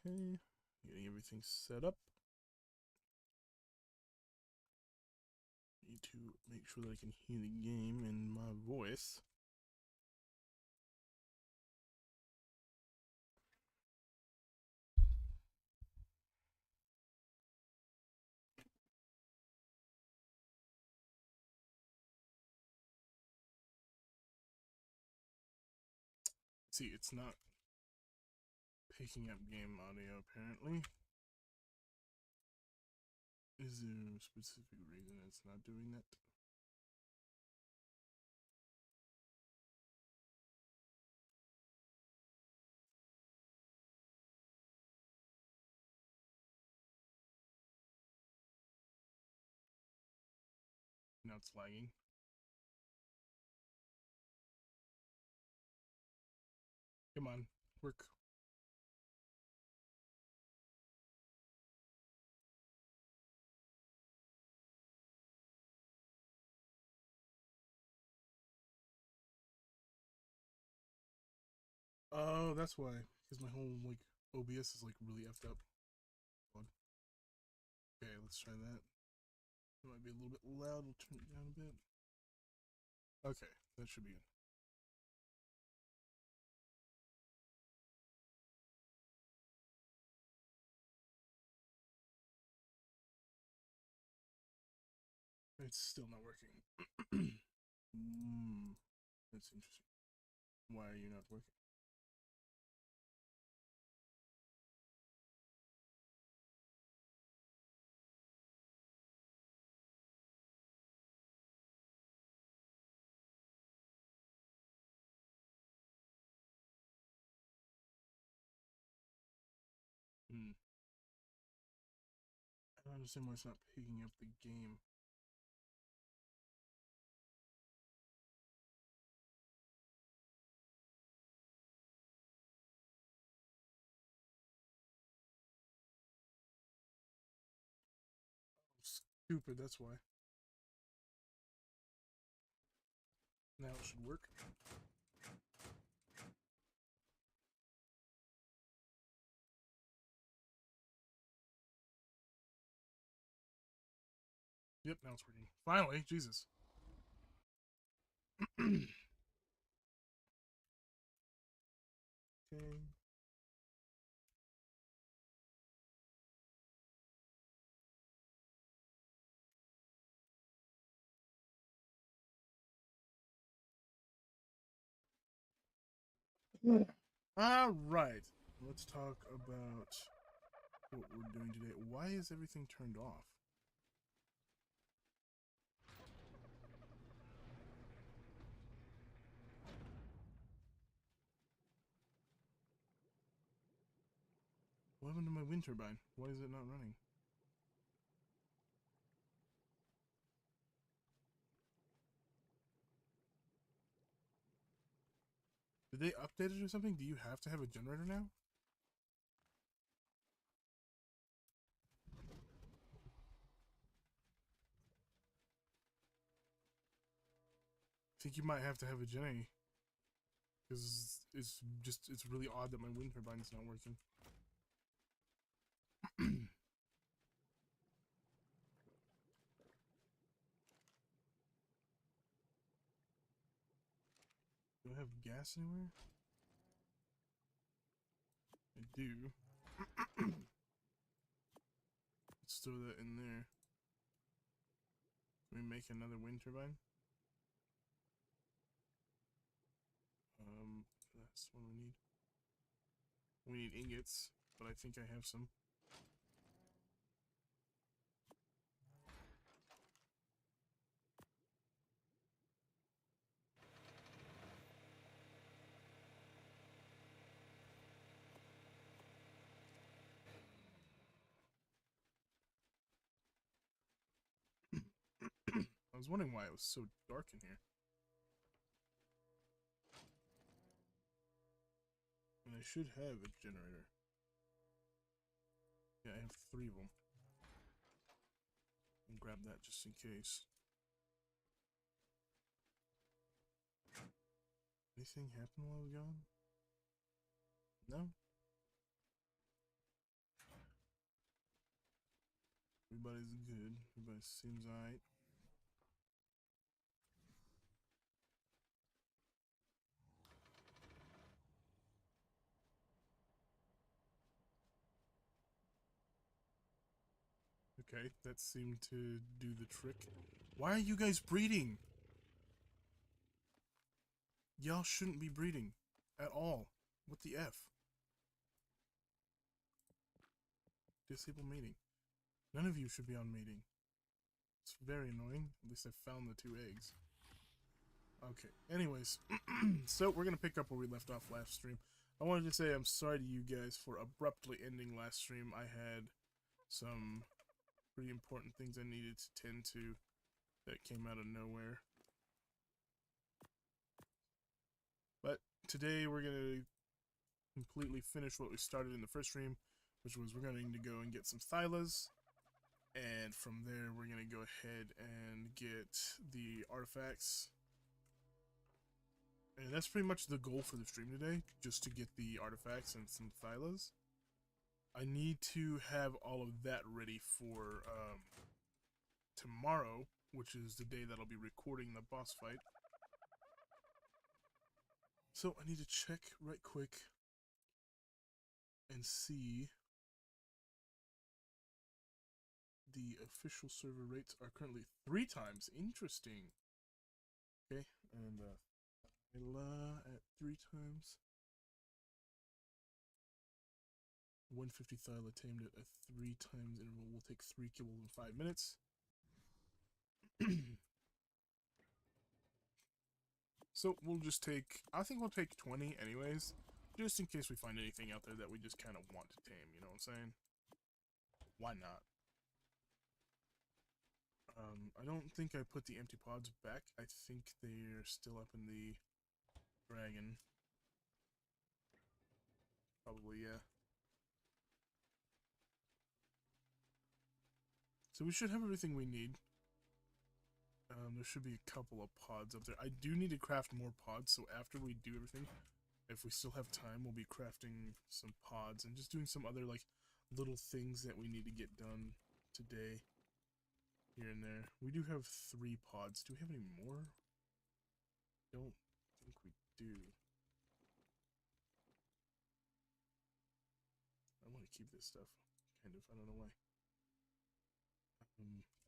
Okay, getting everything set up. Need to make sure that I can hear the game and my voice. See, it's not picking up game audio apparently. Is there a specific reason it's not doing that? Now it's lagging. Come on, work. Oh, that's why. Because my whole like OBS is like really effed up. Okay, let's try that. It might be a little bit loud. We'll turn it down a bit. Okay, that should be good. It's still not working. That's interesting. Why are you not working? Hmm. I don't understand why it's not picking up the game. Stupid, that's why. Now it should work. Yep, now it's working. Finally, Jesus. Okay. All right. Let's talk about what we're doing today. Why is everything turned off? What happened to my wind turbine? Why is it not running? Did they update it or something? Do you have to have a generator now? I think you might have to have a generator. Because it's really odd that my wind turbine's not working. Do I have gas anywhere? I do. Let's throw that in there. Can we make another wind turbine? That's what we need. We need ingots, but I think I have some. I was wondering why it was so dark in here. And I should have a generator. Yeah, I have 3 of them. I'll grab that just in case. Anything happen while I was gone? No? Everybody's good. Everybody seems alright. Okay, that seemed to do the trick. Why are you guys breeding? Y'all shouldn't be breeding. At all. What the F? Disable mating. None of you should be on mating. It's very annoying. At least I found the 2 eggs. Okay, anyways. So, we're gonna pick up where we left off last stream. I wanted to say I'm sorry to you guys for abruptly ending last stream. I had some pretty important things I needed to tend to that came out of nowhere. But today we're going to completely finish what we started in the first stream, which was we're going to go and get some Thylas, and from there we're going to go ahead and get the artifacts. And that's pretty much the goal for the stream today, just to get the artifacts and some Thylas. I need to have all of that ready for tomorrow, which is the day that I'll be recording the boss fight. So I need to check right quick and see the official server rates are currently 3 times. Interesting. Okay, and at 3 times. 150 Thyla tamed at a 3 times interval will take 3 kills in 5 minutes. So we'll just take, I think we'll take 20 anyways, just in case we find anything out there that we just kind of want to tame, you know what I'm saying? Why not? I don't think I put the empty pods back. I think they're still up in the dragon. Probably, yeah. So we should have everything we need. There should be a couple of pods up there. I do need to craft more pods, so after we do everything, if we still have time, we'll be crafting some pods and just doing some other, like, little things that we need to get done today. Here and there. We do have 3 pods. Do we have any more? Don't think we do. I want to keep this stuff, kind of. I don't know why.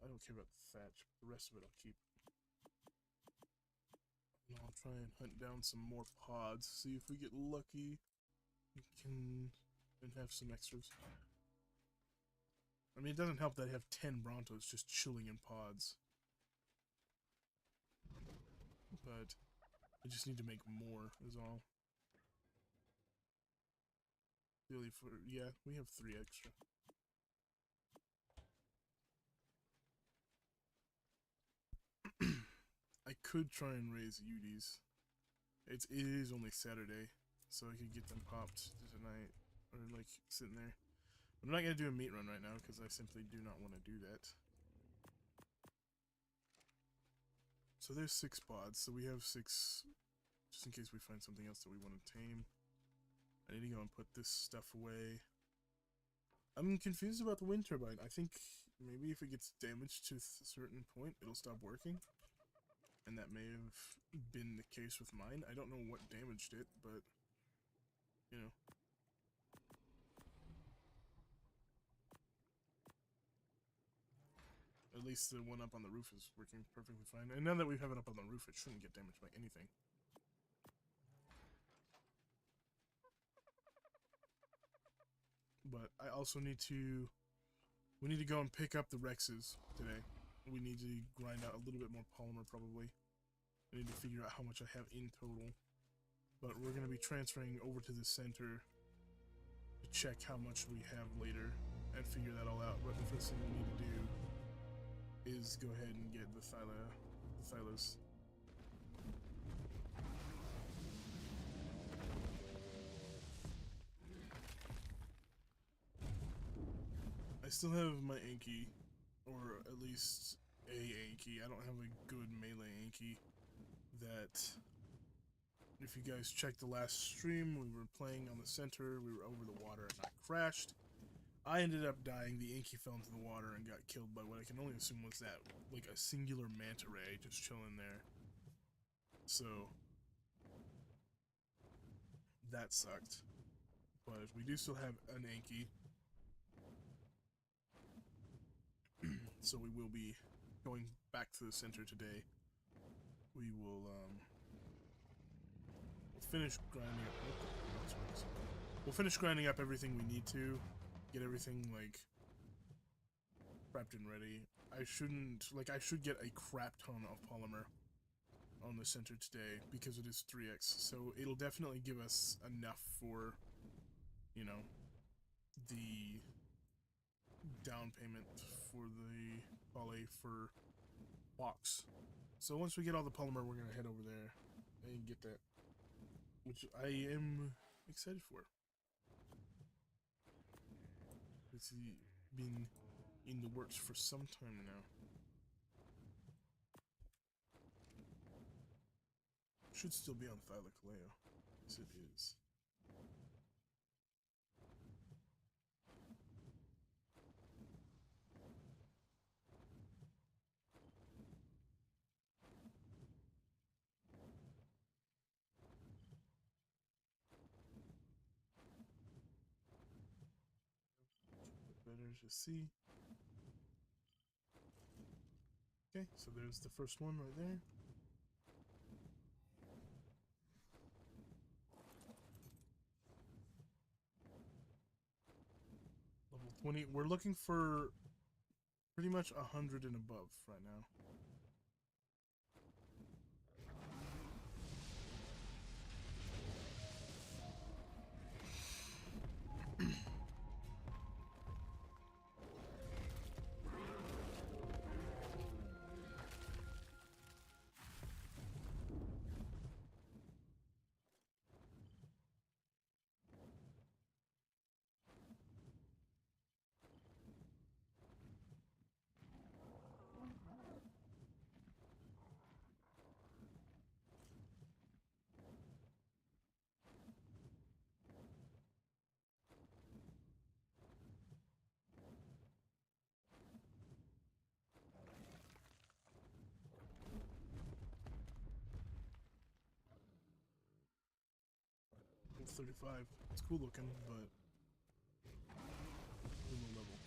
I don't care about the thatch, but the rest of it I'll keep. And I'll try and hunt down some more pods, see if we get lucky. We can and have some extras. I mean, it doesn't help that I have 10 Brontos just chilling in pods. But I just need to make more, is all. Really, for yeah, we have 3 extra. I could try and raise UDs. It is only Saturday, so I could get them popped tonight, or like sitting there. I'm not gonna do a meat run right now because I simply do not want to do that. So there's 6 pods, so we have 6, just in case we find something else that we want to tame. I need to go and put this stuff away. I'm confused about the wind turbine. I think maybe if it gets damaged to a certain point, it'll stop working. And that may have been the case with mine. I don't know what damaged it, but, you know. At least the one up on the roof is working perfectly fine. And now that we have it up on the roof, it shouldn't get damaged by anything. But I also need to... We need to go and pick up the Rexes today. We need to grind out a little bit more polymer, probably. I need to figure out how much I have in total. But we're going to be transferring over to the center to check how much we have later and figure that all out. But the first thing we need to do is go ahead and get the Thylas. I still have my Anki, or at least a Anki. I don't have a good melee Anki that, if you guys checked the last stream, we were playing on the center, we were over the water and I crashed. I ended up dying. The Inky fell into the water and got killed by what I can only assume was that, like, a singular manta ray just chilling there. So, that sucked. But we do still have an Inky. So we will be going back to the center today. We will, we'll finish grinding up. We'll finish grinding up everything we need to. Get everything, like, prepped and ready. I should get a crap ton of polymer on the center today because it is 3x. So it'll definitely give us enough for, you know, the down payment for the poly for box. So once we get all the polymer, we're gonna head over there and get that, which I am excited for. It's been in the works for some time now. Should still be on Thylacoleo. Yes, it is. Better to see. Okay, so there's the first one right there. Level 20. We're looking for pretty much 100 and above right now. Level 35. It's cool looking, but low level.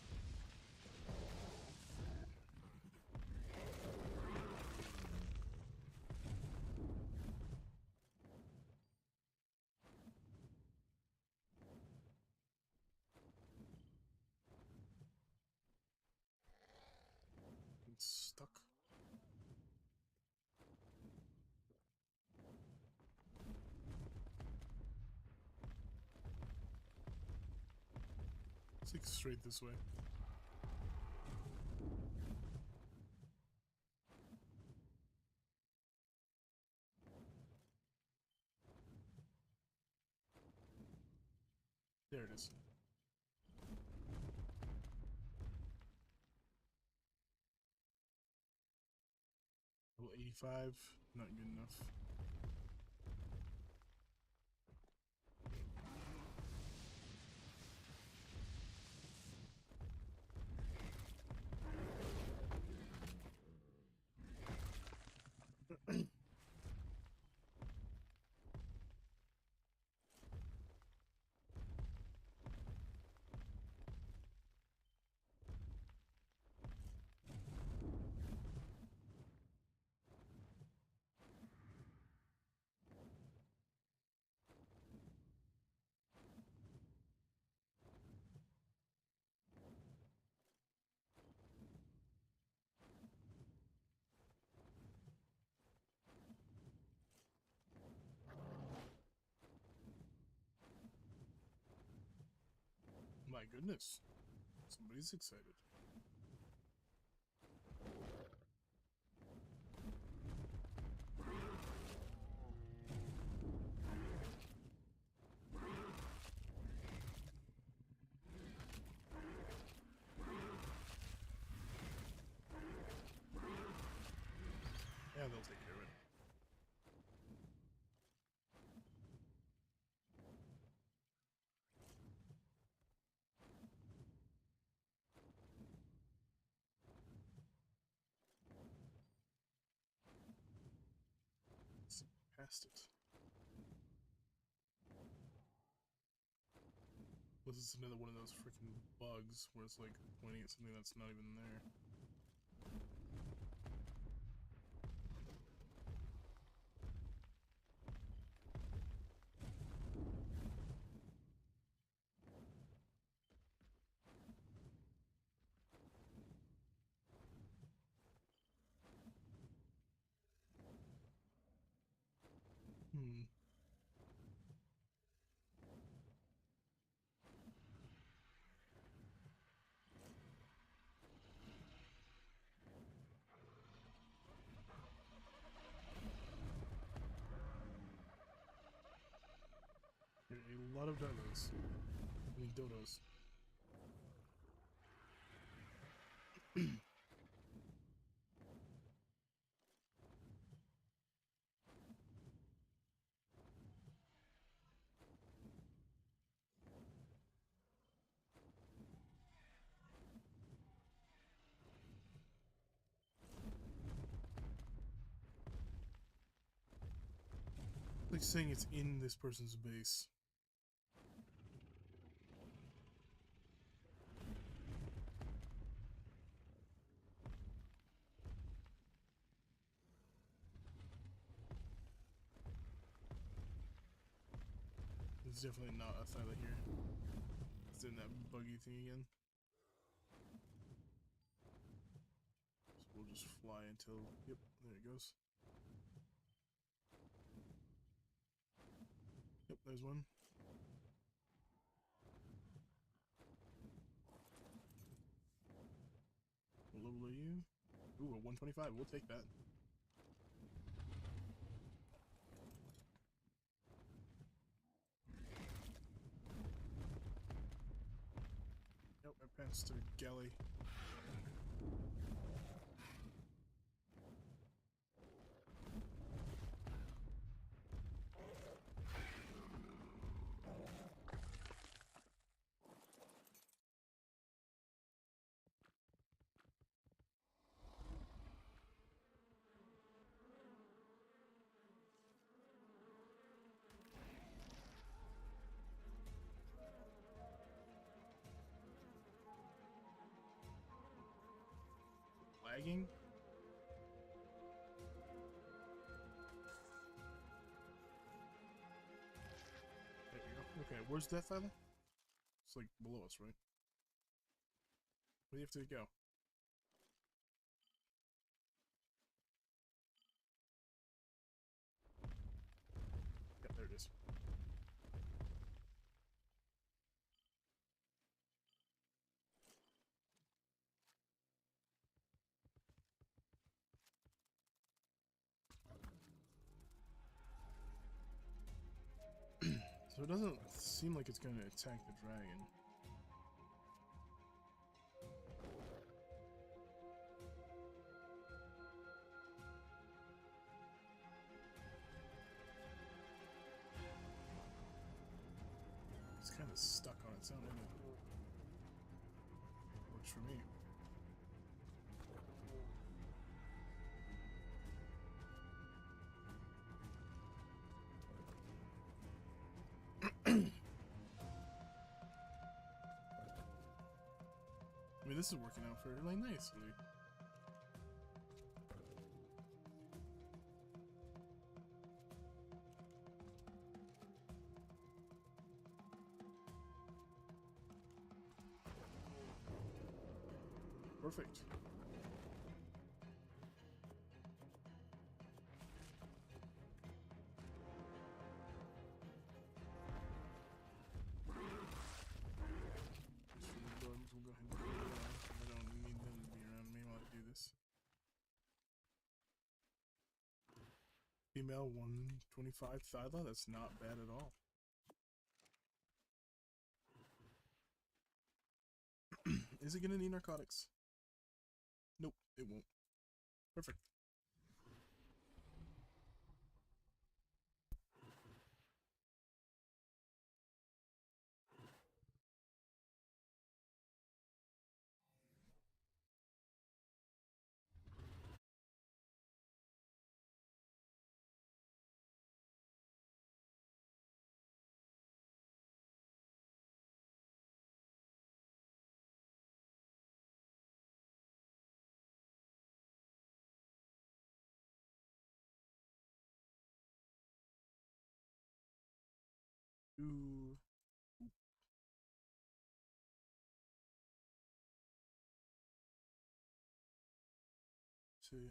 It's stuck. Let's take straight this way. There it is. Level 85, not good enough. My goodness. Somebody's excited. Yeah, they'll take care of it. past it. This is another one of those freaking bugs where it's like pointing at something that's not even there. Hmm. A lot of dodos. I mean dodos. Like saying it's in this person's base. It's definitely not a Thyla here. It's in that buggy thing again. So we'll just fly until... Yep, there it goes. Yep, there's one. What level are you? Ooh, a 125. We'll take that. Nope, I passed a galley. Lagging? There we go. Okay, where's that Thyla? It's like below us, right? Where do you have to go? Yep, there it is. So it doesn't seem like it's going to attack the dragon. It's kind of stuck on its own, isn't it? Works for me. I mean, this is working out fairly nicely. Perfect. We'll go ahead and put it on. I don't need them to be around me while I do this. Female 125 Thyla, that's not bad at all. Is it gonna need narcotics? Nope, it won't. Perfect. Ooh. See,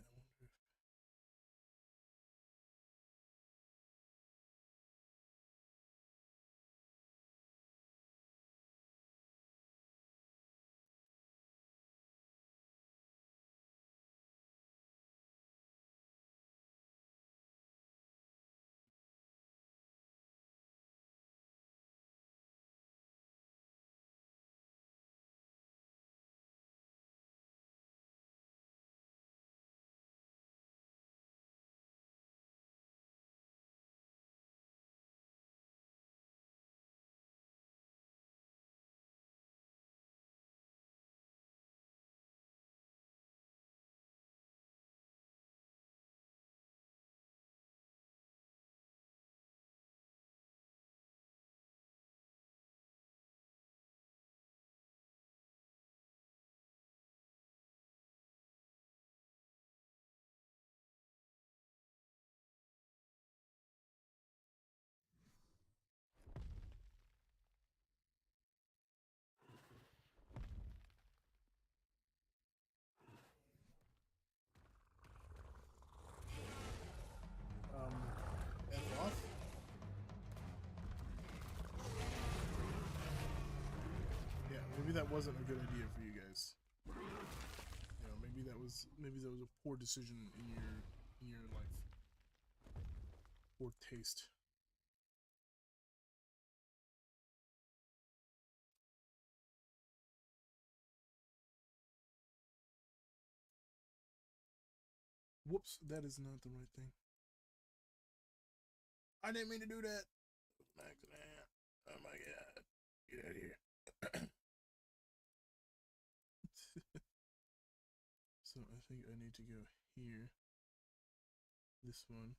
I wonder if F off. Yeah, maybe that wasn't a good idea for you guys. You know, maybe that was a poor decision in your life. Poor taste. Whoops, that is not the right thing. I didn't mean to do that. Accident. Oh my god. Get out of here. So I think I need to go here. This one.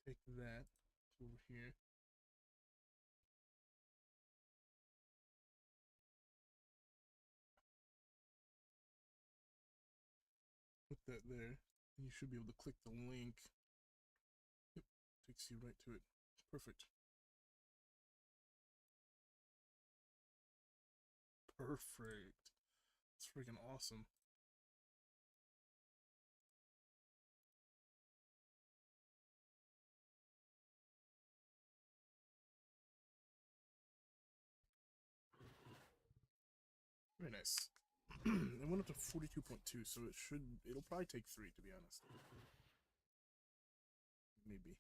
Take that over here. Put that there. And you should be able to click the link. Yep. Takes you right to it. Perfect. Perfect. It's freaking awesome. Very nice. It went up to 42.2, so it'll probably take 3, to be honest. Maybe.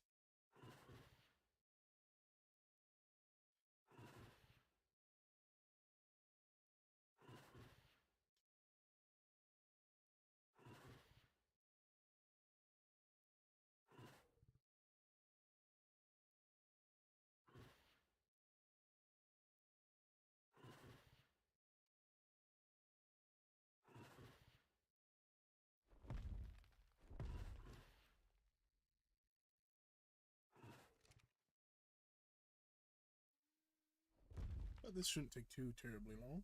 But this shouldn't take too terribly long.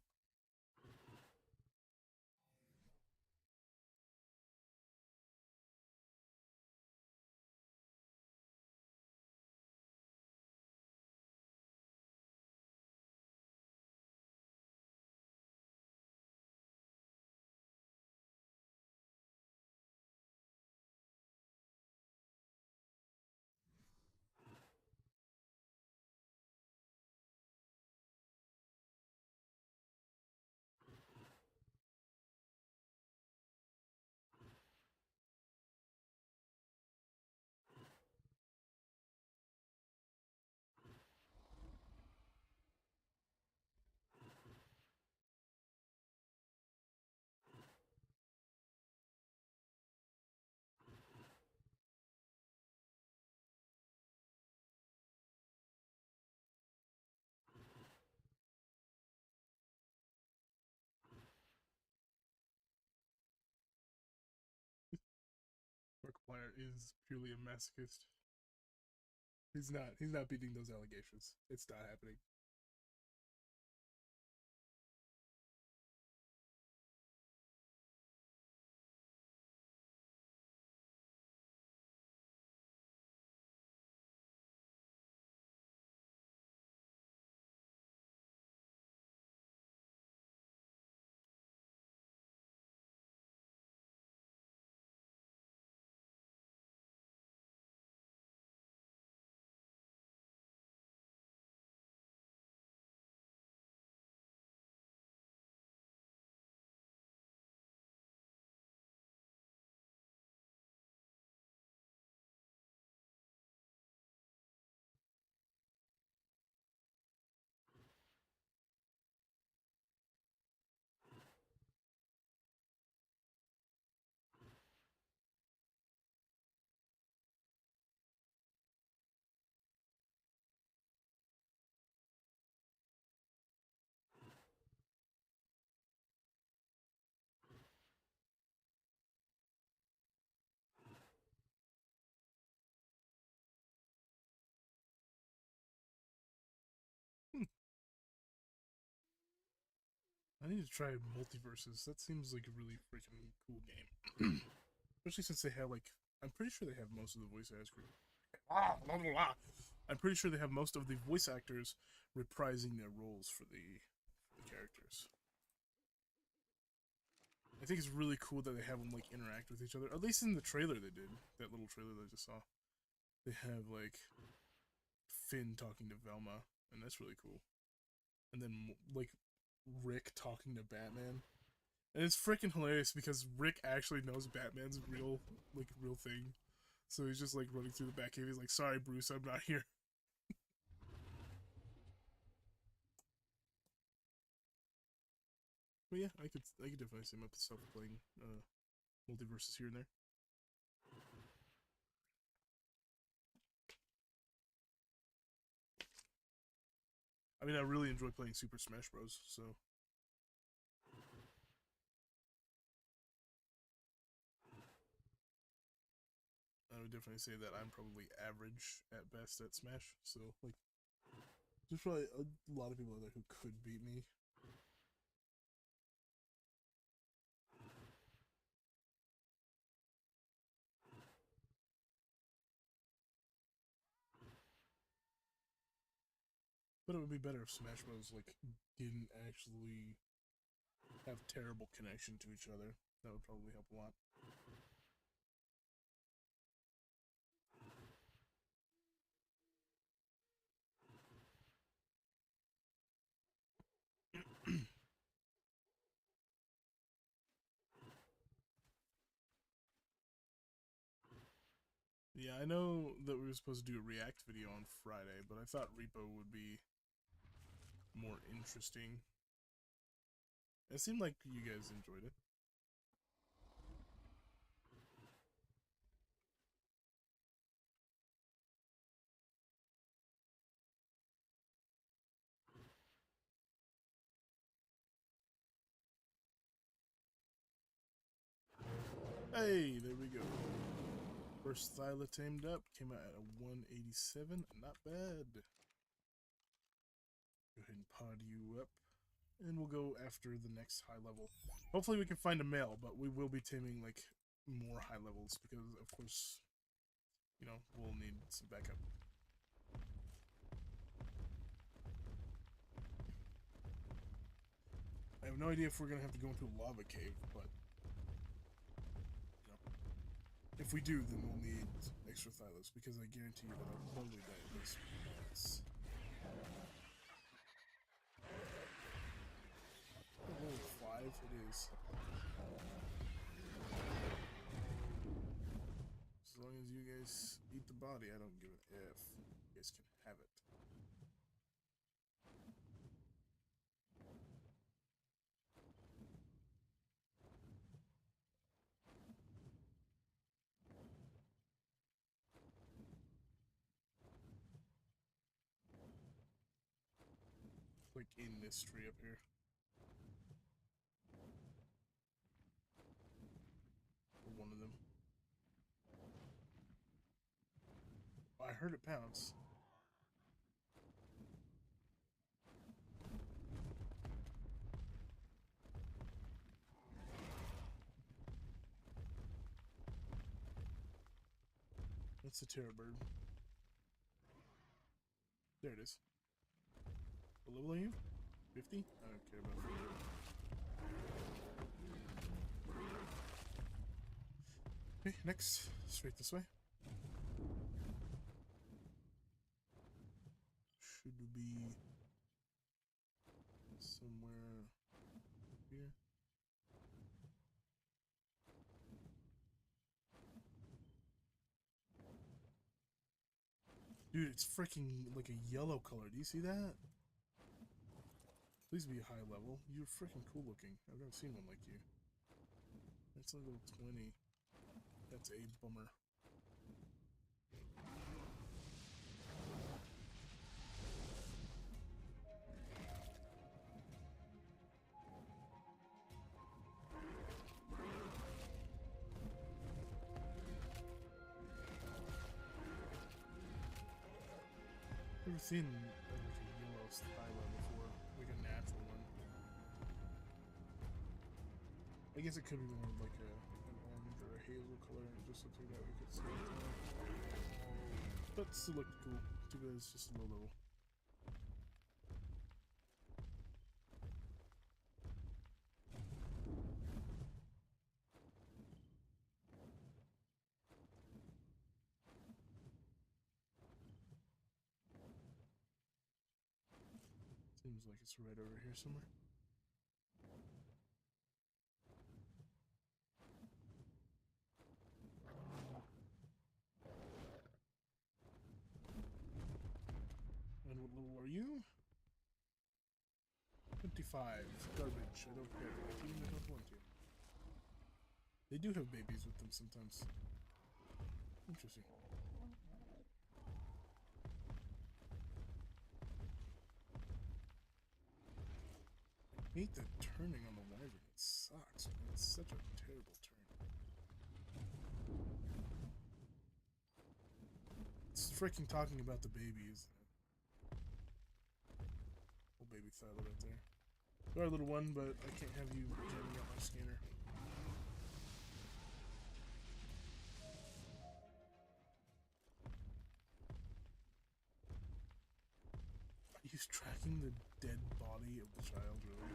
Markiplier is purely a masochist. He's not. He's not beating those allegations. It's not happening. need to try Multiverses. That seems like a really freaking cool game. Especially since they have, like, I'm pretty sure they have most of the voice actors. I'm pretty sure they have most of the voice actors reprising their roles for the characters. I think it's really cool that they have them, like, interact with each other. At least in the trailer they did. That little trailer that I just saw. They have, like, Finn talking to Velma, and that's really cool. And then, like, Rick talking to Batman. And it's freaking hilarious because Rick actually knows Batman's real thing. So he's just, like, running through the Batcave. He's like, sorry, Bruce, I'm not here. But yeah, I could definitely see myself playing Multiverses here and there. I mean, I really enjoy playing Super Smash Bros. So I would definitely say that I'm probably average at best at Smash. So like, there's probably a lot of people out there who could beat me. But it would be better if Smash Bros. Like didn't actually have terrible connection to each other. That would probably help a lot. Yeah, I know that we were supposed to do a React video on Friday, but I thought Repo would be more interesting. It seemed like you guys enjoyed it. Hey, there we go. First Thyla tamed up, came out at a 187, not bad. Go ahead and pod you up, and we'll go after the next high level. Hopefully we can find a male, but we will be taming, like, more high levels, because, of course, you know, we'll need some backup. I have no idea if we're going to have to go into a lava cave, but, you know, if we do, then we'll need extra Thylas, because I guarantee you that I'll probably die at least once. Level 5 it is. As long as you guys eat the body, I don't give an F. You guys can have it. Like in this tree up here. Or one of them. Oh, I heard it pounce. That's the terror bird. There it is. What level are you? 50? I don't care about 50. Okay, next. Straight this way. Should be somewhere here. Dude, it's freaking like a yellow color. Do you see that? Please be high level. You're freaking cool looking. I've never seen one like you. That's a level 20. That's a bummer. Never seen like a yellow Thyla before, like a natural one. I guess it could be more like an orange or a hazel color, and it just looks like that. We could see it. But still looked cool. Too bad it's just low level. Seems like it's right over here somewhere. And what level are you? 25. Garbage. I don't care. Even I don't want to. They do have babies with them sometimes. Interesting. I hate that turning on the wyvern. It sucks, man. It's such a terrible turn. It's freaking talking about the babies. Little baby Thyla right there. Sorry, little one, but I can't have you jamming out my scanner. He's tracking the dead body of the child, really?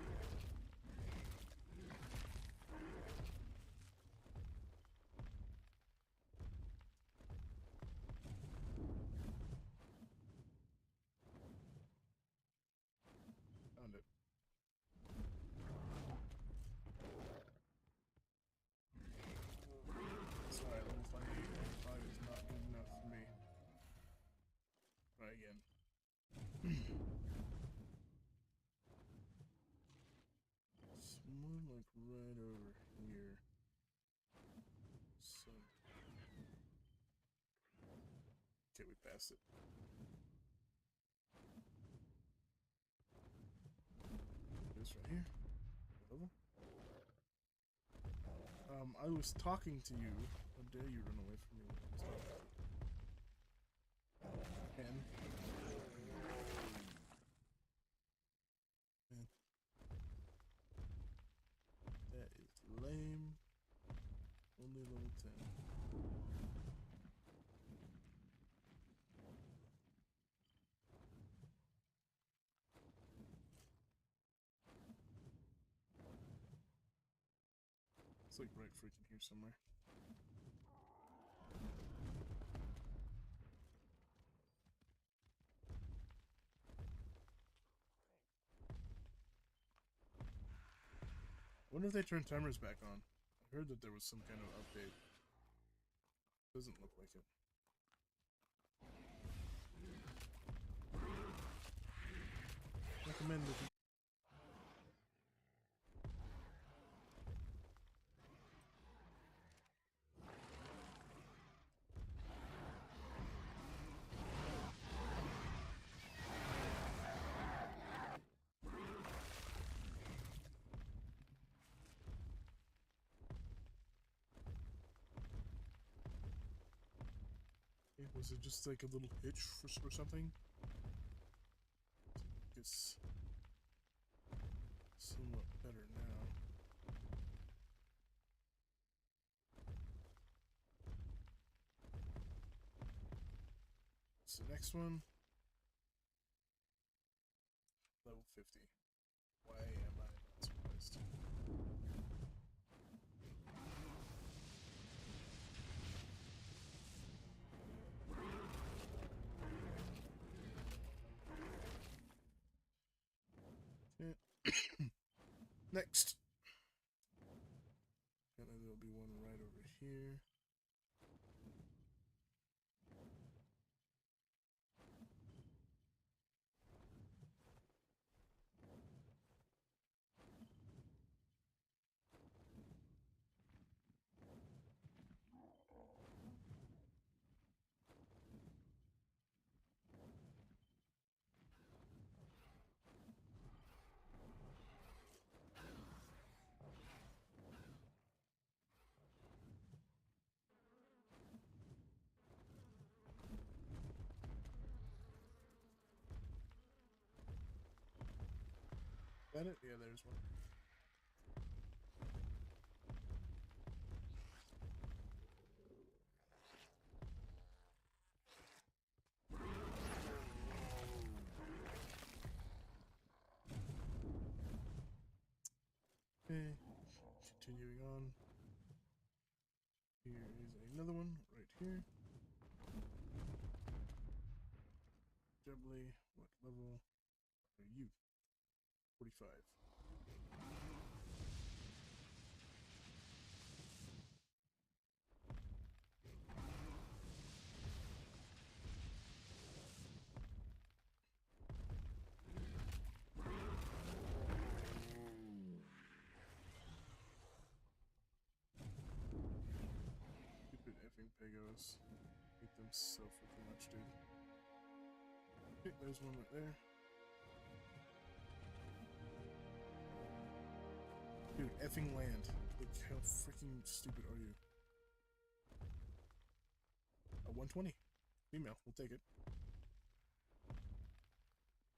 Found it. Sorry, level 5 is not good enough for me. Try again. It's more like right over here. So. Okay, we passed it. This right here. Level. I was talking to you. How dare you run away from me when I was talking? Man. That is lame. Only level 10. It's like right freaking here somewhere. I wonder if they turned timers back on. I heard that there was some kind of update. Doesn't look like it. Recommend if you was it just like a little hitch or something? It's somewhat better now. So next one, level 50. Why am I not surprised? Next. Apparently there'll be one right over here. That it? Yeah, there's one. Okay, continuing on. Here is another one right here. Jubbly, what level are you? 45. Stupid effing pegos. Hate them so freaking much, dude. Okay, there's one right there. Dude, effing land. Like, how freaking stupid are you? A 120. Female, we'll take it.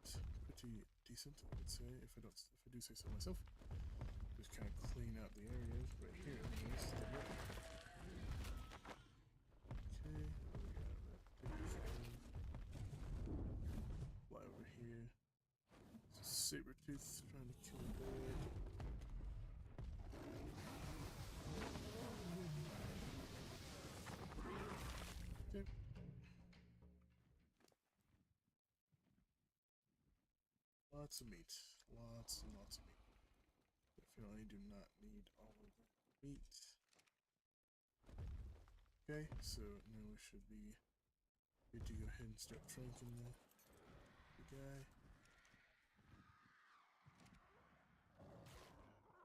It's pretty decent, I would say, if I do say so myself. Just kind of clean out the areas right here. Anyways, okay, fly over here. Sabertooth trying to kill a bird. Okay. Lots of meat. Lots and lots of meat. Definitely do not need all of the meat. Okay, so now we should be good to go ahead and start tranking the guy.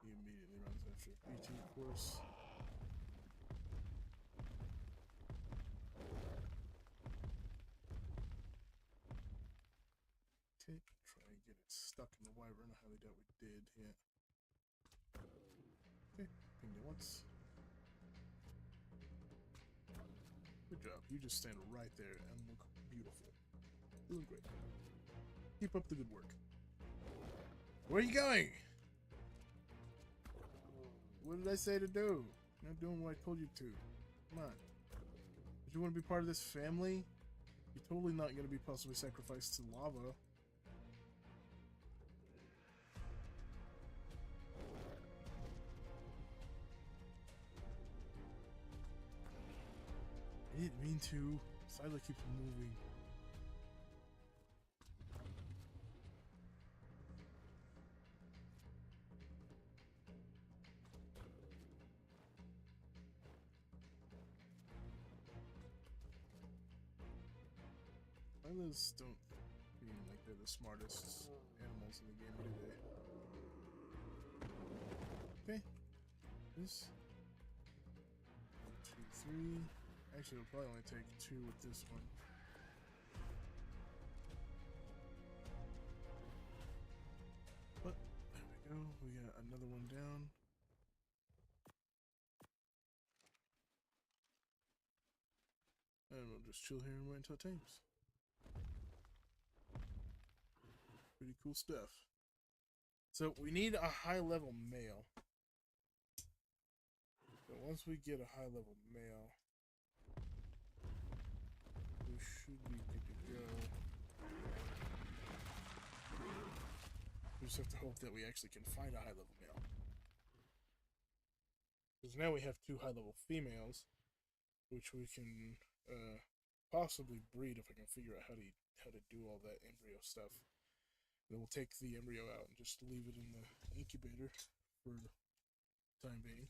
He immediately runs after BT, of course. Okay, try and get it stuck in the wyvern. I highly doubt we did yet. Okay, pinged it once. Good job. You just stand right there and look beautiful. Doing great. Keep up the good work. Where are you going? What did I say to do? You're not doing what I told you to. Come on. Did you want to be part of this family? You're totally not going to be possibly sacrificed to lava. I didn't mean to. Sila keeps moving. Silas don't seem like they're the smartest animals in the game, do they? Okay. This. 1, 2, 3. Actually, it'll probably only take 2 with this one. But, there we go. We got another one down. And we'll just chill here and wait until it tames. Pretty cool stuff. So, we need a high level male. So, once we get a high level male, we should be good to go. We just have to hope that we actually can find a high level male. Because now we have 2 high level females, which we can possibly breed if I can figure out how to do all that embryo stuff. Then we'll take the embryo out and just leave it in the incubator for the time being.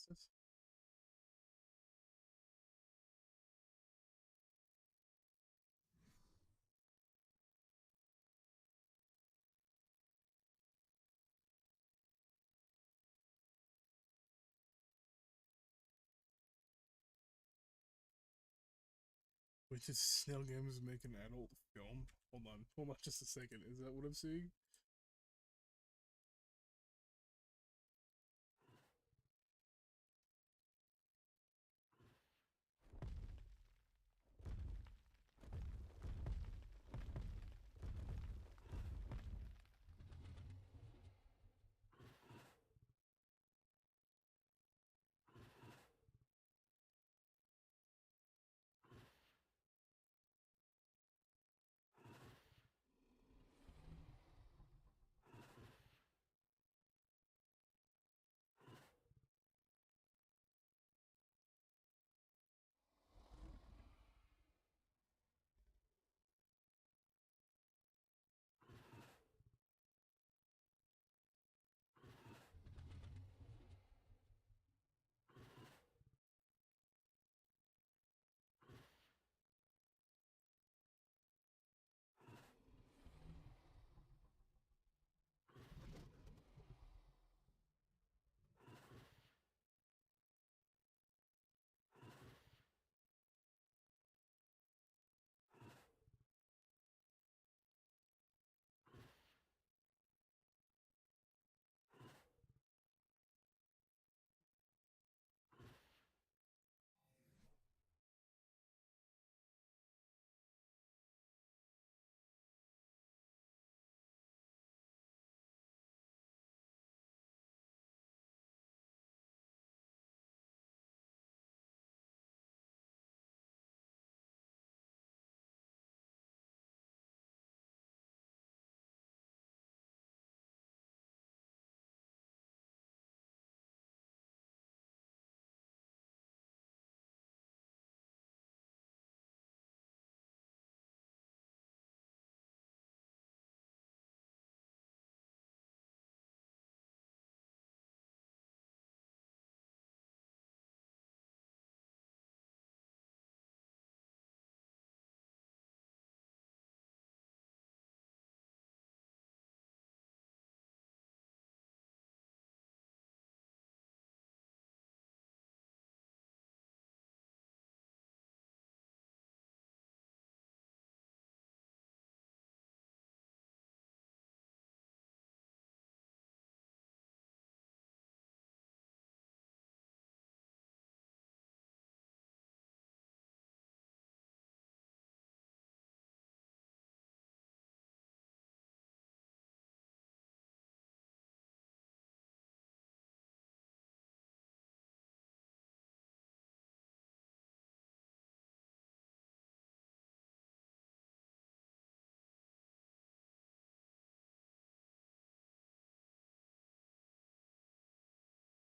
this? Wait, did Snail Games make an adult film? Hold on just a second. Is that what I'm seeing?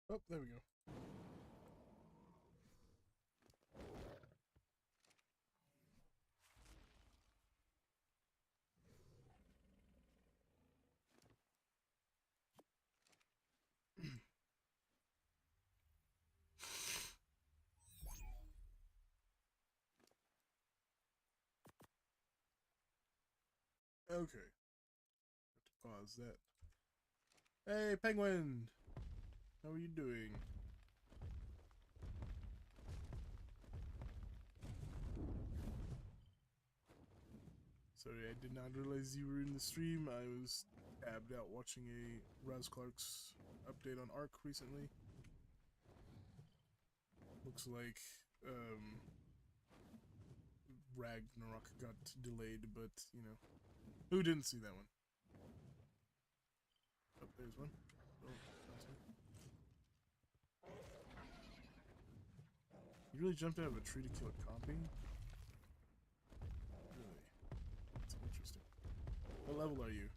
Oh, there we go. Okay. Have to pause that. Hey, Penguin! How are you doing? Sorry, I did not realize you were in the stream. I was tabbed out watching a Raz Clark's update on Ark recently. Looks like Ragnarok got delayed, but you know, who didn't see that one? Oh, there's one. Oh, that's one. You really jumped out of a tree to kill a copy? Really? That's interesting. What level are you?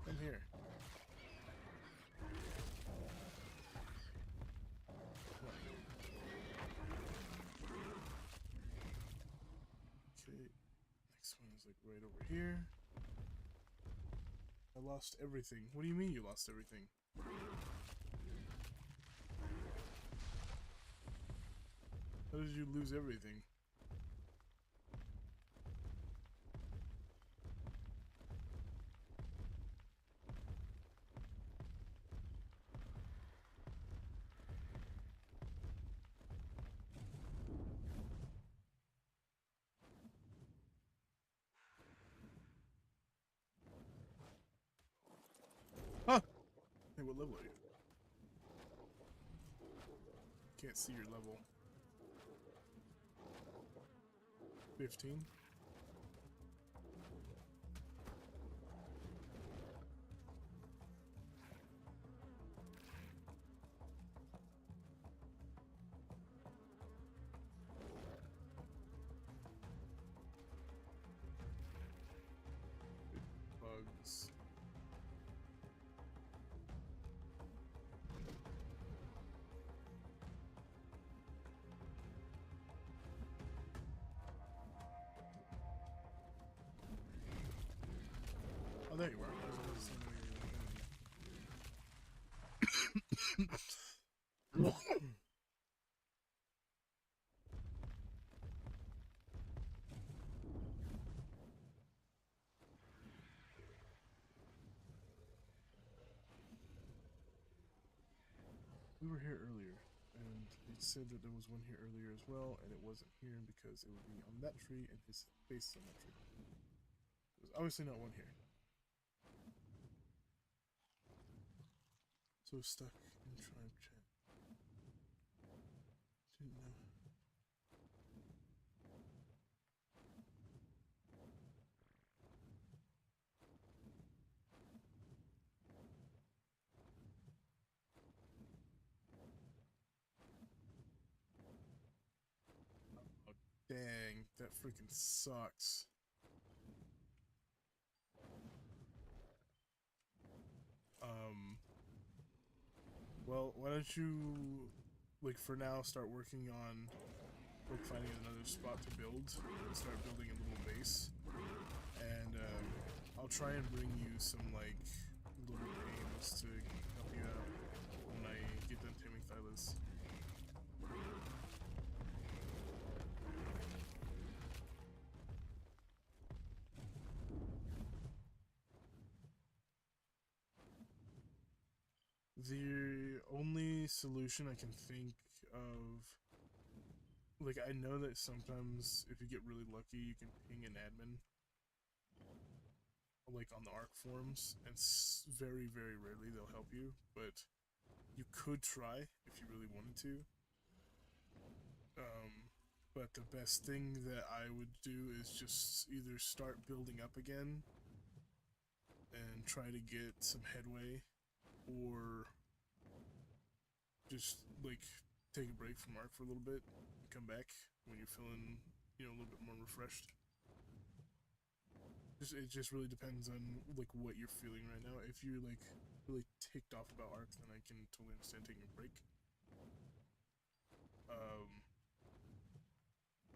Come here. Okay, next one is like right over here. I lost everything. What do you mean you lost everything? How did you lose everything? Huh! Hey, what level are you? Can't see your level. 15? Bugs. Oh, there you are. I was about to say no, you're We were here earlier, and it said that there was one here earlier as well, and it wasn't here because it would be on that tree and his base on that tree. There's obviously not one here. So stuck in tribe chat. Didn't know. Oh, dang, that freaking sucks. Well, why don't you, like, for now, start working on, like, finding another spot to build, and start building a little base, and, I'll try and bring you some, like, little games to help you out when I get done taming Thylas. The only solution I can think of, like, I know that sometimes if you get really lucky, you can ping an admin, like on the ARC forums, and very, very rarely they'll help you, but you could try if you really wanted to. But the best thing that I would do is just either start building up again and try to get some headway, or just, like, take a break from ARC for a little bit and come back when you're feeling, a little bit more refreshed. It just really depends on, like, what you're feeling right now. If you're, like, really ticked off about ARC, then I can totally understand taking a break.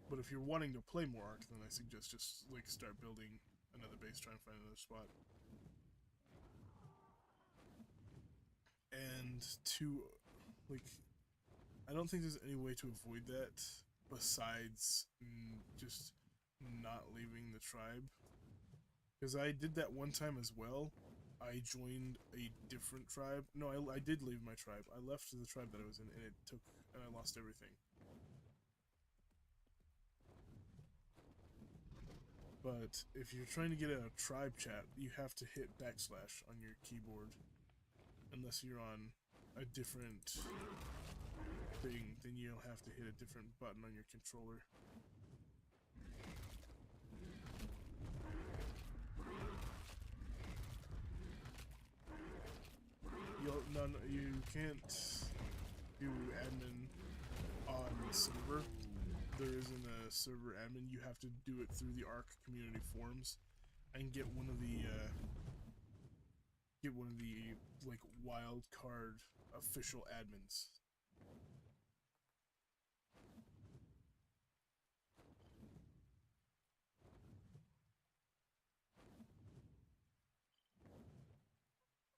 But if you're wanting to play more ARC, then I suggest just, like, start building another base, try and find another spot. And to, like, I don't think there's any way to avoid that besides just not leaving the tribe. Because I did that one time as well. I joined a different tribe. No, I did leave my tribe. I left the tribe that I was in, and I lost everything. But if you're trying to get a tribe chat, you have to hit / on your keyboard. Unless you're on a different thing, then you'll have to hit a different button on your controller. You can't do admin on the server. There isn't a server admin. You have to do it through the ARC community forums and get one of the like wild card official admins.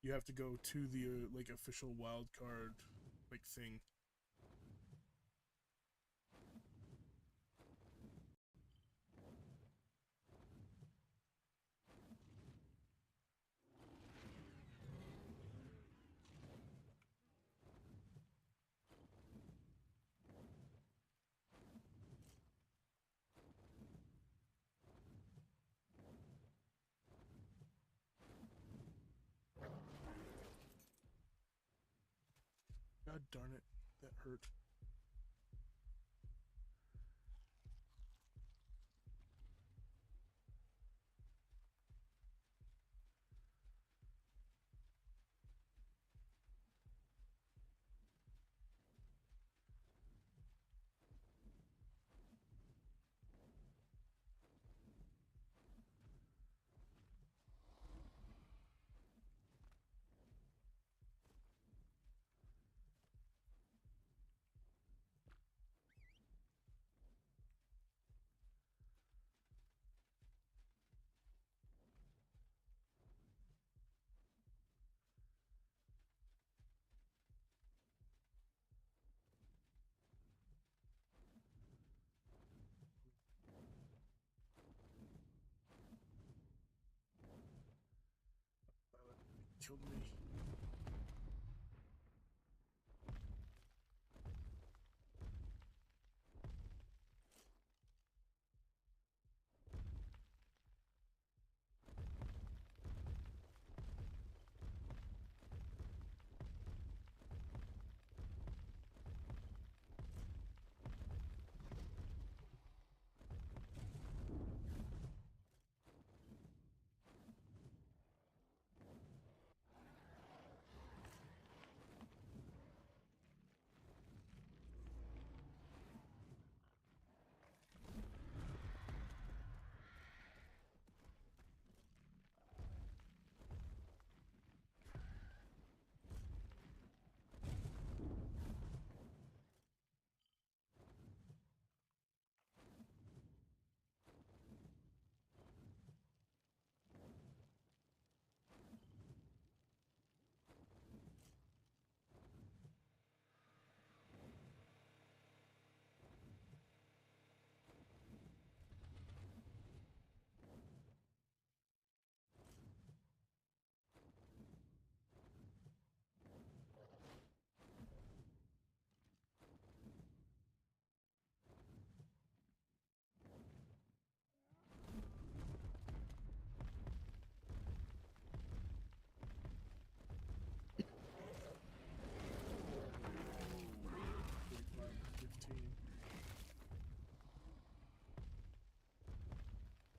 You have to go to the like official wild card like thing. God darn it. That hurt. Killed me.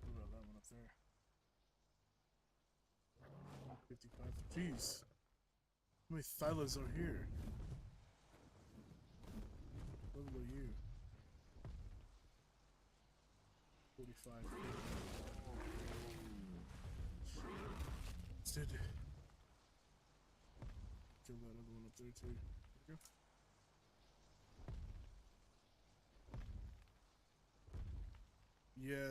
What about that one up there? 55. Jeez. How many Thylas are here? What level are you? 45. Instead, kill that other one up there too. There we go. Yeah,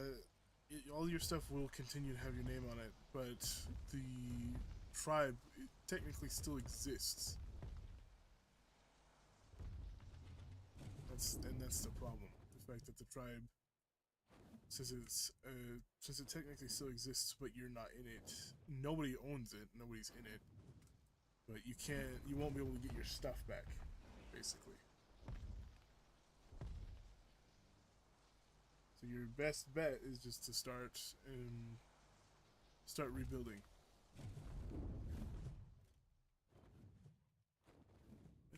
all your stuff will continue to have your name on it, but the tribe technically still exists. That's the problem. The fact that the tribe, since it technically still exists, but you're not in it. Nobody owns it. Nobody's in it. But you won't be able to get your stuff back, basically. So your best bet is just to start rebuilding.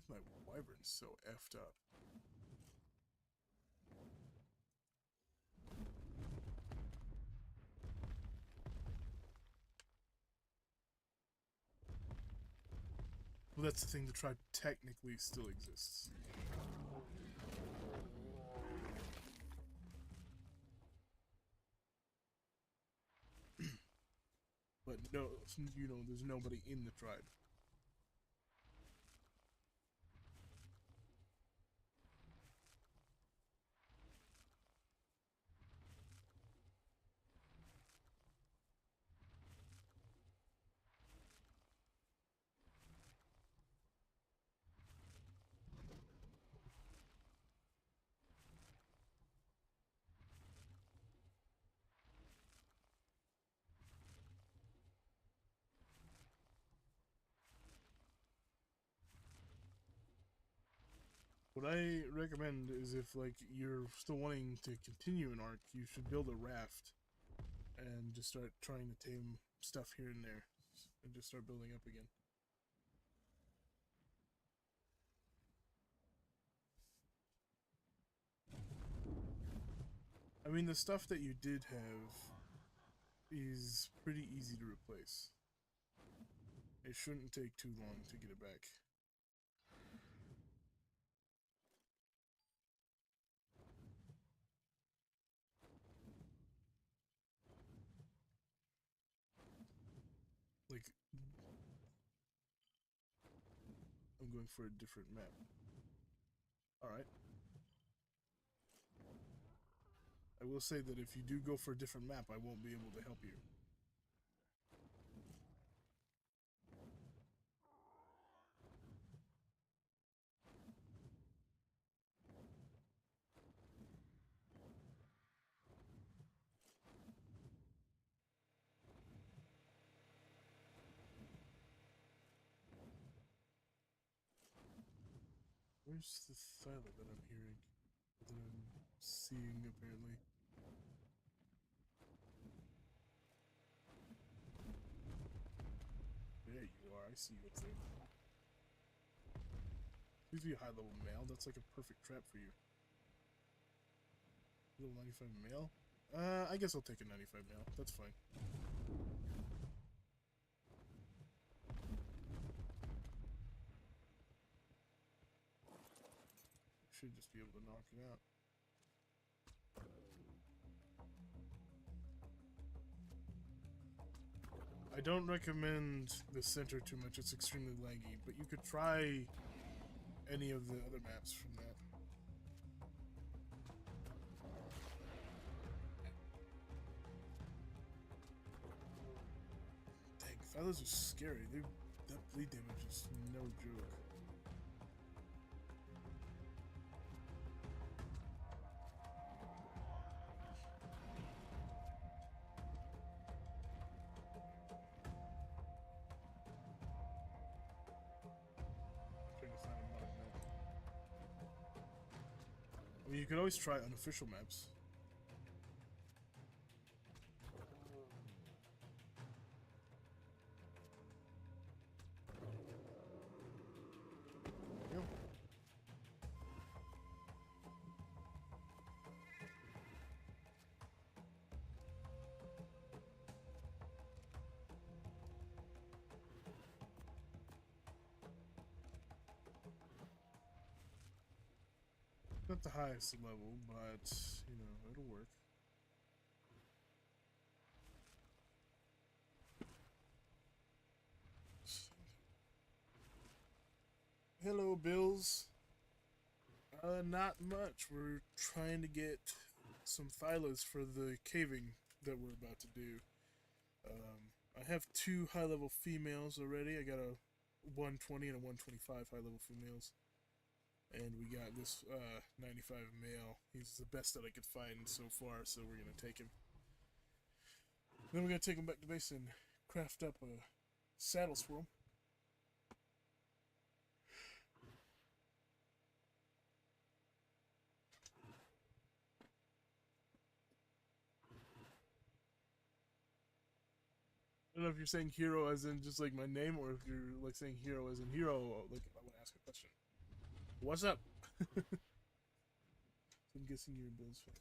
Why is my wyvern so effed up? Well, that's the thing. The tribe technically still exists. But no, there's nobody in the tribe. What I recommend is if like you're still wanting to continue an arc, you should build a raft and just start trying to tame stuff here and there and just start building up again. I mean, the stuff that you did have is pretty easy to replace. It shouldn't take too long to get it back. Like, I'm going for a different map. Alright. I will say that if you do go for a different map, I won't be able to help you. Where's the Thyla that I'm hearing? That I'm seeing, apparently. There you are, I see you up there. Please be a high level male, that's like a perfect trap for you. Level 95 male? I guess I'll take a 95 male, that's fine. Should just be able to knock it out. I don't recommend the center too much, it's extremely laggy, but you could try any of the other maps from that. Dang, Thylas are scary. That bleed damage is no joke. I mean, you could always try unofficial maps. Yep. Not the highest level, but, you know, it'll work. Hello, Bills. Not much. We're trying to get some Thylas for the caving that we're about to do. I have 2 high-level females already. I got a 120 and a 125 high-level females. And we got this 95 male. He's the best that I could find so far, so we're going to take him. Then we're going to take him back to base and craft up a saddle for him. I don't know if you're saying hero as in just like my name, or if you're like saying hero as in hero, like I want to ask a question. What's up? So I'm guessing you're a Bills fan.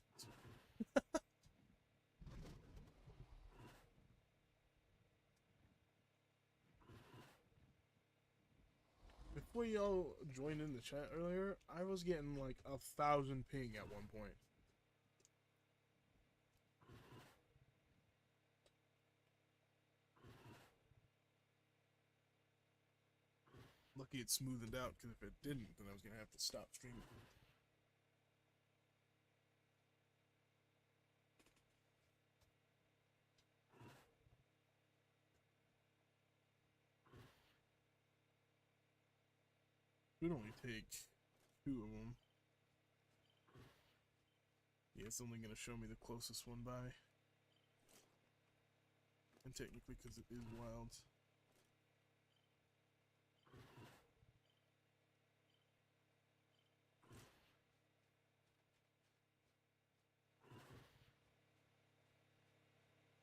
Before y'all joined in the chat earlier, I was getting like 1,000 ping at one point. Lucky it smoothed out, because if it didn't, then I was going to have to stop streaming. It would only take 2 of them. Yeah, it's only going to show me the closest one by. And technically, because it is wild.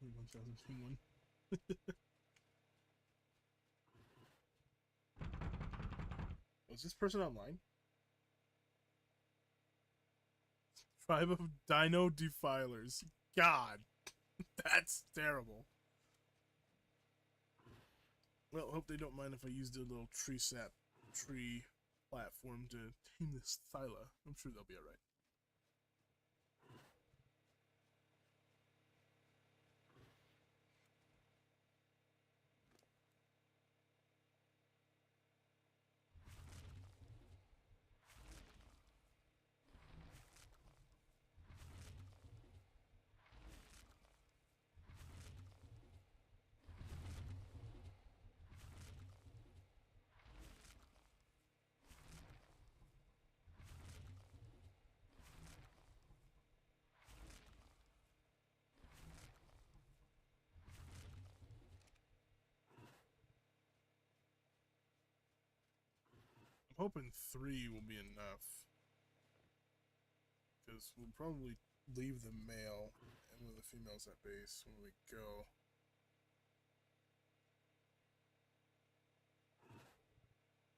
Only 1,000 ping one. Was this person online? Tribe of Dino Defilers. God, that's terrible. Well, hope they don't mind if I use their little tree sap tree platform to tame this Thyla. I'm sure they'll be alright. I'm hoping 3 will be enough. Because we'll probably leave the male and with the females at base when we go.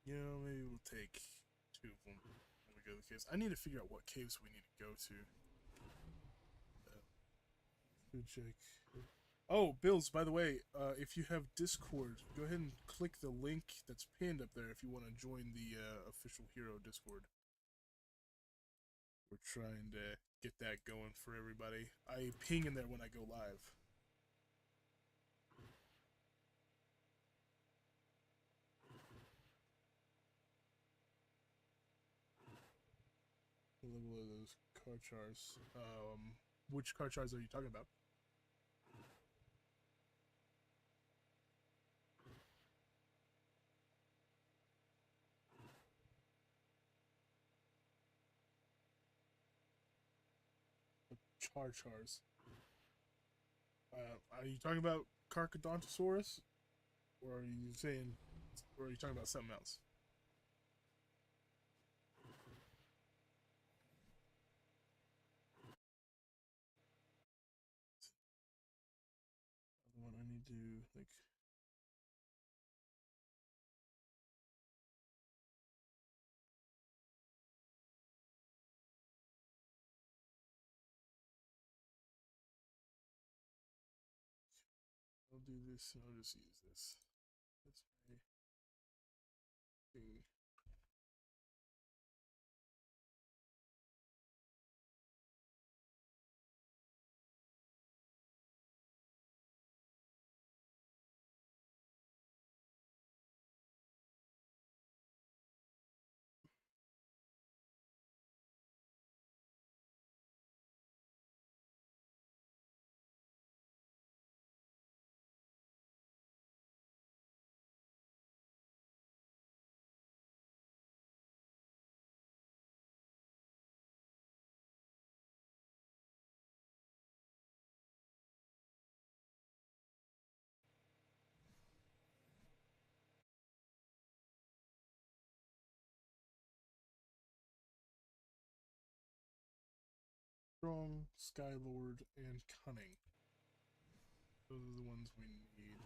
You know, maybe we'll take 2 of them when we go to the caves. I need to figure out what caves we need to go to. Food check. Oh, Bills, by the way, if you have Discord, go ahead and click the link that's pinned up there if you want to join the official hero Discord. We're trying to get that going for everybody. I ping in there when I go live. The level of those Karchars. Which Karchars are you talking about? Charchars. Are you talking about Carchodontosaurus? Or are you saying, or are you talking about something else? The one I need to, like... I'll do this and I'll just use this. That's my thing. Strong, Skylord, and Cunning. Those are the ones we need.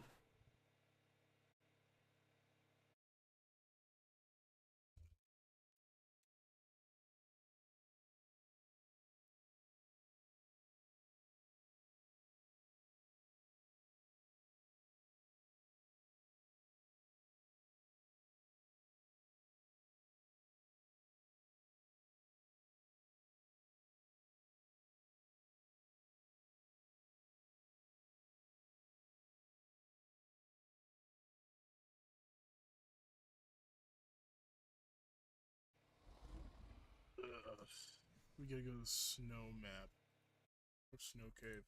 Ugh. We gotta go to the snow map. Or snow cave.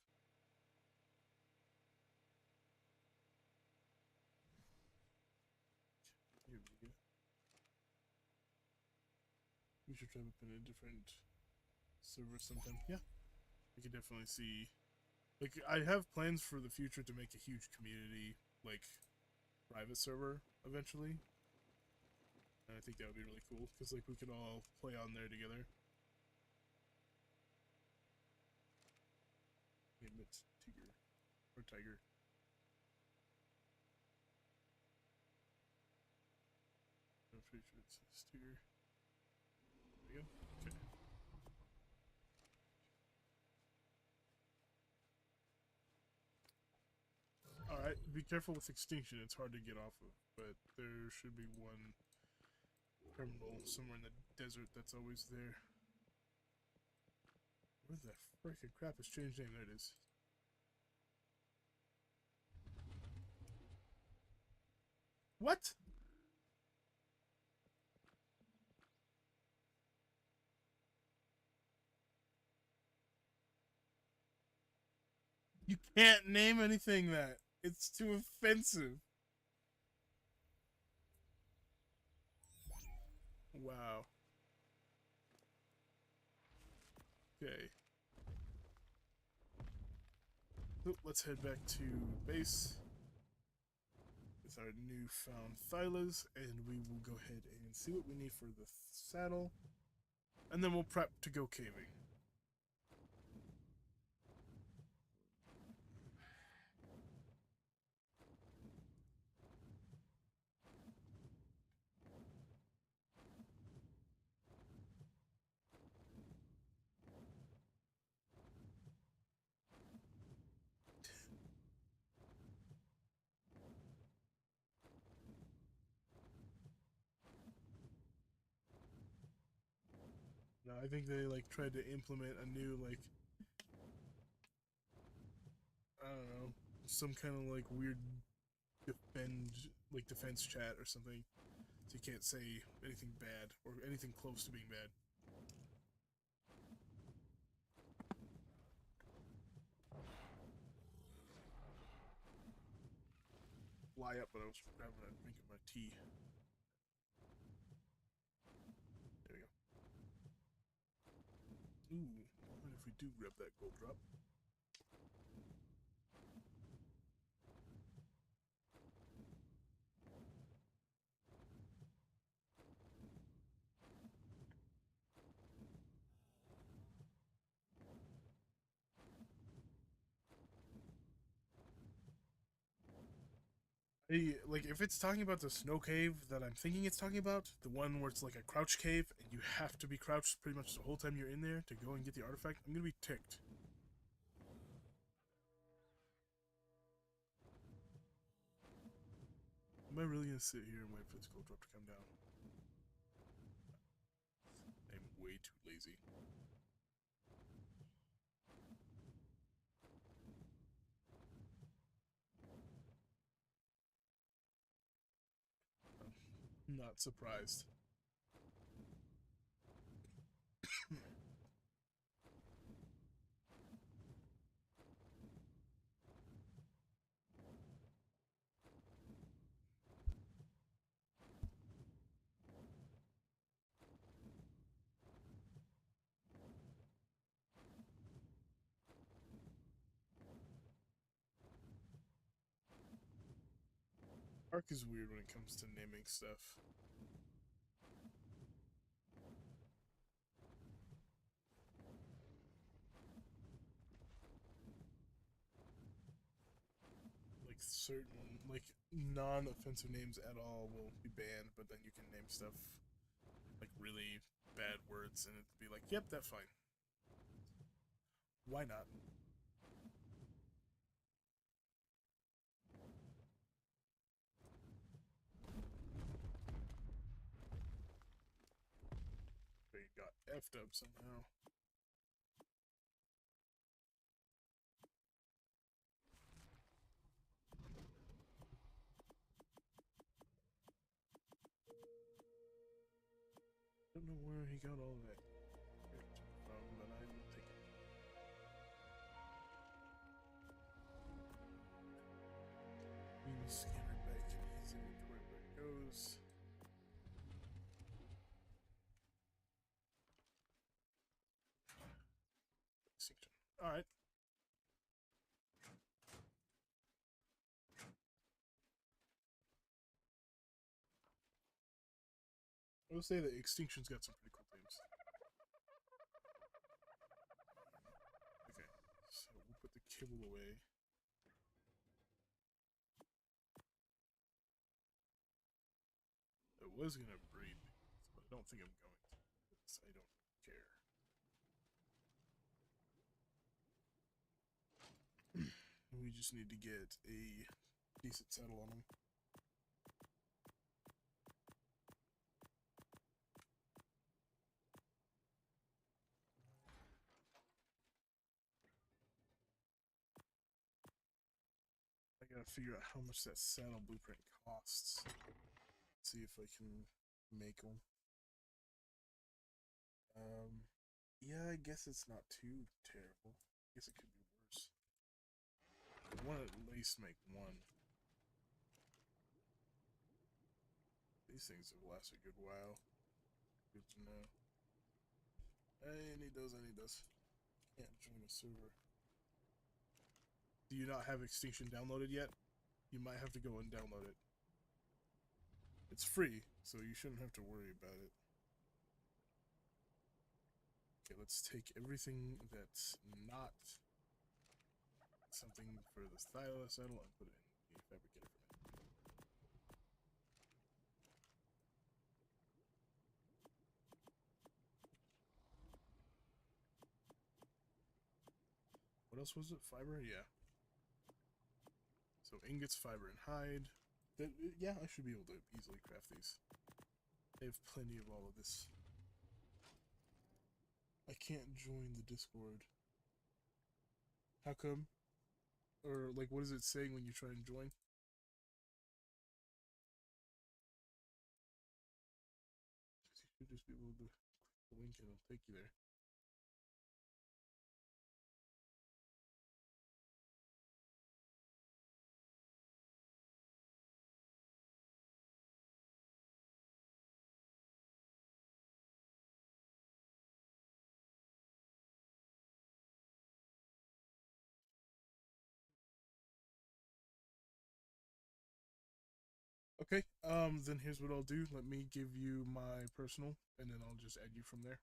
Here we go. We should try to put in a different server sometime. Yeah. We could definitely see. Like, I have plans for the future to make a huge community, like, private server eventually. And I think that would be really cool, because, like, we could all play on there together. Name it Tiger. Or Tiger. I'm pretty sure it says Tiger. There we go. Okay. be careful with extinction. It's hard to get off of, but there should be one terminal somewhere in the desert that's always there. Where the frickin' crap has changed name? There it is. What? You can't name anything that. It's too offensive. Wow. Okay. So let's head back to base with our newfound Thylas, and we will go ahead and see what we need for the saddle, and then we'll prep to go caving. Now, I think they like tried to implement a new like I don't know, some kind of like weird defense chat or something. So you can't say anything bad or anything close to being bad. Fly up, but I was grabbing a drink of my tea. There we go. Ooh, what if we do grab that gold drop? Hey, like if it's talking about the snow cave that I'm thinking it's talking about, the one where it's like a crouch cave and you have to be crouched pretty much the whole time you're in there to go and get the artifact, I'm gonna be ticked. Am I really gonna sit here and wait for this gold drop to come down? I'm way too lazy. I'm not surprised. Ark is weird when it comes to naming stuff. Like certain, like non-offensive names at all will be banned, but then you can name stuff like really bad words and it'd be like, yep, that's fine. Why not? They got effed up somehow. Don't know where he got all that from, but I will take it. Being scattered back in his inventory where it goes. Alright. I will say that Extinction's got some pretty cool themes. Okay, so we'll put the kibble away. I was gonna breed, but I don't think I'm going to, because I don't care. We just need to get a decent settle on them. I gotta figure out how much that saddle blueprint costs. See if I can make them. Yeah, I guess it's not too terrible. I guess it could be worse. I want to at least make one. These things have lasted a good while. Good to know. I need those, I need those. Can't join a server. Do you not have Extinction downloaded yet? You might have to go and download it. It's free, so you shouldn't have to worry about it. Okay, let's take everything that's not something for the stylus saddle and put it in the fabricator for me. What else was it? Fiber? Yeah. So ingots, fiber, and hide. Yeah, I should be able to easily craft these. I have plenty of all of this. I can't join the Discord. How come? Or, like, what is it saying when you try and join? You should just be able to click the link and it'll take you there. Okay, then here's what I'll do. Let me give you my personal, and then I'll just add you from there.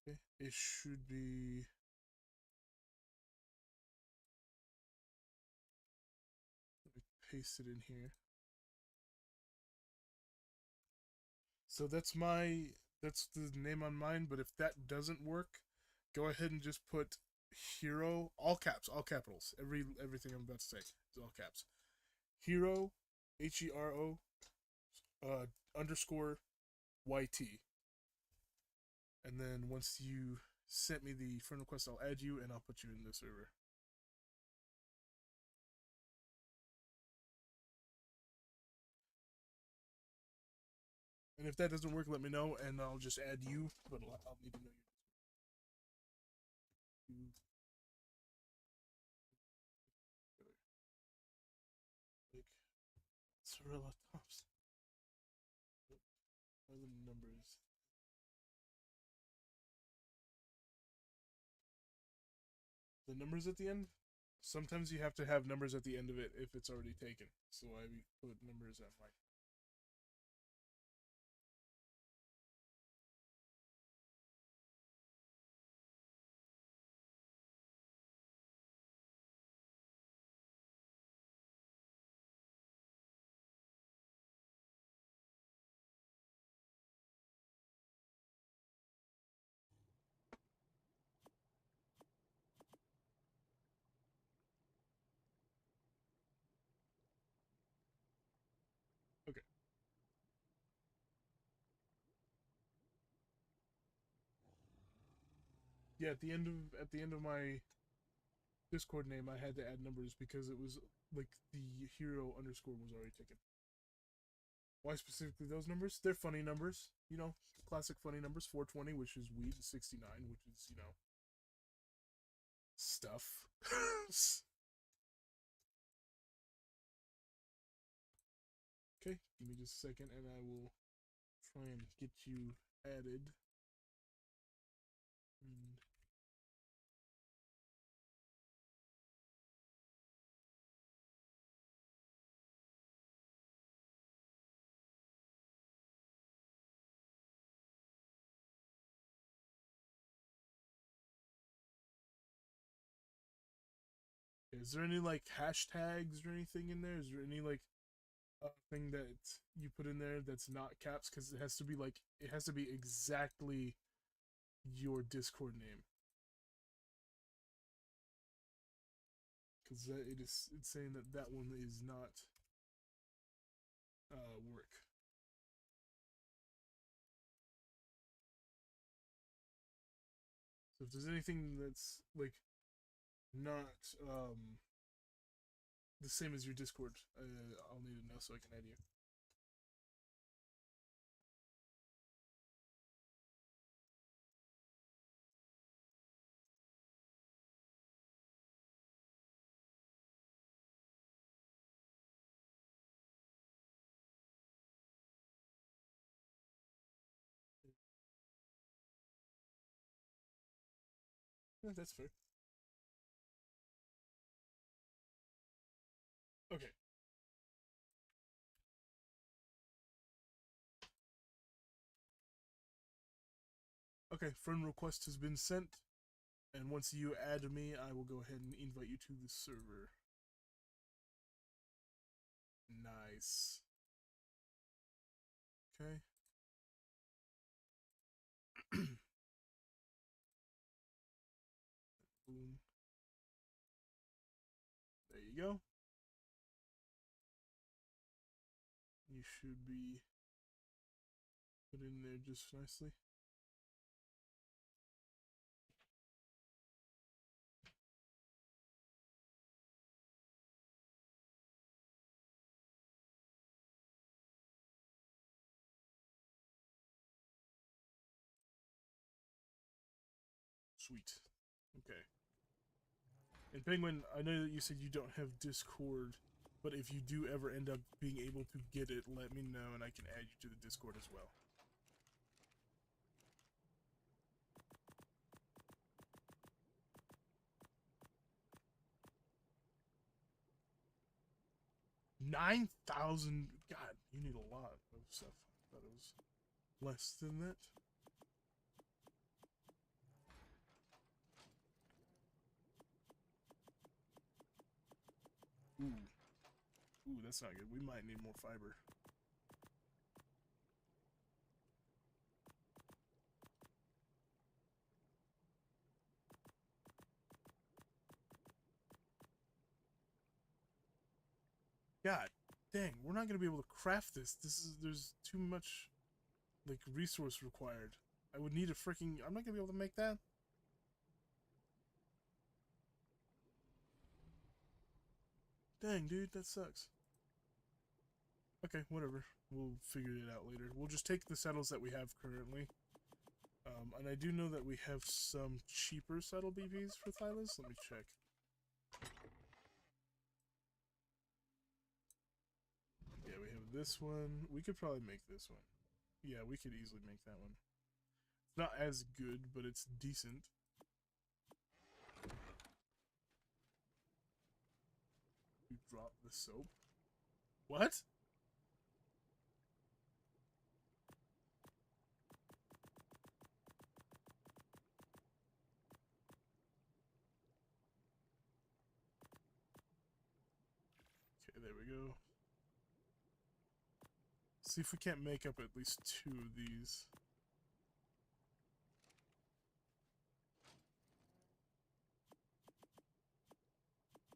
Okay, it should be... Let me paste it in here. So that's the name on mine, but if that doesn't work, go ahead and just put hero, all caps, all capitals. Everything I'm about to say is all caps. Hero, HERO, underscore YT. And then once you sent me the friend request, I'll add you and I'll put you in the server. And if that doesn't work, let me know and I'll just add you, but I'll need to know you. Like, Sorella Tops. What are the numbers? The numbers at the end? Sometimes you have to have numbers at the end of it if it's already taken. So I put numbers at mine. Okay. Yeah, at the end of my Discord name, I had to add numbers because it was like the hero underscore was already taken. Why specifically those numbers? They're funny numbers, you know, classic funny numbers. 420, which is weed, 69, which is, you know, stuff. Okay, give me just a second and I will try and get you added. And is there any like hashtags or anything in there? Is there any like thing that you put in there that's not caps? Because it has to be like it has to be exactly your Discord name. because it's saying that that one is not work. So if there's anything that's like not the same as your Discord, I'll need to know so I can add you. Yeah, that's fair. Okay. Okay, friend request has been sent, and once you add me, I will go ahead and invite you to the server. Nice. Okay. Boom. There you go. You should be put in there just nicely. Sweet. Okay. And Penguin, I know that you said you don't have Discord, but if you do ever end up being able to get it, let me know and I can add you to the Discord as well. $9,000. God, you need a lot of stuff. I thought it was less than that. Ooh. Ooh, that's not good. We might need more fiber. God dang, we're not gonna be able to craft this. There's too much like resource required. I would need a freaking. I'm not gonna be able to make that. Dang, dude, that sucks. Okay, whatever. We'll figure it out later. We'll just take the saddles that we have currently. And I do know that we have some cheaper saddle BBs for Thylas. Let me check. Yeah, we have this one. We could probably make this one. Yeah, we could easily make that one. It's not as good, but it's decent. We drop the soap. What? Okay, there we go. See if we can't make up at least 2 of these.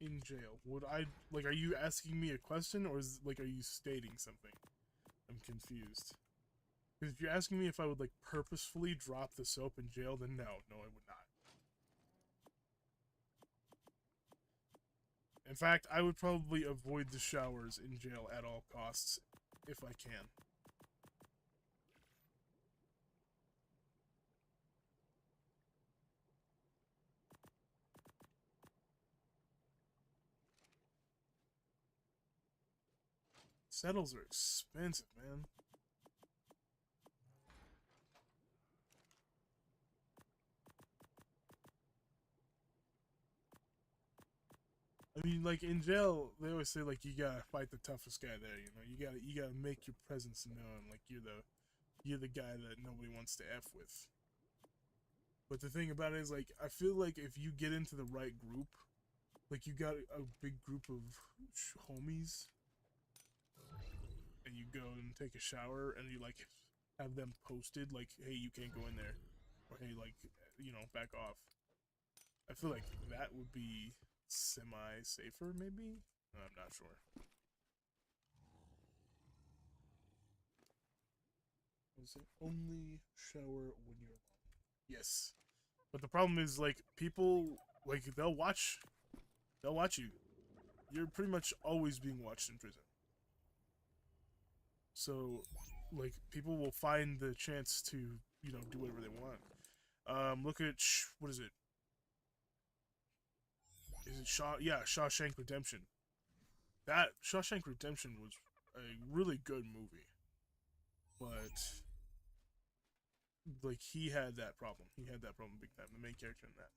In jail. Would I, like, are you asking me a question, or is, like, are you stating something? I'm confused. Because if you're asking me if I would, like, purposefully drop the soap in jail, then no, I would not. In fact, I would probably avoid the showers in jail at all costs, if I can. Settles are expensive, man. I mean, like, in jail, they always say, like, you gotta fight the toughest guy there, you know? You gotta make your presence known, like, you're the guy that nobody wants to F with. But the thing about it is, like, I feel like if you get into the right group, like, you got a big group of homies, and you go and take a shower, and you, like, have them posted, like, hey, you can't go in there, or hey, like, you know, back off. I feel like that would be semi-safer, maybe? I'm not sure. Was it only shower when you're alone? Yes. But the problem is, like, people, like, they'll watch you. You're pretty much always being watched in prison. So, like, people will find the chance to, you know, do whatever they want. Look at, what is it? Is it Shawshank Redemption. That, Shawshank Redemption was a really good movie. But, like, he had that problem. He had that problem big time. The main character in that.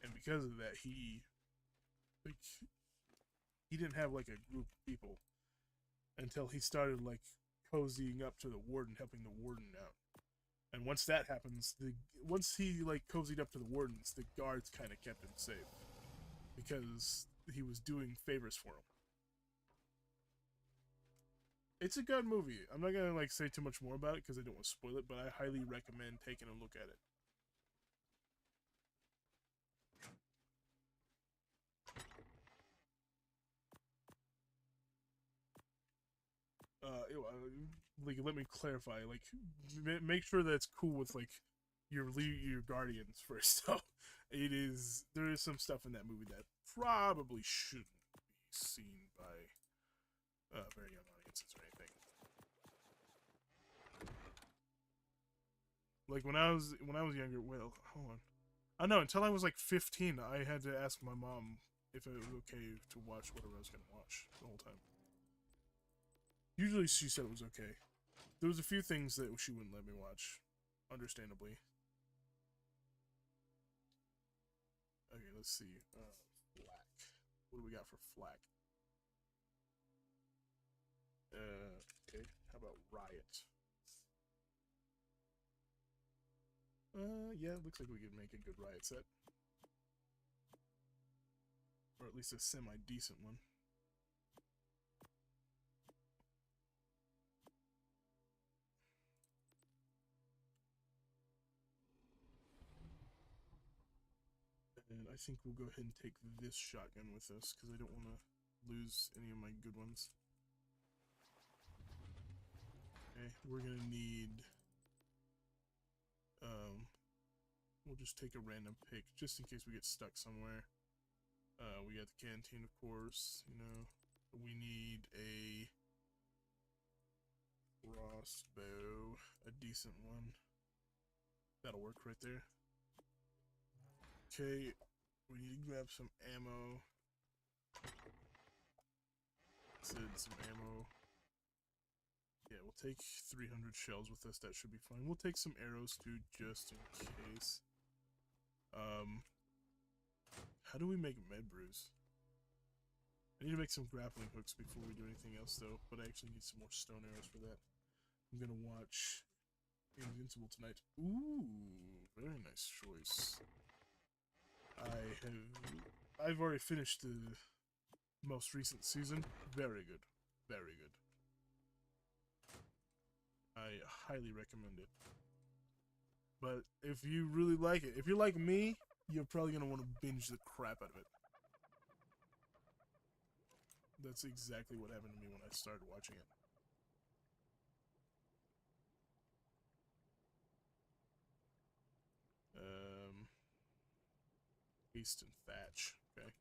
And because of that, like, he didn't have, like, a group of people until he started, like, cozying up to the warden, helping the warden out. And once that happens, once he, like, cozied up to the wardens, the guards kind of kept him safe because he was doing favors for him. It's a good movie. I'm not gonna, like, say too much more about it because I don't want to spoil it, but I highly recommend taking a look at it. Like, let me clarify. Like, make sure that it's cool with, like, your guardians first. So, there is some stuff in that movie that probably shouldn't be seen by very young audiences or anything. Like, when I was younger, well, hold on. I know, until I was like 15, I had to ask my mom if it was okay to watch whatever I was gonna watch the whole time. Usually she said it was okay. There was a few things that she wouldn't let me watch, understandably. Okay, let's see. Flack. What do we got for Flack? Okay. How about Riot? Yeah, looks like we could make a good Riot set. Or at least a semi-decent one. And I think we'll go ahead and take this shotgun with us, because I don't want to lose any of my good ones. Okay, we're going to need... we'll just take a random pick, just in case we get stuck somewhere. We got the canteen, of course, you know. We need a crossbow, a decent one. That'll work right there. Okay, we need to grab some ammo. Said some ammo. Yeah, we'll take 300 shells with us. That should be fine. We'll take some arrows too, just in case. How do we make med brews? I need to make some grappling hooks before we do anything else, though. But I actually need some more stone arrows for that. I'm gonna watch Invincible tonight. Ooh, very nice choice. I've already finished the most recent season. Very good. Very good. I highly recommend it. But if you really like it, if you're like me, you're probably going to want to binge the crap out of it. That's exactly what happened to me when I started watching it. Haste and Thatch, okay.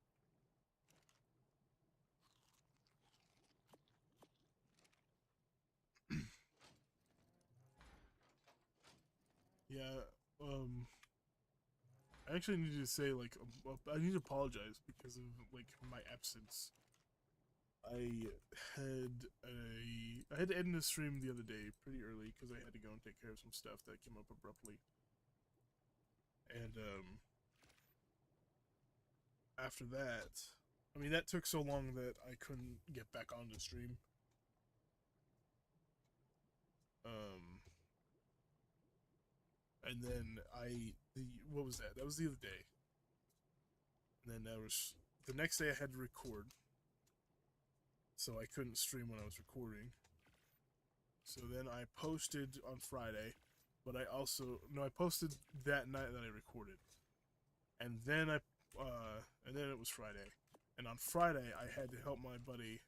Yeah, I actually need to say, like, I need to apologize because of, like, my absence. I had to end the stream the other day pretty early because I had to go and take care of some stuff that came up abruptly. And, after that, I mean, that took so long that I couldn't get back on the stream. And then what was that? That was the other day. And then there was, the next day I had to record. So I couldn't stream when I was recording. So then I posted on Friday. but I also no, I posted that night that I recorded, and then and then it was Friday, and on Friday I had to help my buddy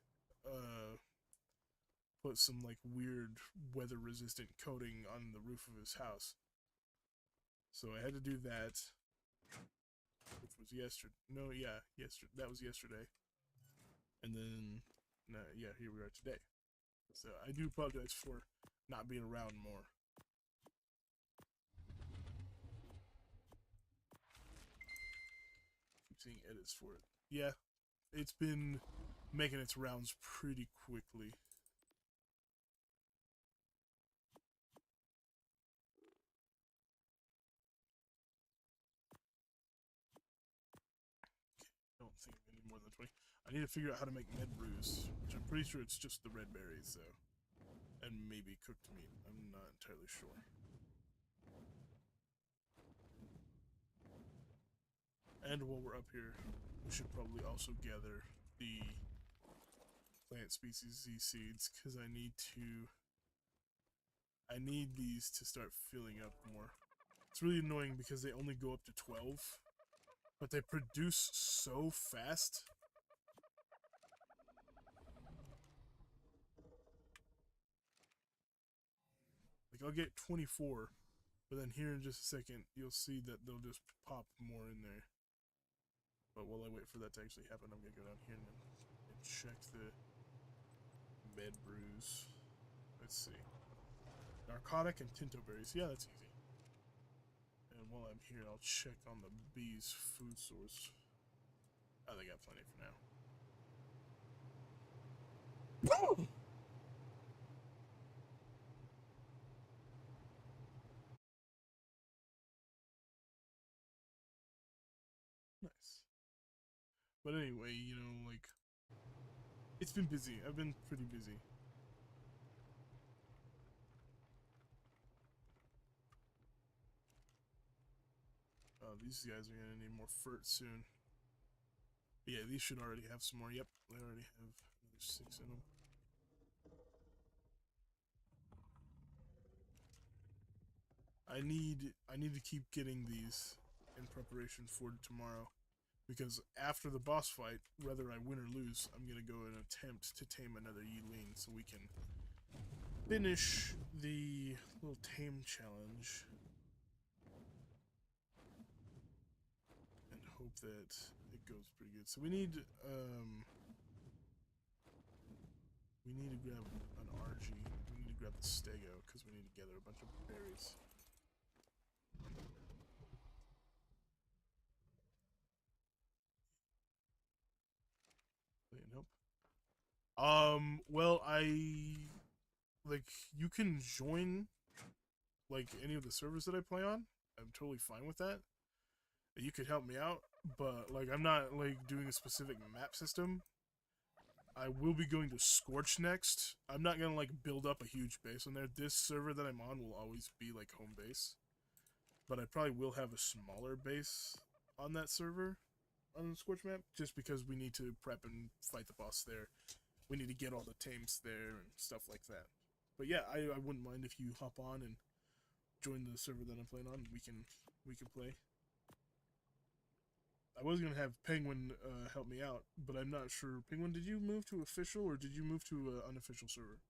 put some like weird weather resistant coating on the roof of his house. So I had to do that, which was yesterday. No, yeah, yesterday. That was yesterday, and then no, yeah, here we are today. So I do apologize for not being around more. Keep seeing edits for it. Yeah, it's been making its rounds pretty quickly. I don't think I need more than 20. I need to figure out how to make med brews, which I'm pretty sure it's just the red berries, though. And maybe cooked meat. I'm not entirely sure. And while we're up here, we should probably also gather the plant species Z seeds, because I need these to start filling up more. It's really annoying because they only go up to 12, but they produce so fast. Like, I'll get 24, but then here in just a second, you'll see that they'll just pop more in there. But while I wait for that to actually happen, I'm gonna go down here and check the med brews. Let's see. Narcotic and tinto berries. Yeah, that's easy. And while I'm here, I'll check on the bees' food source. Oh, they got plenty for now. Nice. But anyway, you know, like, it's been busy. I've been pretty busy. These guys are gonna need more fert soon. But yeah, these should already have some more. Yep, they already have another 6 in them. I need to keep getting these in preparation for tomorrow, because after the boss fight, whether I win or lose, I'm gonna go and attempt to tame another Yiling so we can finish the little tame challenge and hope that it goes pretty good. So we need to grab an RG. We need to grab the Stego because we need to gather a bunch of berries. Nope. Well, like, you can join like any of the servers that I play on. I'm totally fine with that. You could help me out, but like, I'm not like doing a specific map system. I will be going to Scorch next. I'm not gonna like build up a huge base on there. This server that I'm on will always be like home base, but I probably will have a smaller base on that server on the Scorch map, just because we need to prep and fight the boss there. We need to get all the tames there and stuff like that. But yeah, I wouldn't mind if you hop on and join the server that I'm playing on. We can play. I was gonna have Penguin help me out, but I'm not sure. Penguin, did you move to official or did you move to an unofficial server?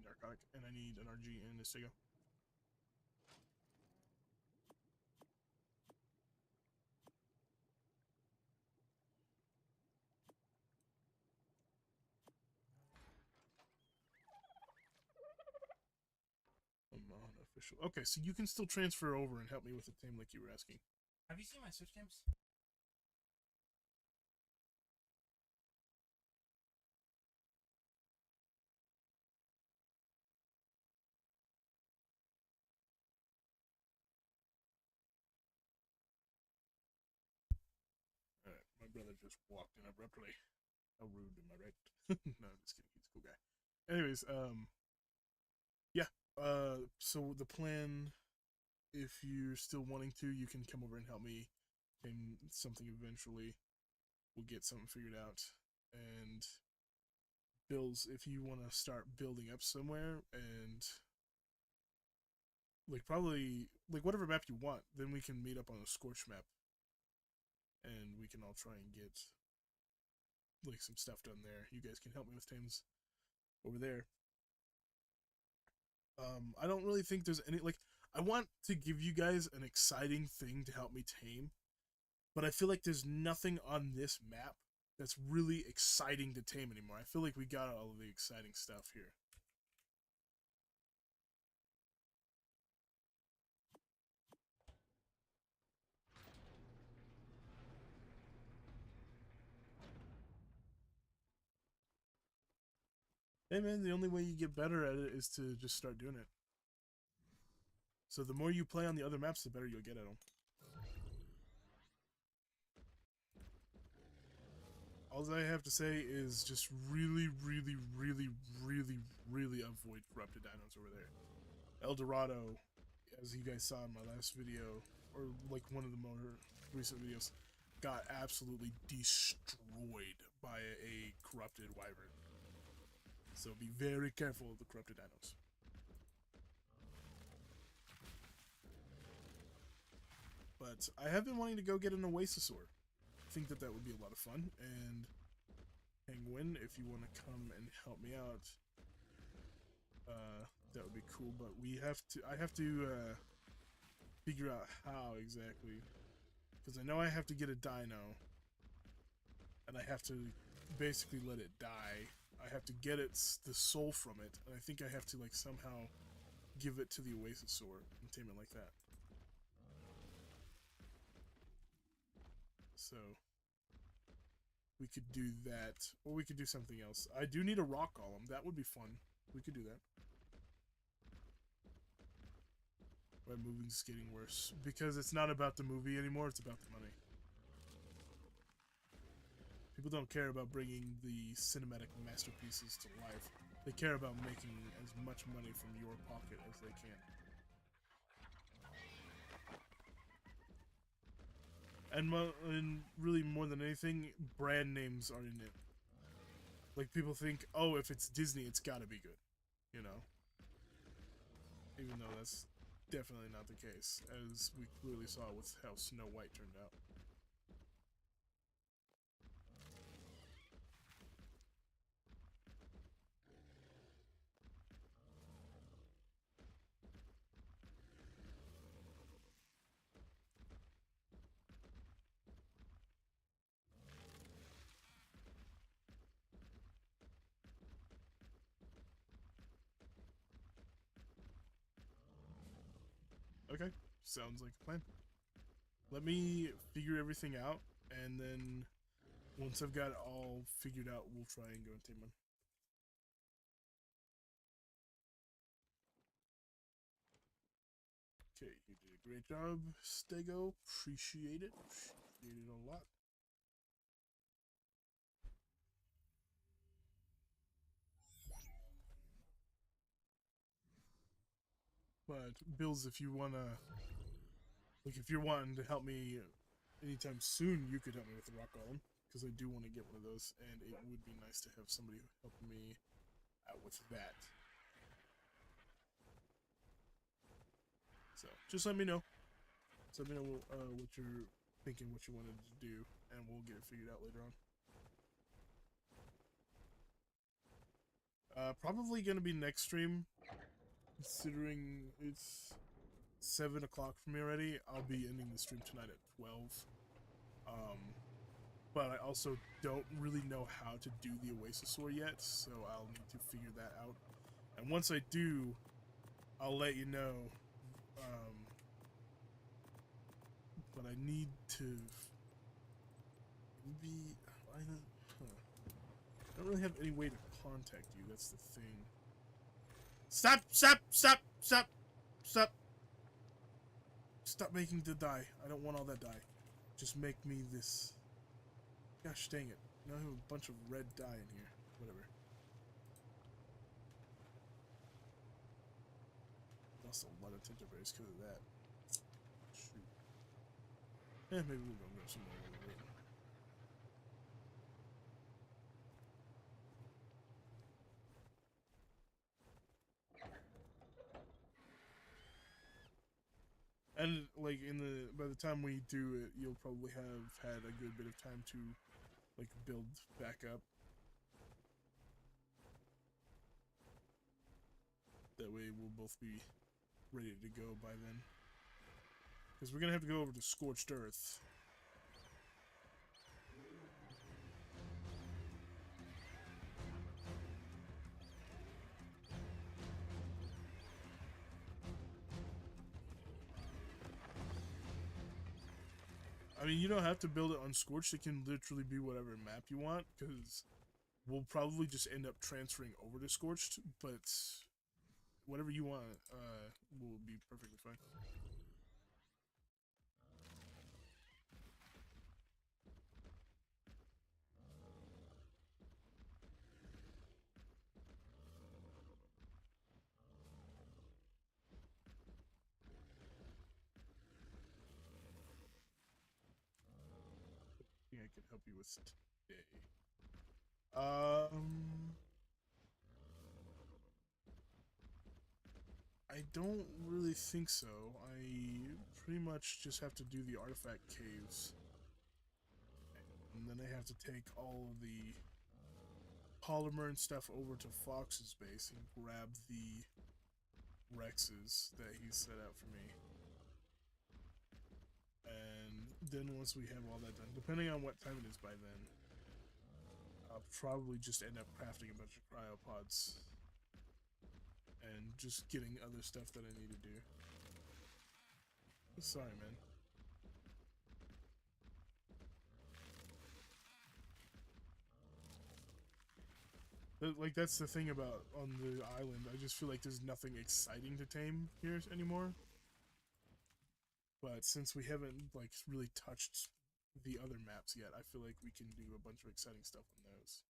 Narcotic, and I need an RG and a Stego. I'm unofficial. Okay, so you can still transfer over and help me with the tame like you were asking. Have you seen my Switch games? Alright, my brother just walked in abruptly. How rude, am I right? No, I'm just kidding. He's a cool guy. Anyways, yeah. So the plan, if you're still wanting to, you can come over and help me tame something eventually. We'll get something figured out, and Bills, if you want to start building up somewhere and like probably like whatever map you want, then we can meet up on a Scorch map and we can all try and get like some stuff done there. You guys can help me with Thames over there. I don't really think there's any like I want to give you guys an exciting thing to help me tame, but I feel like there's nothing on this map that's really exciting to tame anymore. I feel like we got all of the exciting stuff here. Hey man, the only way you get better at it is to just start doing it. So the more you play on the other maps, the better you'll get at them. All I have to say is just really, really, really, really, really avoid corrupted dinos over there. El Dorado, as you guys saw in my last video, or like one of the more recent videos, got absolutely destroyed by a corrupted wyvern. So be very careful of the corrupted dinos. But I have been wanting to go get an Oasisaur. I think that would be a lot of fun. And Penguin, if you want to come and help me out, that would be cool. But I have to figure out how exactly, because I know I have to get a dino, and I have to basically let it die. I have to get the soul from it, and I think I have to like somehow give it to the Oasisaur and tame it like that. So we could do that, or we could do something else. I do need a rock golem. That would be fun. We could do that. My moving's getting worse because it's not about the movie anymore. It's about the money. People don't care about bringing the cinematic masterpieces to life. They care about making as much money from your pocket as they can. And really, more than anything, brand names are in it. Like, people think, oh, if it's Disney, it's gotta be good. You know? Even though that's definitely not the case, as we clearly saw with how Snow White turned out. Okay, sounds like a plan. Let me figure everything out, and then once I've got it all figured out, we'll try and go and tame one. Okay, you did a great job, Stego. Appreciate it. Appreciate it a lot. But Bills, if you wanna, like, if you're wanting to help me anytime soon, you could help me with the rock golem, because I do want to get one of those, and it would be nice to have somebody help me out with that. So just let me know. Just let me know what you're thinking, what you wanted to do, and we'll get it figured out later on. Probably gonna be next stream, considering it's 7 o'clock for me already. I'll be ending the stream tonight at 12. But I also don't really know how to do the Oasisaur yet, so I'll need to figure that out. And once I do, I'll let you know. But I need to maybe I don't really have any way to contact you. That's the thing. Stop! Stop! Stop! Stop! Stop! Stop making the dye. I don't want all that dye. Just make me this. Gosh dang it. Now I have a bunch of red dye in here. Whatever. Lost a lot of tinta berries because of that. Shoot. Eh, maybe we'll go grab some more while we're waiting. And like by the time we do it, you'll probably have had a good bit of time to like build back up. That way we'll both be ready to go by then. Because we're gonna have to go over to Scorched Earth. I mean, you don't have to build it on Scorched. It can literally be whatever map you want, because we'll probably just end up transferring over to Scorched, but whatever you want will be perfectly fine. I think I can help you with today. I don't really think so. I pretty much just have to do the artifact caves. And then I have to take all of the polymer and stuff over to Fox's base and grab the Rexes that he set out for me. And then once we have all that done, depending on what time it is by then, I'll probably just end up crafting a bunch of cryopods and just getting other stuff that I need to do. Sorry, man. Like, that's the thing about on the island. I just feel like there's nothing exciting to tame here anymore. But since we haven't like really touched the other maps yet, I feel like we can do a bunch of exciting stuff on those.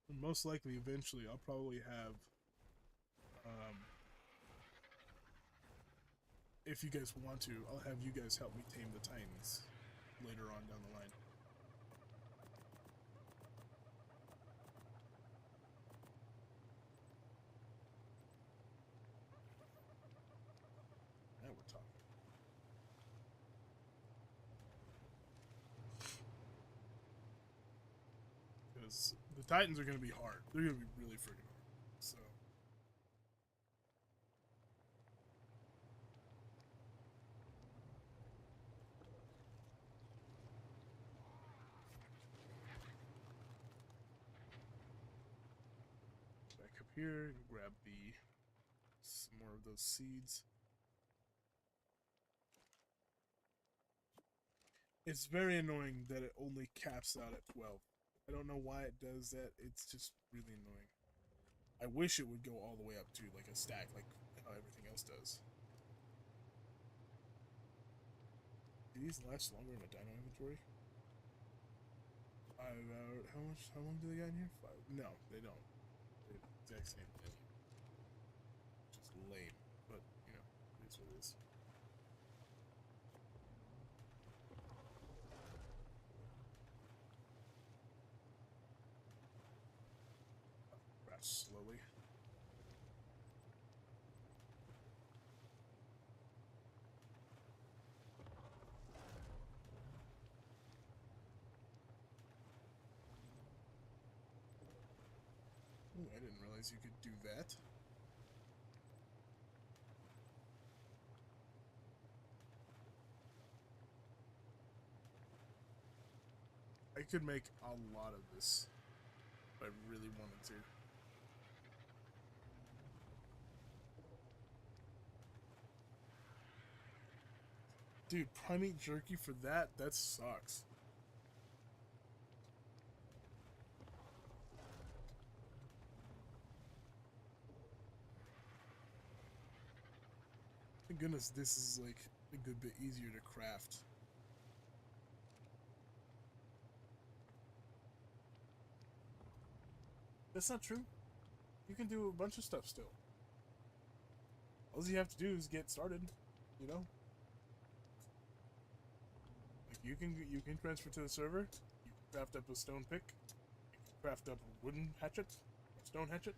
And most likely, eventually, I'll probably have, if you guys want to, I'll have you guys help me tame the Titans later on down the line. Now we're talking. Because the Titans are going to be hard. They're going to be really freaking hard. So. Back up here and grab some more of those seeds. It's very annoying that it only caps out at 12. I don't know why it does that. It's just really annoying. I wish it would go all the way up to like a stack, like how everything else does. Do these last longer in a dino inventory? How long do they got in here? 5. No, they don't. They're the exact same thing. Just lame, but you know, it is what it is. Slowly. Ooh, I didn't realize you could do that. I could make a lot of this if I really wanted to. Dude, primate jerky for that? That sucks. Thank goodness this is like a good bit easier to craft. That's not true. You can do a bunch of stuff still. All you have to do is get started, you know? Like you can transfer to the server, you can craft up a stone pick, you can craft up a wooden hatchet, a stone hatchet,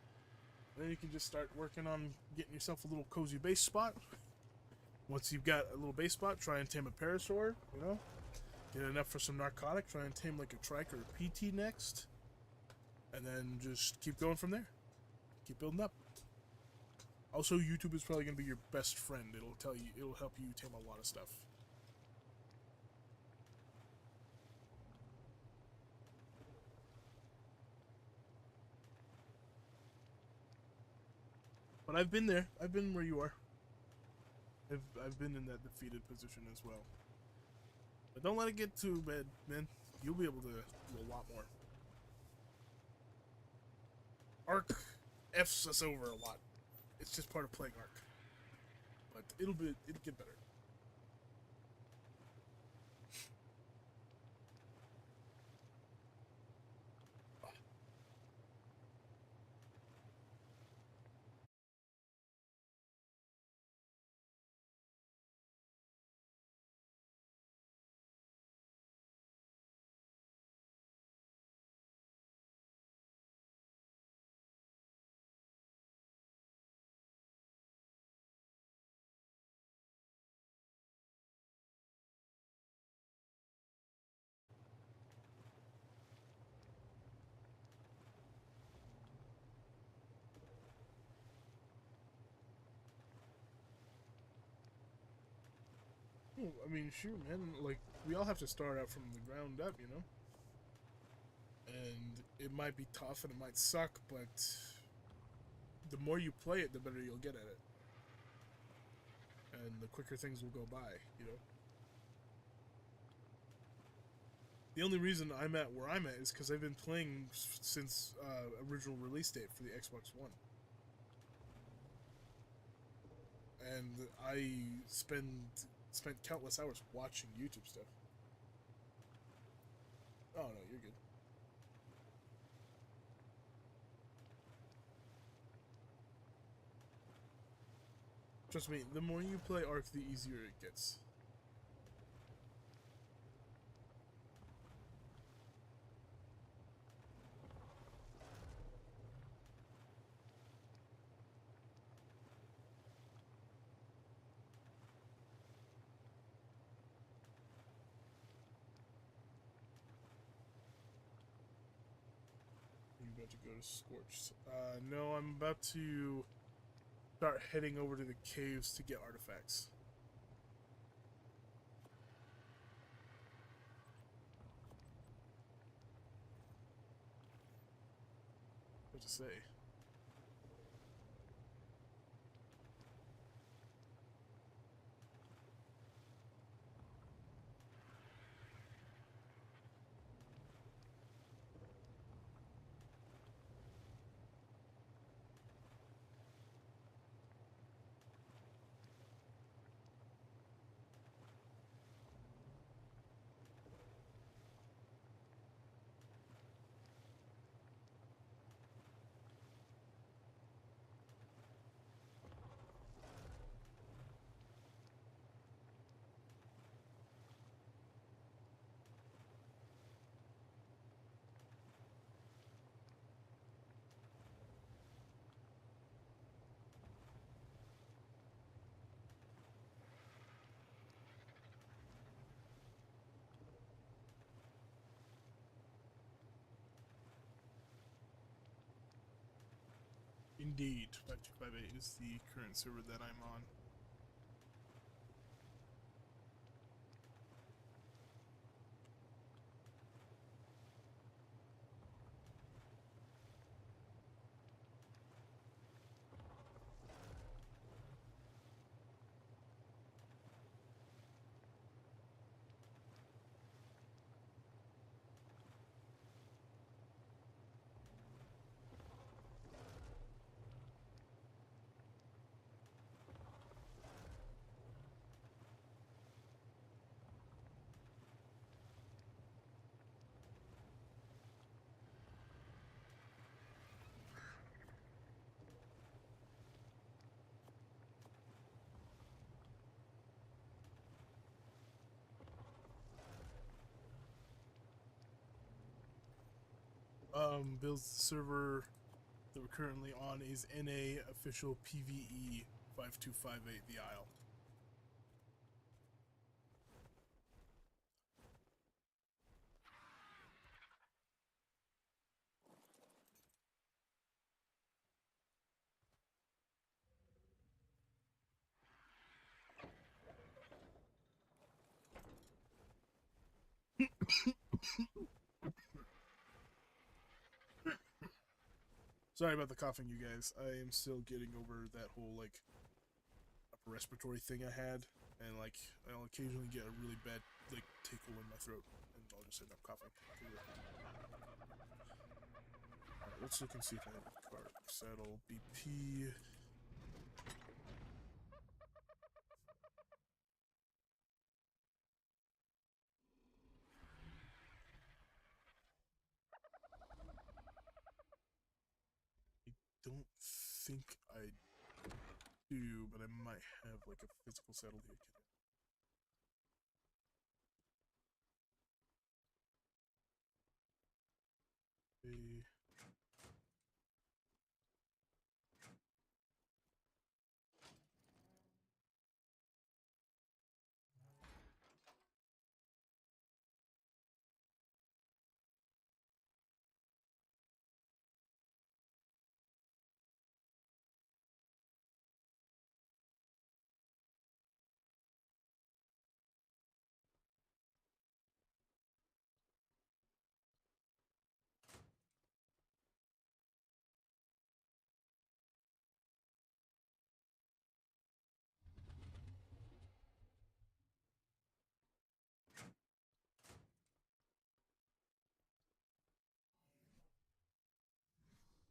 and then you can just start working on getting yourself a little cozy base spot. Once you've got a little base spot, try and tame a parasaur, you know? Get enough for some narcotic, try and tame like a trike or a PT next. And then just keep going from there. Keep building up. Also, YouTube is probably going to be your best friend. It'll help you tame a lot of stuff. But I've been there. I've been where you are. I've been in that defeated position as well. But don't let it get too bad, man. You'll be able to do a lot more. Ark F's us over a lot. It's just part of playing Ark. But it'll get better. I mean, shoot, man. Like, we all have to start out from the ground up, you know? And it might be tough and it might suck, but the more you play it, the better you'll get at it. And the quicker things will go by, you know? The only reason I'm at where I'm at is because I've been playing since original release date for the Xbox One. And I spent countless hours watching YouTube stuff. Oh no, you're good. Trust me, the more you play Ark, the easier it gets. I'm about to go to Scorch. No, I'm about to start heading over to the caves to get artifacts. What to say? Indeed, 5258 is the current server that I'm on. Builds the server that we're currently on is NA official PVE 5258 the Isle. Sorry about the coughing, you guys. I am still getting over that whole like upper respiratory thing I had, and like I'll occasionally get a really bad like tickle in my throat, and I'll just end up coughing. Alright, let's look and see if I have a card. Saddle BP. I don't think I do, but I might have like a physical saddle here. Okay.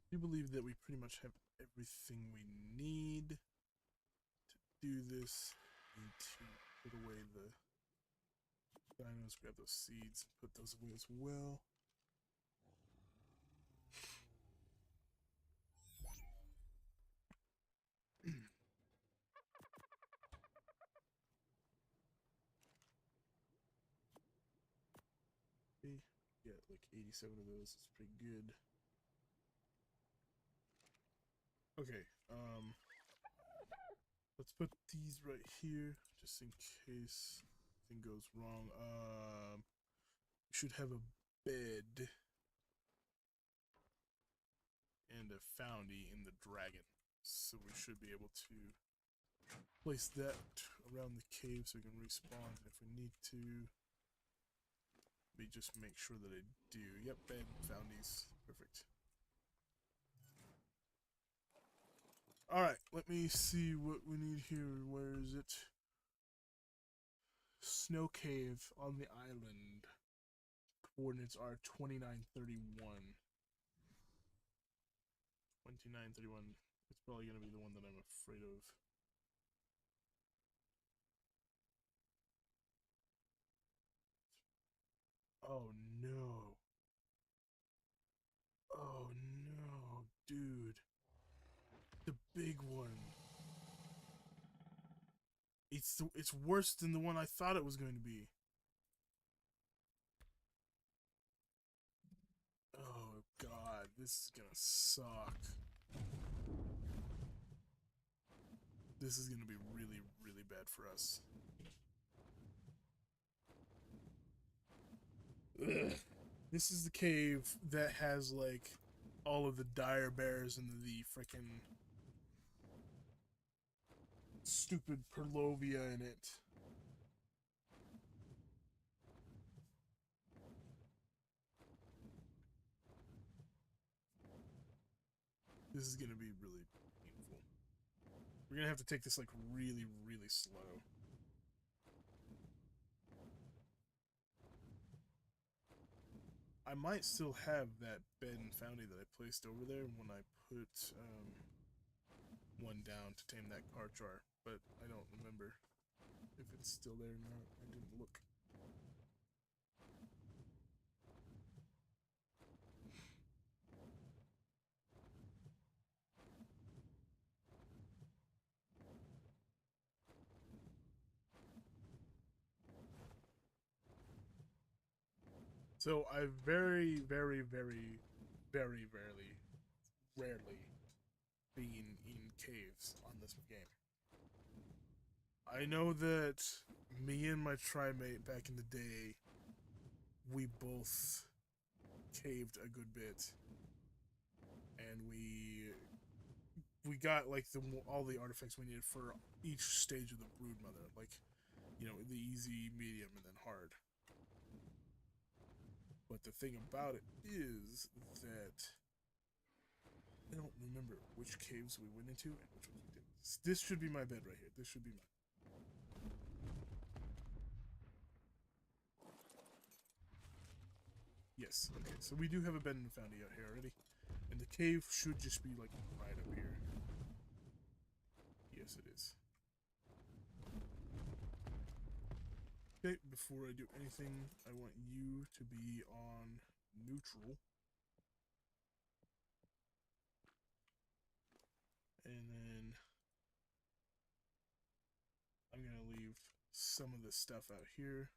I do believe that we pretty much have everything we need to do this. We need to put away the dinos, grab those seeds, put those away as well. Okay, yeah, like 87 of those. It's pretty good. Okay, let's put these right here, just in case anything goes wrong. We should have a bed and a foundy in the dragon, so we should be able to place that around the cave so we can respawn if we need to. Let me just make sure that I do. Yep, bed, foundies, perfect. Alright, let me see what we need here. Where is it? Snow cave on the island. Coordinates are 2931. 2931. It's probably going to be the one that I'm afraid of. Oh no. Oh no, dude. The big one. It's worse than the one I thought it was going to be. Oh god, this is gonna suck. This is gonna be really, really bad for us. Ugh. This is the cave that has like all of the dire bears and the frickin' stupid Perlovia in it. This is gonna be really painful. We're gonna have to take this like really, really slow. I might still have that bed and foundy that I placed over there when I put one down to tame that Carchar, but I don't remember if it's still there or not. I didn't look. So I very, very, very very rarely being in caves on this game. I know that me and my tri-mate back in the day, we both caved a good bit, and we got like all the artifacts we needed for each stage of the Broodmother, like, you know, the easy, medium, and then hard. But the thing about it is that I don't remember which caves we went into and which ones we didn't. This should be my bed right here. This should be mine. Yes, okay, so we do have a bed and a foundy out here already. And the cave should just be like right up here. Yes, it is. Okay, before I do anything, I want you to be on neutral. And then I'm going to leave some of the stuff out here.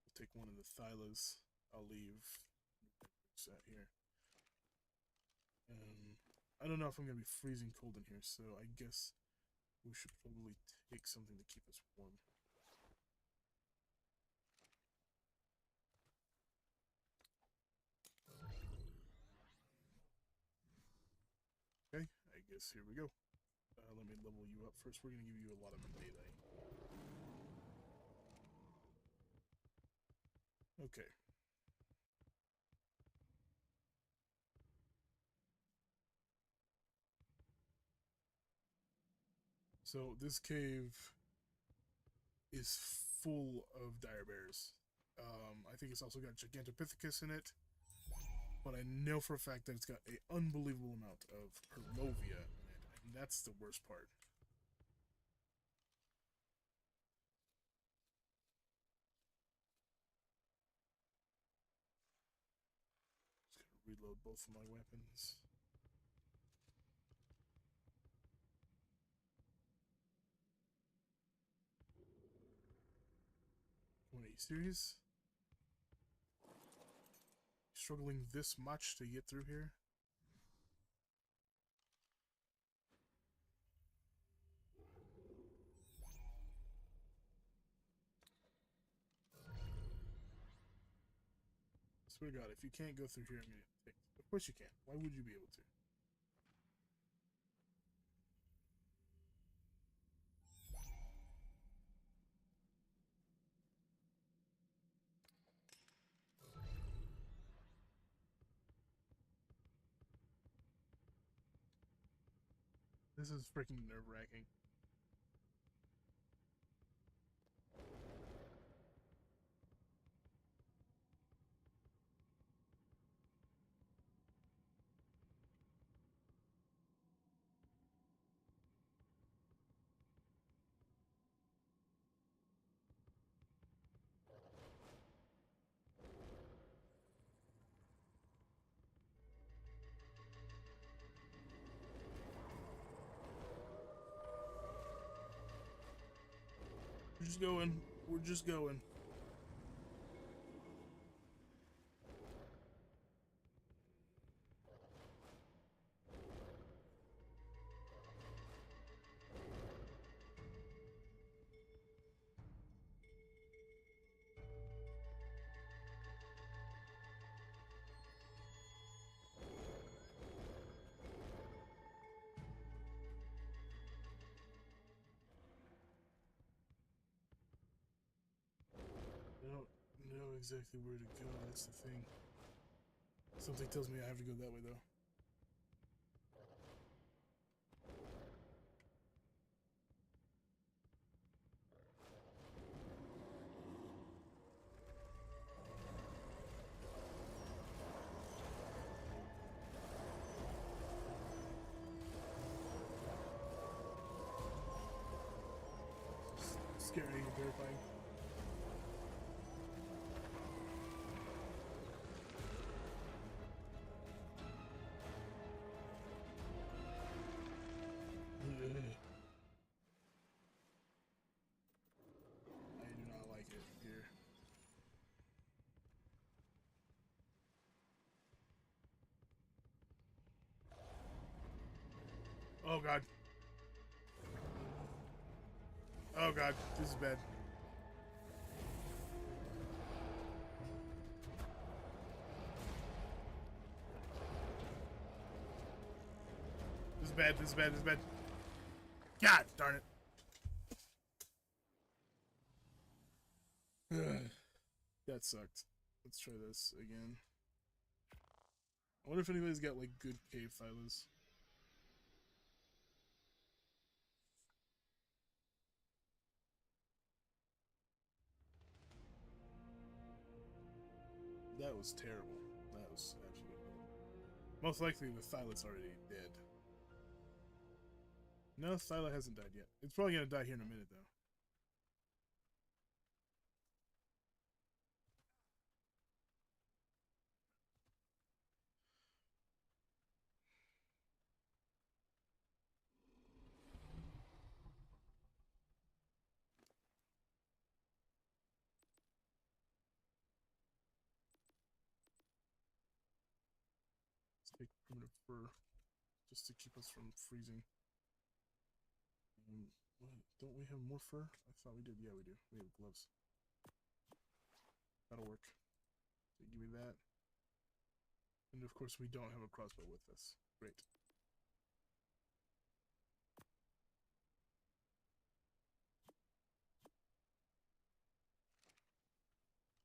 I'll take one of the Thylas. I'll leave this out here. I don't know if I'm going to be freezing cold in here, so I guess we should probably take something to keep us warm. Okay, I guess here we go. Let me level you up first. We're going to give you a lot of melee. Okay. So this cave is full of dire bears. I think it's also got Gigantopithecus in it, but I know for a fact that it's got an unbelievable amount of Herlovia in it, and that's the worst part. Just gonna reload both of my weapons. What, are you serious? Struggling this much to get through here? I swear to God, if you can't go through here, I'm gonna take. Of course you can. Why would you be able to? This is freaking nerve-wracking. We're just going. We're just going. I don't know exactly where to go, that's the thing. Something tells me I have to go that way, though. Scary and terrifying. Oh god. Oh god, this is bad. This is bad, this is bad, this is bad. God darn it. That sucked. Let's try this again. I wonder if anybody's got like good cave thylas. That was terrible. That was absolutely. Most likely the thyla's already dead. No, Thyla hasn't died yet. It's probably gonna die here in a minute though. Let's take primitive fur just to keep us from freezing. What, don't we have more fur? I thought we did. Yeah, we do. We have gloves. That'll work. So give me that. And of course, we don't have a crossbow with us. Great.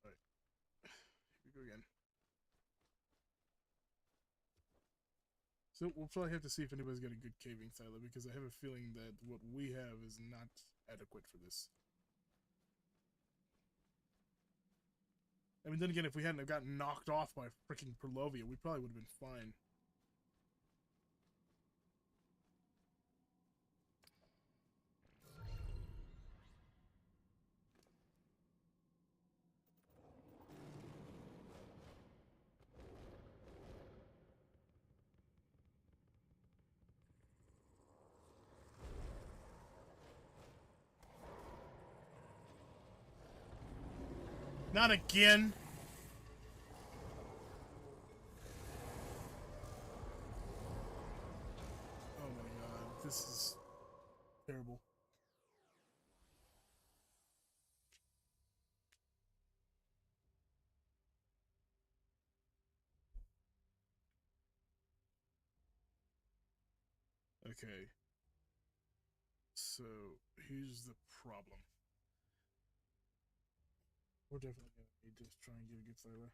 Alright. Here we go again. So we'll probably have to see if anybody's got a good caving thyla, because I have a feeling that what we have is not adequate for this. I mean, then again, if we hadn't have gotten knocked off by freaking Perlovia, we probably would have been fine. Not again! Oh my god, this is terrible. Okay. So, here's the problem. We're definitely gonna need to try and get a good thyla.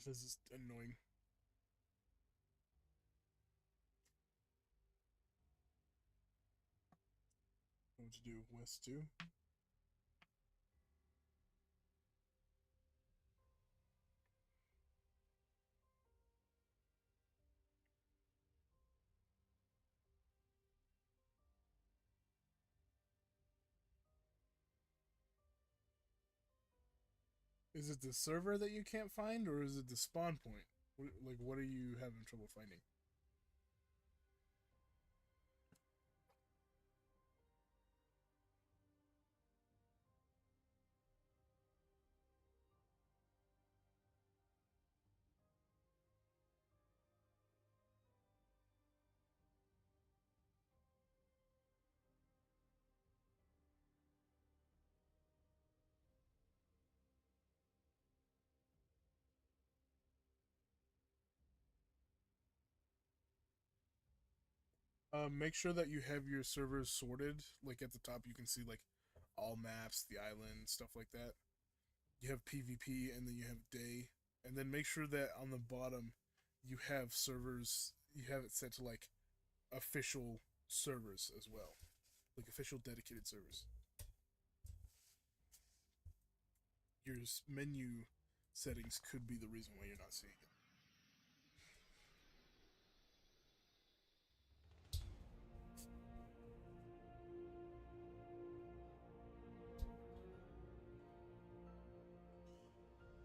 This is annoying. What to do? West 2? Is it the server that you can't find, or is it the spawn point? What are you having trouble finding? Make sure that you have your servers sorted. Like at the top, you can see like all maps, the island, stuff like that. You have PvP, and then you have day, and then make sure that on the bottom you have servers. You have it set to like official servers as well, like official dedicated servers. Your menu settings could be the reason why you're not seeing it.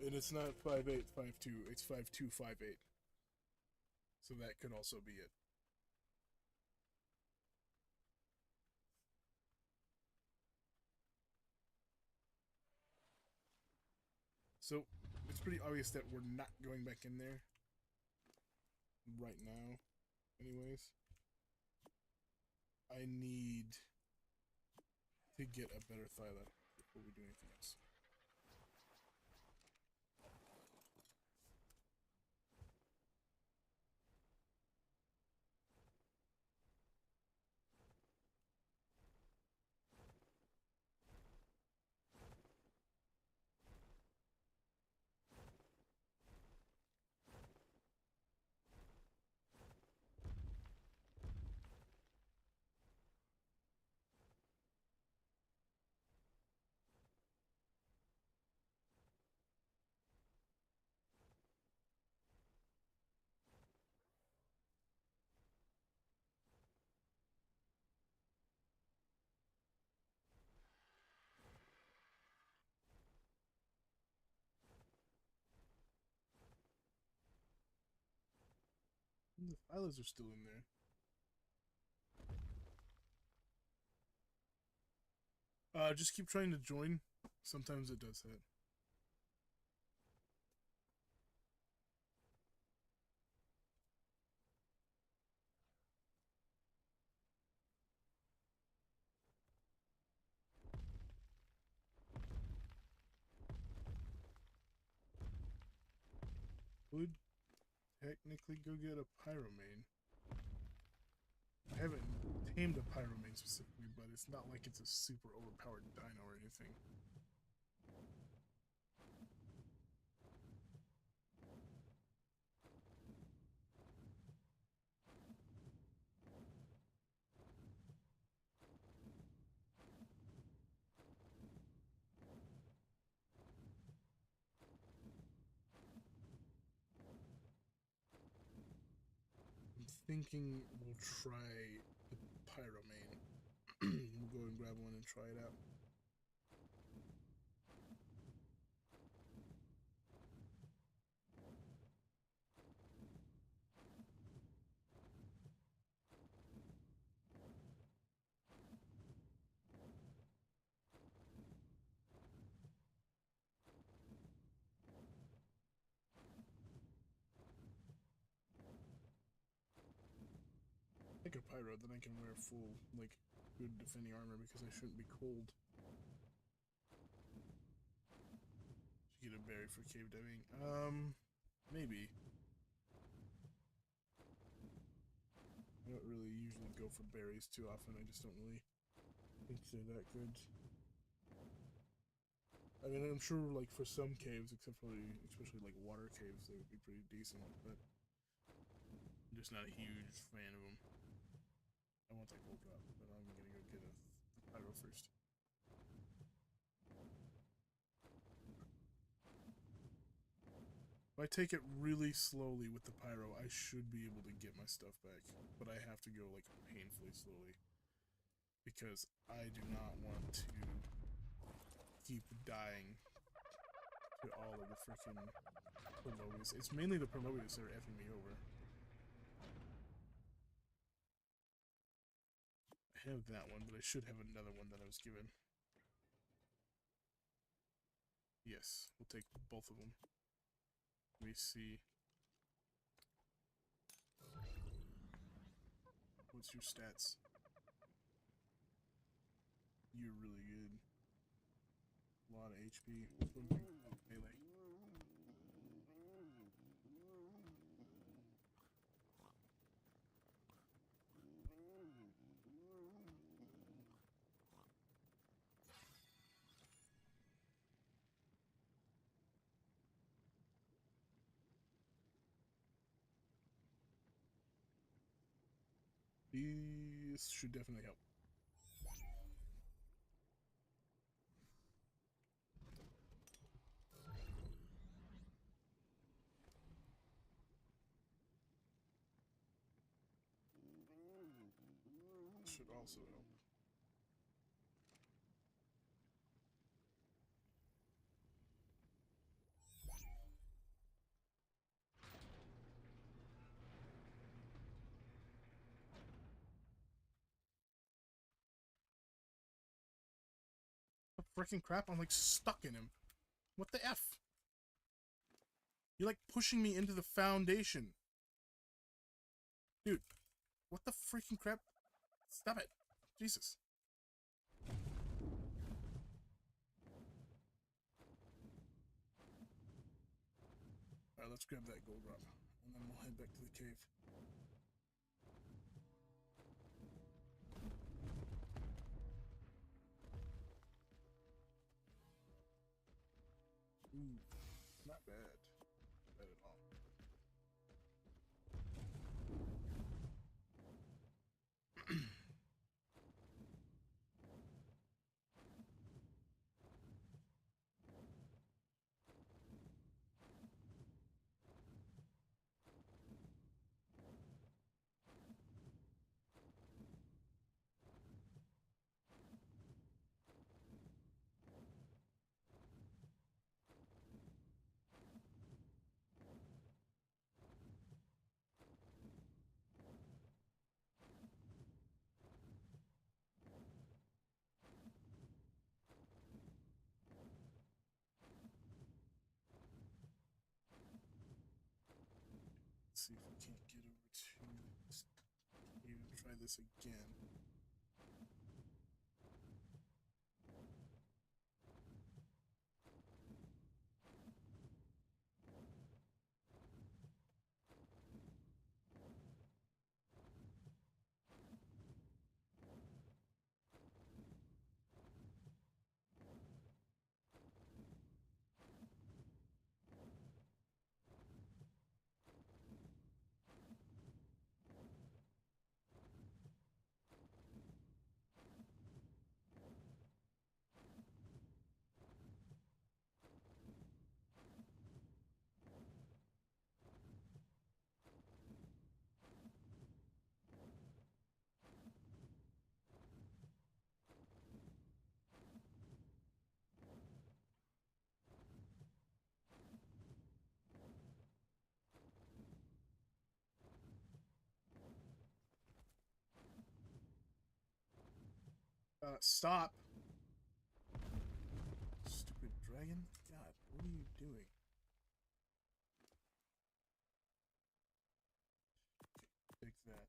And it's not 5852, it's 5258. So that could also be it. So it's pretty obvious that we're not going back in there right now, anyways. I need to get a better Thyla before we do anything else. The Thylas are still in there. Just keep trying to join. Sometimes it does that. Would technically go get a Pyromane. I haven't tamed a Pyromane specifically, but it's not like it's a super overpowered dino or anything. I'm thinking we'll try the Pyromane. We'll go and grab one and try it out. Like a Pyro, then I can wear full, like, good defending armor because I shouldn't be cold. Should get a berry for cave diving. Maybe. I don't really usually go for berries too often. I just don't really think they're that good. I mean, I'm sure, like, for some caves, especially like water caves, they would be pretty decent, but I'm just not a huge fan of them. I want that gold drop, but I'm gonna go get a pyro first. If I take it really slowly with the pyro, I should be able to get my stuff back, but I have to go, like, painfully slowly because I do not want to keep dying to all of the freaking Promobius. It's mainly the Promobius that are effing me over. I have that one, but I should have another one that I was given. Yes, we'll take both of them. Let me see. What's your stats? You're really good. A lot of HP. Melee. This should definitely help. Should also help. What freaking crap? I'm like stuck in him. What the F? You're like pushing me into the foundation. Dude, what the freaking crap? Stop it. Jesus. Alright, let's grab that gold drop. And then we'll head back to the cave. Ooh, not bad. Not bad at all. See if we can't get over to this cave and try this again. Stop. Stupid dragon. God, what are you doing? Take that.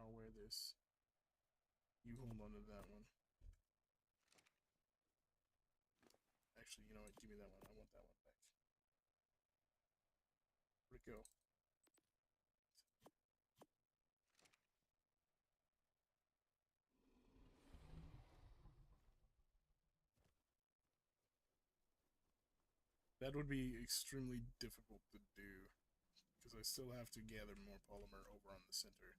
I'll wear this. You hold on to that one. Actually, you know what? Give me that one. I want that one back. Where'd it go? That would be extremely difficult to do, because I still have to gather more polymer over on the center.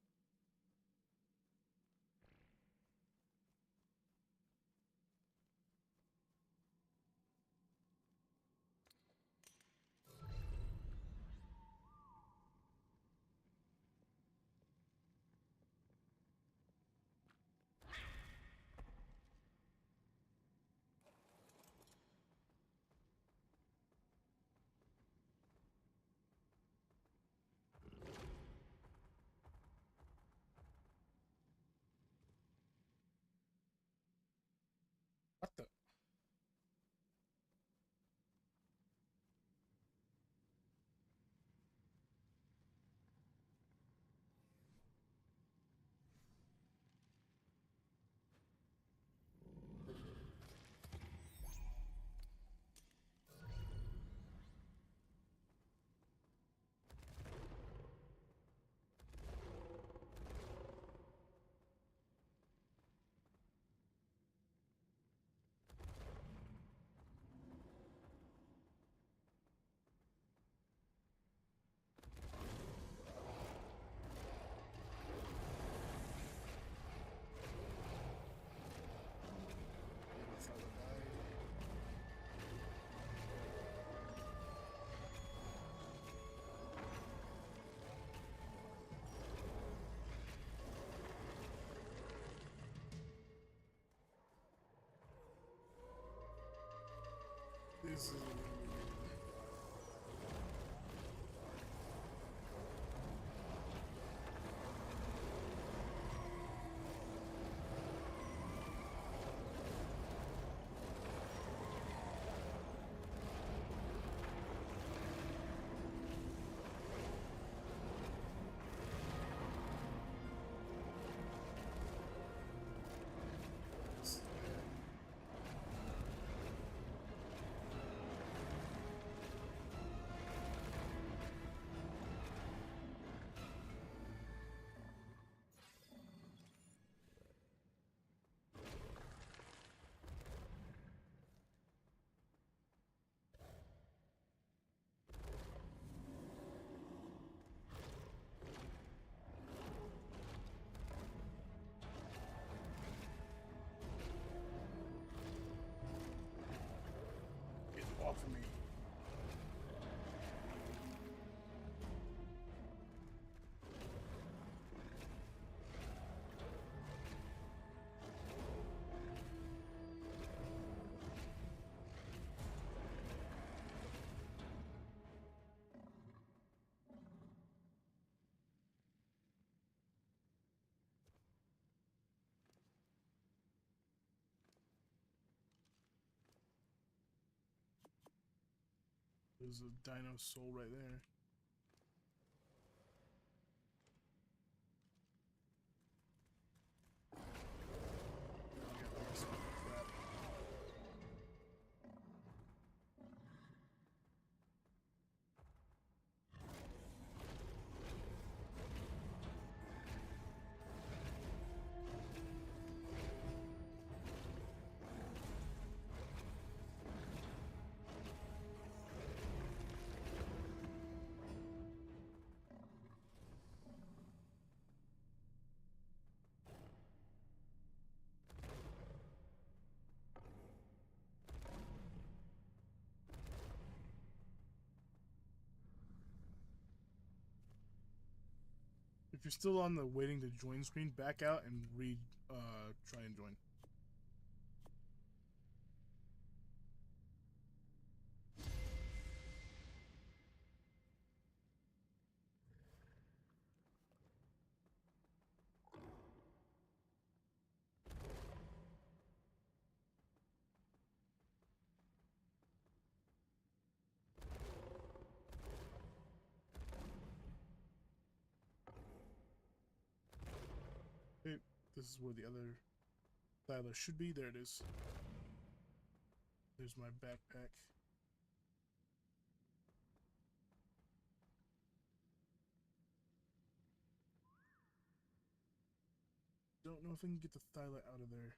This is get off of me. There's a dino soul right there. If you're still on the waiting to join screen, back out and try and join. Okay, this is where the other dialer should be. There it is. There's my backpack. Don't know if I can get the Thyla out of there.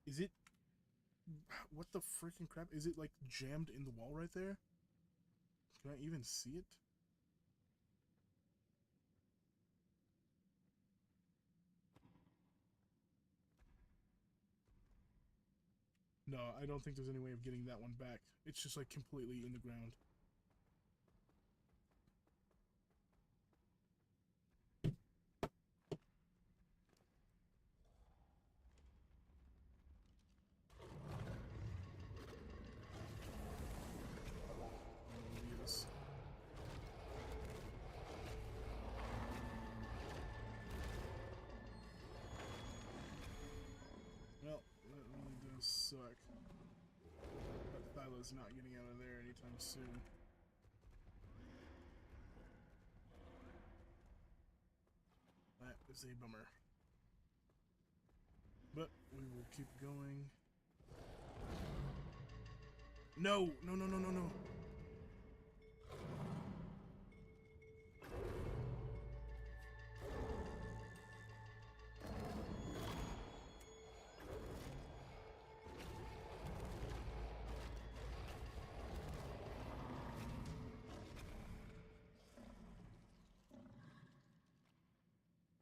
Is it... What the freaking crap? Is it like jammed in the wall right there? Can I even see it? No, I don't think there's any way of getting that one back. It's just like completely in the ground. Yes. Well, that really does suck. But Thyla's not getting out of there anytime soon. That is a bummer. But we will keep going. No! No, no, no, no, no!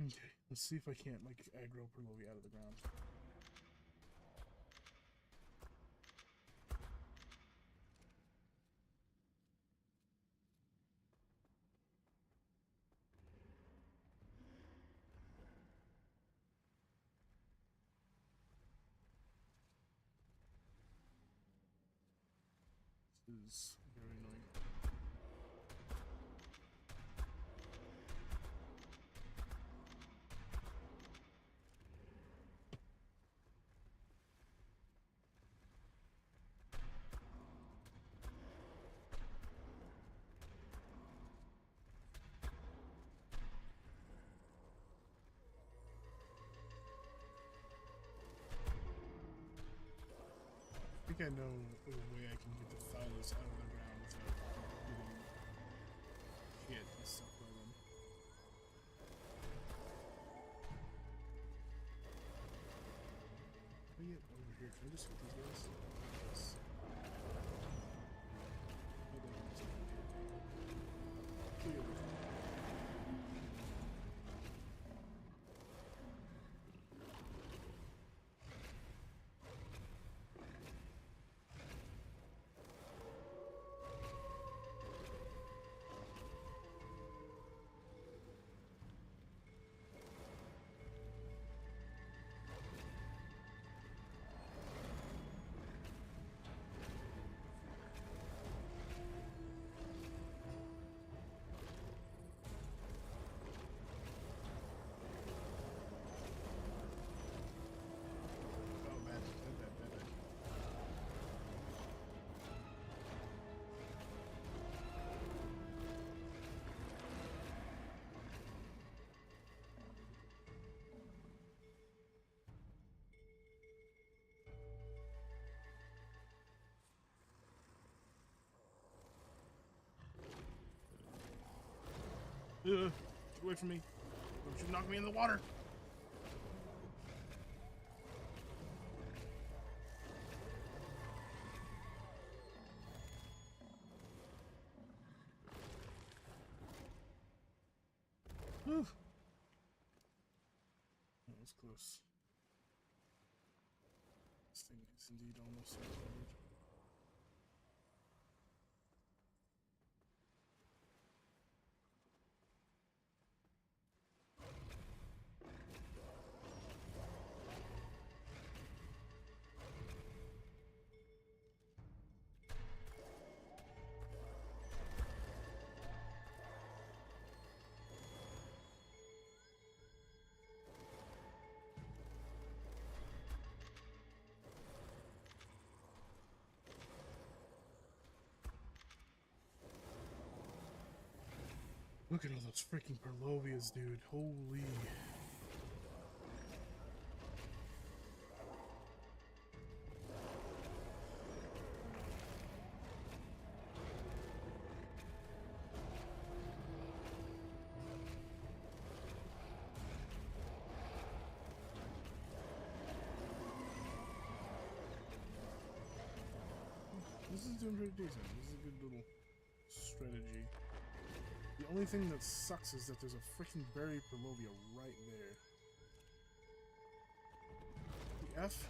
Okay, let's see if I can't, like, aggro Purlovi out of the ground. is very annoying. I think I know a way I can get the Thylus out of the ground without getting hit and stuff by them. Oh yeah, over here. Can I just hit these guys? Yes. Oh, they can just clear everything. Oh man, bad. Get away from me. Don't you knock me in the water. Whew. That was close. This thing is indeed almost recovered. Look at all those freaking Purlovias, dude. Holy. This is doing pretty decent. This is a good little strategy. The only thing that sucks is that there's a freaking buried Purlovia right there. The F?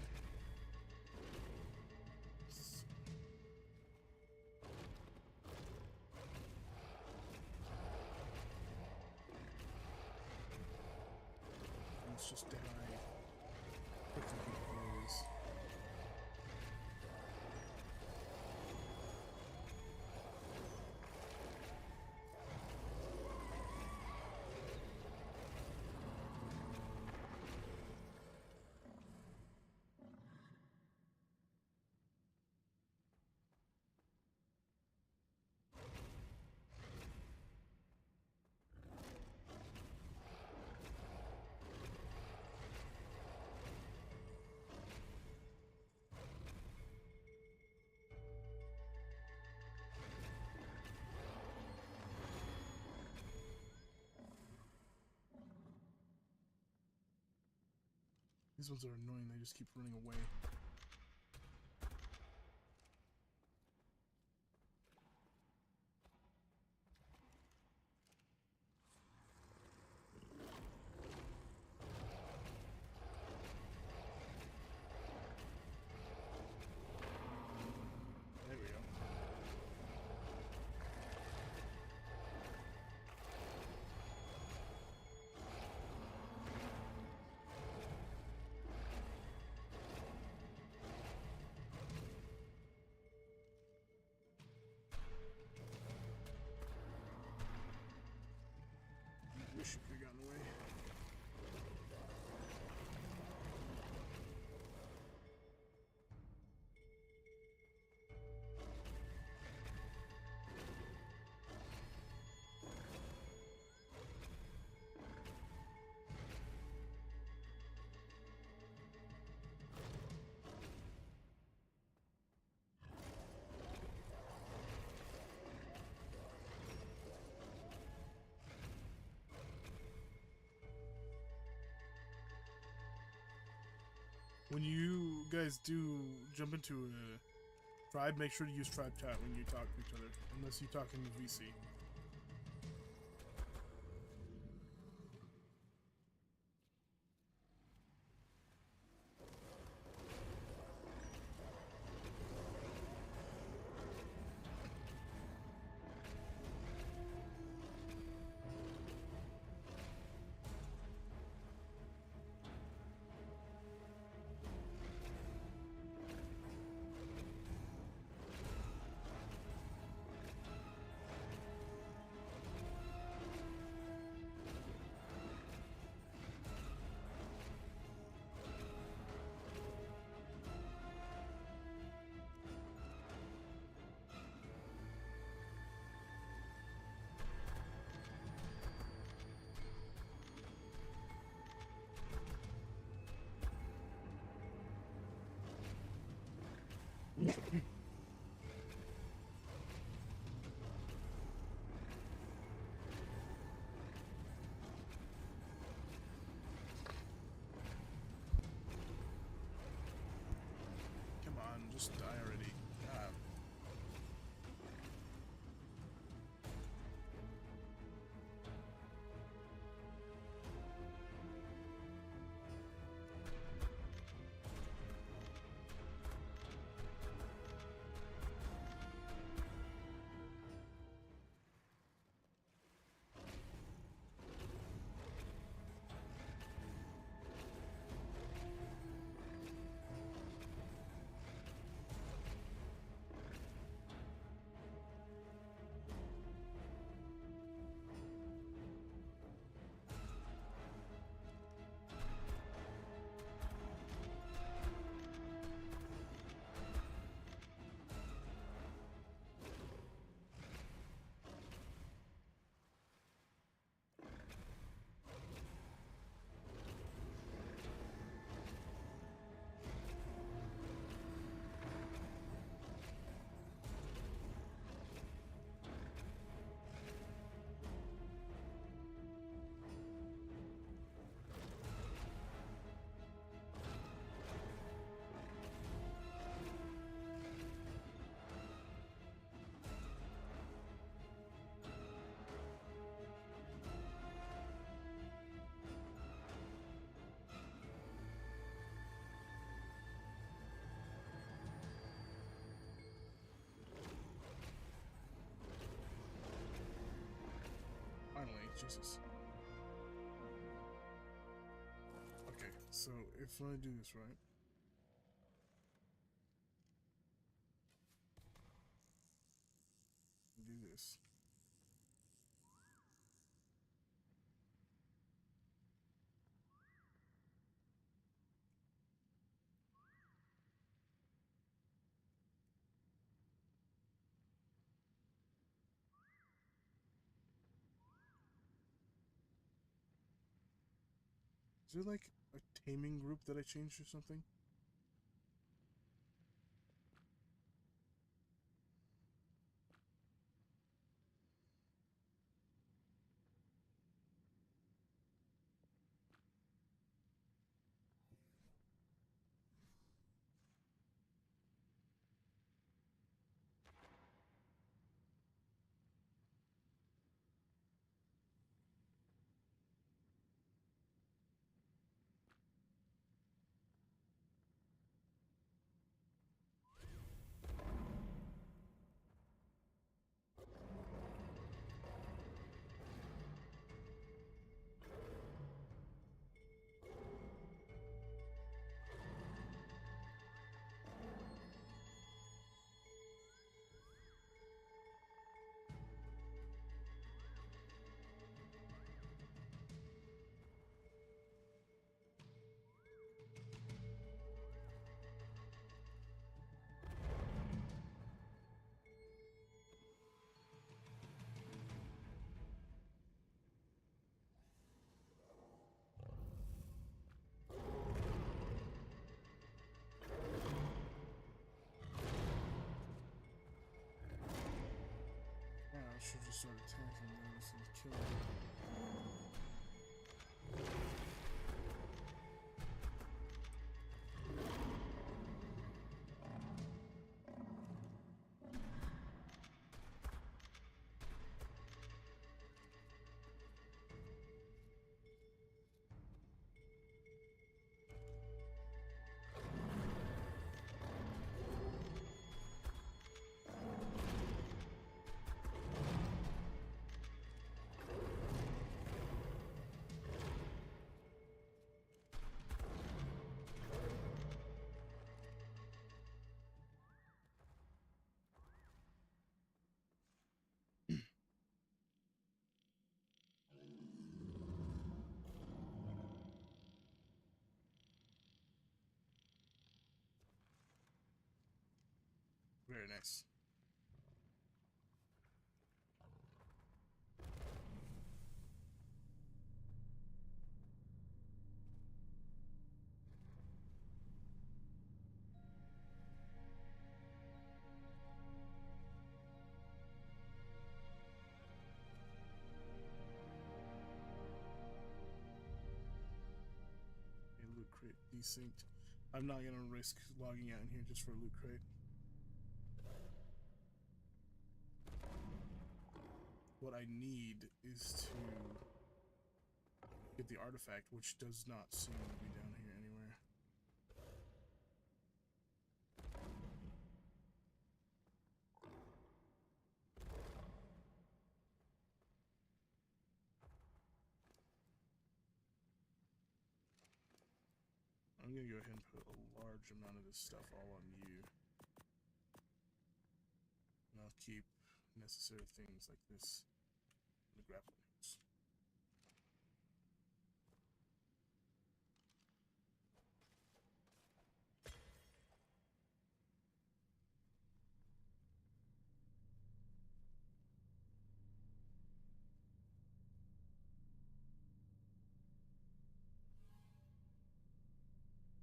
Let's just die. Freaking Purlovias. These ones are annoying, they just keep running away. There we go. when you guys do jump into a tribe, make sure to use tribe chat when you talk to each other, unless you talk in VC. Come on, just die already. God. Finally, Jesus. Okay, so if I do this right. Do this. Is there like a taming group that I changed or something? Yeah, I should just start attacking those and killing them. Nice. Loot crate desynced. I'm not gonna risk logging out in here just for a loot crate. What I need is to get the artifact, which does not seem to be down here anywhere. I'm gonna go ahead and put a large amount of this stuff all on you. And I'll keep necessary things like this in the grappling hooks.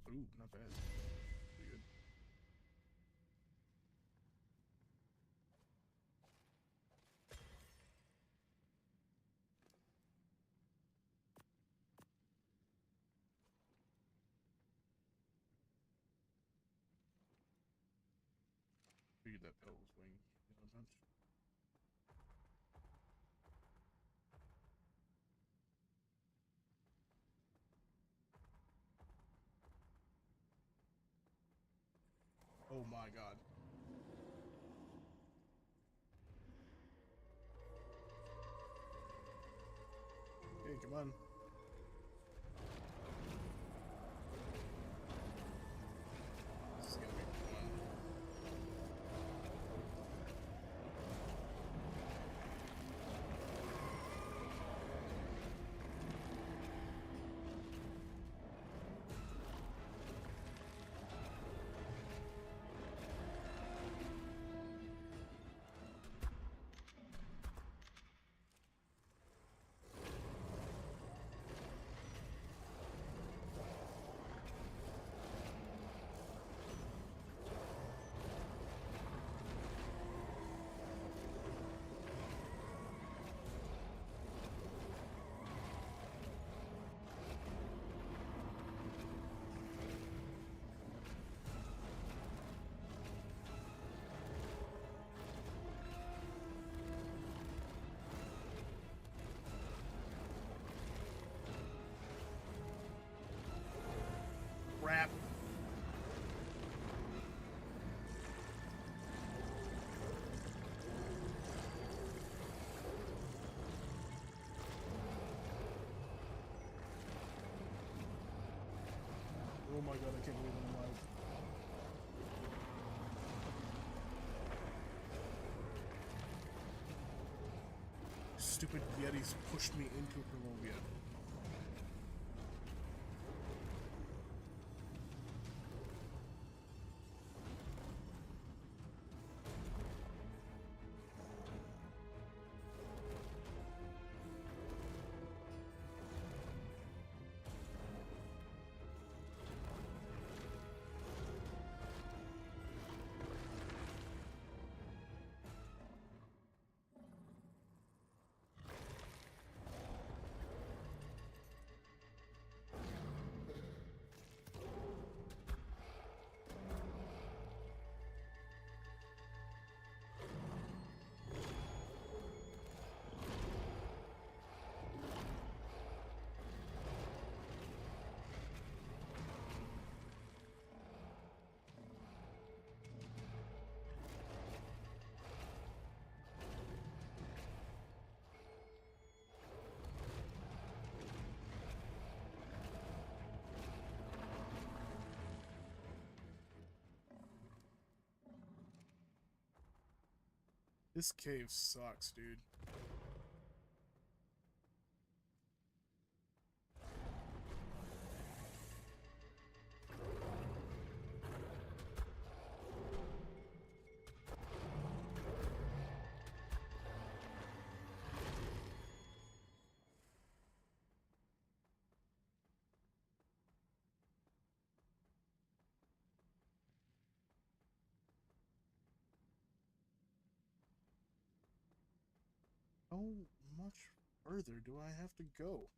Ooh, not bad. Pretty good. Figured that pelt was weighing down a bunch. Oh my god. Hey, come on. This is gonna be fun. Crap. Oh my god, I can't believe I'm alive. Stupid Yetis pushed me into Columbia. This cave sucks, dude. How much further do I have to go?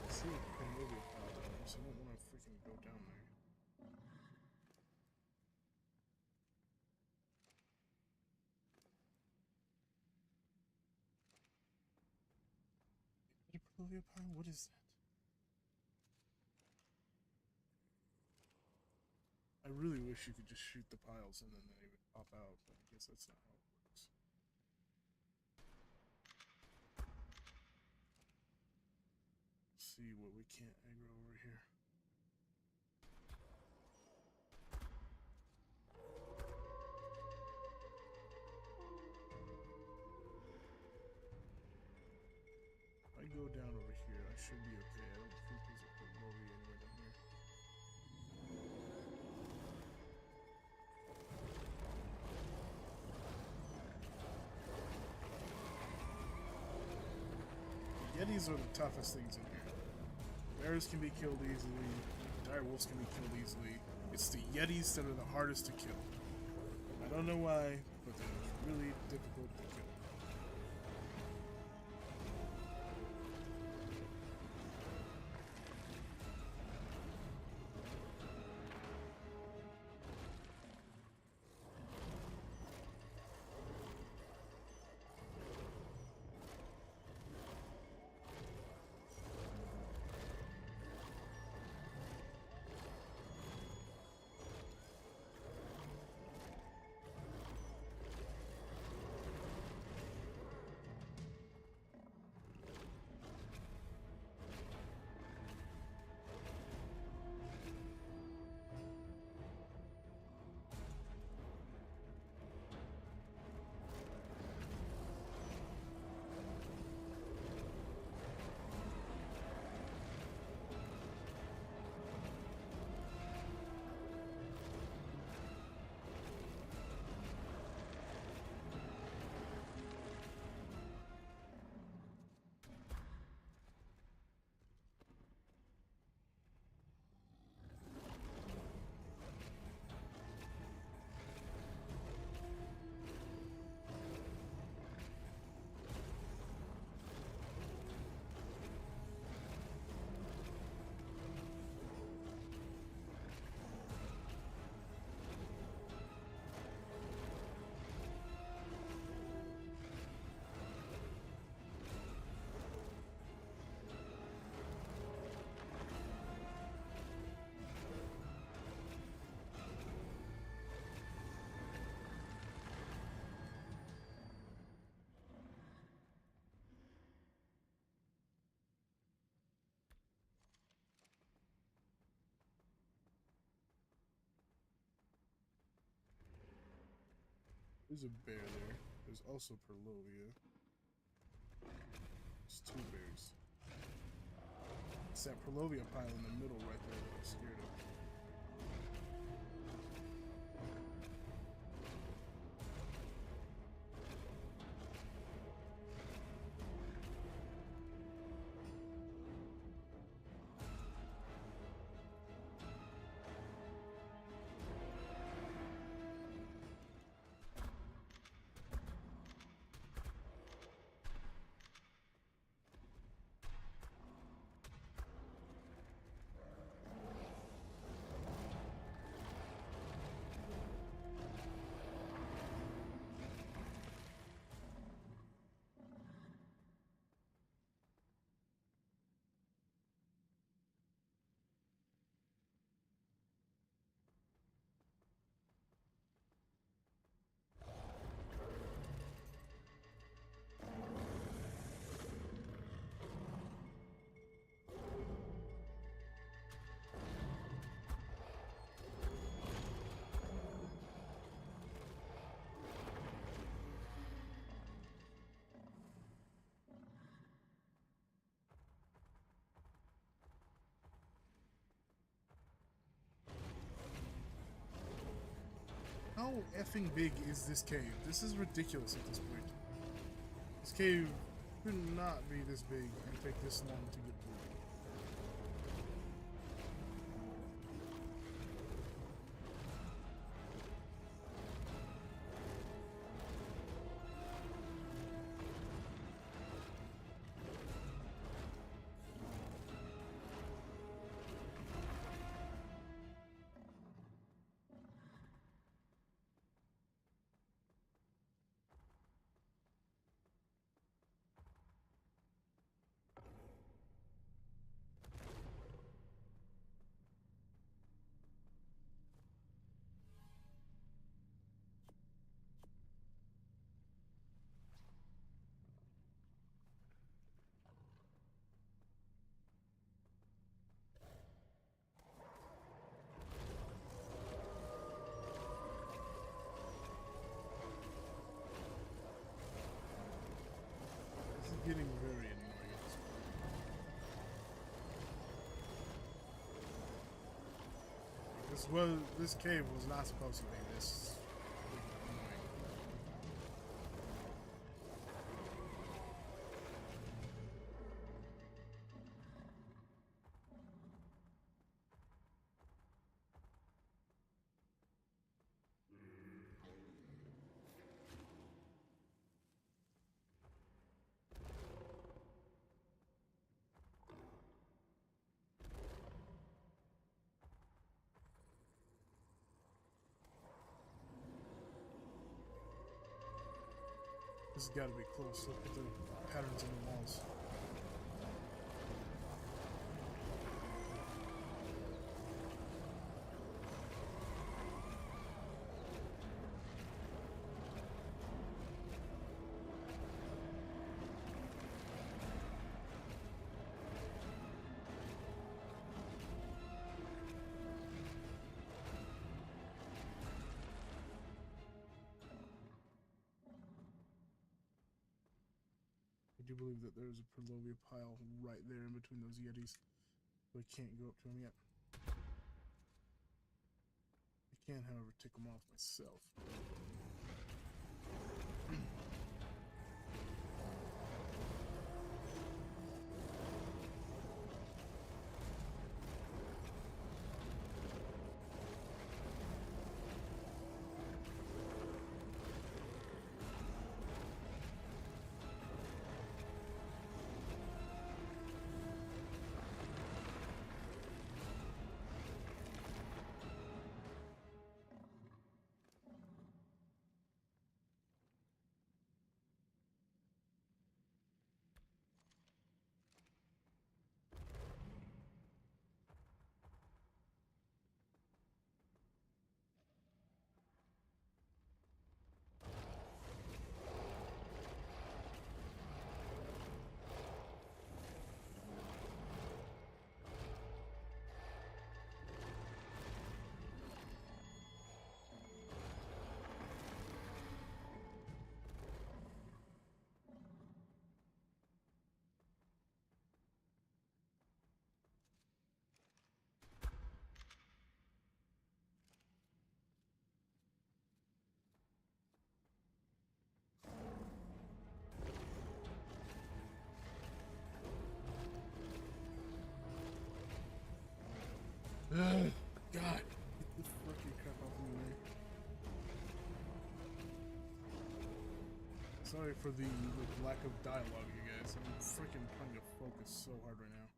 I see a Primordial pile down there, so I don't want to freaking go down there. Is it a Primordial pile? What is that? I really wish you could just shoot the piles and then they would pop out, but I guess that's not how it works. Let's see what we can't aggro over here. If I go down over here, I should be okay. I don't think there's a Primordial anywhere down here. Yetis are the toughest things in here. Bears can be killed easily. Dire wolves can be killed easily. It's the Yetis that are the hardest to kill. I don't know why, but they're really difficult to kill. There's a bear there. There's also Purlovia. There's two bears. It's that Purlovia pile in the middle right there that I'm scared of. how effing big is this cave? This is ridiculous at this point. This cave could not be this big and take this long to get through. Getting very annoying at this point. This cave was not supposed to be this annoying. This has got to be close. Look at the patterns in the walls. I do believe that there's a Perlovia pile right there in between those Yetis. So I can't go up to them yet. I can, however, tick them off myself. Ugh, God, get the fucking crap off of me. Sorry for the lack of dialogue, you guys. I'm freaking trying to focus so hard right now.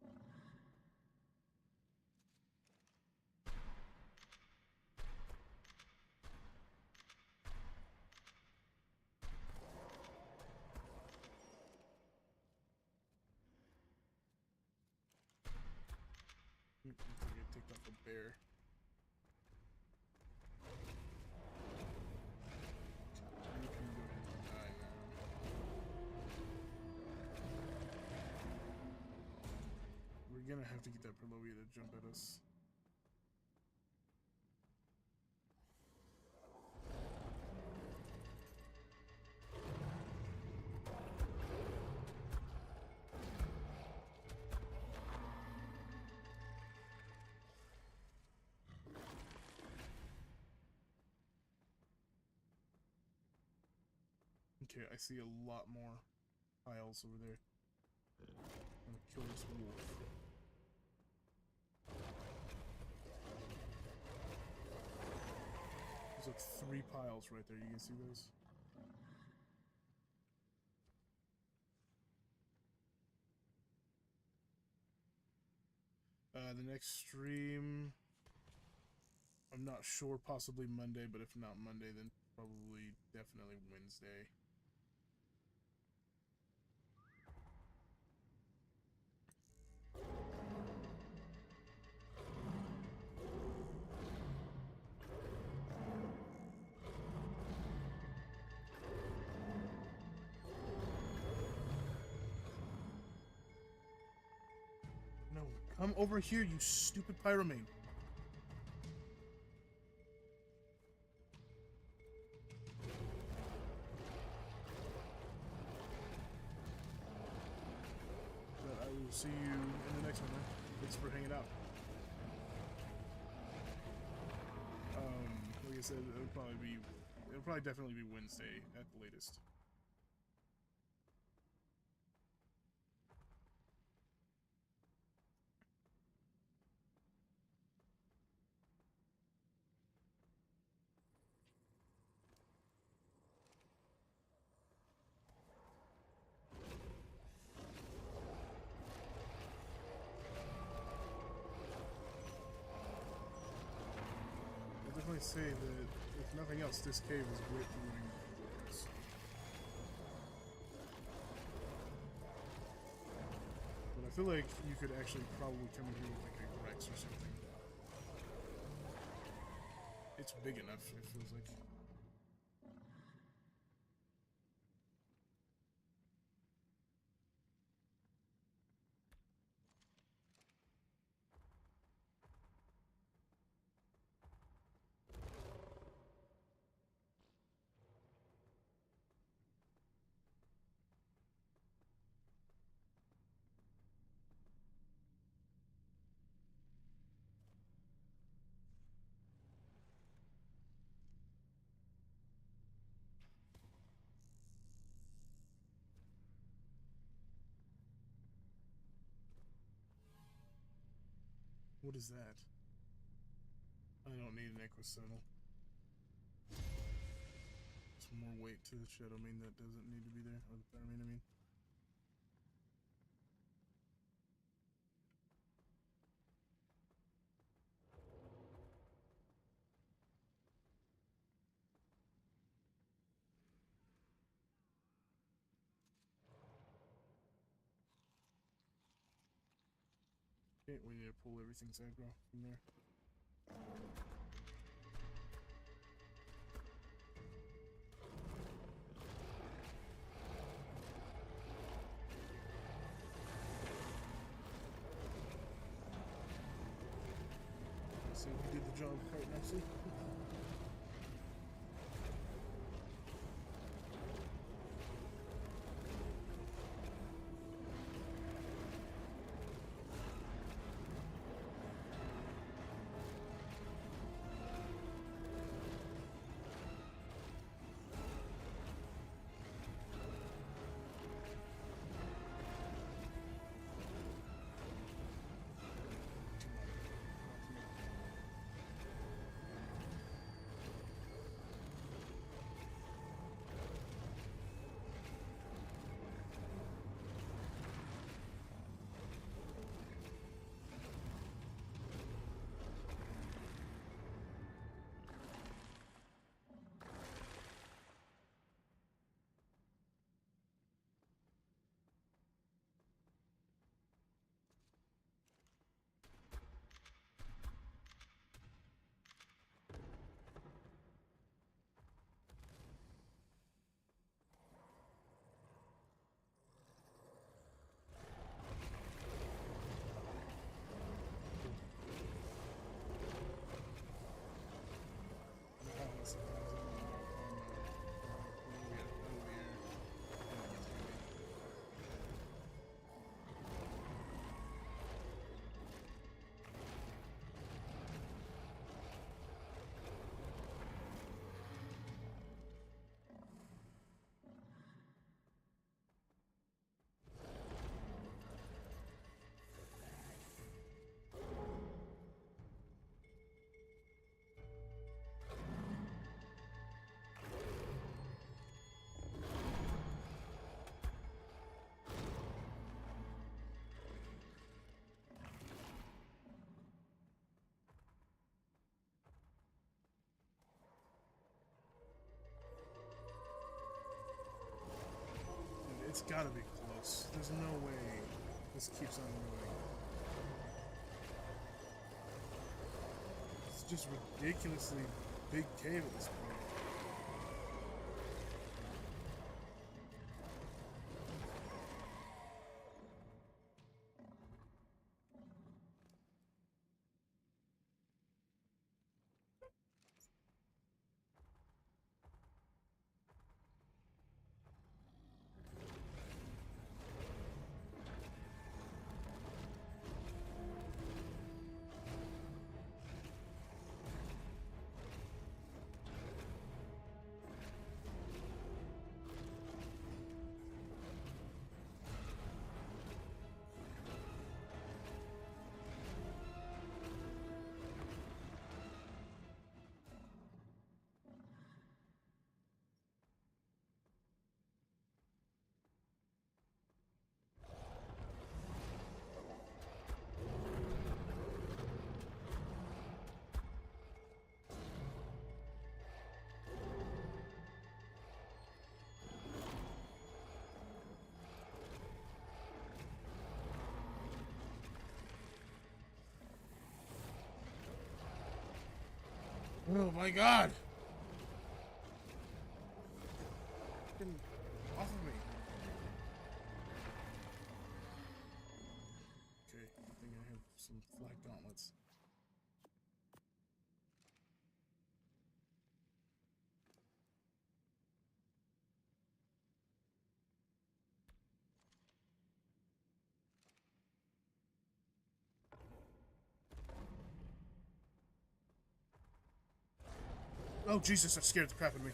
I think I ticked off a bear. You can go ahead and die now. We're gonna have to get that Perlovia to jump at us. Okay, I see a lot more piles over there. I'm gonna kill this wolf. There's like 3 piles right there. You can see those? The next stream, I'm not sure, possibly Monday, but if not Monday, then probably definitely Wednesday. No, come over here, you stupid pyromane. But I will see you in the next one, man. Thanks for hanging out. Like I said, it'll probably definitely be Wednesday at the latest. I'll definitely say that, if nothing else, this cave is great for running forwards. But I feel like you could actually probably come in here with like a Rex or something. It's big enough, it feels like. What is that? I don't need an Equisonal. Some more weight to the Shadowmane that doesn't need to be there. Or the Pyromane, I mean. Okay, we need to pull everything's aggro from there. So we did the job quite nicely. It's gotta be close. There's no way this keeps on going. It's just ridiculously big cave at this point. Oh my god! Get off of me. Okay, I think I have some flag gauntlets. Oh Jesus, that scared the crap out of me.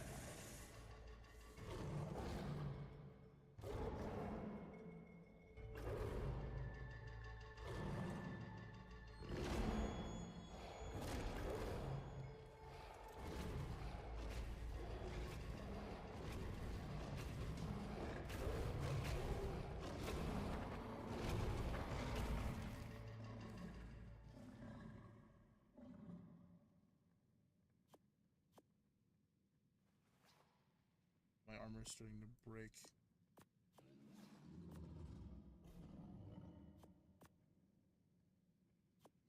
My armor is starting to break.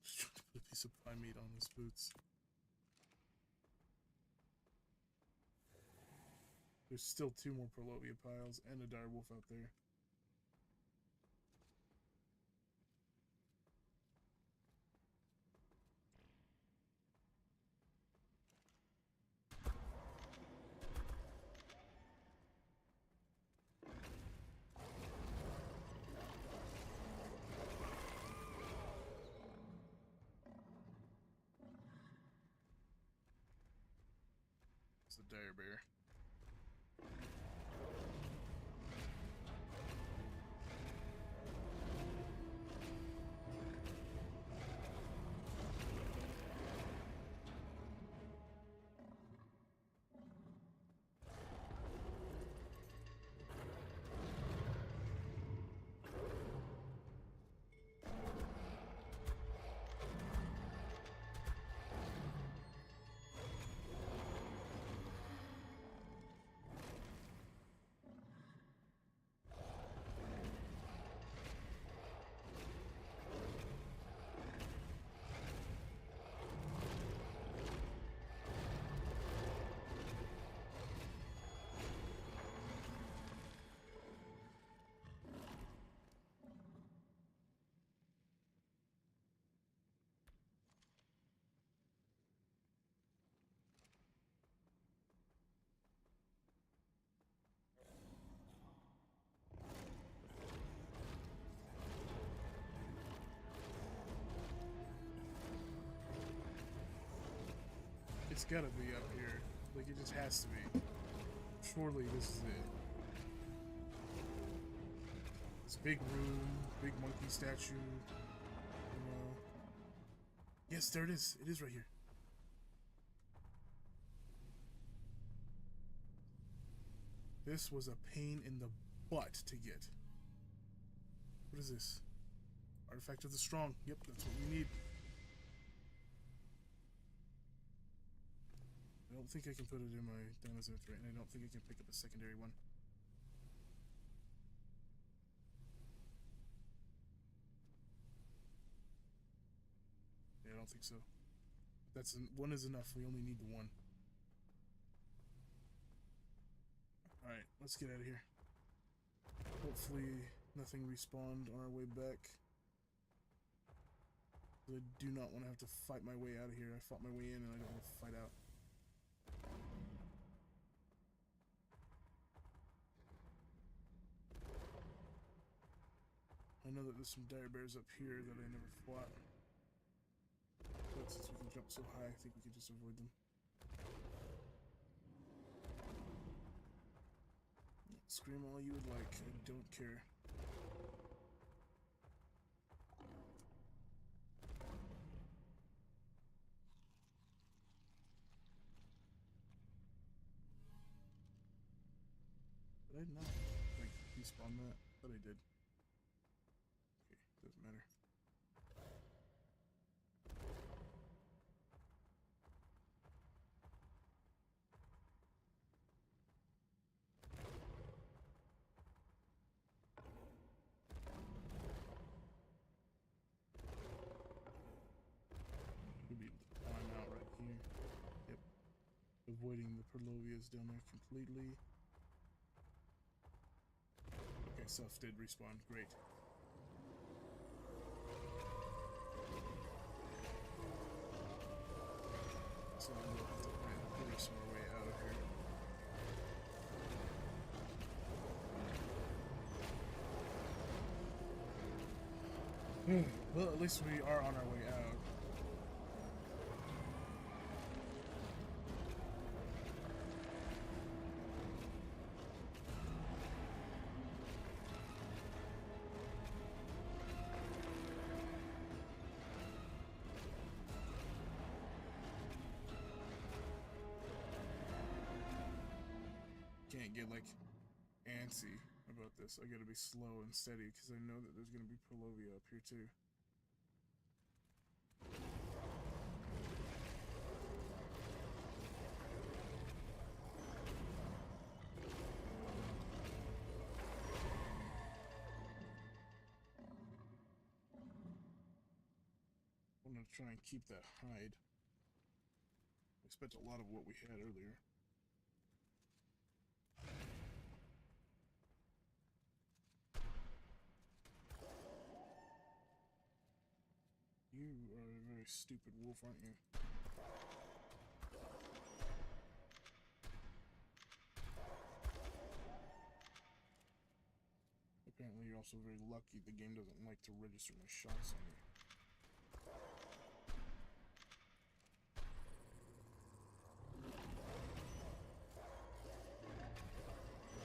Just trying to put a piece of pie meat on his boots. There's still 2 more Prolovia piles and a dire wolf out there. It's the dire bear. It's gotta be up here. Like, it just has to be. Surely this is it. This big room, big monkey statue. Yes, there it is. It is right here. This was a pain in the butt to get. What is this? Artifact of the Strong. Yep, that's what we need. I don't think I can put it in my Dinosaur right, and I don't think I can pick up a secondary one. don't think so. One is enough. We only need the one. Alright, let's get out of here. Hopefully nothing respawned on our way back. I do not want to have to fight my way out of here. I fought my way in and I don't want to fight out. I know that there's some dire bears up here that I never fought. But since we can jump so high, I think we can just avoid them. Scream all you would like, I don't care. Did I not, like, despawn that? I thought I did. Okay, doesn't matter. Maybe climb out right here. Yep. Avoiding the Purlovias down there completely. Okay, self did respawn. Great. So we'll have to force our way out of here. Well, at least we are on our way out. Can't get like antsy about this. I gotta be slow and steady because I know that there's gonna be Purlovia up here too. I'm gonna try and keep that hide. I spent a lot of what we had earlier. You are a very stupid wolf, aren't you? Apparently you're also very lucky the game doesn't like to register my shots on you.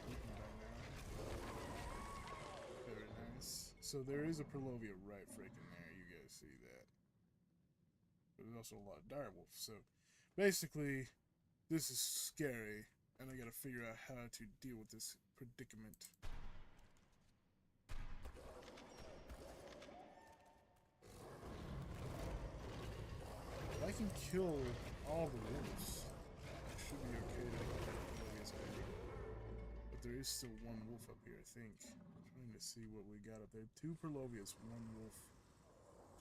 You can die now. Very nice. So there is a Purlovia right freaking there, you guys see that. But there's also a lot of direwolves, so basically this is scary and I gotta figure out how to deal with this predicament. If I can kill all the wolves, I should be okay to get Purlovia's out. But there is still one wolf up here, I think. I'm trying to see what we got up there. 2 Purlovias, 1 wolf.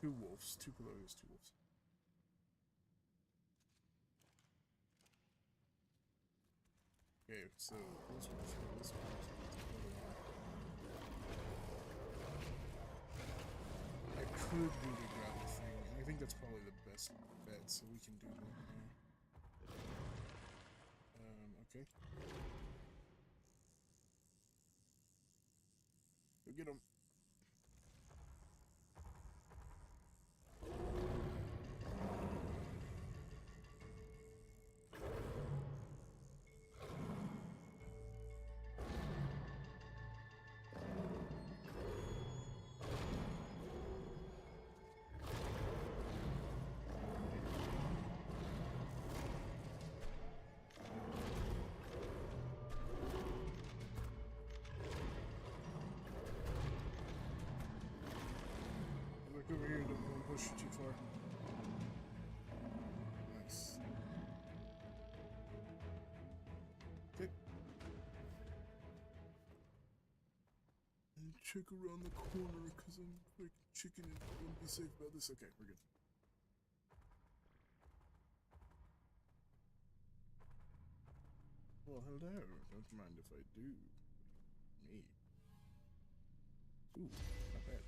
2 wolves. 2 Purlovias, 2 wolves. Okay, so this one's here, this one's here. I could do the gravel thing, and I think that's probably the best bet, so we can do that now. Okay. Go get him. Look over here, don't push too far. Nice. Okay. And check around the corner because I'm like chicken and I wouldn't be safe about this. Okay, we're good. Well, hello. Don't mind if I do. Me. Ooh, not bad.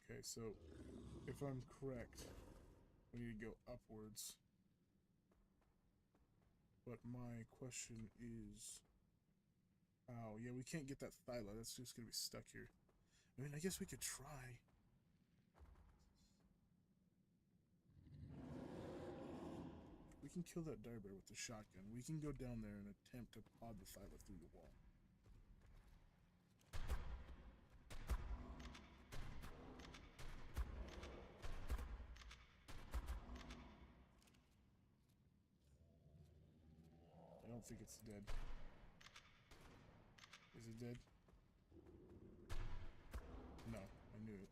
Okay, so if I'm correct, we need to go upwards. But my question is, oh yeah, we can't get that Thyla. That's just gonna be stuck here. I mean, I guess we could try. We can kill that dire bear with the shotgun. We can go down there and attempt to pod the Thyla through the wall. I don't think it's dead. Is it dead? No, I knew it.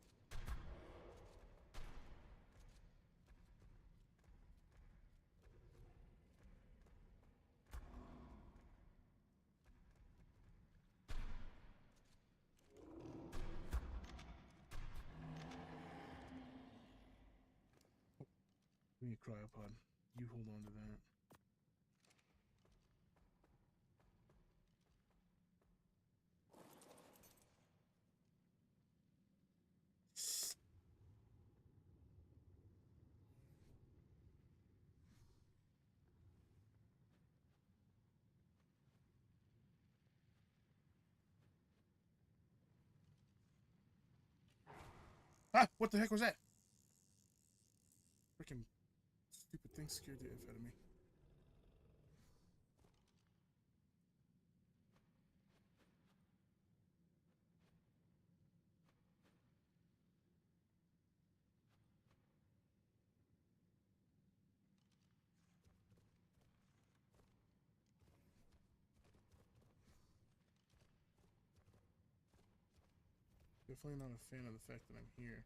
We need a cryopod. You hold on to that. Ah! What the heck was that? Freaking stupid thing scared the F out of me. Definitely not a fan of the fact that I'm here.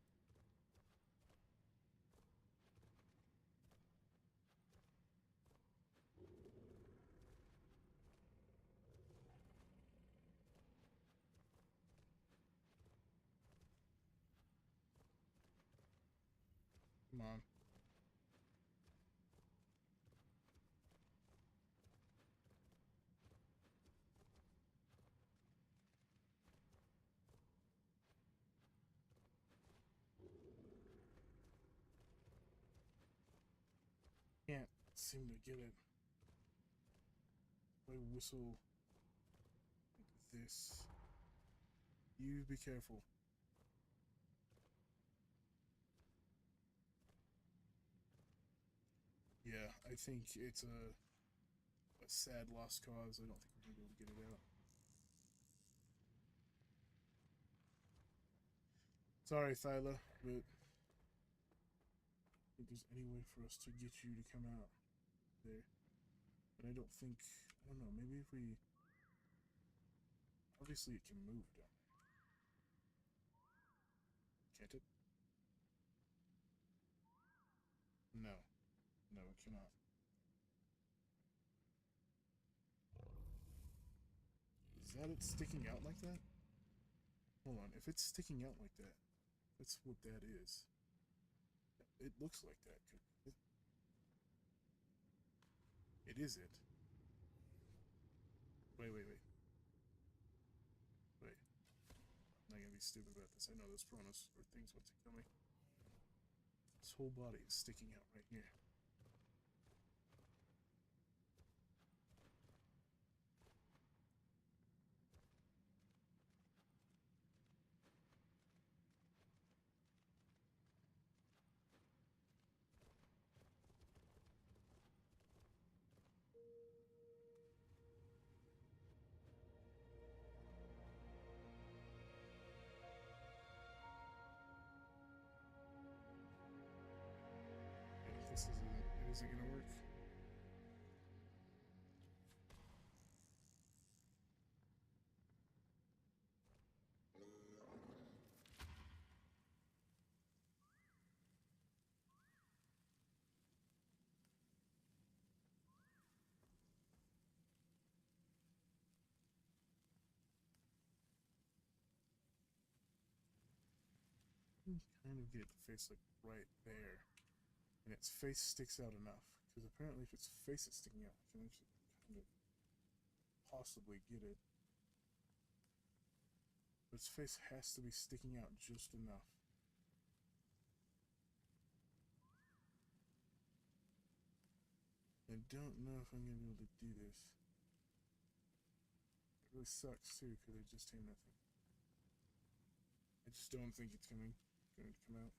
Come on. Can't seem to get it. I whistle like this. You be careful. Yeah, I think it's a sad lost cause. I don't think we're gonna be able to get it out. Sorry, Thyla, but I think there's any way for us to get you to come out there. But I don't think, I don't know, maybe if we, obviously it can move down there. Can't it? No. No, it cannot. Is that it sticking out like that? Hold on, if it's sticking out like that, that's what that is. It looks like that. It is it. Wait. Wait. I'm not gonna be stupid about this. I know this Pronos or things want to kill me. This whole body is sticking out right here. This isn't gonna work. can kind of get the face like right there, and its face sticks out enough. Because apparently, if its face is sticking out, I can actually kind of possibly get it. But its face has to be sticking out just enough. I don't know if I'm going to be able to do this. It really sucks too, because I just ain't nothing. I just don't think it's going to come out.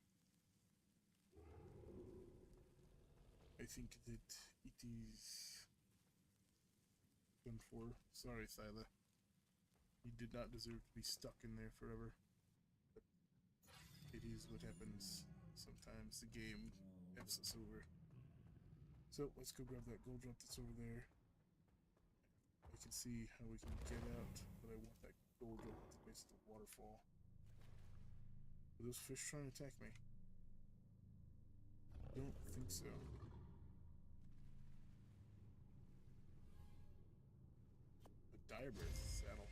I think that it is done for. Sorry, Thyla. You did not deserve to be stuck in there forever. But it is what happens. Sometimes the game F's us over. So let's go grab that gold drop that's over there. I can see how we can get out, but I want that gold drop at the base of the waterfall. Are those fish trying to attack me? I don't think so. A Direbirth saddle.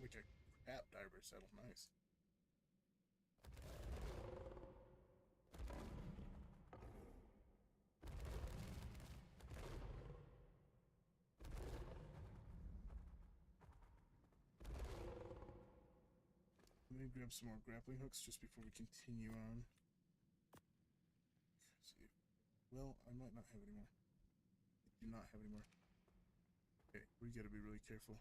Like a crap Direbirth saddle. Nice. Let me grab some more grappling hooks just before we continue on. Well, I might not have any more. I do not have any more. Okay, we gotta be really careful.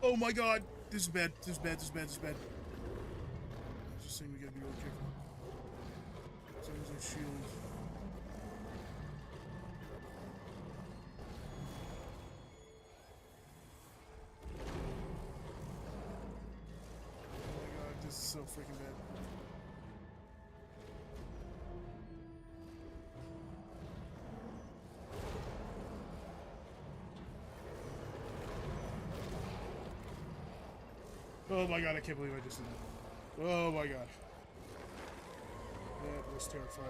Oh my god! This is bad. This is bad. This is bad. This is bad. I was just saying we gotta be really careful. As long as I shield. Oh my god, this is so freaking bad. Oh my god, I can't believe I just did that. Oh my god. That was terrifying.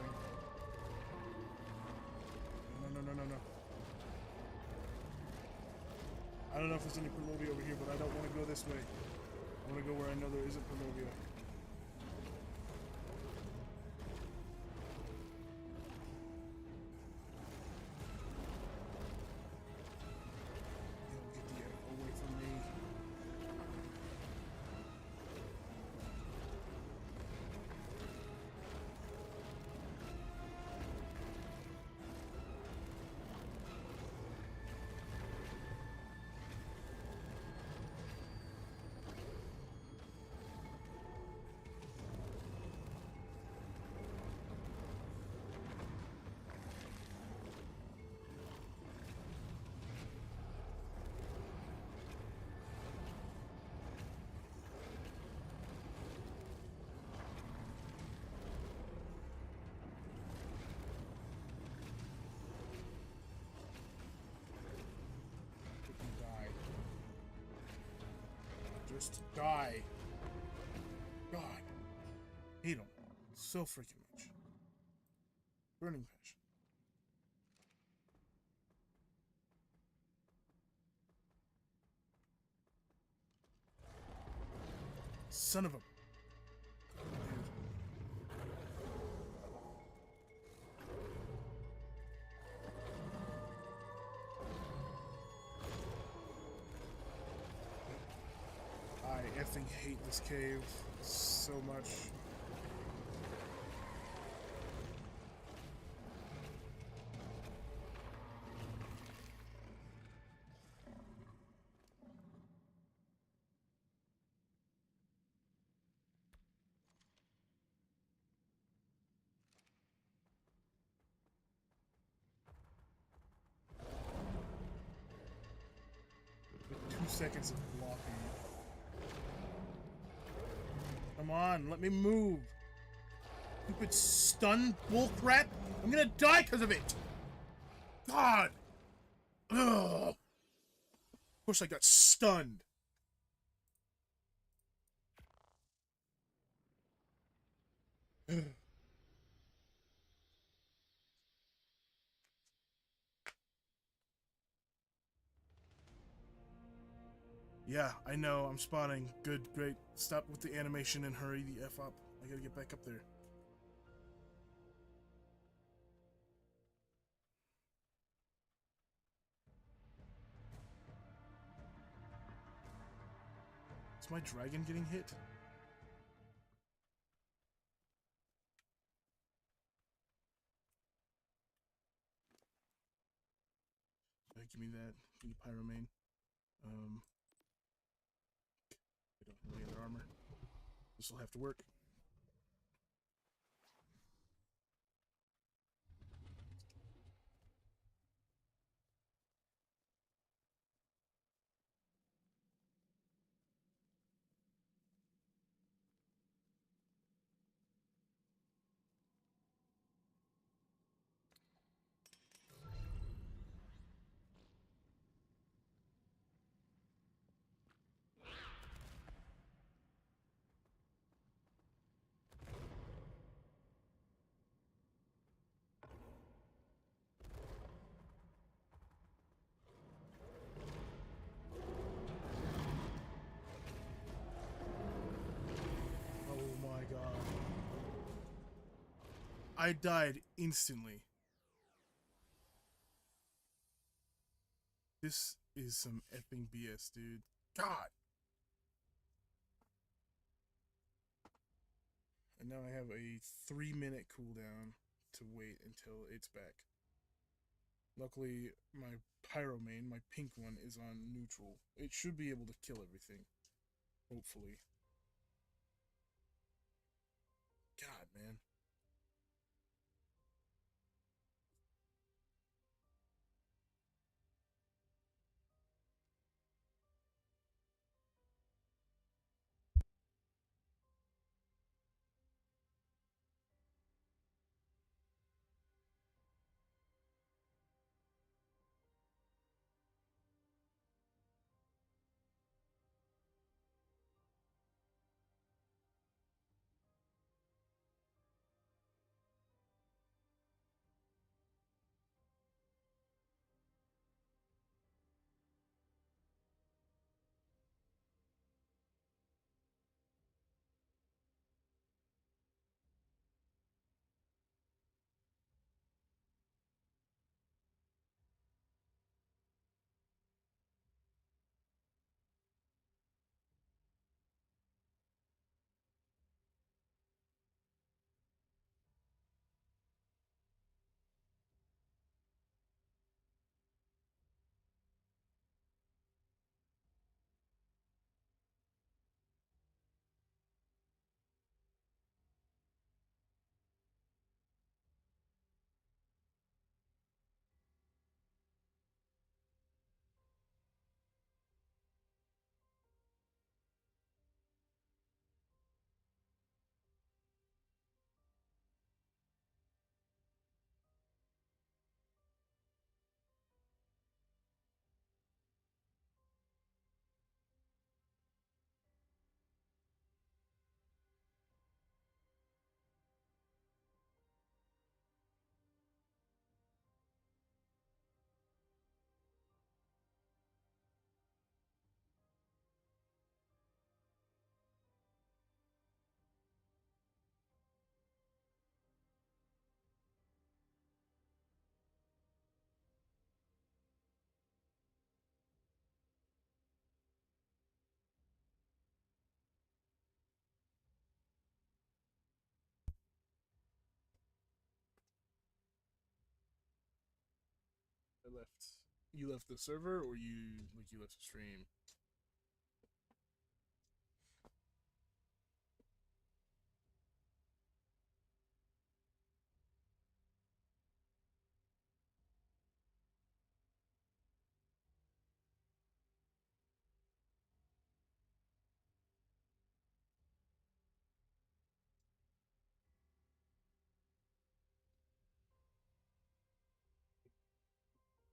No, no, no, no, no. I don't know if there's any Perlovia over here, but I don't want to go this way. I want to go where I know there isn't Perlovia. Yo, get the egg away from me. Just die. God. Hate him so freaking much. Burning passion. Son of a... I effing hate this cave so much. With 2 seconds of blocking. Come on, let me move. Stupid stun bullcrap. I'm gonna die because of it. God. Ugh. Of course I got stunned. Yeah, I know. I'm spawning. Good, great. Stop with the animation and hurry the F up. I gotta get back up there. Is my dragon getting hit? Give me that. Give me Pyromane. I don't have any other armor. This will have to work. Oh my god. I died instantly. This is some effing BS, dude. God! And now I have a 3-minute cooldown to wait until it's back. Luckily, my Pyromane, my pink one, is on neutral. It should be able to kill everything. Hopefully. God, man. I left. You left the server, or you left the stream?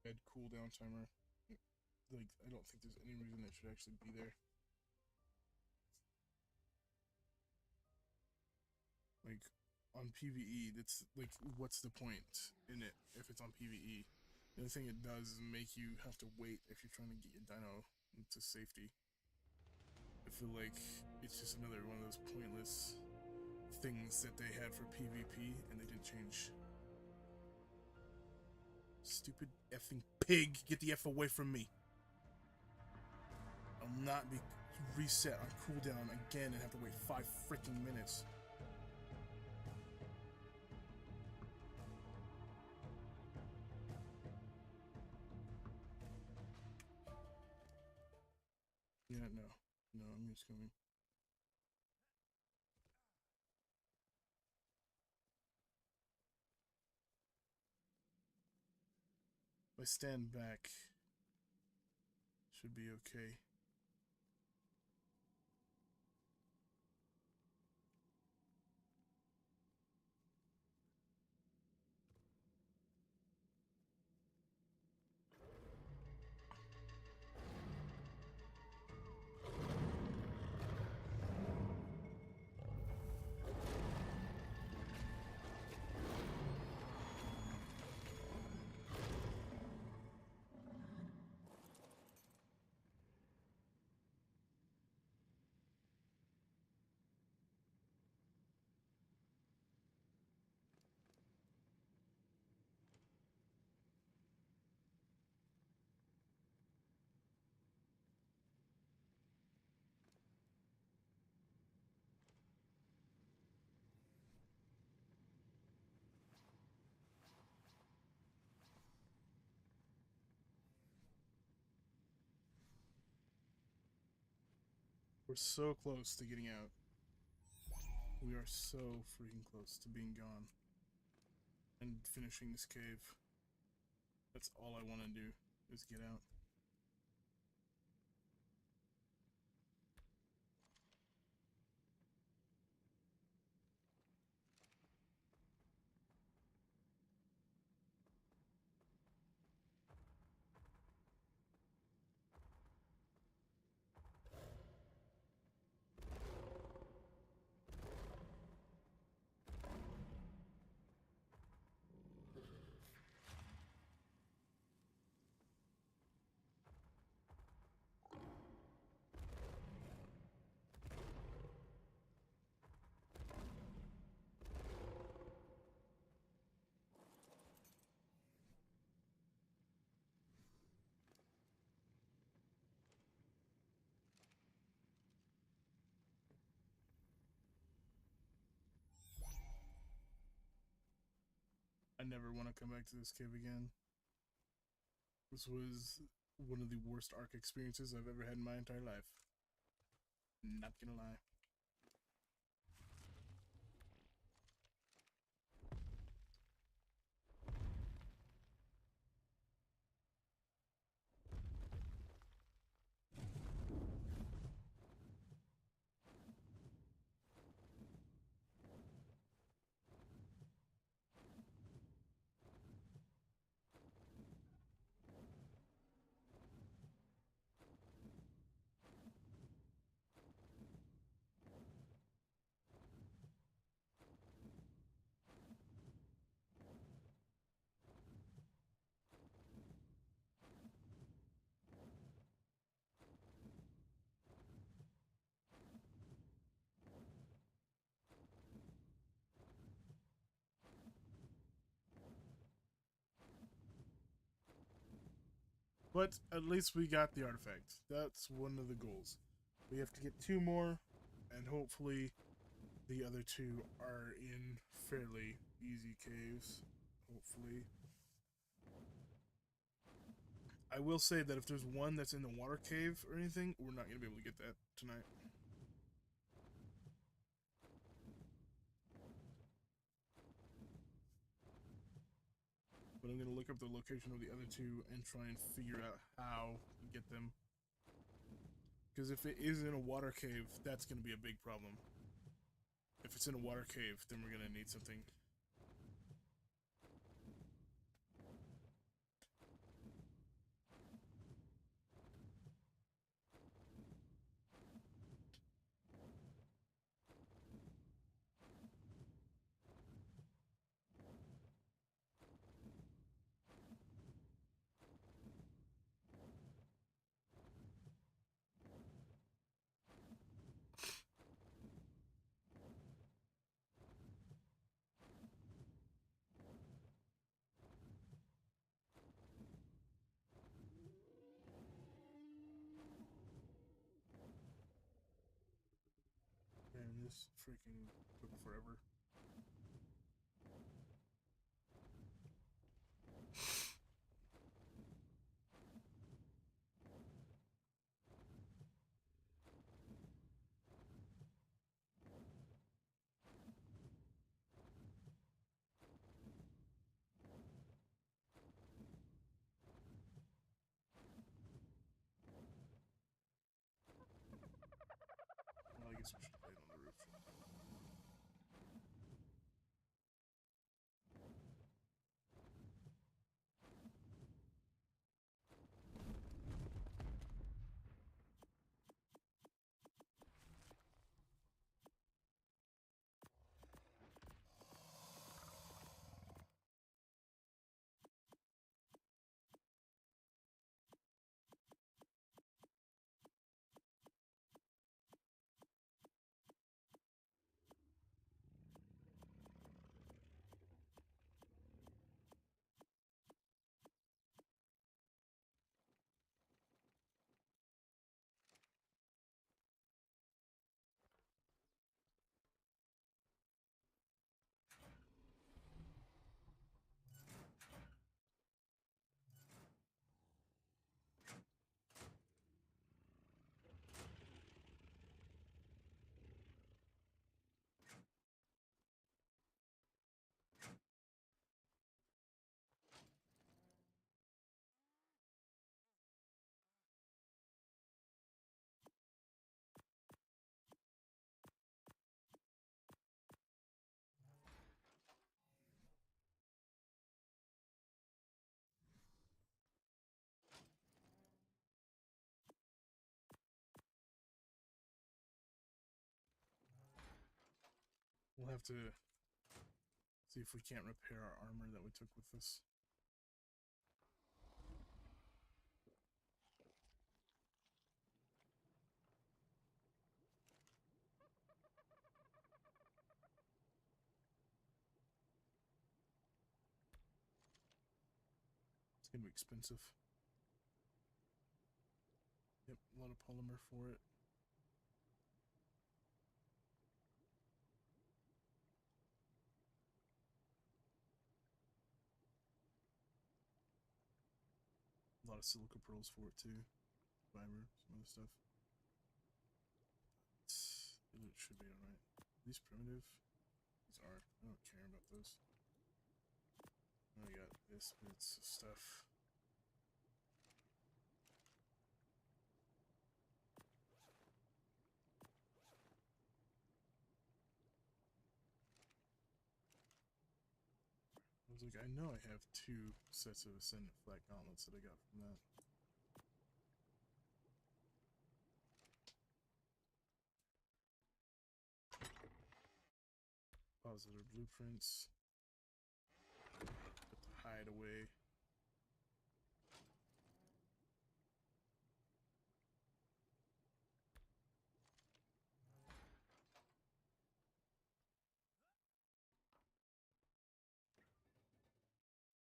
Add cooldown timer. Like, I don't think there's any reason it should actually be there. Like, on PvE, that's like, what's the point in it if it's on PvE? The only thing it does is make you have to wait if you're trying to get your dino into safety. I feel like it's just another one of those pointless things that they had for PvP and they didn't change. Stupid effing pig, get the F away from me. I'll not be reset on cooldown again and have to wait 5 freaking minutes. Yeah, no, I'm just coming. If I stand back, should be okay. We're so close to getting out. We are so freaking close to being gone. And finishing this cave. That's all I want to do, is get out. I never want to come back to this cave again. This was one of the worst Ark experiences I've ever had in my entire life. Not gonna lie. But at least we got the artifact. That's one of the goals. We have to get 2 more, and hopefully the other 2 are in fairly easy caves. Hopefully. I will say that if there's one that's in the water cave or anything, we're not going to be able to get that tonight. But I'm going to look up the location of the other 2 and try and figure out how to get them. Because if it is in a water cave, that's going to be a big problem. If it's in a water cave, then we're going to need something. this freaking took forever. Well, I guess we should land on the roof. We'll have to see if we can't repair our armor that we took with us. It's gonna be expensive. Yep, a lot of polymer for it. A lot of silica pearls for it too. Fiber, some other stuff. It should be alright. These primitive? These are. I don't care about those. I got this bits of stuff. I was like, I know I have 2 sets of Ascendant flat gauntlets that I got from that. Positive blueprints. Put the hide away.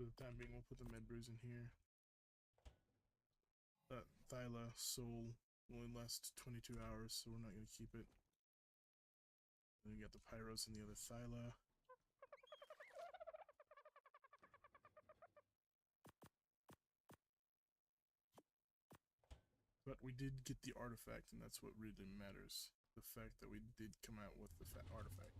For the time being, we'll put the med brews in here. That Thyla soul will only last 22 hours, so we're not going to keep it. Then we got the Pyros and the other Thyla. But we did get the artifact, and that's what really matters. The fact that we did come out with the artifact.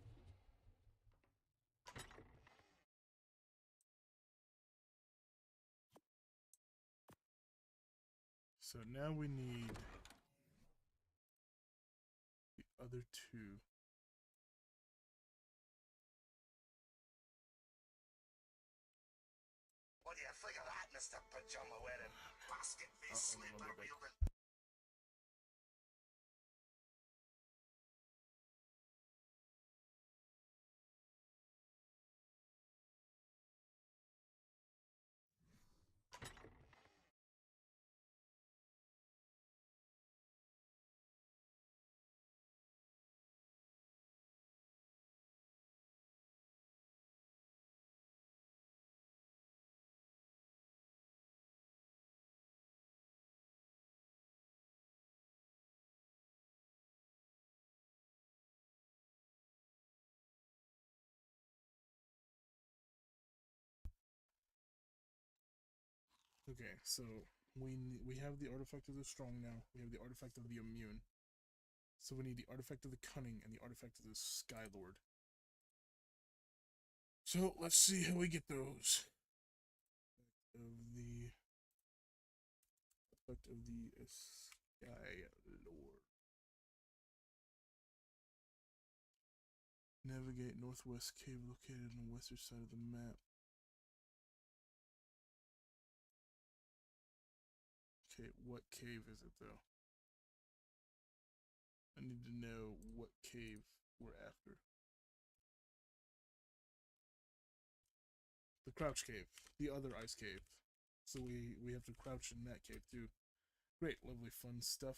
So now we need the other 2. What do you think of that, Mr. Pajama wearing, basket face slipper wielding? Okay, so we have the artifact of the strong now. We have the artifact of the immune. So we need the artifact of the cunning and the artifact of the Skylord. So let's see how we get those. Of the artifact of the Skylord. Navigate northwest cave located on the western side of the map. Okay, what cave is it though? I need to know what cave we're after. The Crouch Cave, the other ice cave. So we have to crouch in that cave too. Great, lovely, fun stuff.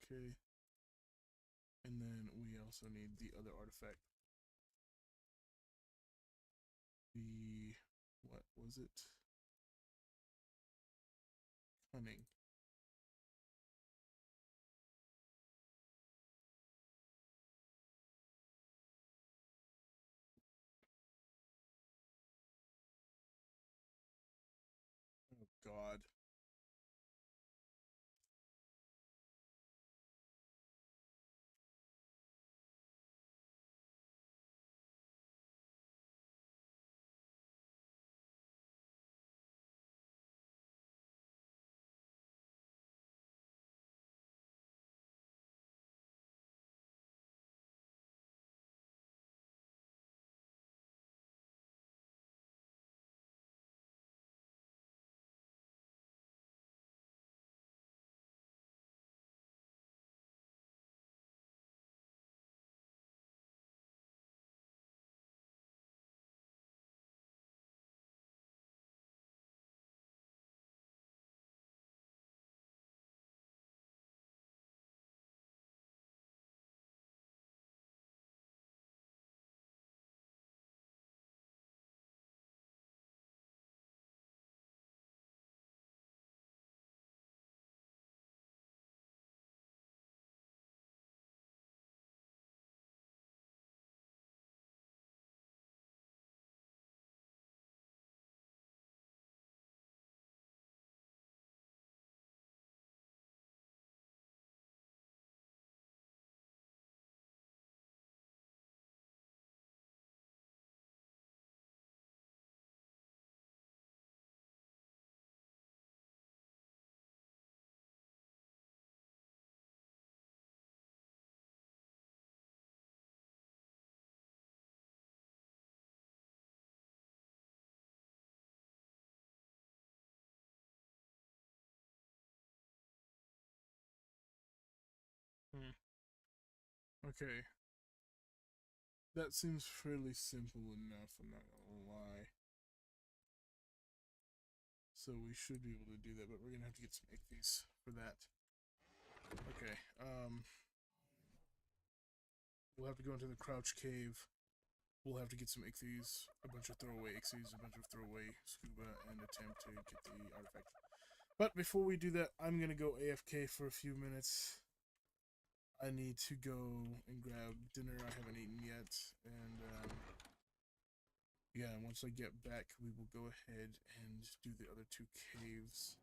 Okay. And then we also need the other artifact. The what was it? Cunning. Oh God. Hmm. Okay. That seems fairly simple enough, I'm not gonna lie. So we should be able to do that, but we're gonna have to get some ichthyes for that. Okay, we'll have to go into the Crouch Cave. We'll have to get some ichthyes, a bunch of throwaway ichthyes, a bunch of throwaway scuba, and attempt to get the artifact. But before we do that, I'm gonna go AFK for a few minutes. I need to go and grab dinner. I haven't eaten yet, and yeah, once I get back, we will go ahead and do the other two caves.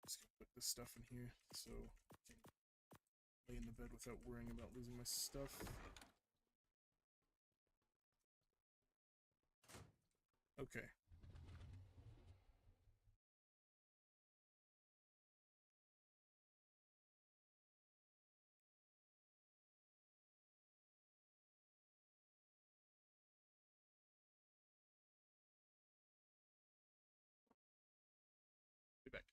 Just gonna put this stuff in here so I can lay in the bed without worrying about losing my stuff. Okay. Be back.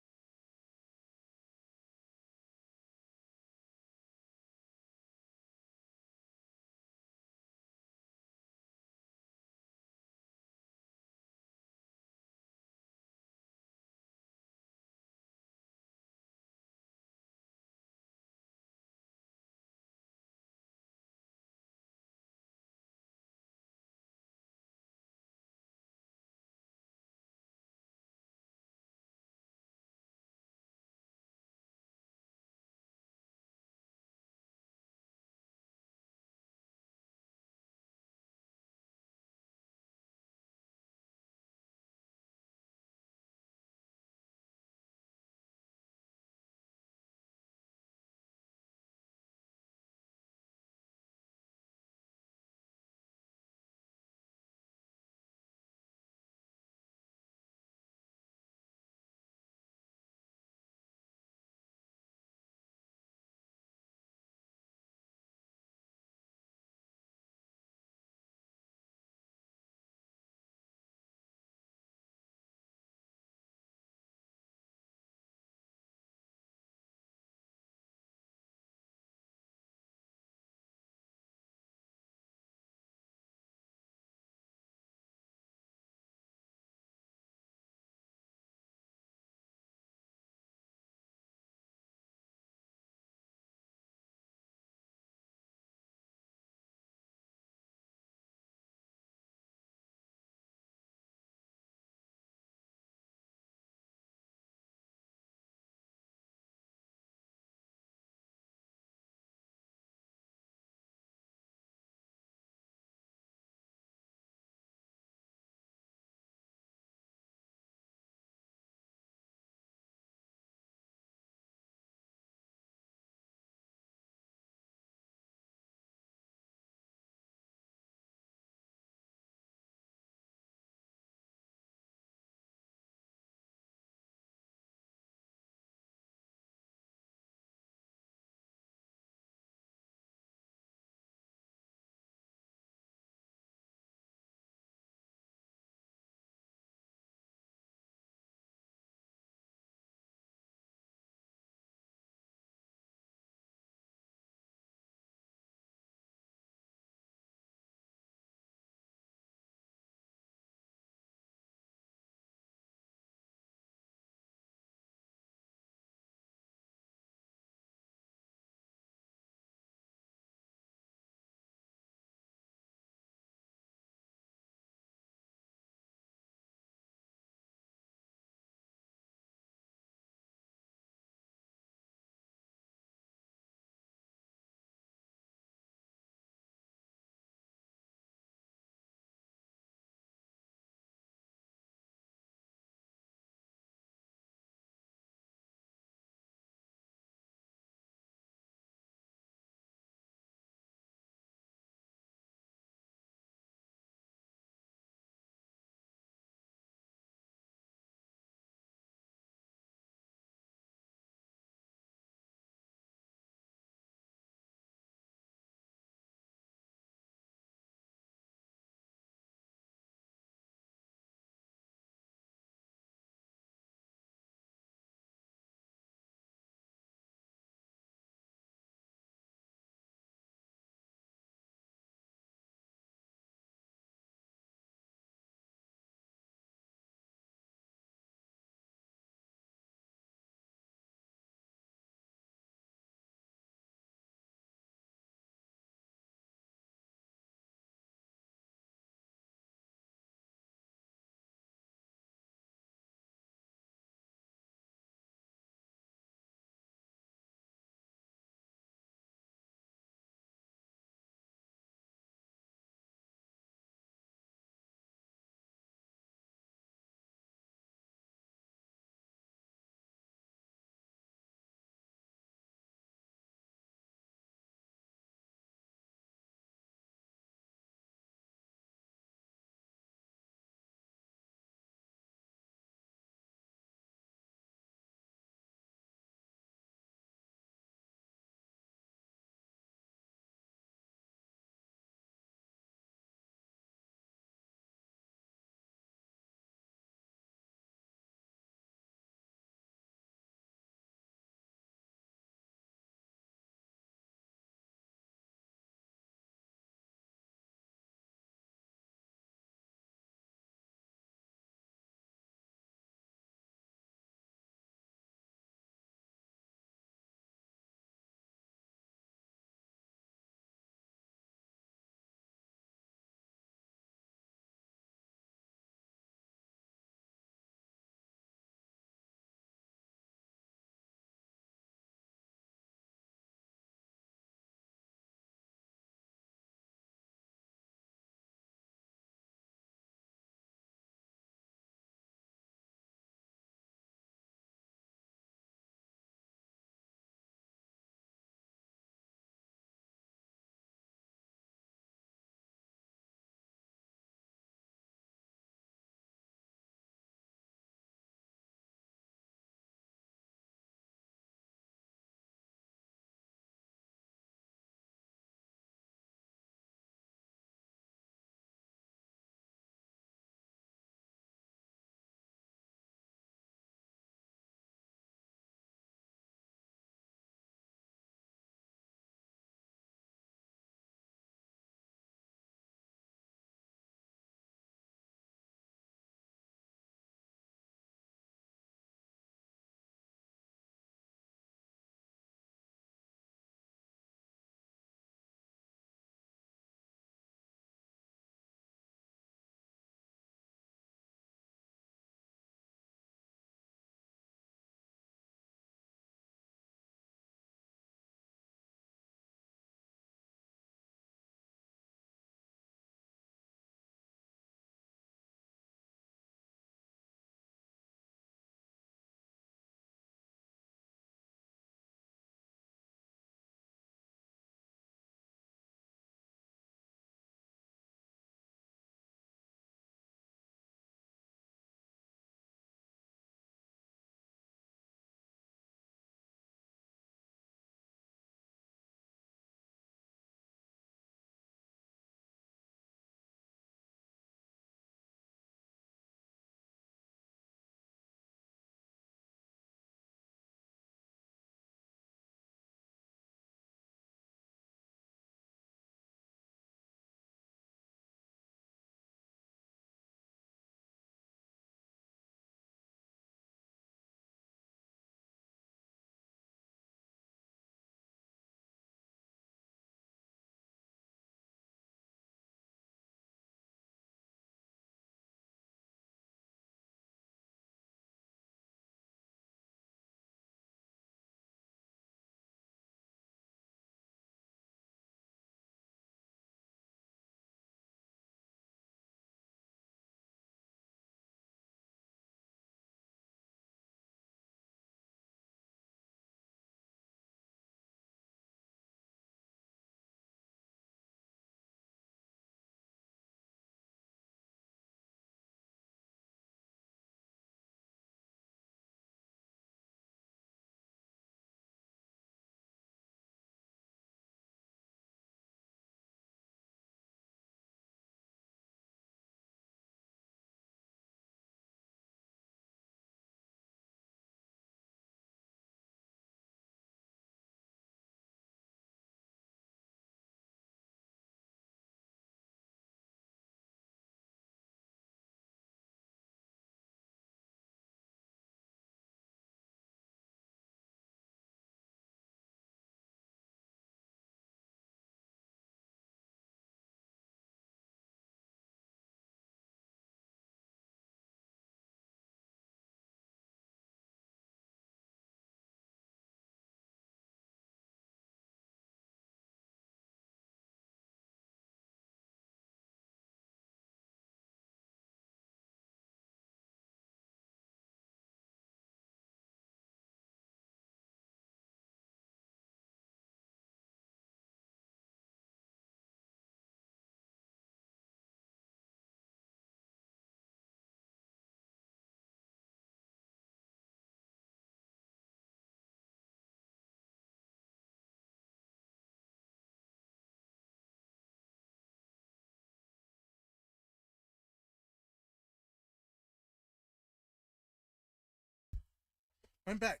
I'm back.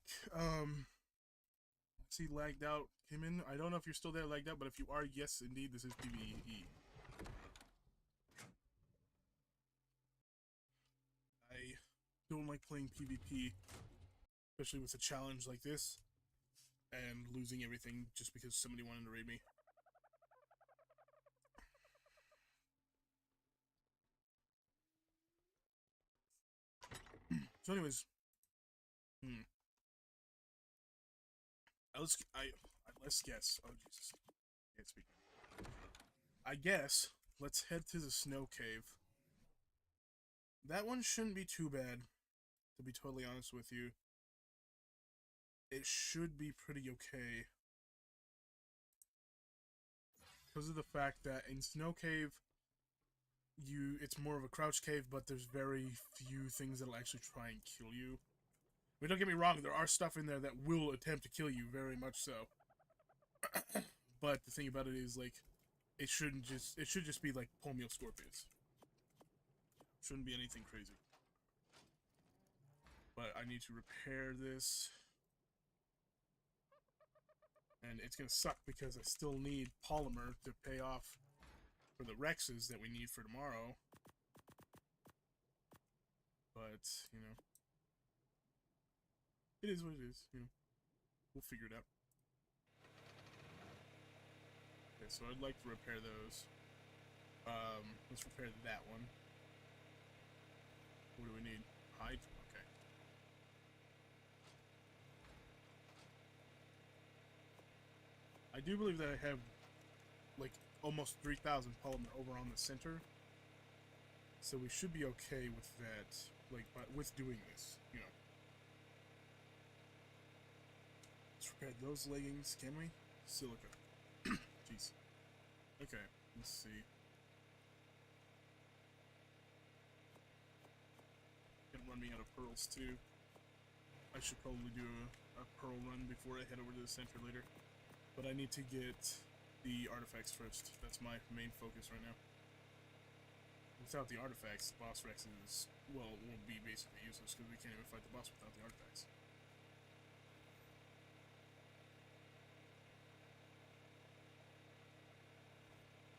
See, lagged out came in. I don't know if you're still there, lagged out, but if you are, yes, indeed, this is PvE. I don't like playing PvP, especially with a challenge like this, and losing everything just because somebody wanted to raid me. So, anyways, let's guess. Oh Jesus, can't speak. I guess let's head to the snow cave. That one shouldn't be too bad, to be totally honest with you. It should be pretty okay. Because of the fact that in Snow Cave, it's more of a crouch cave, but there's very few things that'll actually try and kill you. I mean, don't get me wrong, there are stuff in there that will attempt to kill you, very much so. But the thing about it is, like, it should just be like Palmeal Scorpius. Shouldn't be anything crazy. But I need to repair this. And it's gonna suck because I still need polymer to pay off for the Rexes that we need for tomorrow. But, you know, it is what it is, you know. We'll figure it out. Okay, so I'd like to repair those. Let's repair that one. What do we need? Hide? Okay. I do believe that I have, like, almost 3,000 polymer over on the center. So we should be okay with that, like, with doing this, you know. Let's repair those leggings, can we? Silica. Jeez. Okay, let's see. Gonna run me out of pearls, too. I should probably do a pearl run before I head over to the center later. But I need to get the artifacts first. That's my main focus right now. Without the artifacts, the boss Rex is, well, will be basically useless because we can't even fight the boss without the artifacts.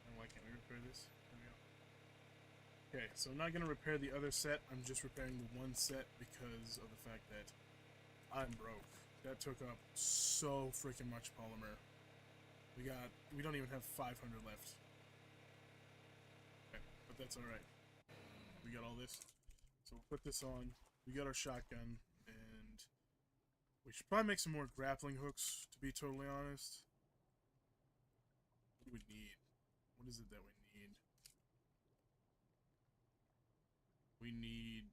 And why can't we repair this? There we go. Okay, so I'm not going to repair the other set. I'm just repairing the one set because of the fact that I'm broke. That took up so freaking much polymer. We don't even have 500 left. Okay, but that's alright. We got all this. So we'll put this on. We got our shotgun, and we should probably make some more grappling hooks, to be totally honest. What do we need? What is it that we need? We need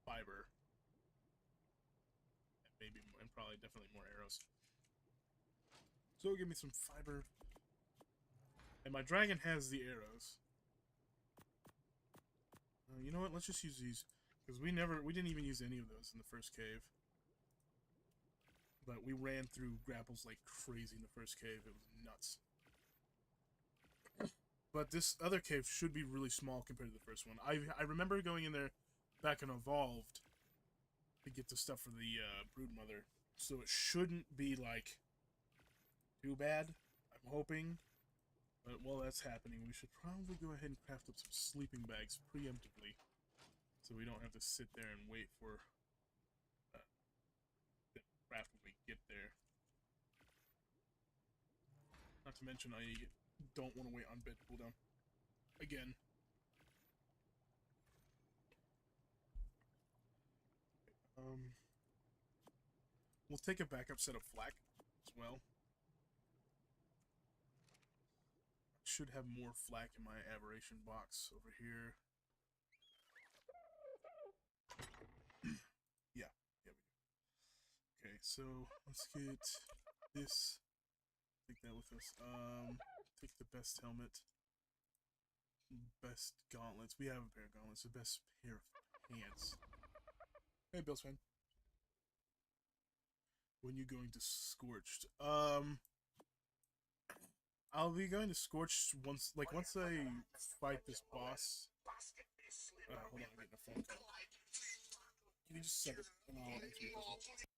fiber. And probably definitely more arrows. So give me some fiber. And my dragon has the arrows. You know what? Let's just use these. Because we didn't even use any of those in the first cave. But we ran through grapples like crazy in the first cave. It was nuts. But this other cave should be really small compared to the first one. I remember going in there back in Evolved to get the stuff for the Broodmother. So it shouldn't be, like, too bad, I'm hoping. But while that's happening, we should probably go ahead and craft up some sleeping bags preemptively. So we don't have to sit there and wait for the craft when we get there. Not to mention, I don't want to wait on bed cooldown. Again. We'll take a backup set of flak as well. Should have more flak in my aberration box over here. Yeah, we do. Okay, so let's get this. Take that with us. Take the best helmet. Best gauntlets. We have a pair of gauntlets. The best pair of pants. Hey, Bill's fan. When you going to Scorched? I'll be going to Scorched once I fight this boss. Hold on, I'm getting a phone call. Give me just a second, and I'll answer your question.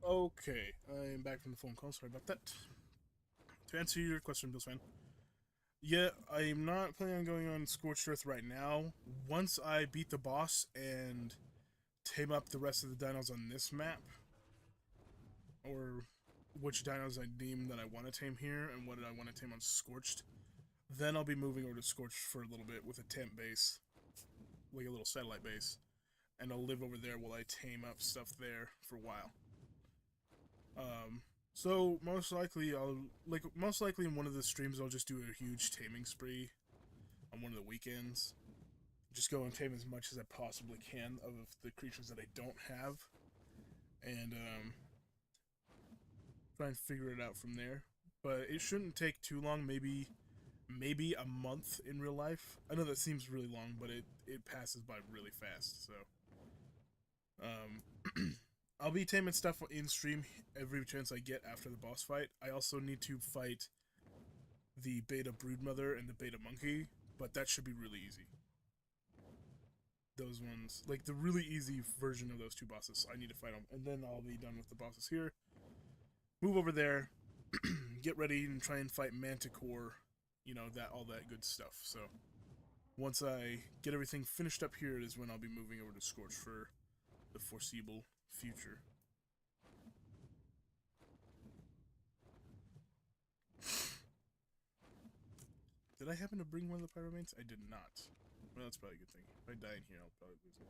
Okay, I'm back from the phone call. Sorry about that. To answer your question, Bill Swan, yeah, I'm not planning on going on Scorched Earth right now. Once I beat the boss and tame up the rest of the dinos on this map, or which dinos I deem that I want to tame here and what I want to tame on Scorched, then I'll be moving over to Scorched for a little bit with a tent base, like a little satellite base, and I'll live over there while I tame up stuff there for a while. So most likely in one of the streams I'll just do a huge taming spree on one of the weekends. Just go and tame as much as I possibly can of the creatures that I don't have, and try and figure it out from there. But it shouldn't take too long. Maybe a month in real life. I know that seems really long, but it passes by really fast. So I'll be taming stuff in stream every chance I get after the boss fight. I also need to fight the beta broodmother and the beta monkey, but that should be really easy. Those ones, like the really easy version of those two bosses, I need to fight them, and then I'll be done with the bosses here. Move over there, get ready, and try and fight Manticore. You know, all that good stuff. So once I get everything finished up here, is when I'll be moving over to Scorch for the foreseeable future. Did I happen to bring one of the pyromanes? I did not. Well, that's probably a good thing. If I die in here, I'll probably lose it.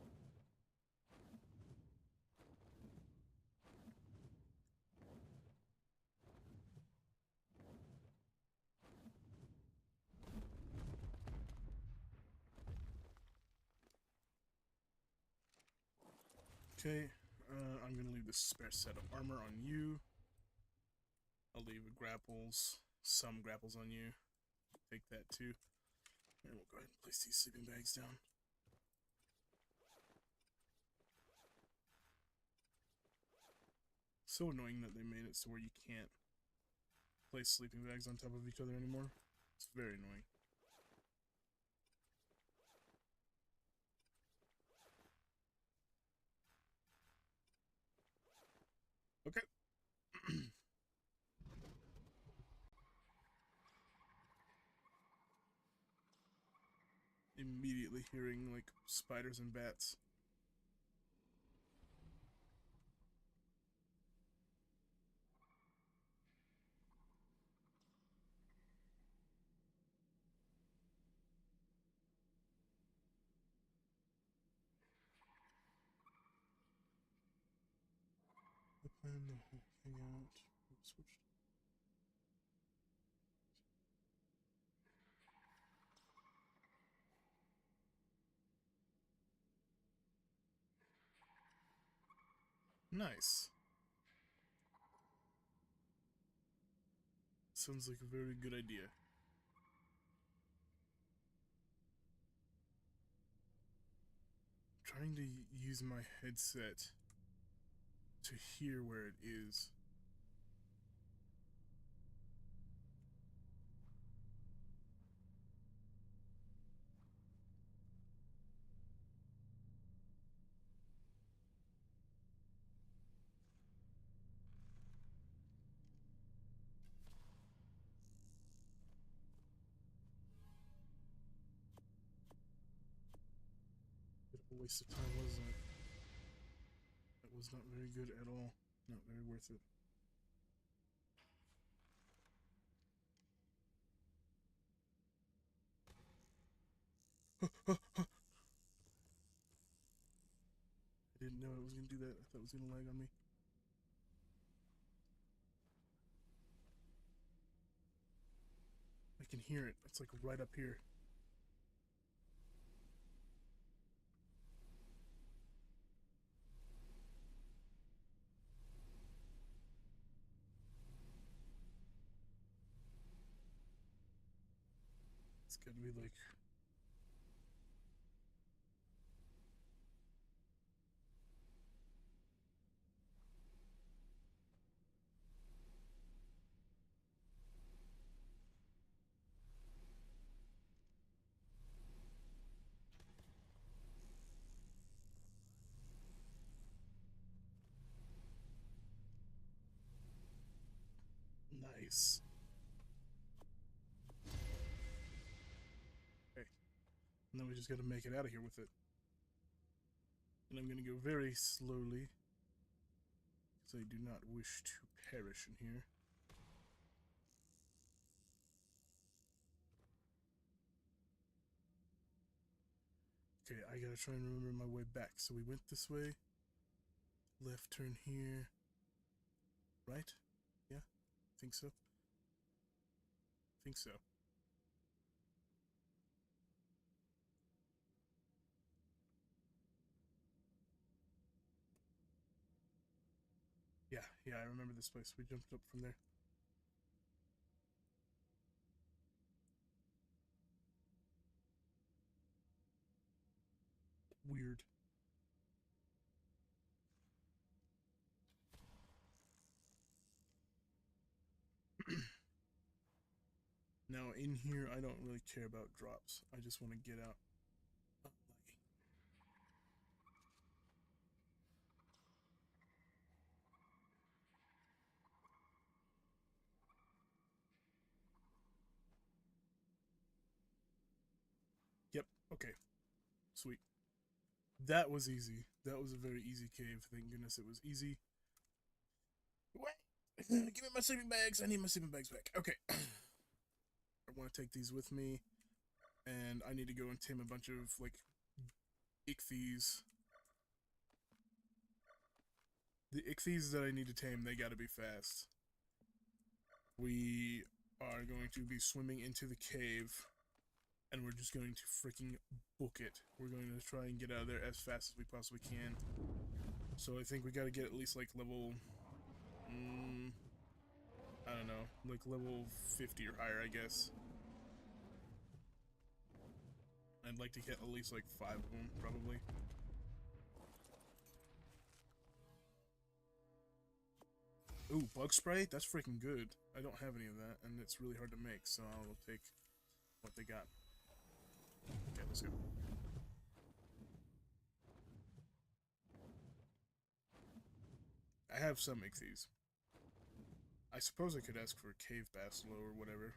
Okay, I'm gonna leave this spare set of armor on you. I'll leave some grapples on you. Take that too. And we'll go ahead and place these sleeping bags down. So annoying that they made it so where you can't place sleeping bags on top of each other anymore. It's very annoying. Okay. Immediately hearing like spiders and bats. I plan the whole thing out. Switched. Nice. Sounds like a very good idea. Trying to use my headset to hear where it is. Bit of a waste of time, wasn't it? That was not very good at all. Not very worth it. I didn't know it was going to do that. I thought it was going to lag on me. I can hear it. It's like right up here. It's got to be like... Nice. Okay. And then we just got to make it out of here with it. And I'm going to go very slowly, because I do not wish to perish in here. Okay, I gotta try and remember my way back. So we went this way. Left turn here. Right? Yeah? Think so? Think so. Yeah, I remember this place. We jumped up from there. Weird. Now, in here, I don't really care about drops. I just want to get out. Oh, lagging. Yep, okay. Sweet. That was easy. That was a very easy cave. Thank goodness it was easy. What? Give me my sleeping bags. I need my sleeping bags back. Okay. I want to take these with me. and I need to go and tame a bunch of like ichthyes. The ichthyes that I need to tame, they gotta be fast. We are going to be swimming into the cave, and we're just going to freaking book it. We're going to try and get out of there as fast as we possibly can. So I think we gotta get at least like level, I don't know, like level 50 or higher, I guess. I'd like to get at least like 5 of them, probably. Ooh, bug spray? That's freaking good. I don't have any of that, and it's really hard to make, so I'll take what they got. Okay, let's go. I have some ichthyes. I suppose I could ask for a cave basilow or whatever.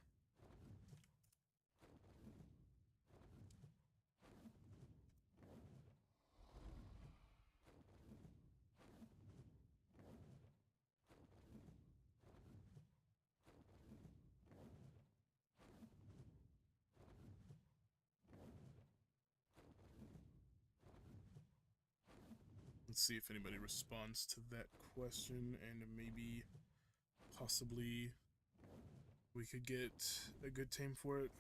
Let's see if anybody responds to that question, and maybe, possibly, we could get a good tame for it.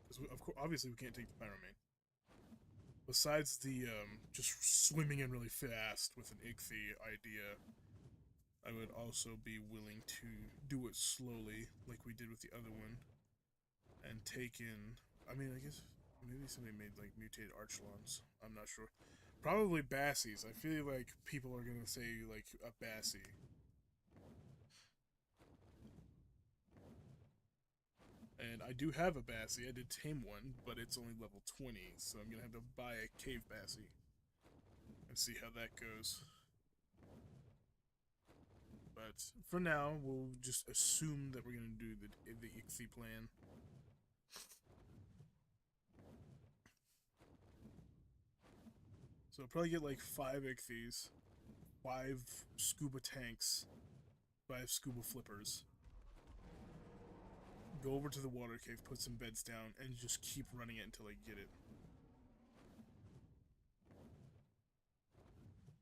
Because, of course, obviously we can't take the Pyromane. Besides the, just swimming in really fast with an Ichthy idea, I would also be willing to do it slowly, like we did with the other one, and take in, I mean, I guess, maybe somebody made, like, mutated Archelons. I'm not sure. Probably Bassies. I feel like people are gonna say, like, a Bassie. And I do have a Bassie. I did tame one, but it's only level 20, so I'm gonna have to buy a Cave Bassie and see how that goes. But for now, we'll just assume that we're gonna do the Ichthy plan. So I'll probably get like 5 Ichthyes, 5 scuba tanks, 5 scuba flippers. Go over to the water cave, put some beds down, and just keep running it until I get it.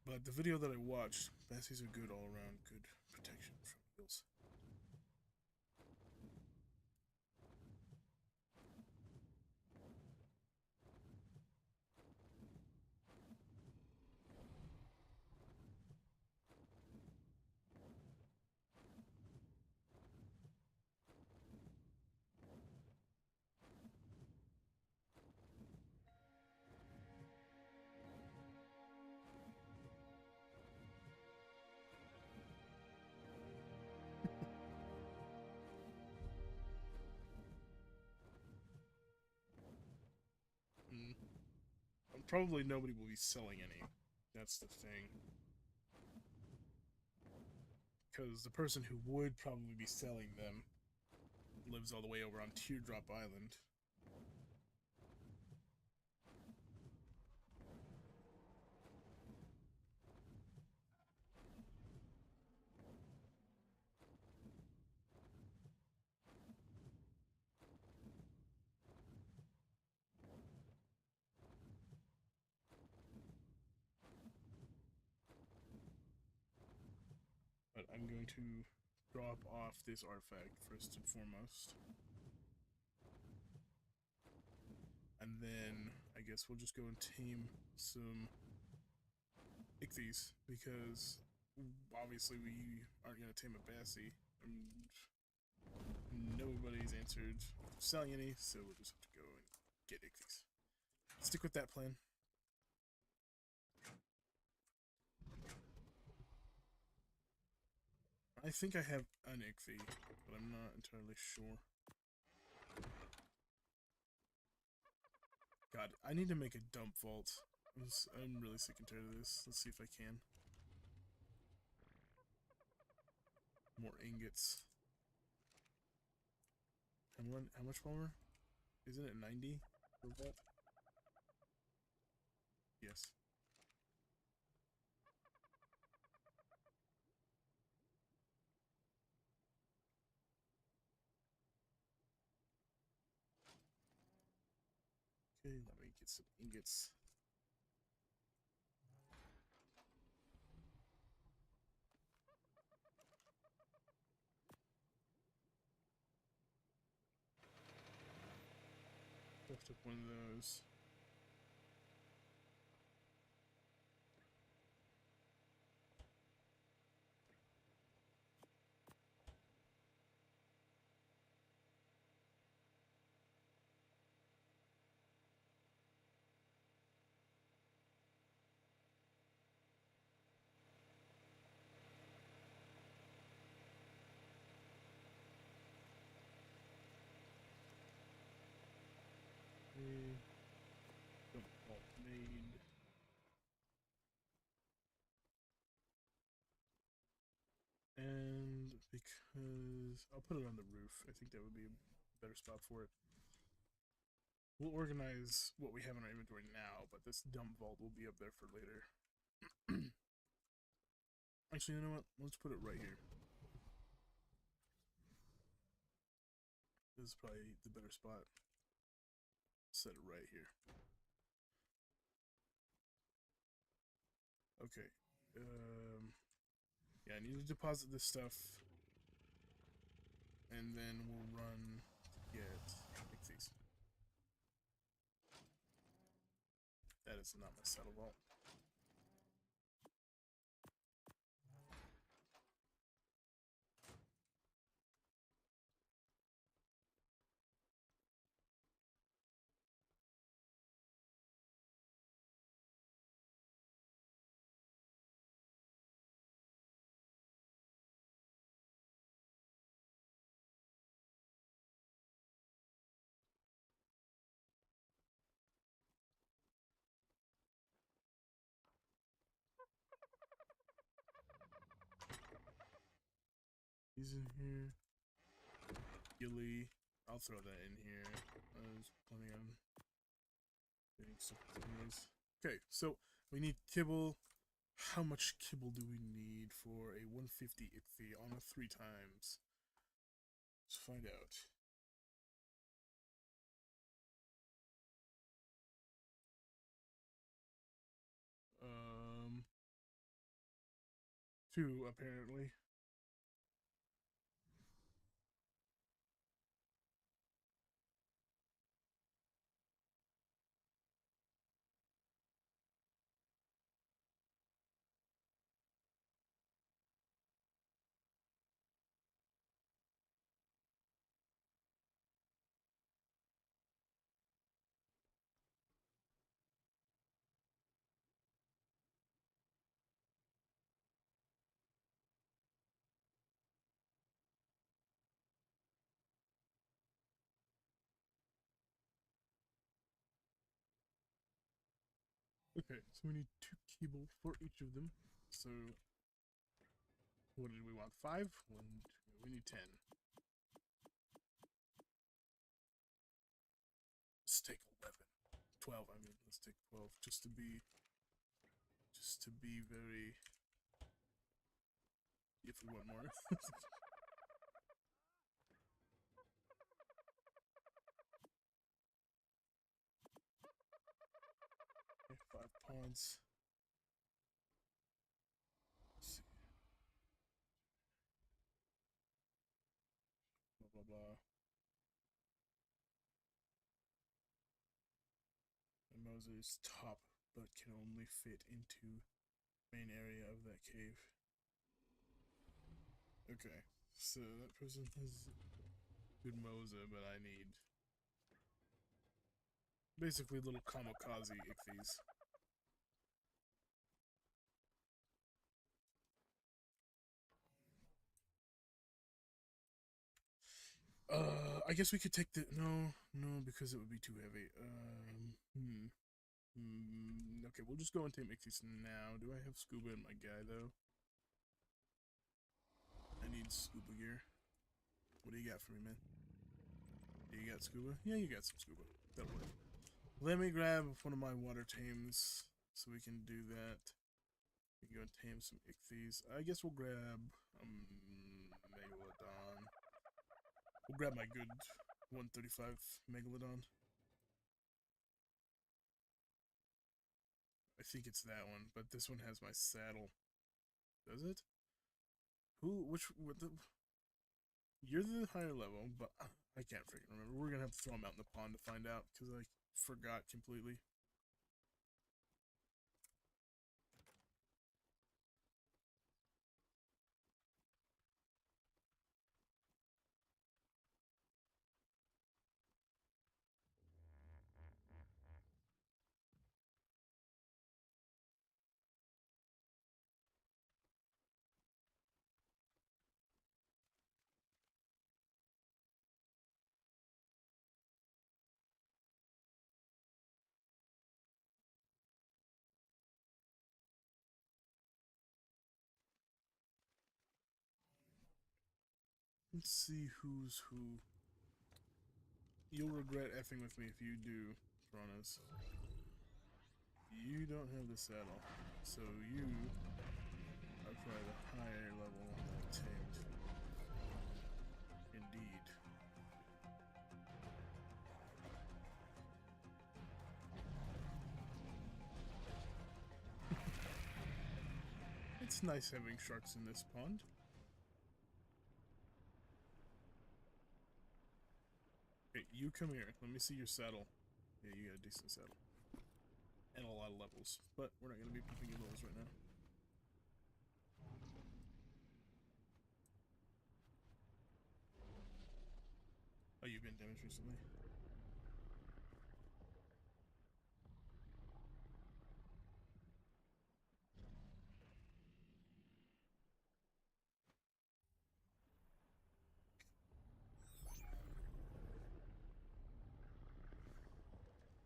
But the video that I watched, Bassies are good all around, good protection from eels. Probably nobody will be selling any. That's the thing. Because the person who would probably be selling them lives all the way over on Teardrop Island. But I'm going to drop off this artifact first and foremost. And then I guess we'll just go and tame some Ichthyes, because obviously we aren't going to tame a Bassie. Nobody's answered selling any, so we'll just have to go and get Ichthyes. Stick with that plan. I think I have an Ichthy, but I'm not entirely sure. God, I need to make a dump vault. I'm really sick and tired of this. Let's see if I can. More ingots. How much more? Isn't it 90 for vault? Yes. Okay, let me get some ingots. Lift up one of those. Okay. Dump vault made. And because I'll put it on the roof, I think that would be a better spot for it. We'll organize what we have in our inventory now, but this dump vault will be up there for later. Actually, you know what? Let's put it right here. This is probably the better spot. Set it right here. Okay. Yeah, I need to deposit this stuff. And then we'll run to get these. That is not my saddle vault. These in here. Gilly. I'll throw that in here. There's plenty of getting stuff with these. Okay, so we need kibble. How much kibble do we need for a 150 ichthy on a 3 times? Let's find out. Um, 2 apparently. Okay, so we need 2 kibble for each of them. So, what did we want? 5? 1, 2, we need 10. Let's take 11. 12, I mean, let's take 12 just to be very, if we want more. Okay, 5 pods. Let's see. Blah blah blah. And Moses top, but can only fit into main area of that cave. Okay, so that person has good Moza, but I need basically little kamikaze ichthy's. I guess we could take the no, because it would be too heavy. Okay, we'll just go and take ichthy's now. Do I have scuba in my guy though? I need scuba gear. What do you got for me, man? Do you got scuba? Yeah, you got some scuba. That'll work. Let me grab one of my water tames so we can do that. We can go and tame some ichthy's. I guess we'll grab Megalodon. We'll grab my good 135 Megalodon. think it's that one, but this one has my saddle. Does it? What the... You're the higher level, but I can't freaking remember. We're gonna have to throw him out in the pond to find out, because I forgot completely. Let's see who's who. You'll regret effing with me if you do, Kronos. You don't have the saddle, so you are probably the higher level tamed. Indeed. It's nice having sharks in this pond. Hey, you come here. Let me see your saddle. Yeah, you got a decent saddle. And a lot of levels. But we're not going to be pumping your levels right now. Oh, you've been damaged recently?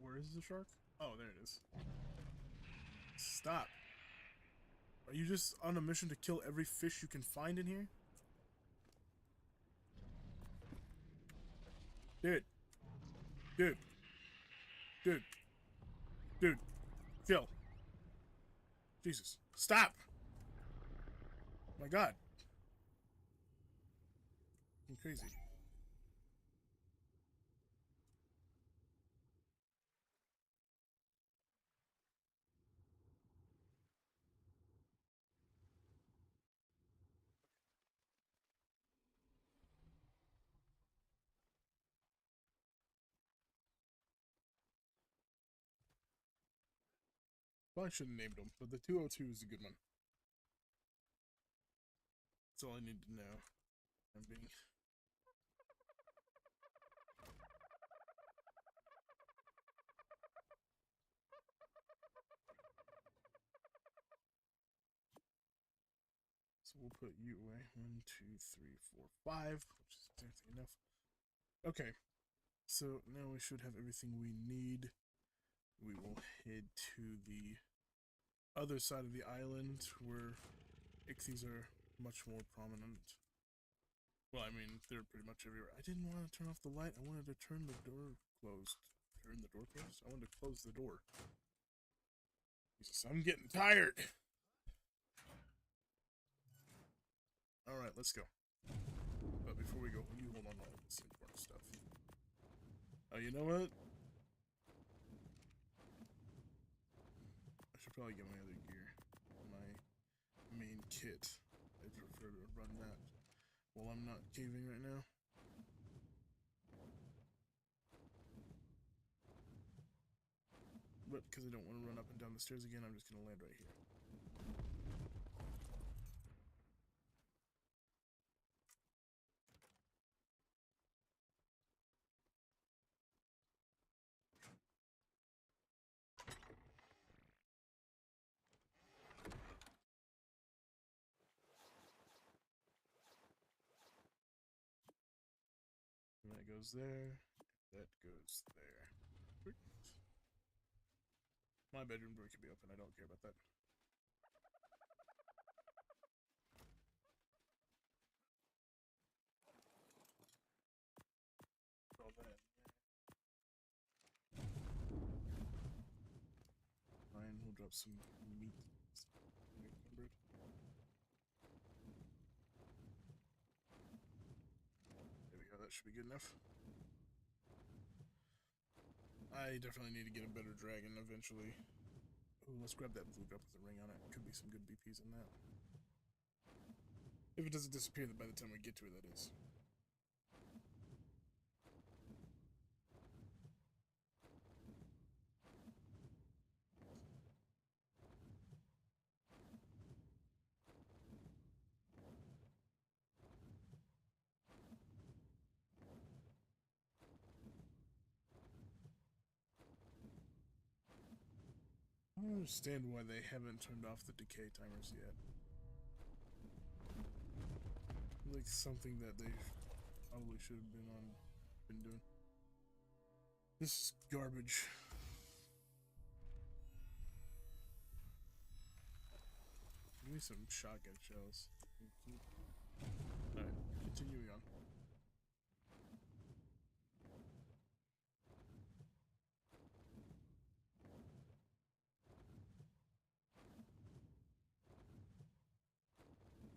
Where is the shark? Oh, there it is. Stop. Are you just on a mission to kill every fish you can find in here? Dude. Dude. Dude. Dude. Kill. Jesus. Stop! My god. I'm crazy. Probably should have named them, but the 202 is a good one. That's all I need to know. I'm being... So we'll put you away. 1, 2, 3, 4, 5, which is exactly enough. Okay. So now we should have everything we need. We will head to the other side of the island where ichthyes are much more prominent. Well, I mean, they're pretty much everywhere. I didn't want to turn off the light. I wanted to turn the door closed. Turn the door closed? I wanted to close the door. Jesus, I'm getting tired. Alright, let's go. But before we go, will you hold on to all this important stuff? Oh, you know what? I should probably get my other gear. My main kit. I'd prefer to run that while I'm not caving right now. But because I don't want to run up and down the stairs again, I'm just going to land right here. And that goes there. That goes there. My bedroom door can be open. I don't care about that. All that. Fine, we'll drop some meat. Encumbered. There we go. That should be good enough. I definitely need to get a better dragon eventually. Ooh, let's grab that blue drop with the ring on it. Could be some good BPs in that. If it doesn't disappear by the time we get to it, that is. I don't understand why they haven't turned off the decay timers yet. Like something that they probably should have been doing. This is garbage. Give me some shotgun shells. Alright, continuing on.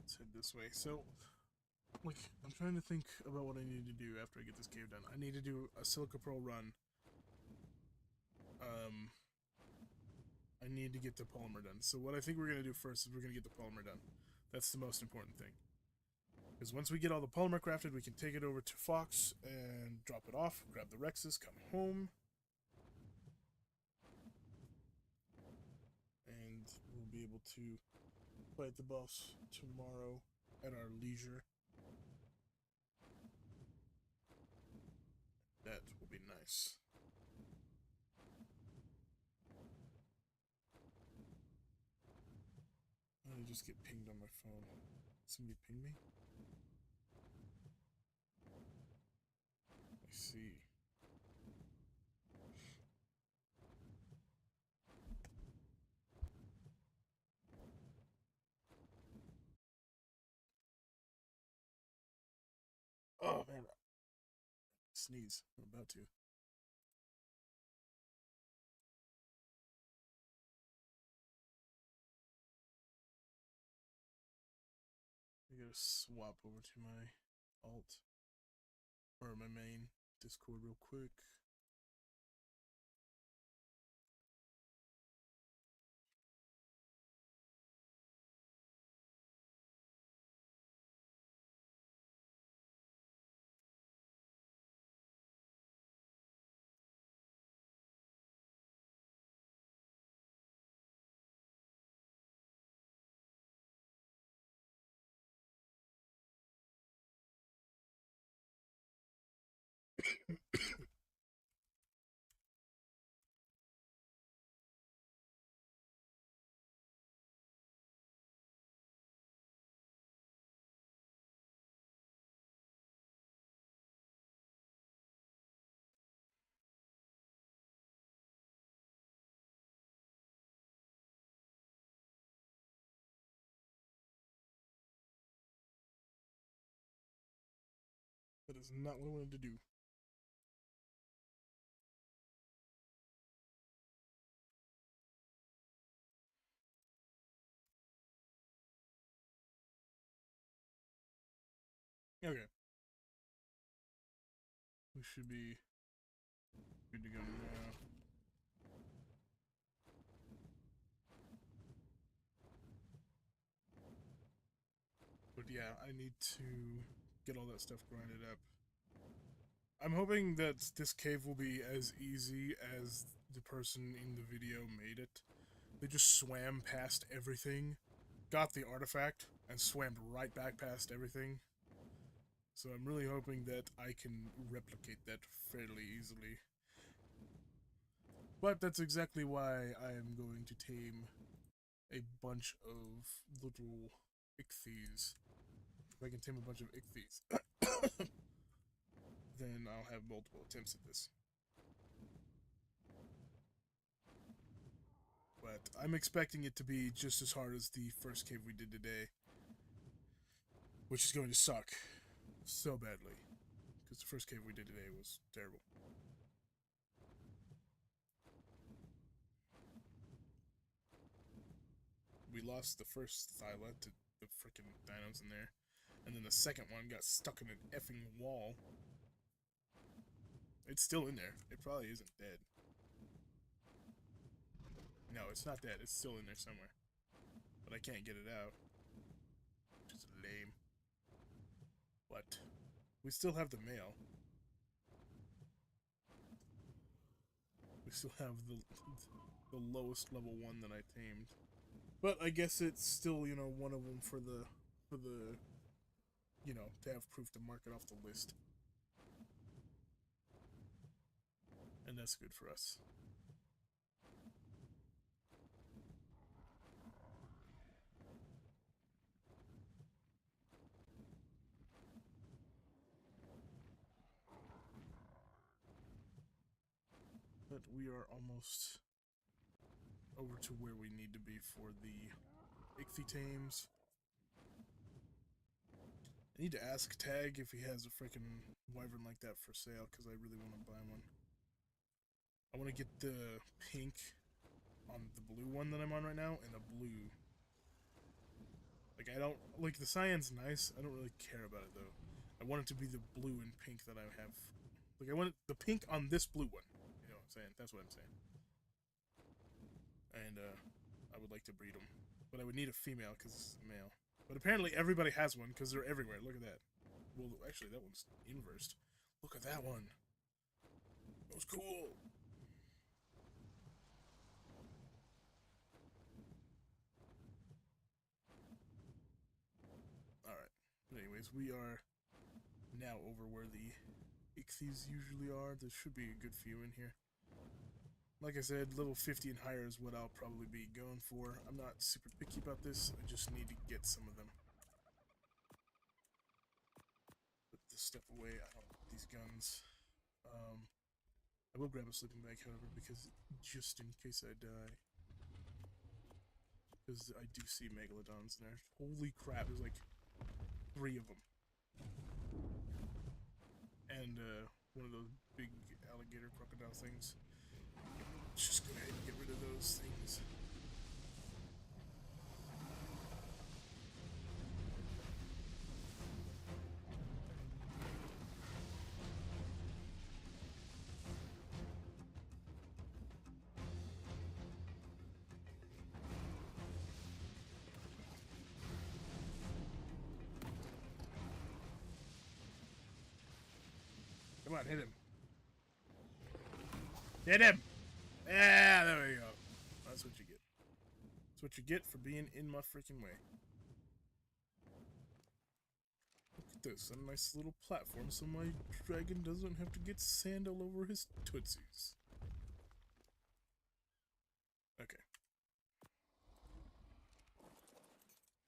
Let's head this way. So, like, I'm trying to think about what I need to do after I get this cave done. I need to do a Silica Pearl run. I need to get the polymer done. So what I think we're going to do first is we're going to get the polymer done. That's the most important thing. Because once we get all the polymer crafted, we can take it over to Fox and drop it off, grab the Rexes, come home. And we'll be able to fight the boss tomorrow at our leisure. That will be nice. I just get pinged on my phone. Somebody ping me? I see. Oh man. Sneeze. I'm about to. I gotta swap over to my alt or my main Discord real quick. That is not what I wanted to do. Okay. We should be good to go now. But yeah, I need to get all that stuff grinded up. I'm hoping that this cave will be as easy as the person in the video made it. They just swam past everything, got the artifact, and swam right back past everything. So I'm really hoping that I can replicate that fairly easily. But that's exactly why I am going to tame a bunch of little ichthyes. If I can tame a bunch of ichthyes, then I'll have multiple attempts at this. But I'm expecting it to be just as hard as the first cave we did today, which is going to suck so badly, because the first cave we did today was terrible. We lost the first Thyla to the freaking dinos in there, and then the second one got stuck in an effing wall. It's still in there. It probably isn't dead. No, it's not that. It's still in there somewhere. But I can't get it out. Which is lame. But we still have the mail. We still have the lowest level one that I tamed. But I guess it's still, you know, one of them for the you know, to have proof to mark it off the list. And that's good for us. But we are almost over to where we need to be for the Ichthy tames. I need to ask Tag if he has a freaking wyvern like that for sale, because I really want to buy one. I want to get the pink on the blue one that I'm on right now, and a blue. Like, I don't... Like, the cyan's nice. I don't really care about it, though. I want it to be the blue and pink that I have. Like, I want the pink on this blue one. You know what I'm saying? That's what I'm saying. And, I would like to breed them. But I would need a female, because it's a male. But apparently everybody has one, because they're everywhere. Look at that. Well, actually, that one's inversed. Look at that one. That was cool. Alright. Anyways, we are now over where the Ichthy's usually are. There should be a good few in here. Like I said, level 50 and higher is what I'll probably be going for. I'm not super picky about this. I just need to get some of them. Put this stuff away. I don't want these guns. I will grab a sleeping bag, however, because just in case I die. Because I do see megalodons in there. Holy crap, there's like 3 of them. And one of those big alligator crocodile things. Let's just go ahead and get rid of those things. Come on, hit him. Hit him! Yeah, there we go. That's what you get. That's what you get for being in my freaking way. Look at this, a nice little platform so my dragon doesn't have to get sand all over his tootsies. Okay.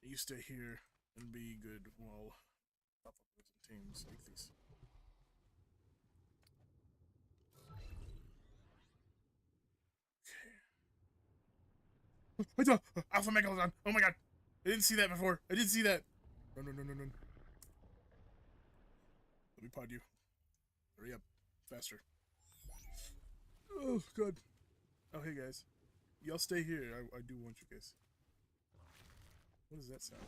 You stay here and be good while Papa goes and tames like these. I saw Alpha Megalodon! Oh my god! I didn't see that before! I didn't see that! Run, run, run, run, run. Let me pod you. Hurry up. Faster. Oh, god. Oh, hey, guys. Y'all stay here. I do want you guys. What does that sound?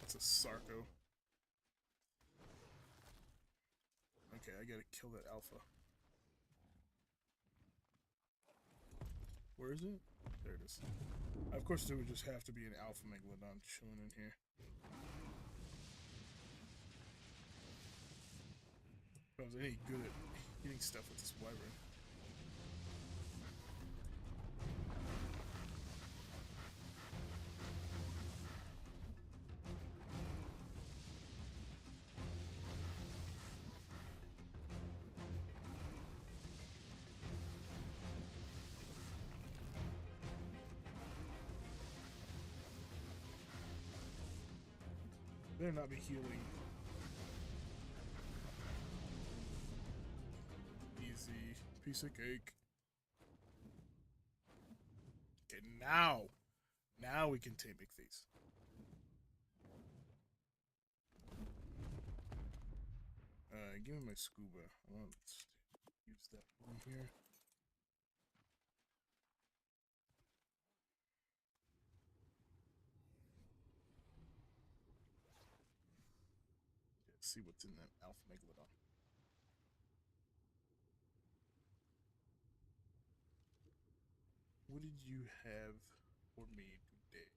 That's a Sarco. Okay, I gotta kill that alpha. Where is it? There it is. Of course, there would just have to be an alpha megalodon chilling in here. If I was any good at hitting stuff with this wyvern. Better not be healing. Easy. Piece of cake. Okay, now. Now we can tame Ichthy's. Give me my scuba. I want to use that one here. Let's see what's in that alpha megalodon. what did you have for me today?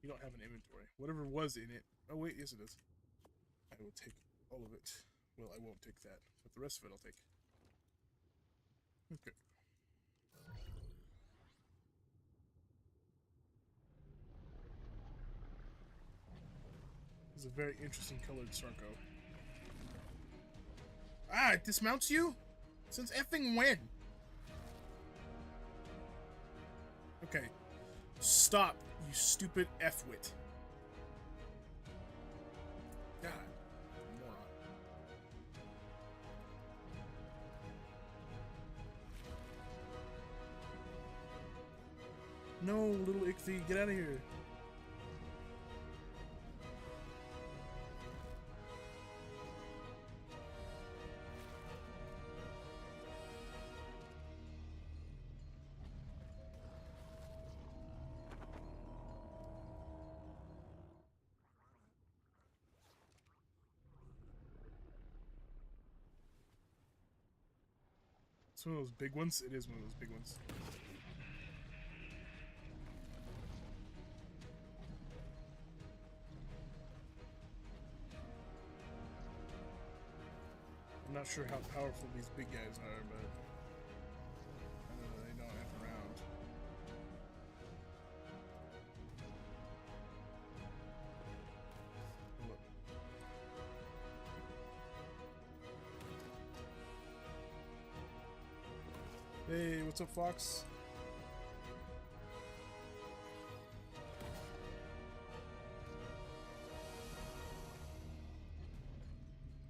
You don't have an inventory. Whatever was in it. Oh, wait, yes, it is. I will take all of it. Well, I won't take that, but the rest of it I'll take. Okay. It's a very interesting colored Sarco. Ah, it dismounts you? Since effing when? Okay. Stop, you stupid F-wit. God. Moron. No, little Ichthy, get out of here. It's one of those big ones. It is one of those big ones. I'm not sure how powerful these big guys are, but I know that they don't F around. Hold up. Hey, what's up, Fox?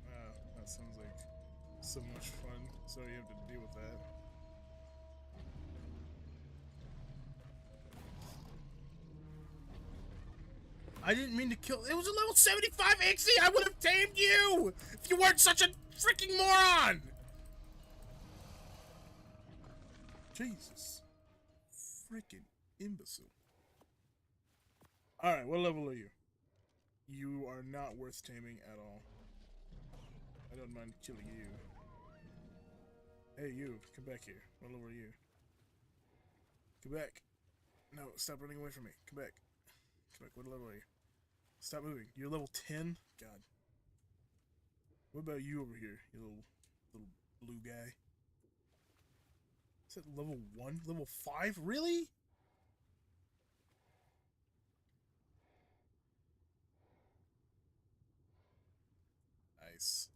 Wow, that sounds like so much fun. So you have to deal with that. I didn't mean to kill. It was a level 75 Ixie! I would have tamed you! If you weren't such a freaking moron! Jesus. Freaking imbecile. Alright, what level are you? You are not worth taming at all. I don't mind killing you. Hey, you, come back here. What level are you? Come back. No, stop running away from me. Come back. Come back. What level are you? Stop moving. You're level 10? God. What about you over here, you little blue guy? Is it level 1? Level 5? Really? Nice.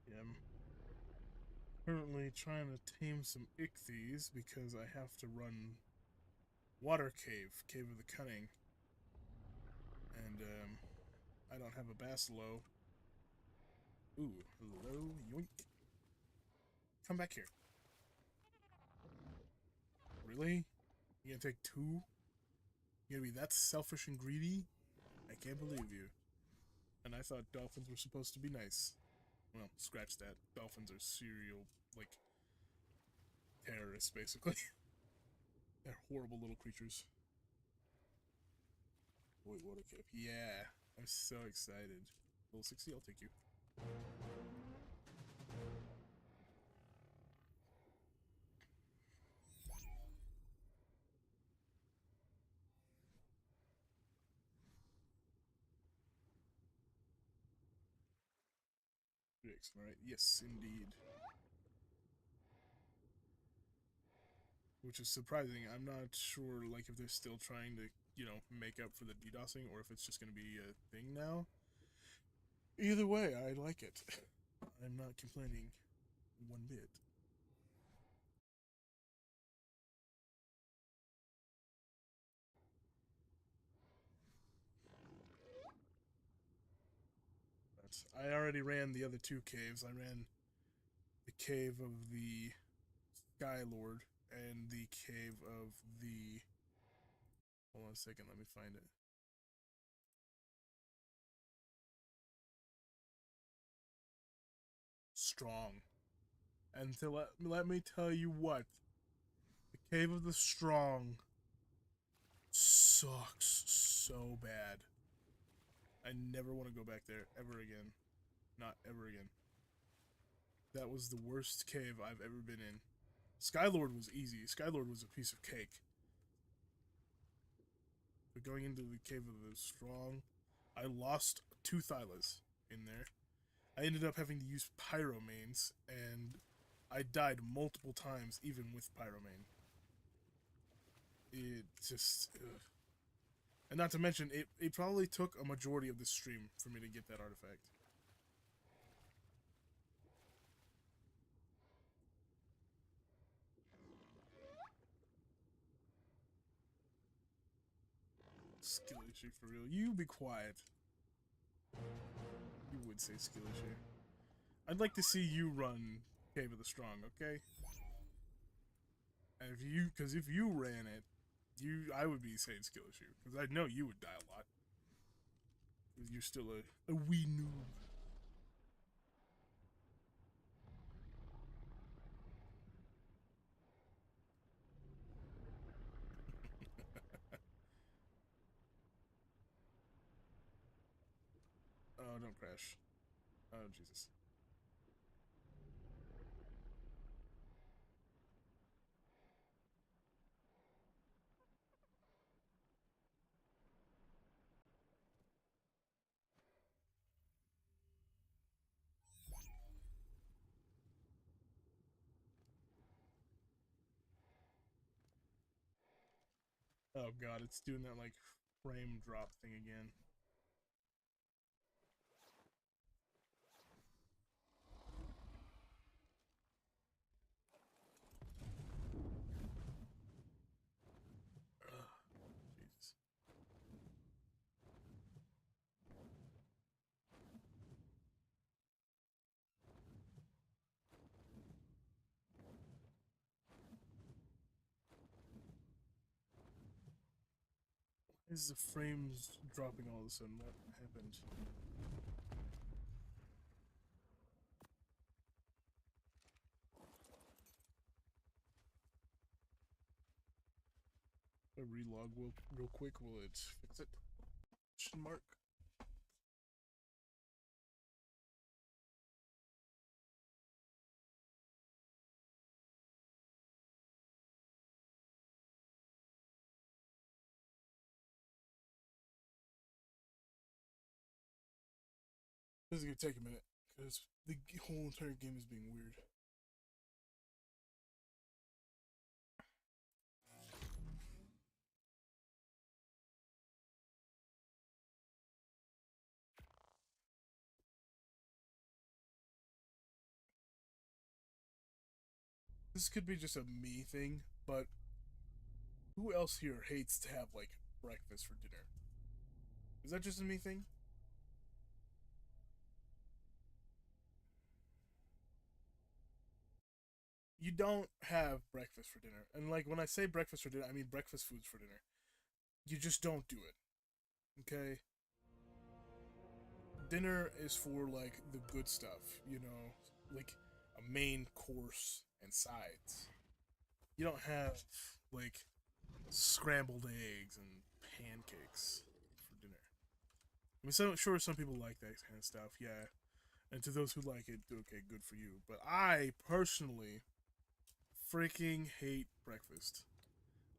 Yeah, I'm currently trying to tame some Ichthyes because I have to run Water Cave, Cave of the Cunning. And, I don't have a Basilo. Ooh, hello, yoink. Come back here. Really? You gonna take 2? You gonna be that selfish and greedy? I can't believe you. And I thought dolphins were supposed to be nice. Well, scratch that. Dolphins are serial, like, terrorists, basically. They're horrible little creatures. Wait, water cap. Yeah, I'm so excited. Level 60, I'll take you. Excellent, right? Yes, indeed. Which is surprising. I'm not sure, like, if they're still trying to, you know, make up for the DDoSing, or if it's just going to be a thing now. Either way, I like it. I'm not complaining one bit. But I already ran the other 2 caves. I ran the cave of the Sky Lord and the cave of the... Hold on a second, let me find it. Strong. And to let me tell you what, the Cave of the Strong, sucks so bad. I never want to go back there ever again. Not ever again. That was the worst cave I've ever been in. Skylord was easy. Skylord was a piece of cake. But going into the Cave of the Strong, I lost 2 Thylas in there. I ended up having to use Pyromanes, and I died multiple times even with Pyromane. It just... Ugh. And not to mention, it probably took a majority of the stream for me to get that artifact. Skill issue for real. You be quiet. You would say skill issue. I'd like to see you run Cave of the Strong, okay? And because if you ran it, I would be saying skill issue, because I know you would die a lot. Because you're still a wee noob. Oh, don't crash. Oh, Jesus. Oh god, it's doing that like frame drop thing again. Ugh, Jesus. Is the frames dropping all of a sudden? What happened? A relog real quick. Will it fix it? Question mark. This is gonna take a minute because the whole entire game is being weird. This could be just a me thing, but who else here hates to have like breakfast for dinner? Is that just a me thing? You don't have breakfast for dinner. And like when I say breakfast for dinner, I mean breakfast foods for dinner. You just don't do it. Okay? Dinner is for like the good stuff, you know, like a main course and sides. You don't have like scrambled eggs and pancakes for dinner. I mean, sure, some people like that kind of stuff, yeah. And to those who like it, okay, good for you. But I personally freaking hate breakfast.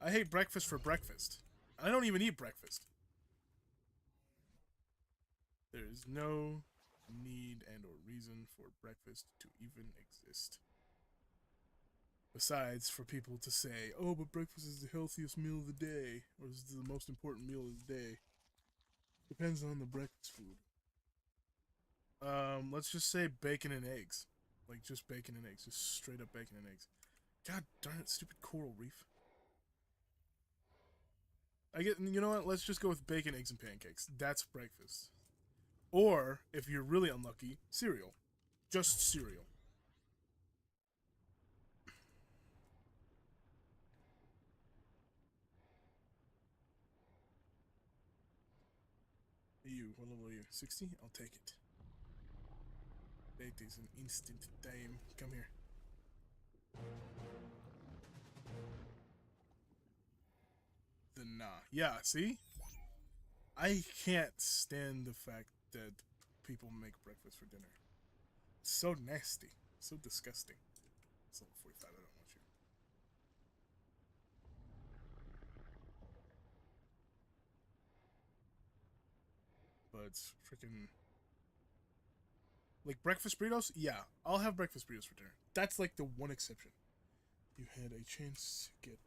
I hate breakfast for breakfast. I don't even eat breakfast. There is no need and or reason for breakfast to even exist. Besides, for people to say, oh, but breakfast is the healthiest meal of the day, or is the most important meal of the day. Depends on the breakfast food. Let's just say bacon and eggs. Like, just bacon and eggs. Just straight up bacon and eggs. God darn it, stupid coral reef. You know what? Let's just go with bacon, eggs, and pancakes. That's breakfast. Or, if you're really unlucky, cereal. Just cereal. You, what level are you? 60? I'll take it. That is an instant time. Come here. The nah. Yeah, see? I can't stand the fact that people make breakfast for dinner. It's so nasty. So disgusting. It's level 45, I don't want you. But freaking like breakfast burritos, yeah, I'll have breakfast burritos for dinner. That's like the one exception. You had a chance to get.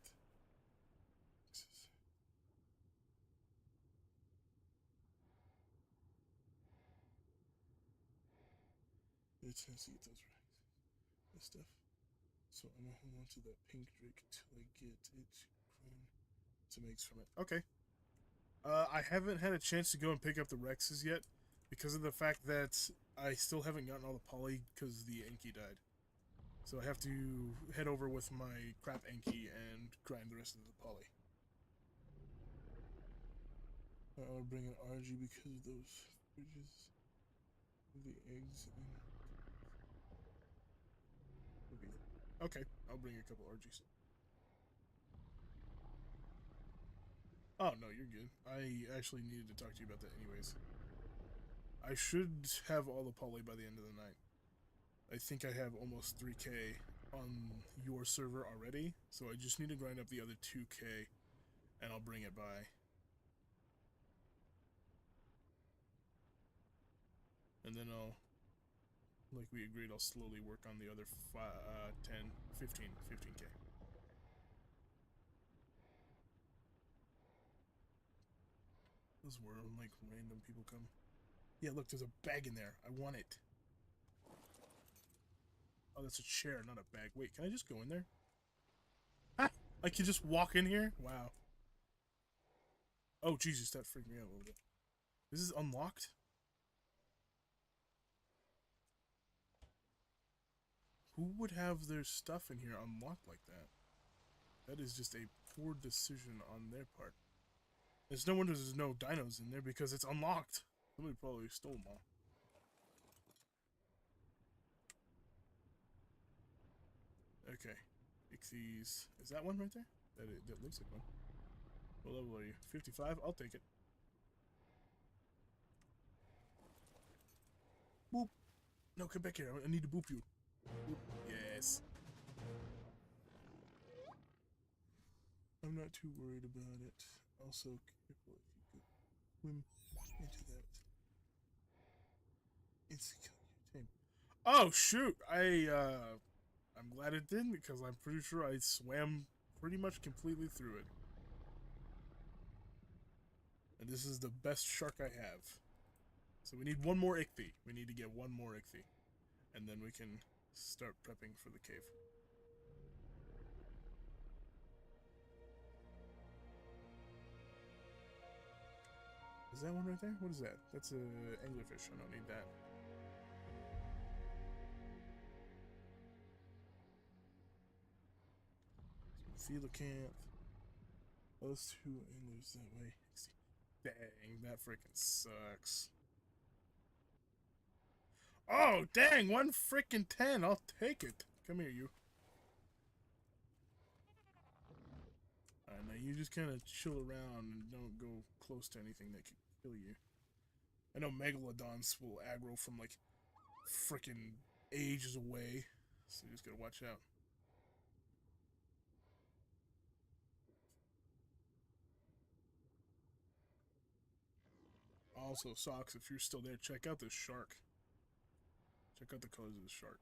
You had a chance to get those right. This stuff. So I'm gonna hold on to that pink drink till I get it to make from it. Okay. I haven't had a chance to go and pick up the Rexes yet because of the fact that I still haven't gotten all the poly because the Enki died. So I have to head over with my crap Enki and grind the rest of the poly. I'll bring an RG because of those bridges, the eggs, and okay. I'll bring a couple RGs. Oh no, you're good. I actually needed to talk to you about that anyways. I should have all the poly by the end of the night. I think I have almost 3k on your server already, so I just need to grind up the other 2k, and I'll bring it by. And then I'll, like we agreed, I'll slowly work on the other 15k. This is where like random people come. Yeah, look, there's a bag in there. I want it. Oh, that's a chair, not a bag. Wait, can I just go in there? Ah, I can just walk in here? Wow. Oh, Jesus, that freaked me out a little bit. This is unlocked? Who would have their stuff in here unlocked like that? That is just a poor decision on their part. There's no wonder there's no dinos in there because it's unlocked. Somebody probably stole them all. Okay. Ichthy's. Is that one right there? That looks like one. What level are you? 55? I'll take it. Boop. No, come back here. I need to boop you. Boop. Yes. I'm not too worried about it. Also, careful if you could swim into that. It's tame. Oh shoot! I'm glad it didn't because I'm pretty sure I swam pretty much completely through it. And this is the best shark I have. So we need one more Ichthy. We need to get one more Ichthy. And then we can start prepping for the cave. Is that one right there? What is that? That's a anglerfish. I don't need that. Coelacanth. Those two anglers that way. Dang, that freaking sucks. Oh, dang, 1 freaking 10. I'll take it. Come here, you. Now you just kind of chill around and don't go close to anything that could kill you. I know Megalodons will aggro from like freaking ages away, so you just gotta watch out. Also, Socks, if you're still there, check out this shark. Check out the colors of the shark.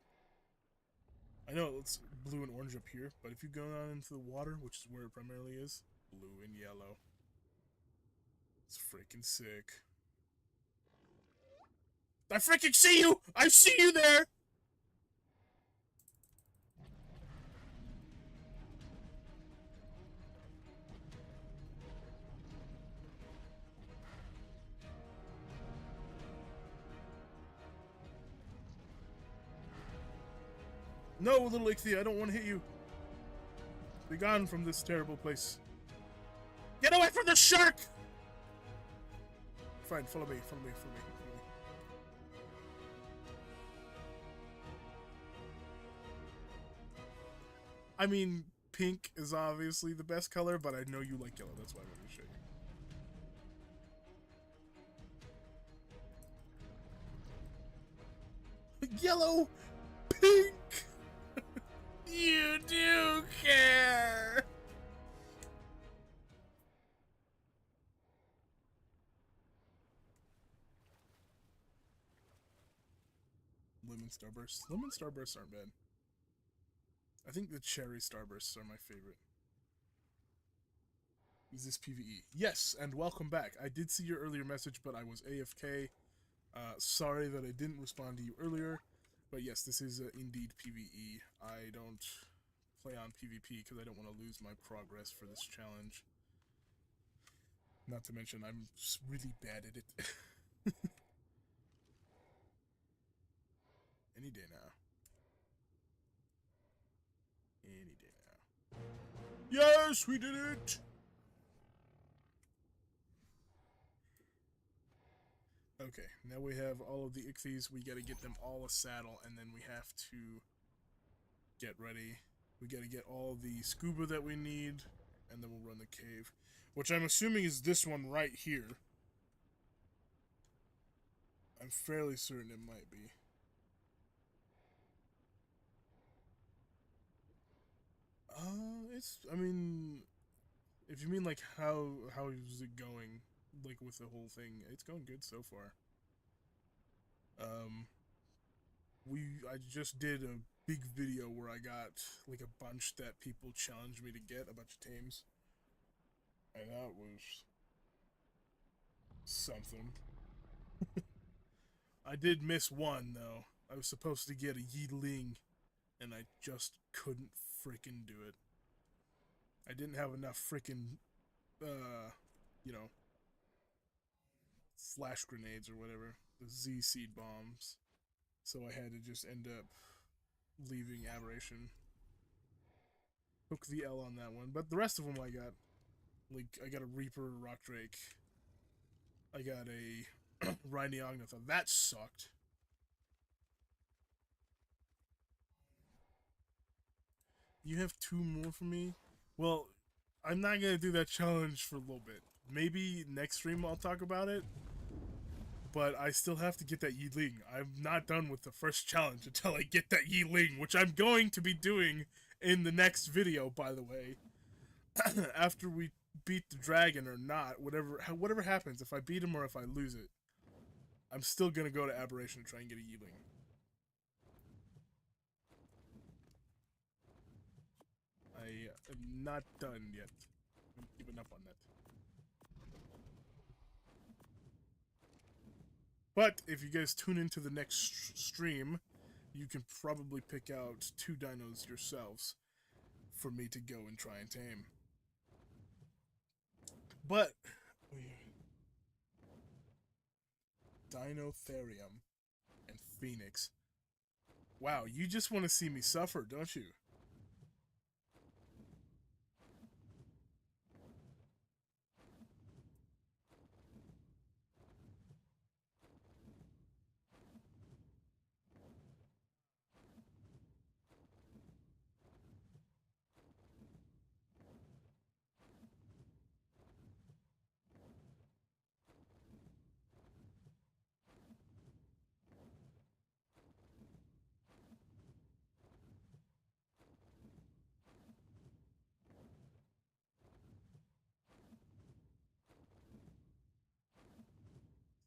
I know it's blue and orange up here, but if you go down into the water, which is where it primarily is, blue and yellow. It's freaking sick. I freaking see you! I see you there! No, little Ichthy, I don't want to hit you. Be gone from this terrible place. Get away from the shark! Fine, follow me, follow me, follow me. I mean, pink is obviously the best color, but I know you like yellow. That's why I'm going to show you. yellow, pink. You do care. Lemon Starbursts. Lemon Starbursts aren't bad. I think the cherry Starbursts are my favorite. Is this PvE? Yes, and welcome back. I did see your earlier message, but I was AFK. Sorry that I didn't respond to you earlier. But yes, this is indeed PvE. I don't play on PvP because I don't want to lose my progress for this challenge. Not to mention, I'm really bad at it. Any day now. Any day now. Yes, we did it! Okay, now we have all of the Ichthyes. We gotta get them all a saddle, and then we have to get ready. We gotta get all the scuba that we need, and then we'll run the cave. Which I'm assuming is this one right here. I'm fairly certain it might be. I mean, if you mean like how is it going, like with the whole thing, it's going good so far. I just did a big video where I got like a bunch that people challenged me to get, a bunch of tames. And that was something. I did miss one though. I was supposed to get a Yeetling, and I just couldn't freaking do it. I didn't have enough freaking, you know, flash grenades or whatever, the Z seed bombs. So I had to just end up leaving Aberration. Took the L on that one, but the rest of them I got. Like, I got a Reaper Rock Drake. I got a Riney Ognatha. That sucked. You have 2 more for me? Well, I'm not gonna do that challenge for a little bit. Maybe next stream I'll talk about it. But I still have to get that Yeetling. I'm not done with the first challenge until I get that Yeetling, which I'm going to be doing in the next video, by the way. After we beat the dragon or not, whatever happens, if I beat him or if I lose it, I'm still gonna go to Aberration and try and get a Yeetling. I am not done yet. I'm giving up on that. But if you guys tune into the next stream, you can probably pick out 2 dinos yourselves for me to go and try and tame. But Dinotherium and Phoenix. Wow, you just want to see me suffer, don't you?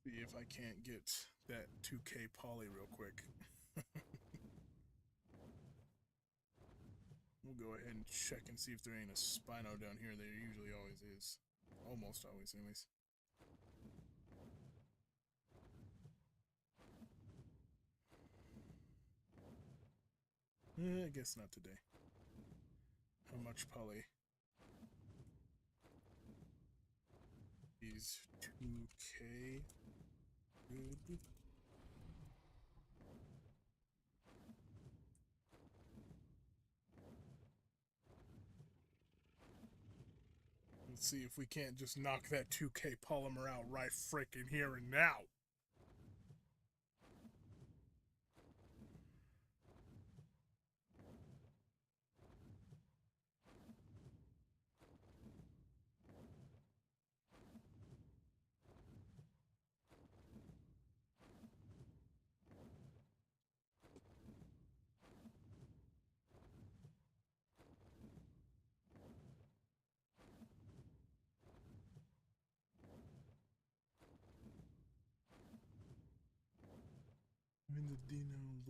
See if I can't get that 2K poly real quick. We'll go ahead and check and see if there ain't a Spino down here. There usually always is. Almost always, anyways. I guess not today. How much poly? Is 2K good? Let's see if we can't just knock that 2K polymer out right frickin' here and now.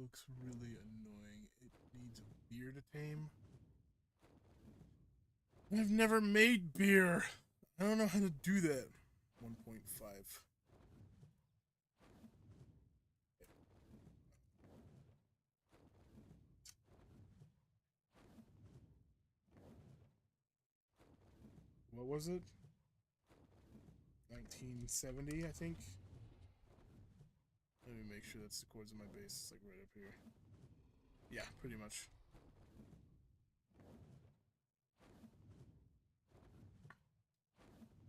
looks really annoying. It needs beer to tame. I've never made beer. I don't know how to do that. 1.5. What was it? 1970, I think. Let me make sure that's the chords of my bass. It's like right up here. Yeah, pretty much.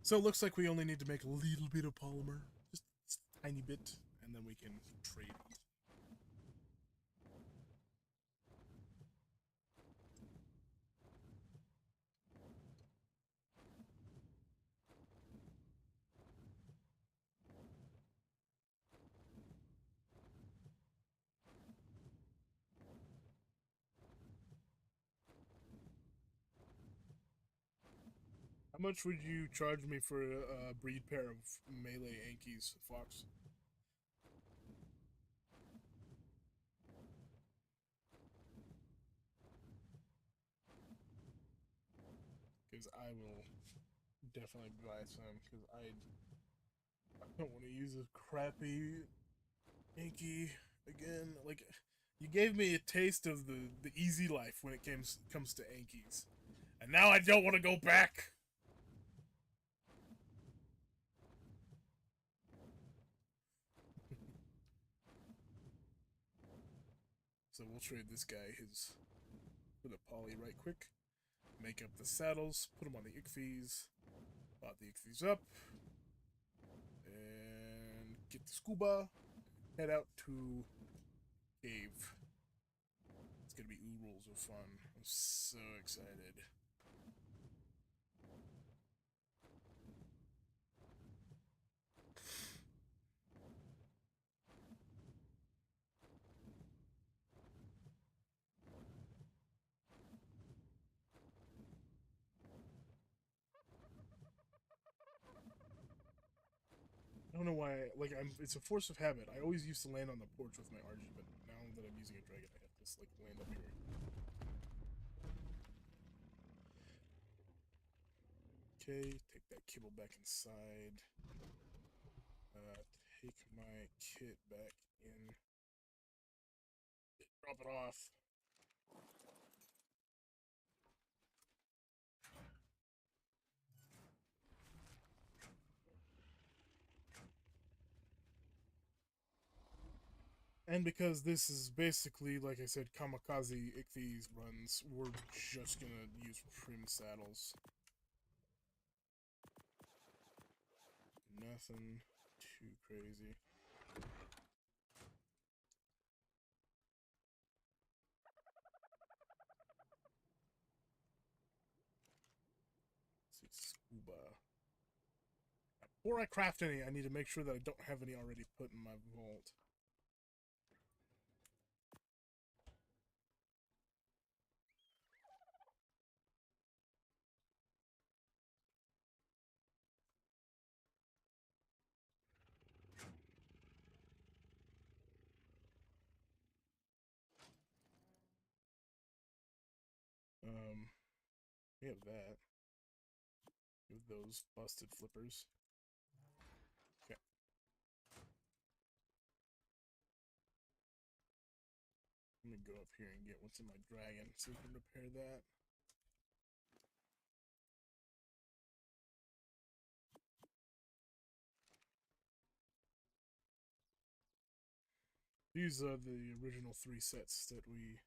So it looks like we only need to make a little bit of polymer. Just a tiny bit. And then we can trade it. How much would you charge me for a breed pair of melee Yankees, Fox? Because I will definitely buy some. Because I don't want to use a crappy Yankee again. Like, you gave me a taste of the easy life when it comes to Yankees, and now I don't want to go back. So we'll trade this guy his for the poly right quick. Make up the saddles, put them on the Ichthys, bot the Ichthys up, and get the scuba. Head out to cave. It's gonna be oodles of fun. I'm so excited. I don't know why. Like, it's a force of habit. I always used to land on the porch with my RG, but now that I'm using a dragon, I have to like land up here. Okay, take that kibble back inside. Take my kit back in. Drop it off. And because this is basically, like I said, kamikaze Ichthys runs, we're just gonna use prim saddles. Nothing too crazy. Let's see, scuba. Before I craft any, I need to make sure that I don't have any already put in my vault. We have that. With those busted flippers. Okay. Let me go up here and get what's in my dragon so we can repair that. These are the original 3 sets that we...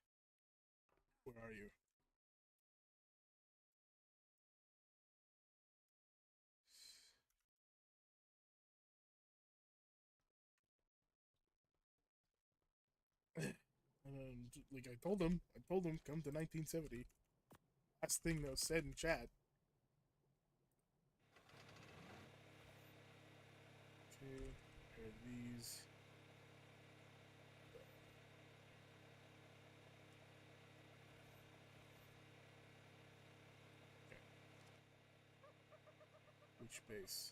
Where are you? Like I told him, come to 1970. Last thing that was said in chat. Okay, pair these. Okay. Which base?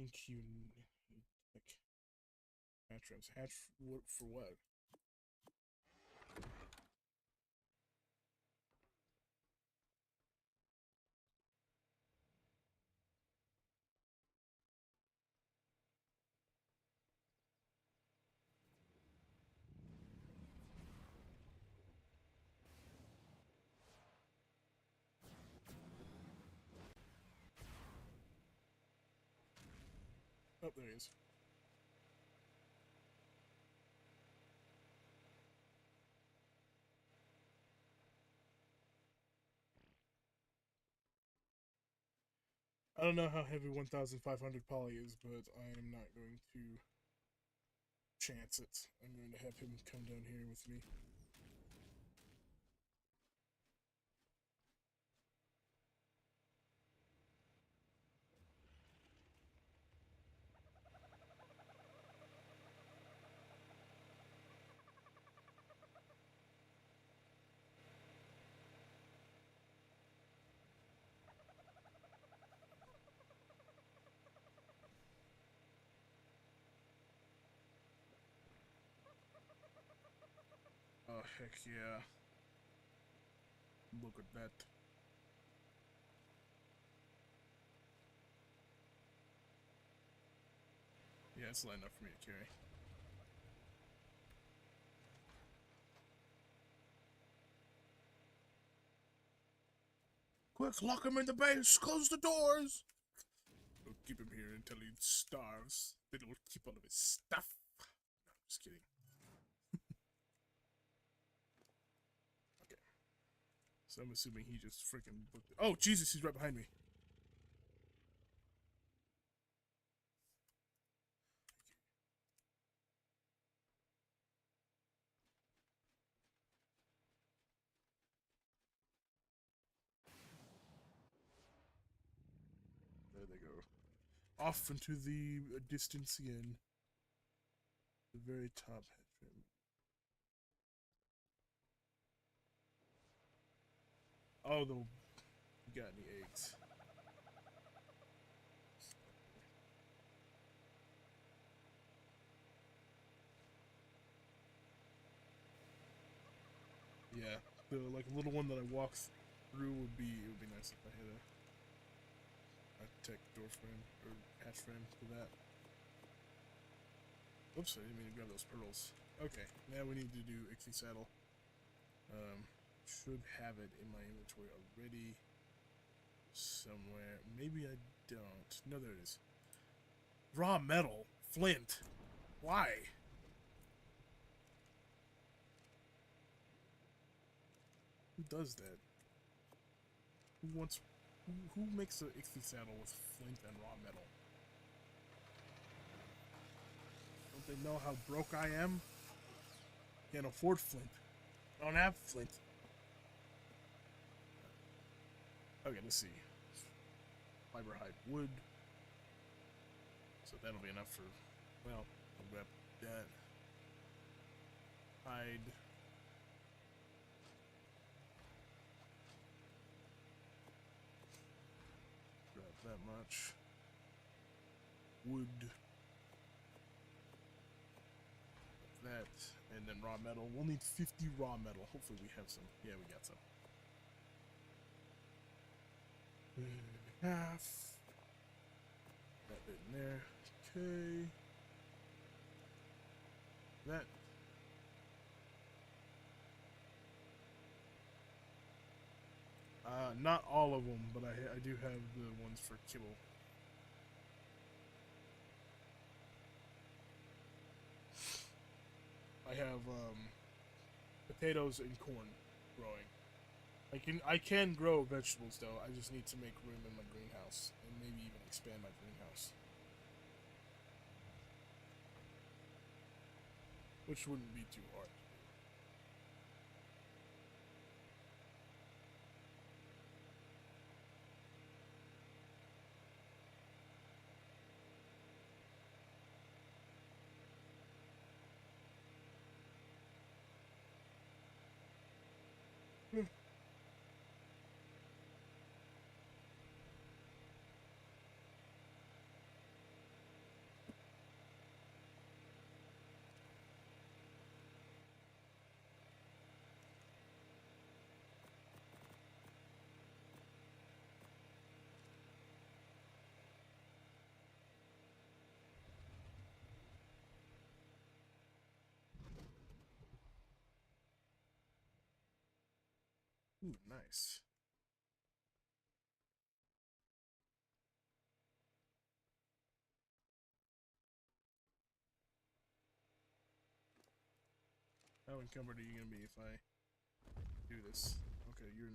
think you need like hatch reps. Hatch for what? Oh, there he is. I don't know how heavy 1,500 poly is, but I am not going to chance it. I'm going to have him come down here with me. Oh, heck yeah. Look at that. Yeah, it's light enough for me to carry. Quick, lock him in the base! Close the doors! Don't keep him here until he starves. Then we'll keep all of his stuff. No, I'm just kidding. Okay. So I'm assuming he just freaking booked it. Oh, Jesus, he's right behind me. There they go. Off into the distance again. The very top head trim. Oh, the... You got any eggs? Yeah, the like little one that I walk through would be nice if I had a tech door frame or hatch frame for that. Oops, I didn't mean to grab those pearls. Okay, now we need to do Ixie Saddle. Should have it in my inventory already somewhere. Maybe I don't. No, there it is. Raw metal, flint. Why? Who does that? Who wants? Who makes a Ixie Saddle with flint and raw metal? Don't they know how broke I am? Can't afford flint. I don't have flint. Okay, let's see. Fiber hide wood. So that'll be enough for, well, I'll grab that. Hide. Grab that much. Wood. That. And then raw metal. We'll need 50 raw metal. Hopefully we have some. Yeah, we got some. Half. That bit in there. Okay. That. Not all of them, but I do have the ones for kibble. I have potatoes and corn growing. I can grow vegetables though. I just need to make room in my greenhouse and maybe even expand my greenhouse, which wouldn't be too hard. Ooh, nice. How encumbered are you gonna be if I do this? Okay, you're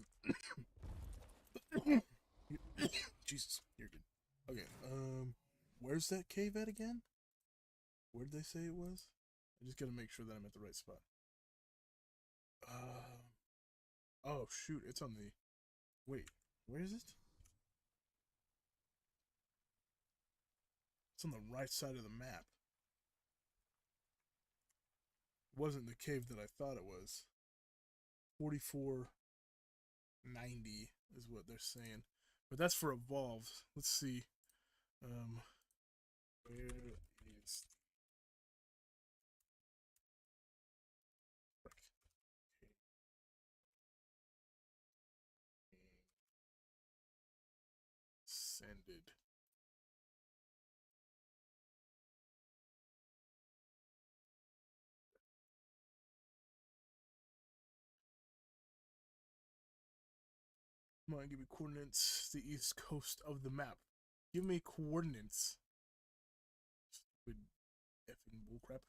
in. Jesus, you're good. Okay, where's that cave at again? Where did they say it was? I just gotta make sure that I'm at the right spot. Oh shoot, it's on the. Wait, where is it? It's on the right side of the map. It wasn't the cave that I thought it was. 4490 is what they're saying, but that's for evolved. Let's see. Where is Ascended? Come on, give me coordinates. The east coast of the map. Give me coordinates. Stupid effing bullcrap.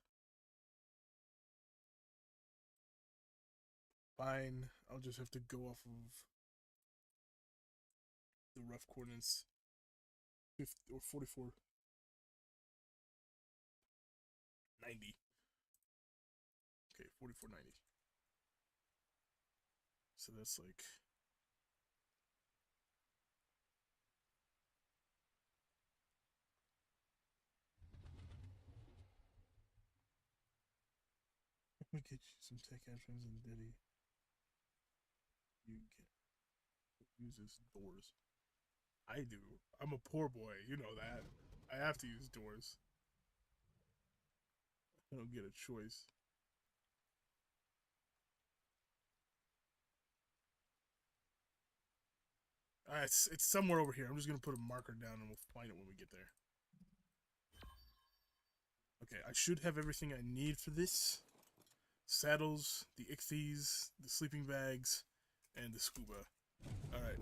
Fine, I'll just have to go off of the rough coordinates. 50 or 4490. Okay, 4490. So that's like. Let me get you some tech actions and Diddy. You get uses doors. I do. I'm a poor boy. You know that. I have to use doors. I don't get a choice. It's somewhere over here. I'm just gonna put a marker down and we'll find it when we get there. Okay, I should have everything I need for this. Saddles, the ichthyes, the sleeping bags, and the scuba. Alright.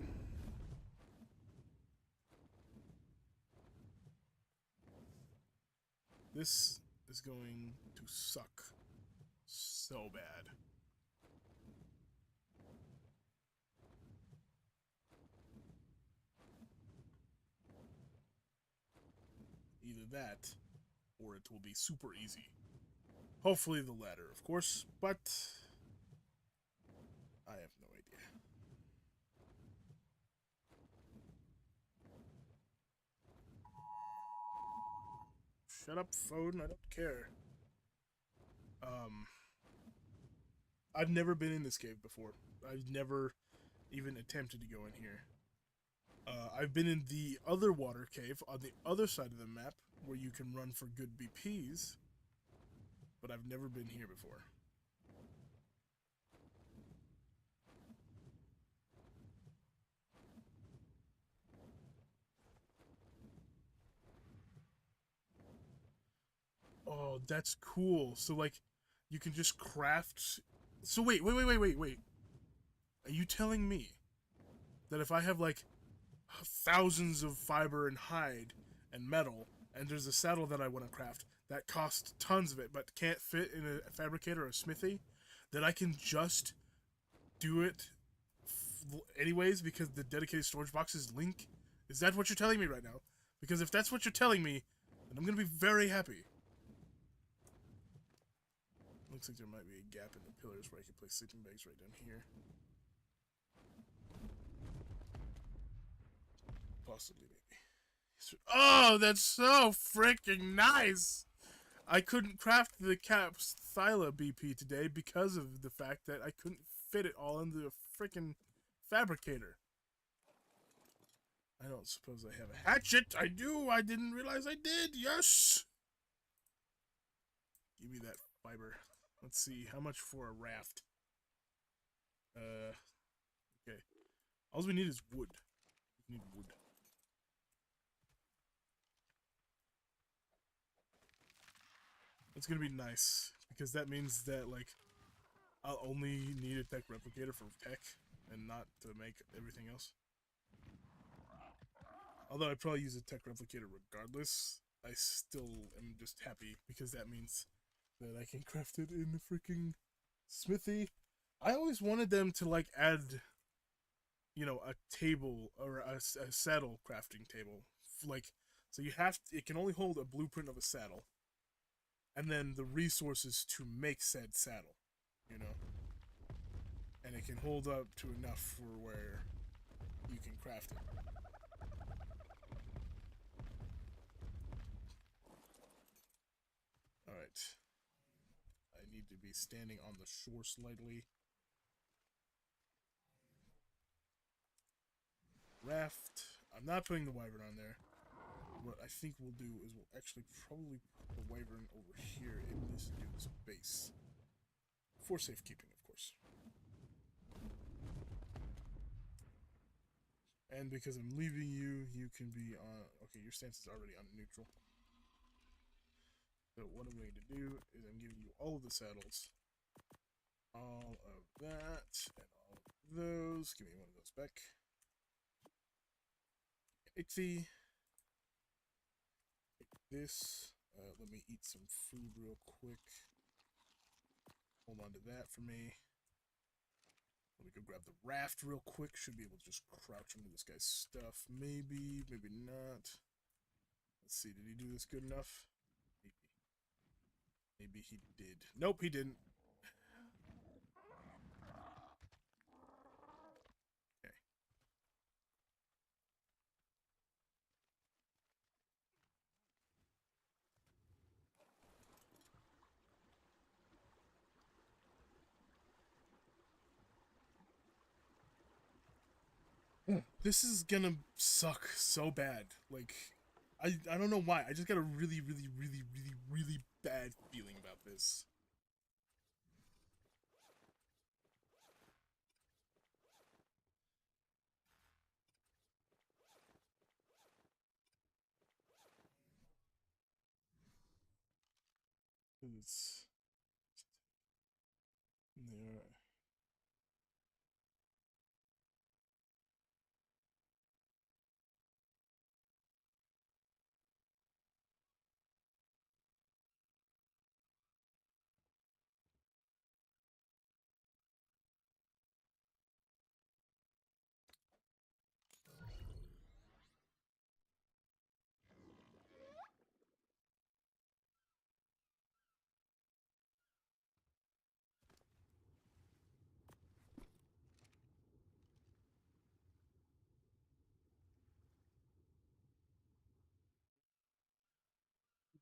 This is going to suck so bad. Either that, or it will be super easy. Hopefully the latter, of course, but I have no idea. Shut up, phone, I don't care. I've never been in this cave before. I've never even attempted to go in here. I've been in the other water cave on the other side of the map where you can run for good BPs, but I've never been here before. Oh, that's cool. So, like, you can just craft. So, wait. Are you telling me that if I have, like, thousands of fiber and hide and metal, and there's a saddle that I want to craft that costs tons of it but can't fit in a fabricator or a smithy, that I can just do it anyways because the dedicated storage boxes link? Is that what you're telling me right now? Because if that's what you're telling me, then I'm going to be very happy. Looks like there might be a gap in the pillars where I can place sleeping bags right down here. Possibly, maybe. Oh, that's so freaking nice! I couldn't craft the Caps Thyla BP today because of the fact that I couldn't fit it all into a freaking fabricator. I don't suppose I have a hatchet. I do. I didn't realize I did. Yes! Give me that fiber. Let's see. How much for a raft? Okay. All we need is wood. We need wood. It's gonna be nice because that means that, like, I'll only need a tech replicator for tech. and not to make everything else. Although I'd probably use a tech replicator regardless, I still am just happy because that means that I can craft it in the freaking smithy. I always wanted them to like add, you know, a table or a saddle crafting table. Like, so you have to, it can only hold a blueprint of a saddle, and then the resources to make said saddle, you know, and it can hold up to enough for where you can craft it. Alright. I need to be standing on the shore slightly. Raft. I'm not putting the wyvern on there. What I think we'll do is we'll actually probably put the wyvern over here in this dude's base. For safekeeping, of course. And because I'm leaving you, you can be on... Okay, your stance is already on neutral. So what I'm going to do is I'm giving you all of the saddles. All of that, and all of those. Give me one of those back. 80. Take this. Let me eat some food real quick. Hold on to that for me. Let me go grab the raft real quick. Should be able to just crouch under this guy's stuff. Maybe, maybe not. Let's see, did he do this good enough? Maybe. Maybe he did. Nope, he didn't. Okay. This is gonna suck so bad. Like, I don't know why. I just got a really, really, really, really, really bad feeling about this. It's there.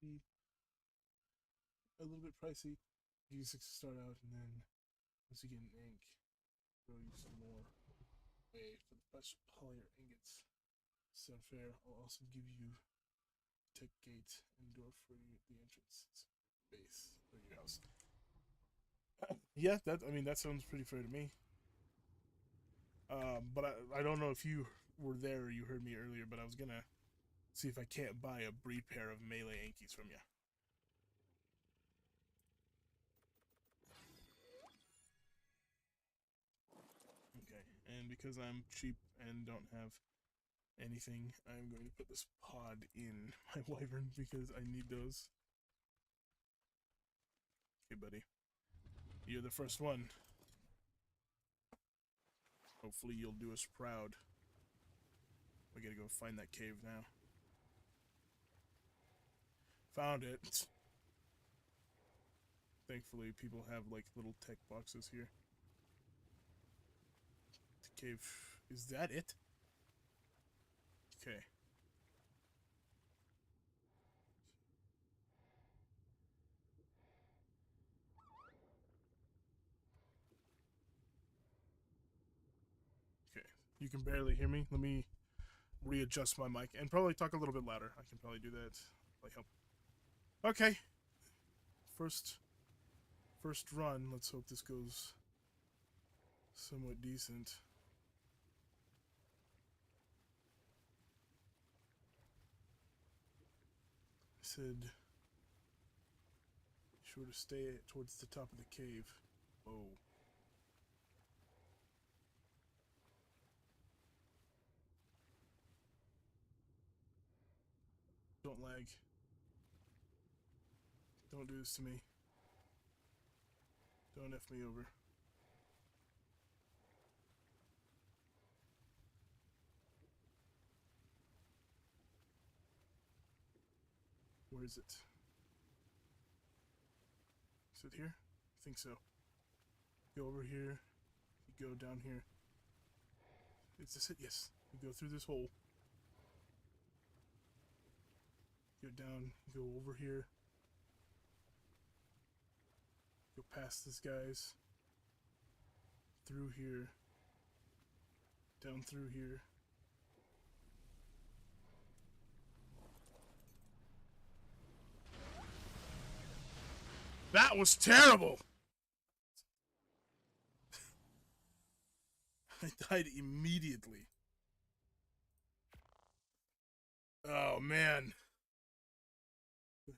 Be a little bit pricey. Give you 6 to start out, and then once you get an ink, throw you some more. Way for the best poly ingots. So fair. I'll also give you tech gate and door for you, the entrance base of your house. Yeah, that I mean that sounds pretty fair to me. But I don't know if you were there or you heard me earlier, but I was gonna see if I can't buy a breed pair of melee Yankees from you. Okay, and because I'm cheap and don't have anything, I'm going to put this pod in my wyvern because I need those. Okay, buddy. You're the first one. Hopefully you'll do us proud. We gotta go find that cave now. Found it. Thankfully, people have like little tech boxes here. The cave. Is that it? Okay. Okay. You can barely hear me. Let me readjust my mic and probably talk a little bit louder. I can probably do that. Like help. Okay. First run. Let's hope this goes somewhat decent. I said, sure to stay towards the top of the cave. Whoa. lag. Don't do this to me. Don't F me over. Where is it? Is it here? I think so. Go over here. You go down here. Is this it? Yes. You go through this hole. Go down. Go over here. Go past this guys. Through here. Down through here. That was terrible! I died immediately. Oh, man. I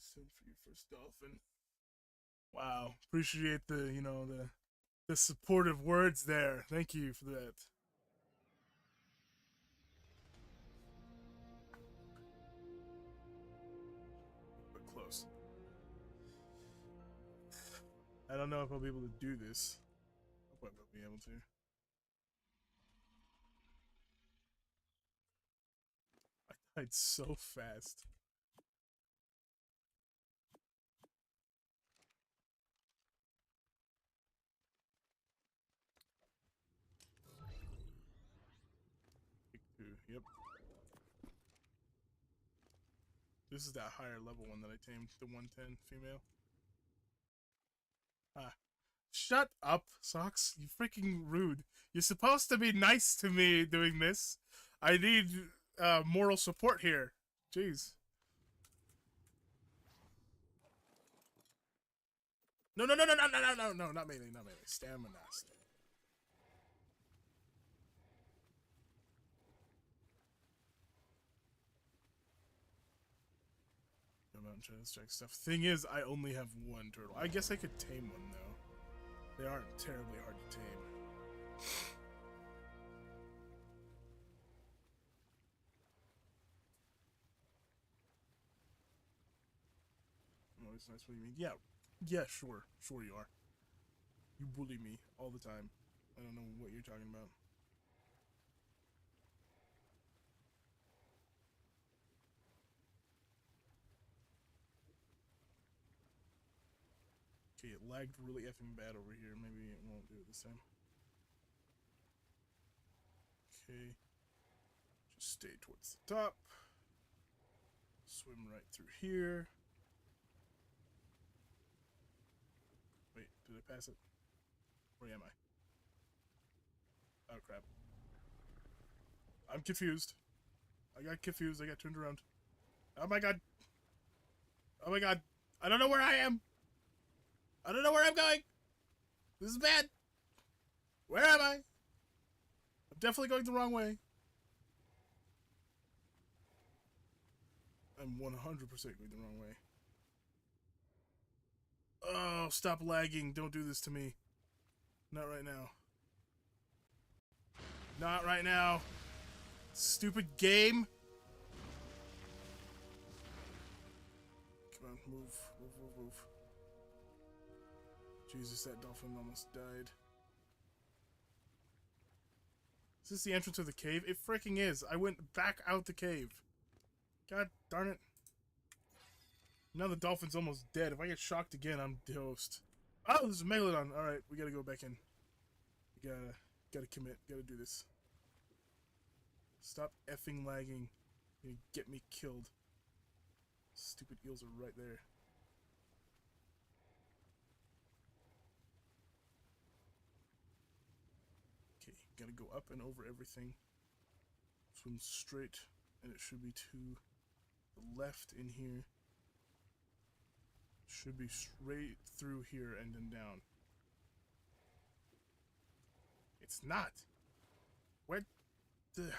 said for your first dolphin. Wow. Appreciate the, you know, the supportive words there. Thank you for that. But close. I don't know if I'll be able to do this. I hope I'll be able to. I died so fast. Yep. This is that higher level one that I tamed, the 110 female. Ah. Shut up, Socks. You freaking rude. You're supposed to be nice to me doing this. I need moral support here. Jeez. No, not melee, not melee. Stamina. Mountain chest check stuff. Thing is, I only have one turtle. I guess I could tame one though. They aren't terribly hard to tame. Oh, it's nice. What do you mean? Yeah, sure you are. You bully me all the time. I don't know what you're talking about. Okay, it lagged really effing bad over here. Maybe it won't do it this time. Okay. Just stay towards the top. Swim right through here. Wait, did I pass it? Where am I? Oh, crap. I'm confused. I got confused. I got turned around. Oh my god. Oh my god. I don't know where I am. I don't know where I'm going. This is bad. Where am I? I'm definitely going the wrong way. I'm 100% going the wrong way. Oh, stop lagging. Don't do this to me. Not right now. Not right now. Stupid game. Come on, move. Jesus, that dolphin almost died. Is this the entrance of the cave? It freaking is. I went back out the cave. God darn it. Now the dolphin's almost dead. If I get shocked again, I'm toast. Oh, there's a Megalodon. Alright, we gotta go back in. We gotta commit. Gotta do this. Stop effing lagging. You're gonna get me killed. Stupid eels are right there. Okay, gotta go up and over everything. Swim straight, and it should be to the left in here. Should be straight through here and then down. It's not.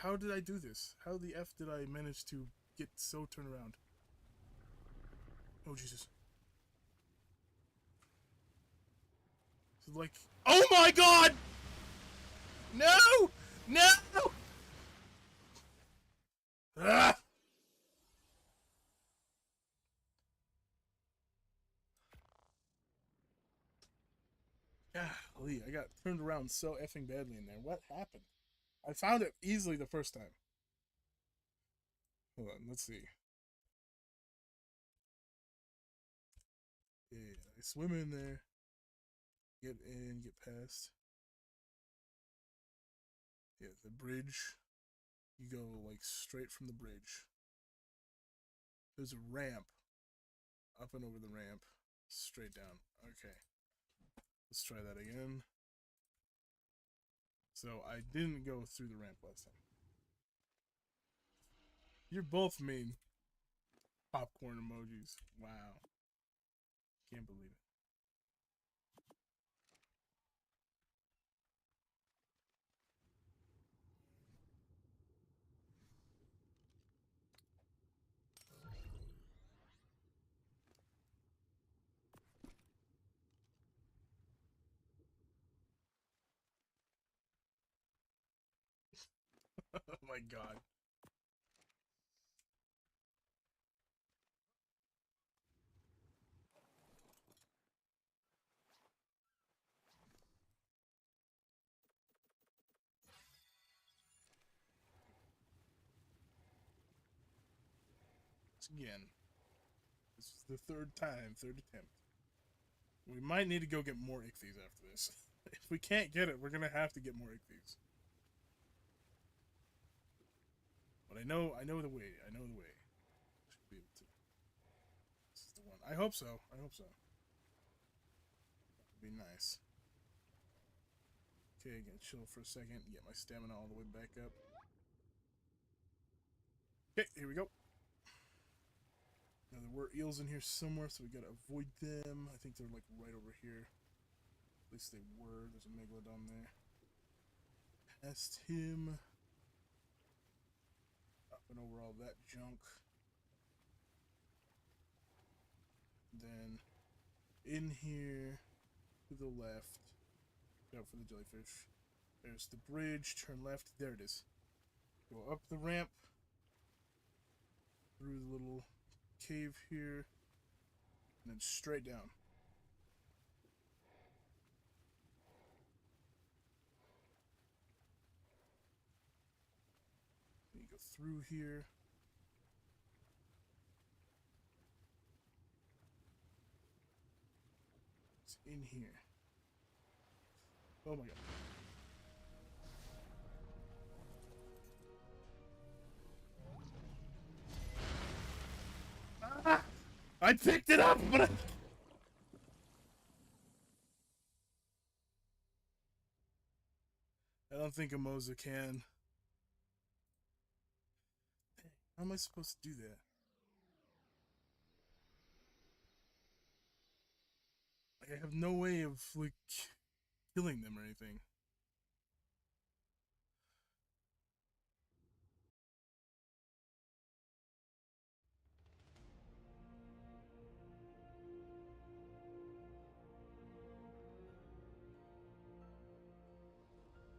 How did I do this? How the F did I manage to get so turned around? Oh, Jesus. This is like... Oh my god! No! No! Ah! Golly, I got turned around so effing badly in there. What happened? I found it easily the first time. Hold on, let's see. Yeah, I swim in there, get in, get past. Yeah, the bridge. You go like straight from the bridge. There's a ramp. Up and over the ramp. Straight down. Okay. Let's try that again. So I didn't go through the ramp last time. You're both mean. Popcorn emojis. Wow. Can't believe it. Oh my god. Again. This is the third time, third attempt. We might need to go get more ichthyes after this. If we can't get it, we're gonna have to get more ichthyes. But I know the way. I know the way. Should be able to. This is the one. I hope so. I hope so. That'd be nice. Okay, gonna chill for a second. Get my stamina all the way back up. Okay, here we go. Now there were eels in here somewhere, so we gotta avoid them. I think they're like right over here. At least they were. There's a megalodon there. Past him. Up and over all that junk. Then in here to the left. Go for the jellyfish. There's the bridge. Turn left. There it is. Go up the ramp. Through the little cave here. And then straight down. Then you go through here. It's in here. Oh my god. Ah! I picked it up, but I don't think a Moza can. How am I supposed to do that? Like, I have no way of, like, killing them or anything.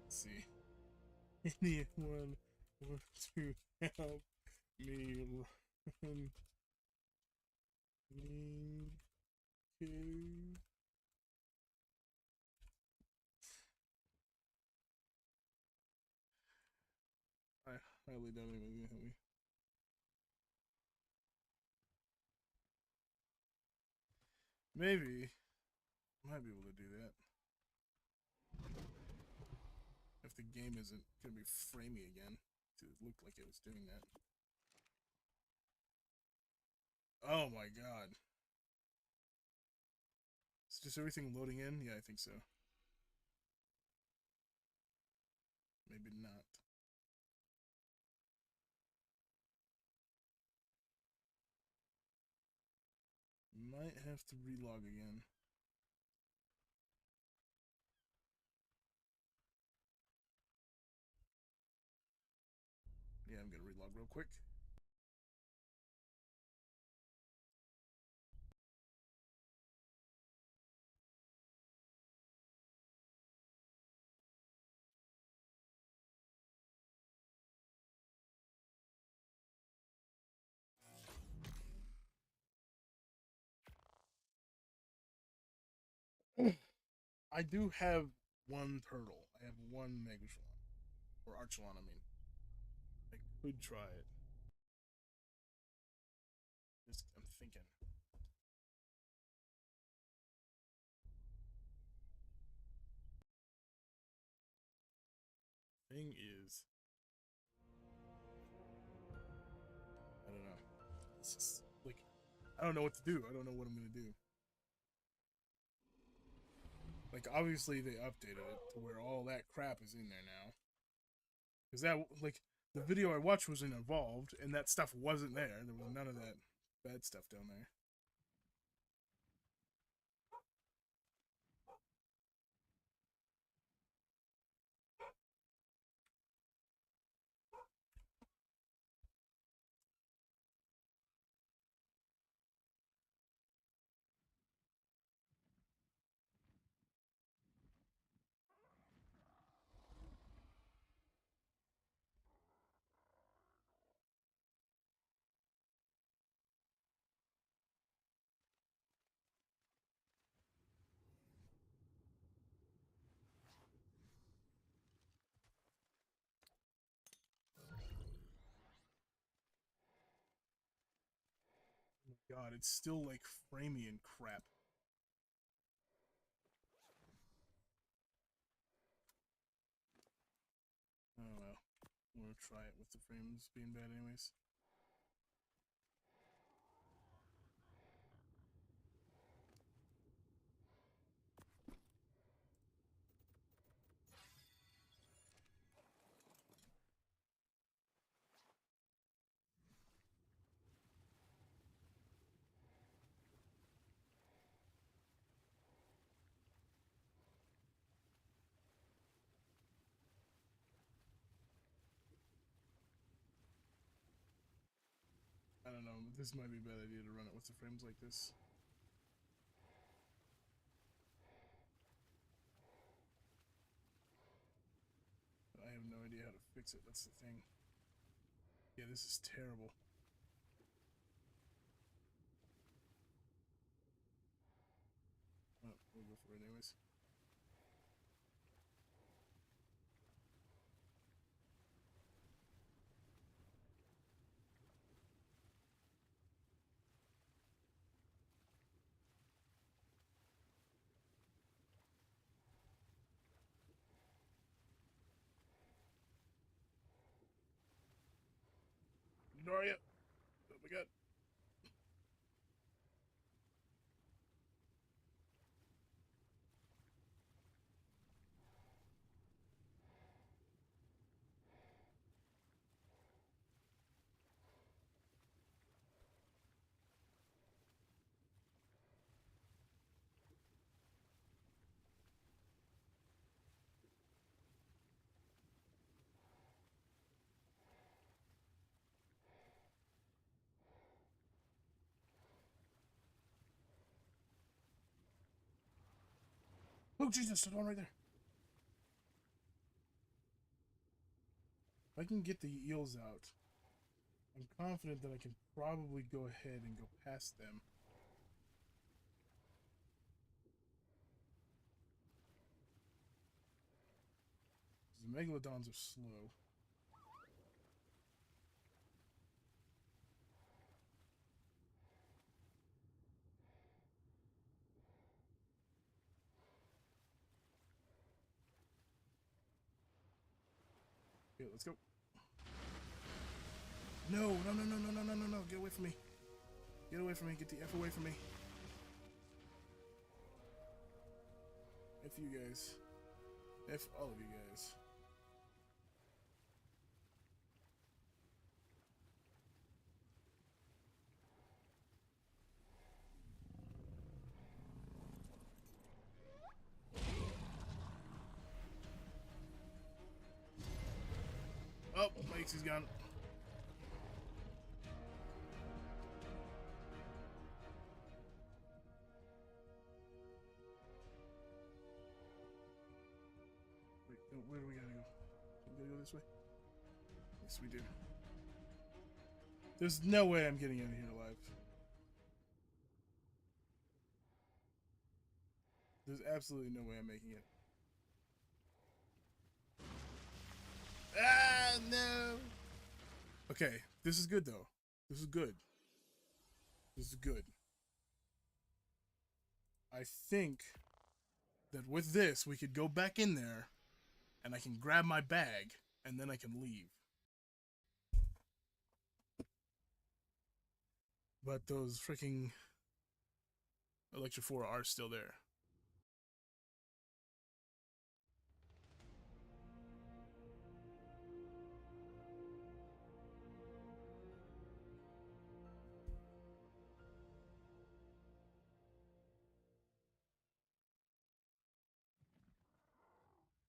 Let's see. Anyone want to help me run cave? I highly doubt anybody's gonna help me. Maybe. I might be able to do that. If the game isn't gonna be framey again. It looked like it was doing that. Oh my god. Is just everything loading in? Yeah, I think so. Maybe not. Might have to relog again. Yeah, I'm gonna relog real quick. I do have one turtle. I have one Megatron. Or Archelon, I mean. I could try it. Just, I'm thinking. Thing is, I don't know. It's just like I don't know what to do. I don't know what I'm gonna do. Like obviously they updated it to where all that crap is in there now. Because that like the video I watched was in Evolved, and that stuff wasn't there. There was none of that bad stuff down there. Oh my god, it's still like framey and crap. Oh well. We'll try it with the frames being bad anyways. I don't know, this might be a bad idea to run it with the frames like this. But I have no idea how to fix it, that's the thing. Yeah, this is terrible. Oh, we'll go for it anyways. Noria! Oh my god. Oh Jesus, there's one right there. If I can get the eels out, I'm confident that I can probably go ahead and go past them. The megalodons are slow. Okay, let's go. No, no, no, no, no, no, no, no, no. Get away from me. Get away from me. Get the F away from me. F you guys. F all of you guys. Oh, my X is gone. Wait, no, where do we gotta go? We gotta go this way? Yes, we do. There's no way I'm getting out of here alive. There's absolutely no way I'm making it. Ah, no! Okay, this is good, though. This is good. This is good. I think that with this, we could go back in there, and I can grab my bag, and then I can leave. But those freaking Electrophora are still there.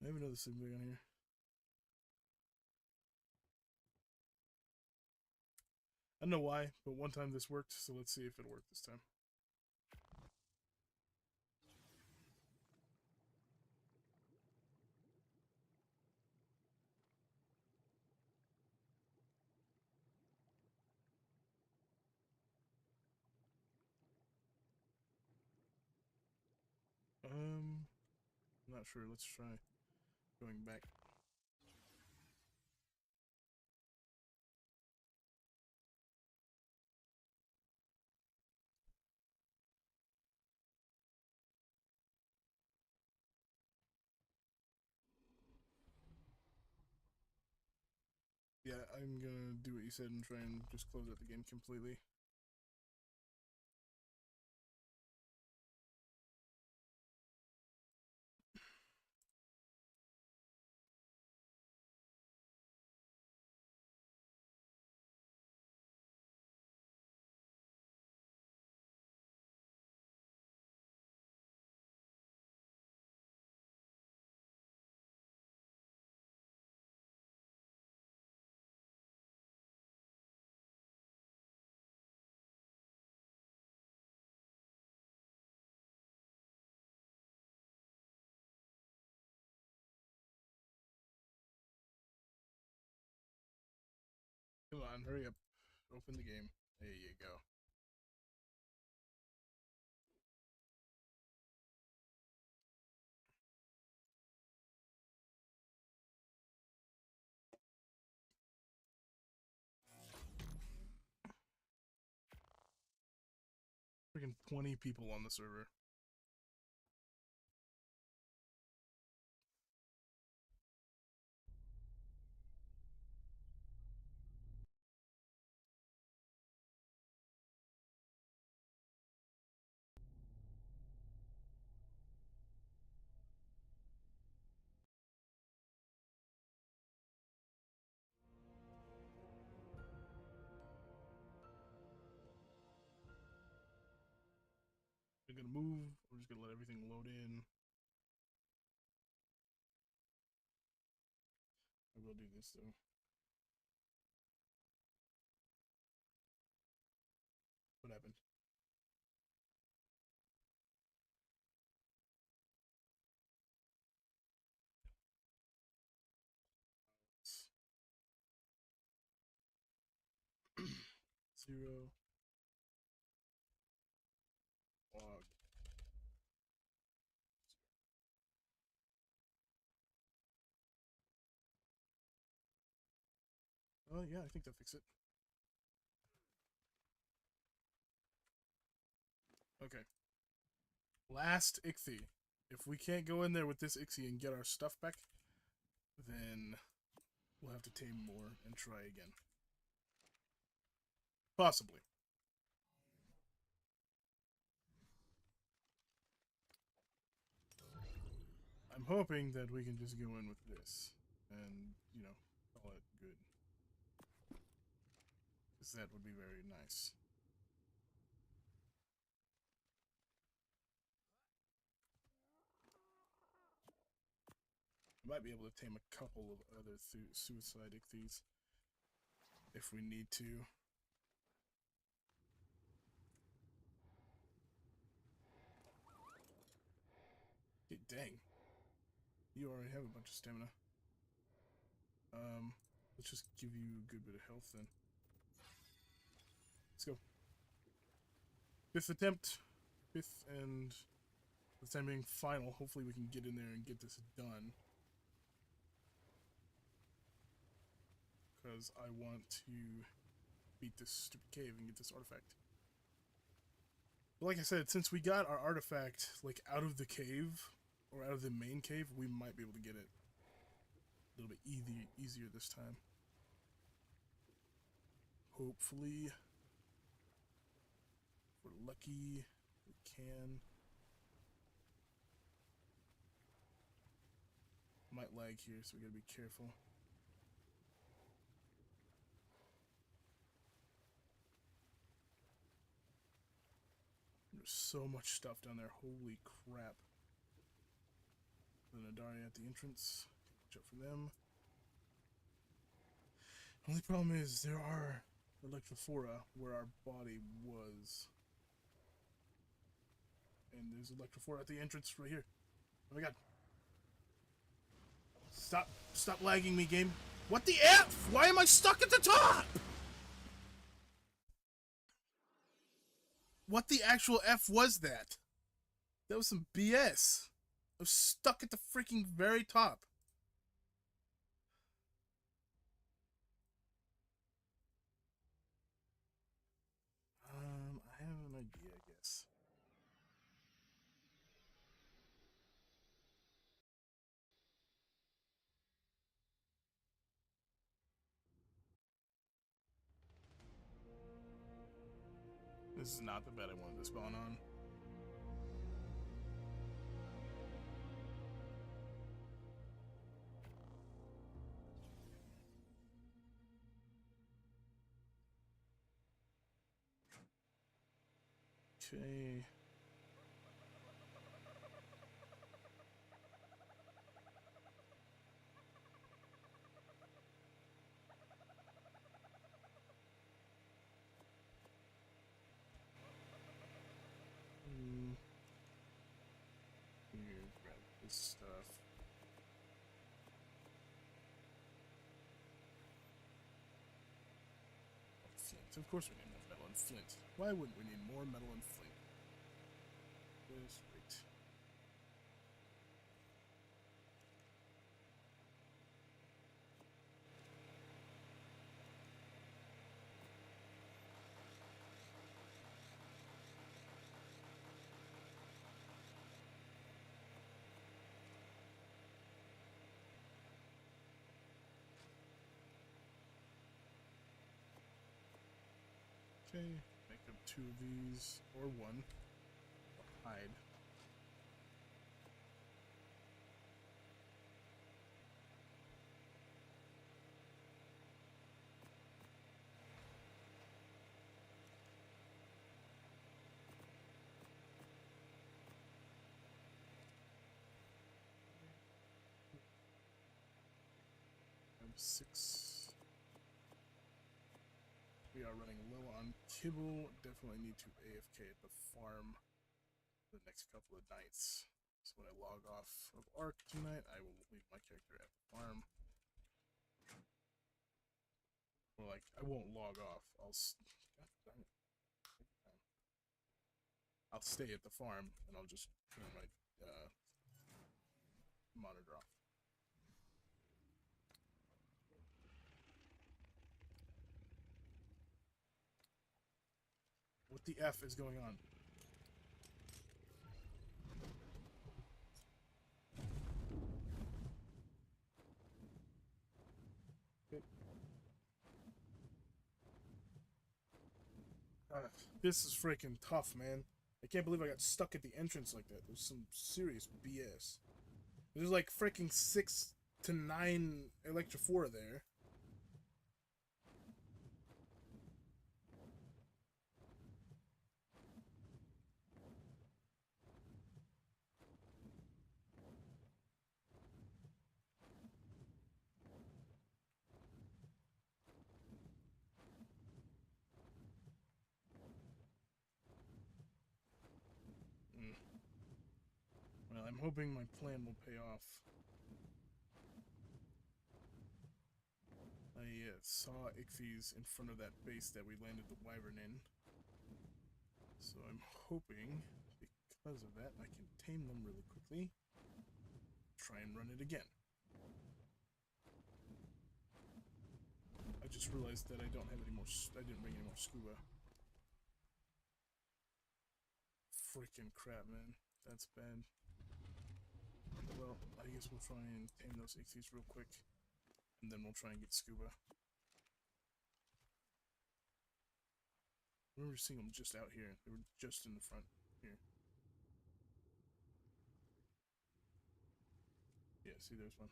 I have another sleeping bag on here. I don't know why, but one time this worked, so let's see if it'll work this time. I'm not sure. Let's try going back. Yeah, I'm gonna do what you said and try and just close out the game completely. Come on, hurry up. Open the game. There you go. Freaking 20 people on the server. We're gonna move. We're just gonna let everything load in. I will do this though. What happened? Zero. Log. Oh yeah, I think that'll fix it. Okay. Last Ichthy. If we can't go in there with this Ixie and get our stuff back, then we'll have to tame more and try again. Possibly. I'm hoping that we can just go in with this and, you know, call it good. Because that would be very nice. I might be able to tame a couple of other suicide Ichthyes if we need to. Hey, dang. You already have a bunch of stamina. Let's just give you a good bit of health then. Let's go. Fifth attempt. Fifth and For the time being, final. Hopefully we can get in there and get this done. Because I want to beat this stupid cave and get this artifact. But like I said, since we got our artifact like out of the cave, or out of the main cave, we might be able to get it a little bit easier this time. Hopefully, if we're lucky, we can. Might lag here, so we gotta be careful. There's so much stuff down there. Holy crap. The Nadari at the entrance. Watch out for them. Only problem is there are Electrophora where our body was. And there's Electrophora at the entrance right here. Oh my god. Stop lagging me, game. What the F? Why am I stuck at the top? What the actual F was that? That was some BS. I was stuck at the freaking very top. I have an idea, I guess. This is not the bed I wanted to spawn on. Okay. Here, grab this stuff. Flint. Of course we need more metal and flint. Why wouldn't we need more metal and flint? This right. Okay, make up 2 of these, or 1. Hide. I'm 6. We are running low on kibble. Definitely need to AFK at the farm the next couple of nights. So when I log off of Ark tonight, I will leave my character at the farm. Or like, I won't log off. I'll stay at the farm and I'll just turn my monitor off. What the F is going on? Okay. This is freaking tough, man. I can't believe I got stuck at the entrance like that. There's some serious BS. There's like freaking 6 to 9 Electrophora there. Well, I'm hoping my plan will pay off. I saw Ichthys in front of that base that we landed the Wyvern in. So I'm hoping, because of that, I can tame them really quickly. Try and run it again. I just realized that I don't have any more. I didn't bring any more scuba. Freaking crap, man. That's bad. Well, I guess we'll try and tame those ichthyos real quick, and then we'll try and get scuba. I remember seeing them just out here. They were just in the front here. Yeah, see, there's one.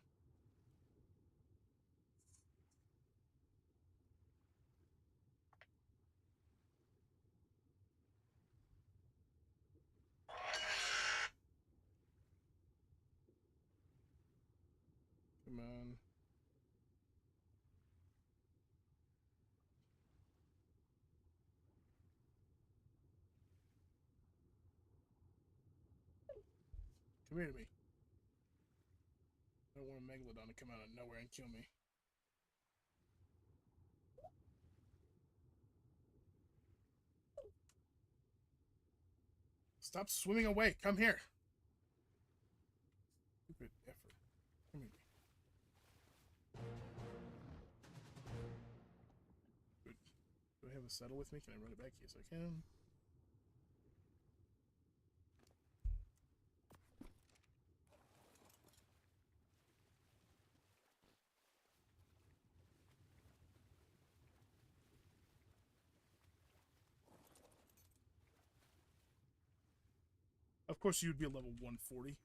Come on. Come here to me. I don't want a megalodon to come out of nowhere and kill me. Stop swimming away. Come here. Stupid effort. Come here. Good. Do I have a saddle with me? Can I run it back? Yes, I can. Of course, you'd be a level 140.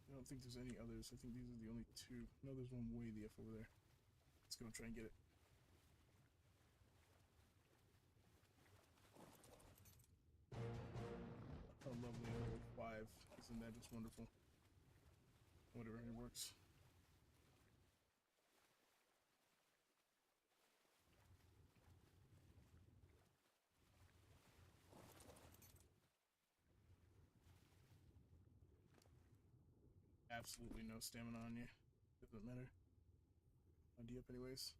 I don't think there's any others. I think these are the only two. No, there's one way the F over there. Let's go and try and get it. How lovely, level 5. Isn't that just wonderful? Whatever, it works. Absolutely no stamina on you. Doesn't matter. ID up anyways.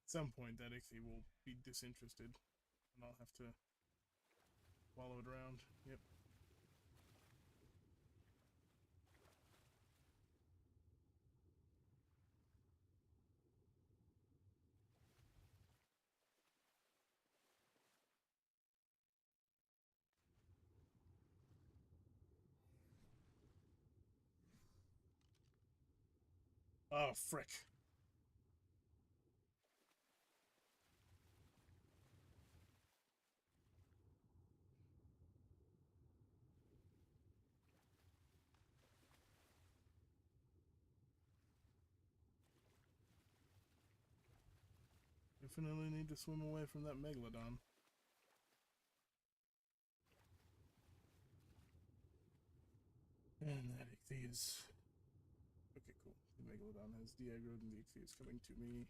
At some point, that ichthy will be disinterested, and I'll have to follow it around. Yep. Oh, frick. Definitely need to swim away from that megalodon. And that ichthy is... Okay, cool. The megalodon has de-aggroed and the ichthy is coming to me.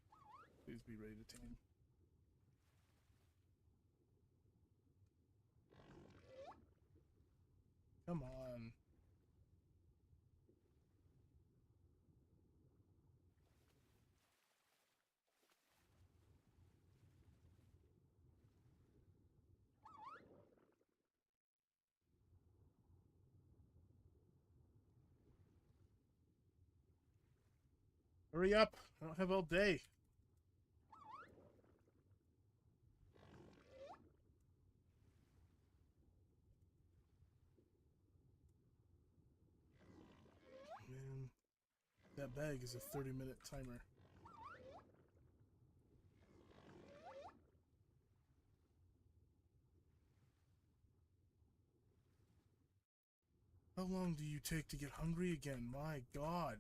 Please be ready to tame. Come on. Hurry up! I don't have all day. Man, that bag is a 30-minute timer. How long do you take to get hungry again? My God.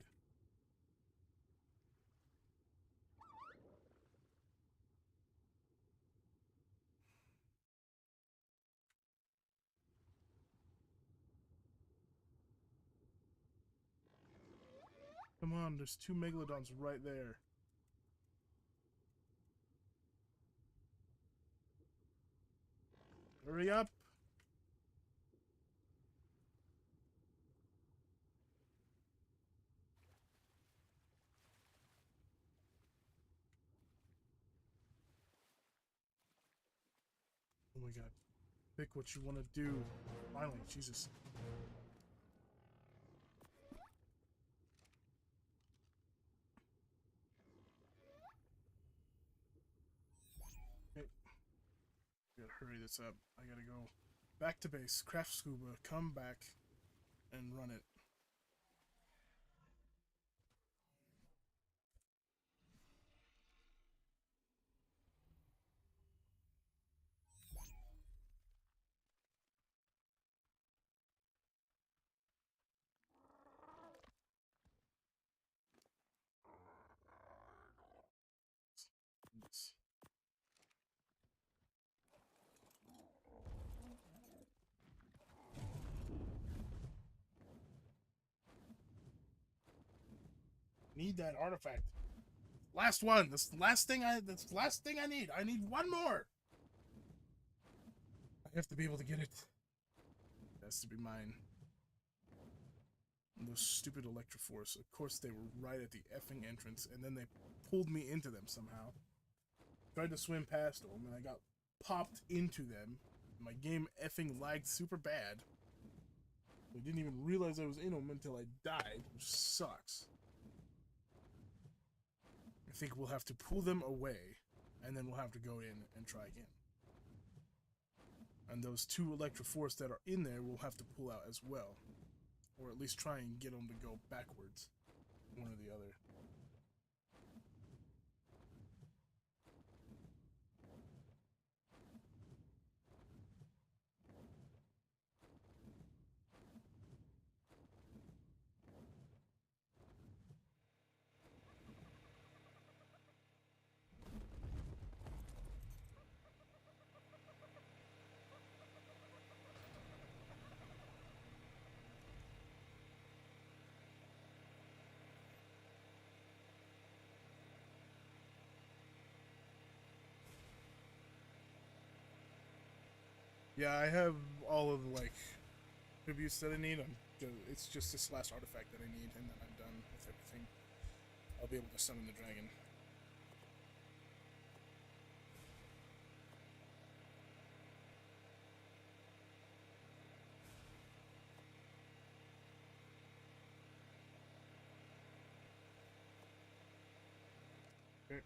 Come on, there's 2 megalodons right there. Hurry up! Oh my god. Pick what you want to do. Finally, Jesus. Okay. Gotta hurry this up. I gotta go back to base, craft scuba, come back, and run it. Yes. Need that artifact. Last one. That's the last thing I. That's the last thing I need. I need one more. I have to be able to get it. It has to be mine. And those stupid Electroforce. Of course, they were right at the effing entrance, and then they pulled me into them somehow. Tried to swim past them, and I got popped into them. My game effing lagged super bad. I didn't even realize I was in them until I died, which sucks. I think we'll have to pull them away, and then we'll have to go in and try again. And those 2 Electroforce that are in there we'll have to pull out as well. Or at least try and get them to go backwards. One or the other. Yeah, I have all of the, like, tributes that I need. It's just this last artifact that I need, and then I'm done with everything. I'll be able to summon the dragon. Okay.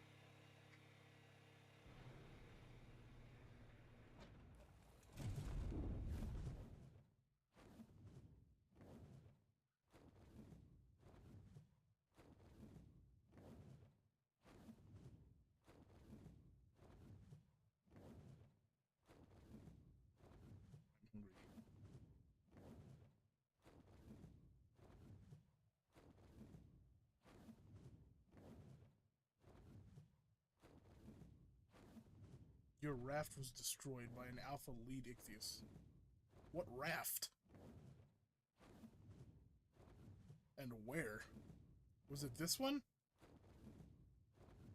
I'm hungry. Your raft was destroyed by an Alpha Lead Ichthys. What raft? And where? Was it this one?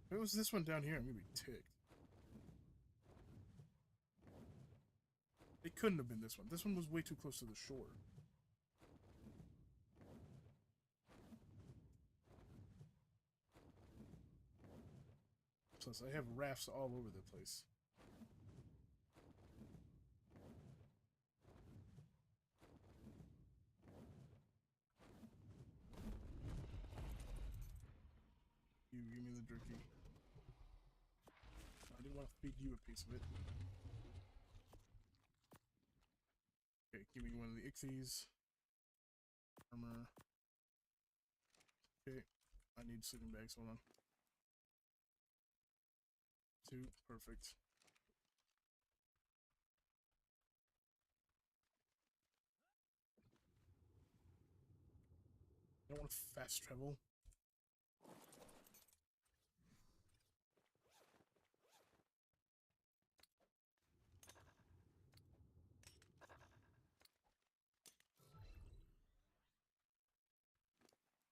If it was this one down here, I'm gonna be ticked. It couldn't have been this one. This one was way too close to the shore. Plus, I have rafts all over the place. You give me the jerky. I didn't want to feed you a piece of it. Okay, give me one of the Ichthys. Armor. Okay, I need sleeping bags. Hold on. 2, perfect. I don't want to fast travel.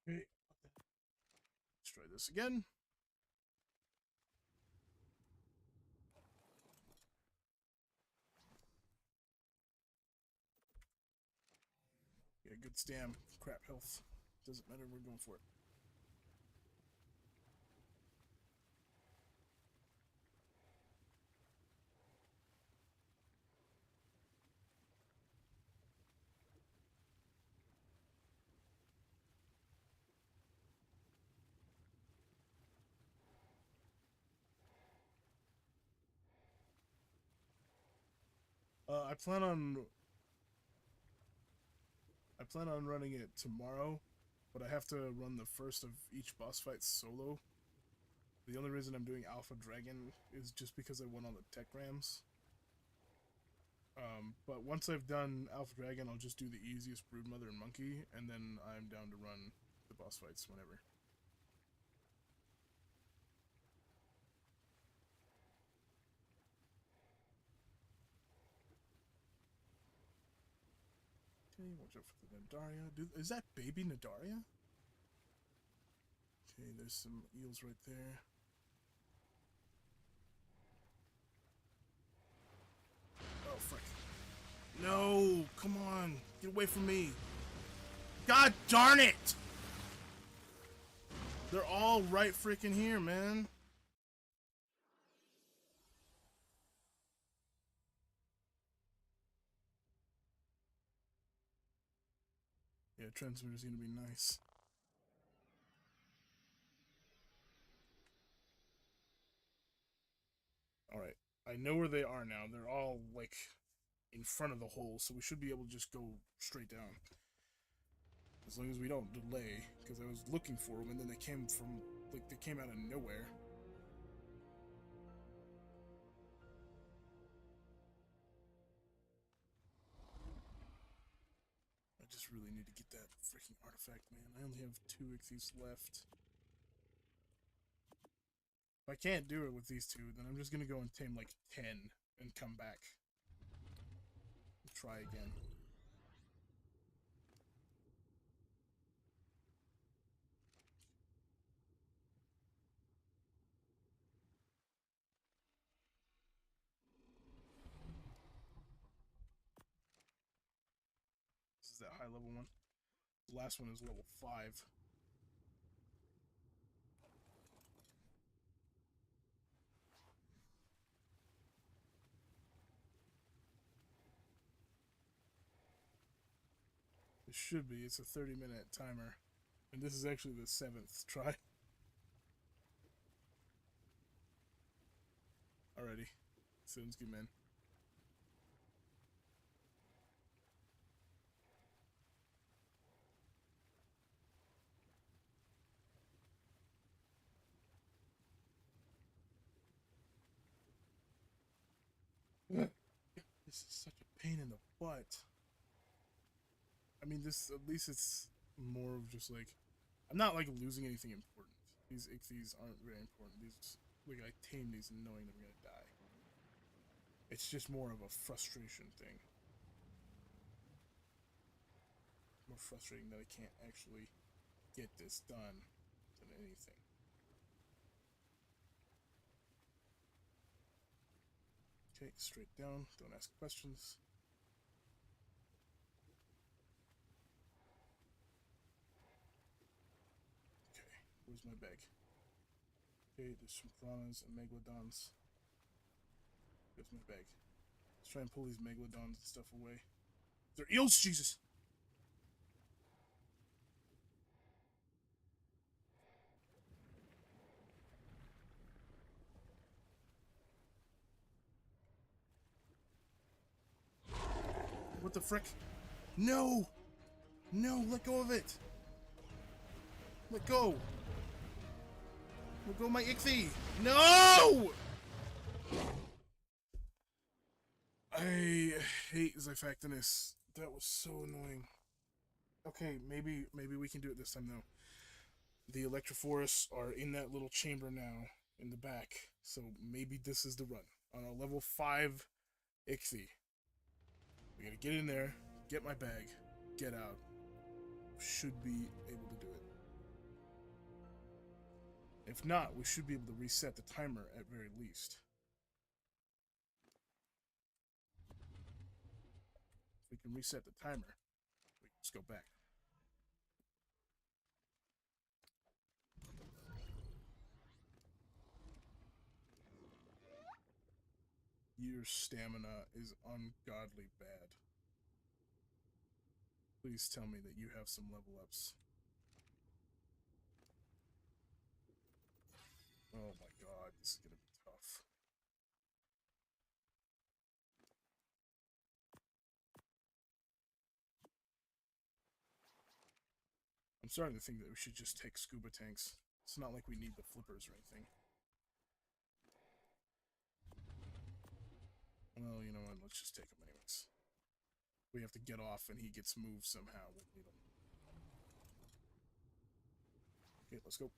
Okay, this again. Yeah, good stam. Crap health. Doesn't matter, we're going for it. I plan on running it tomorrow, but I have to run the first of each boss fight solo. The only reason I'm doing Alpha Dragon is just because I want all the tech rams. But once I've done Alpha Dragon, I'll just do the easiest Broodmother and Monkey, and then I'm down to run the boss fights whenever. Okay, watch out for the Nadaria. Is that baby Nadaria? Okay, there's some eels right there. Oh, frick. No! Come on! Get away from me! God darn it! They're all right freaking here, man. Yeah, transmitter's gonna be nice. Alright, I know where they are now. They're all, like, in front of the hole, so we should be able to just go straight down. As long as we don't delay, because I was looking for them, and then they came from, like, they came out of nowhere. I just really need to get that freaking artifact, man. I only have 2 Ichthyes left. If I can't do it with these 2, then I'm just gonna go and tame like 10 and come back. And try again. This is that high level one. The last one is level 5. It should be. It's a 30-minute timer. And this is actually the 7th try. Alrighty. Sounds good, man. This is such a pain in the butt. I mean, this, at least it's more of just like, I'm not like losing anything important. These Ichthyes aren't very important. These, like, I tame these knowing that I'm gonna die. It's just more of a frustration thing. More frustrating that I can't actually get this done than anything. Okay, straight down. Don't ask questions. Okay, where's my bag? Okay, there's some piranhas and megalodons. There's my bag. Let's try and pull these megalodons and stuff away. They're eels, Jesus! What the frick? No! No, let go of it! Let go! Let go of my Ichthy! No! I hate Xiphactinus. That was so annoying. Okay, maybe we can do it this time though. The Electrophorus are in that little chamber now in the back, so maybe this is the run. On a level 5 Ichthy. We gotta get in there, get my bag, get out. Should be able to do it. If not, we should be able to reset the timer at very least. If we can reset the timer, we can just go back. Your stamina is ungodly bad. Please tell me that you have some level ups. Oh my god, this is gonna be tough. I'm starting to think that we should just take scuba tanks. It's not like we need the flippers or anything. Well, you know what? Let's just take them anyways. We have to get off and he gets moved somehow. We'll need him. Okay, let's go.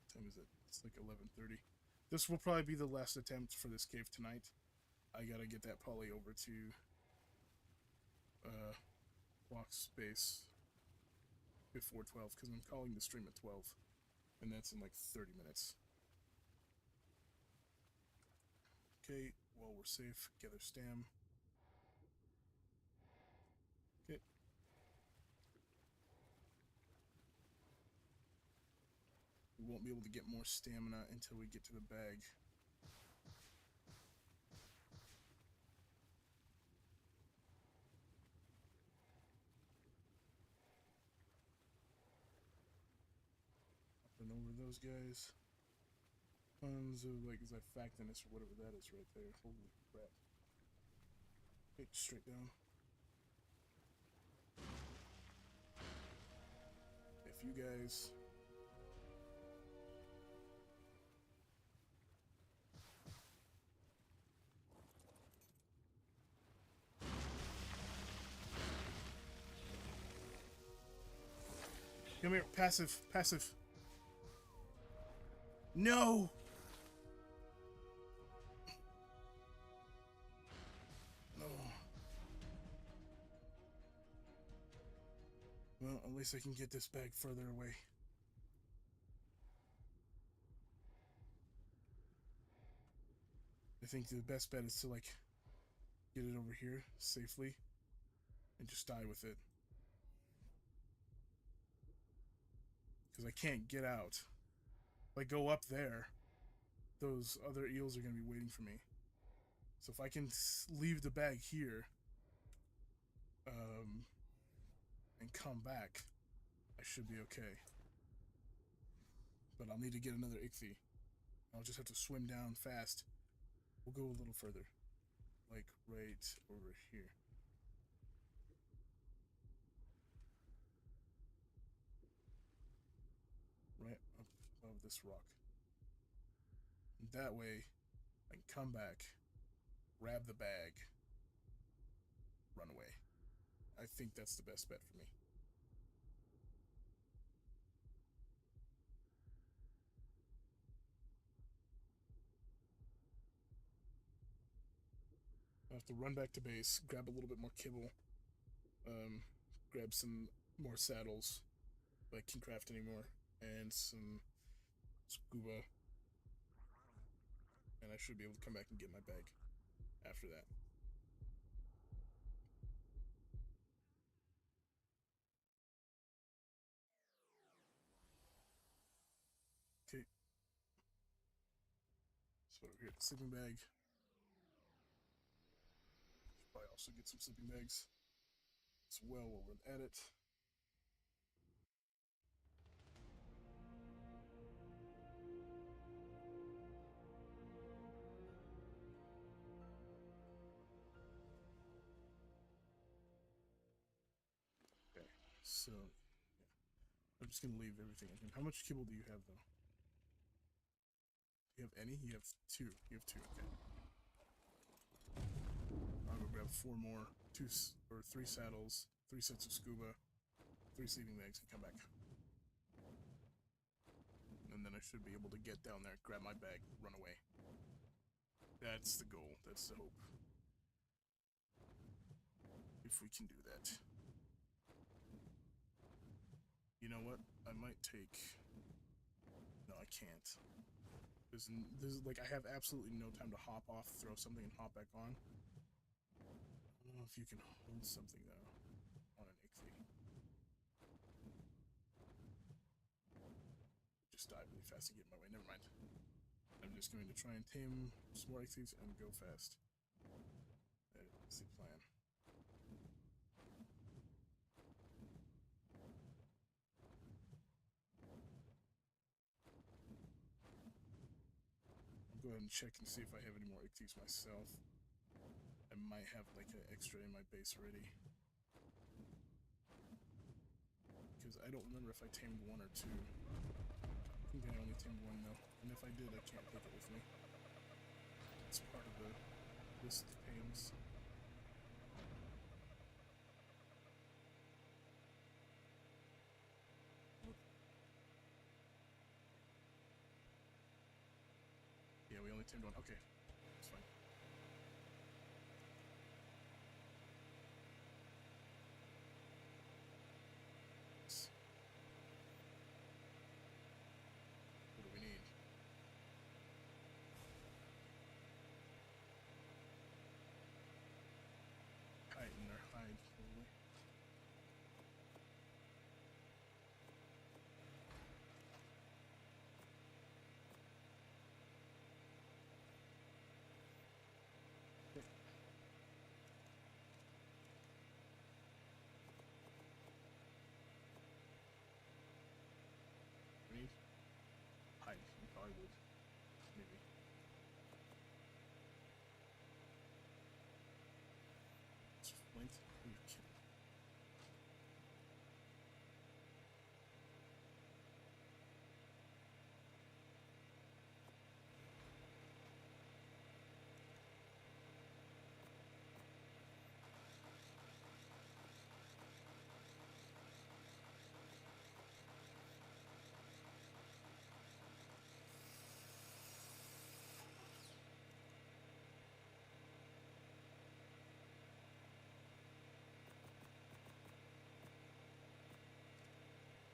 What time is it? It's like 11:30. This will probably be the last attempt for this cave tonight. I gotta get that poly over to block space before 12 because I'm calling the stream at 12 and that's in like 30 minutes. Okay, well, we're safe. Gather stam. Okay. We won't be able to get more stamina until we get to the bag. Hopping over those guys. Tons of, like, Zyphactinus or whatever that is right there. Holy crap. Okay, straight down. If you guys... Come here, passive, passive. No! No. Well, at least I can get this bag further away. I think the best bet is to, like, get it over here safely and just die with it. Because I can't get out. If I go up there, those other eels are going to be waiting for me. So if I can leave the bag here and come back, I should be okay. But I'll need to get another ichthy. I'll just have to swim down fast. We'll go a little further. Like right over here. Right up above this rock. And that way, I can come back, grab the bag, run away. I think that's the best bet for me. I have to run back to base, grab a little bit more kibble, grab some more saddles, if I can craft anymore, and some scuba, and I should be able to come back and get my bag after that. Okay. So over here, the sleeping bag. Should probably also get some sleeping bags as well while we're at it. Okay, so yeah. I'm just gonna leave everything in here. How much kibble do you have though? You have any? You have two. You have two, okay. I'll go grab 4 more, 2 or 3 saddles, 3 sets of scuba, 3 sleeping bags, and come back. And then I should be able to get down there, grab my bag, run away. That's the goal. That's the hope. If we can do that. You know what? I might take... No, I can't. There's like, I have absolutely no time to hop off, throw something, and hop back on. I don't know if you can hold something, though, on an Ichthy. Just die really fast to get in my way. Never mind. I'm just going to try and tame some more Ichthy's and go fast. That's the plan. I'll go ahead and check and see if I have any more Ichthy's myself. I might have like an extra in my base already. Because I don't remember if I tamed one or two. I think I only tamed one though. And if I did, I can't take it with me. It's part of the list of tames. Yeah, we only tamed one. Okay. That's fine. What do we need? Heighten their hide, probably. Okay. We need hide. We probably would. Maybe. It's flint. Are you kidding?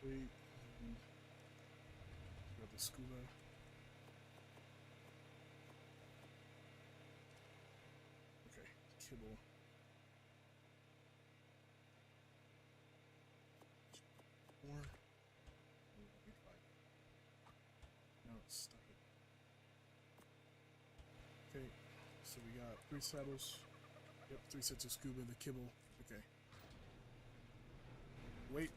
Wait. Grab the scuba. Okay. Kibble. More. Oh, let me find. No, it's stuck it. Okay. So we got 3 saddles. Yep, 3 sets of scuba, the kibble. Okay. Wait.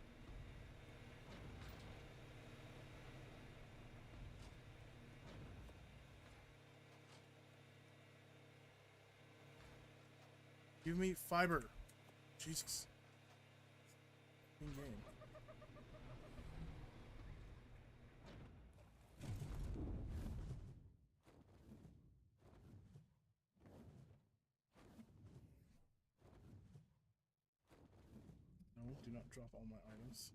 Give me fiber. Jesus. In game. No, do not drop all my items.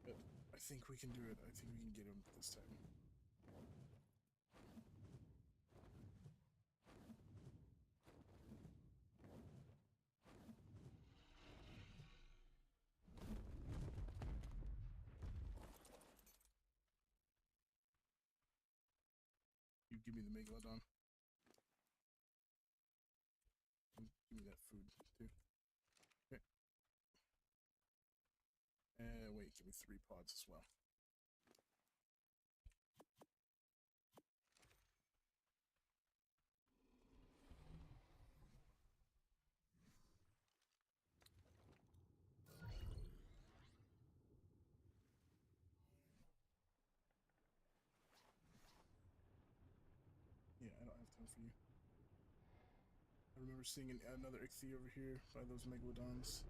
But I think we can do it. I think we can get him this time. You give me the Megalodon. And give me that food too. Okay. Wait, give me 3 pods as well. one for you. I remember seeing another Ichthy over here by those Megalodons.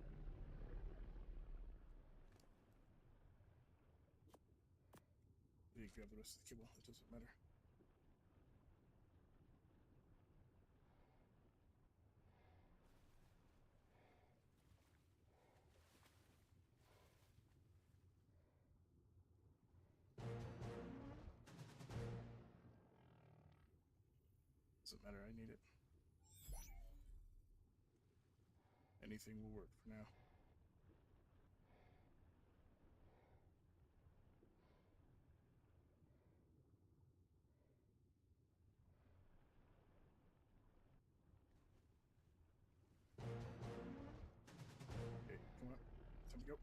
You grab the rest of the kibble, it doesn't matter. Doesn't matter, I need it. Anything will work for now. Okay, come on. Time to go.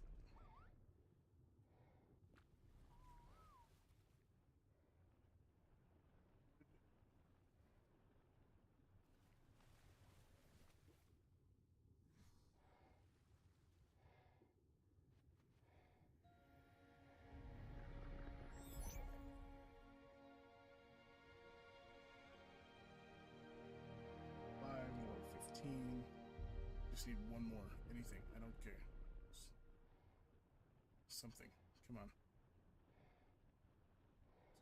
Level 15. Just need one more. Anything. I don't care. Something. Come on.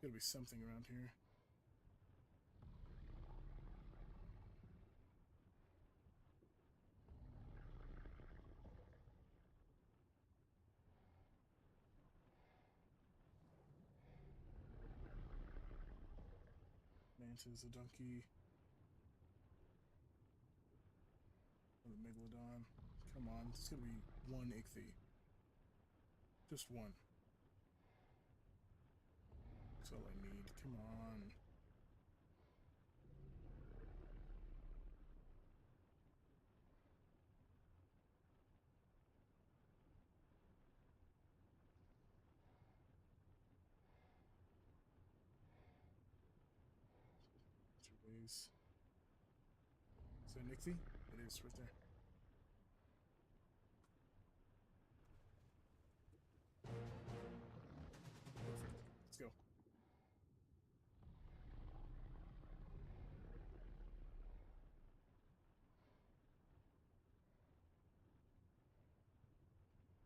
There's gotta be something around here. Mantis, a donkey. Another Megalodon. Come on. There's gotta be one Ichthy. Just one. That's all I need. Come on. Two ways. Is that an Ichthy? It is right there. Perfect. Let's go.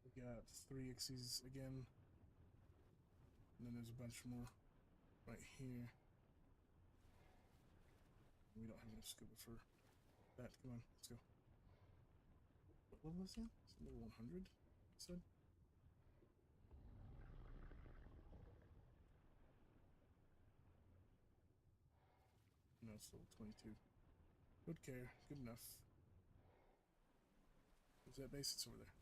We got 3 Ichthyes again. And then there's a bunch more right here. We don't have enough scuba for that. Come on, let's go. What level is that? Is it level 100? I said? No, it's level 22. Good care. Good enough. Where's that base? It's over there.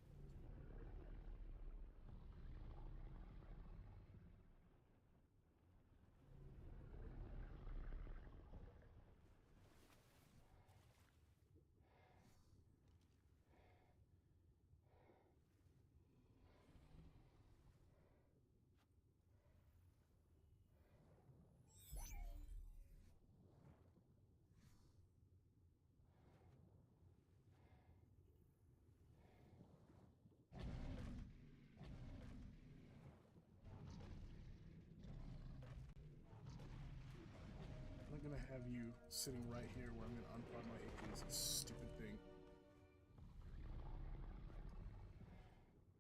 I'm gonna have you sitting right here where I'm gonna unpod my APs. This stupid thing.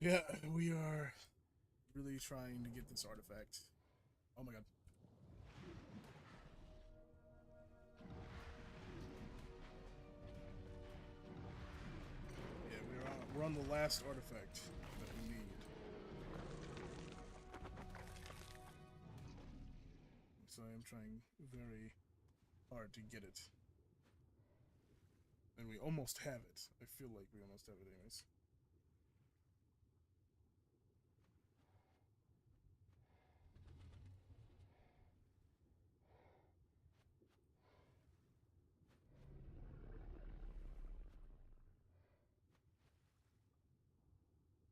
Yeah, we are really trying to get this artifact. Oh my god. Yeah, we're on the last artifact that we need. So I am trying very hard to get it. And we almost have it. I feel like we almost have it anyways.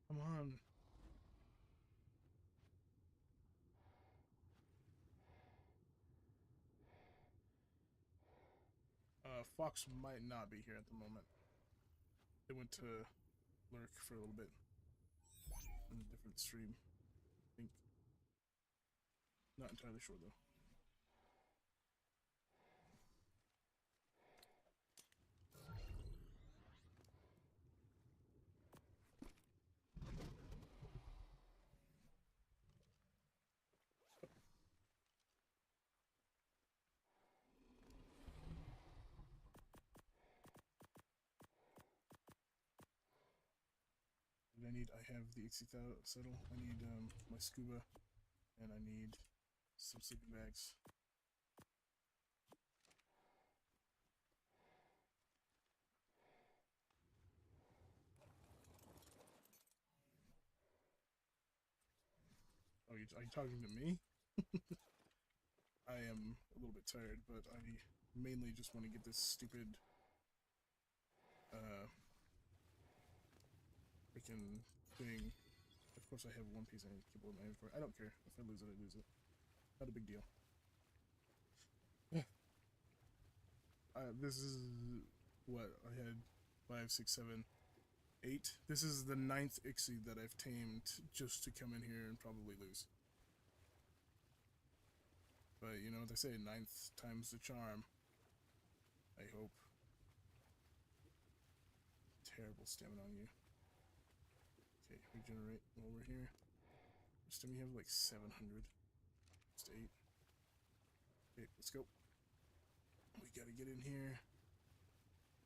Come on. Fox might not be here at the moment. They went to lurk for a little bit in a different stream, I think. Not entirely sure though. need? I have the Ixie settle. I need my scuba, and I need some sleeping bags. Oh, are you talking to me? I am a little bit tired, but I mainly just want to get this stupid freaking thing. Of course, I have one piece I need to keep in my inventory. I don't care. If I lose it, I lose it. Not a big deal. This is what I had 5, 6, 7, 8. This is the 9th Ixie that I've tamed just to come in here and probably lose. But you know what they say, 9th time's the charm. I hope. Terrible stamina on you. Okay, regenerate while we're here. Just we have like 700. Just 8. Okay, let's go. We gotta get in here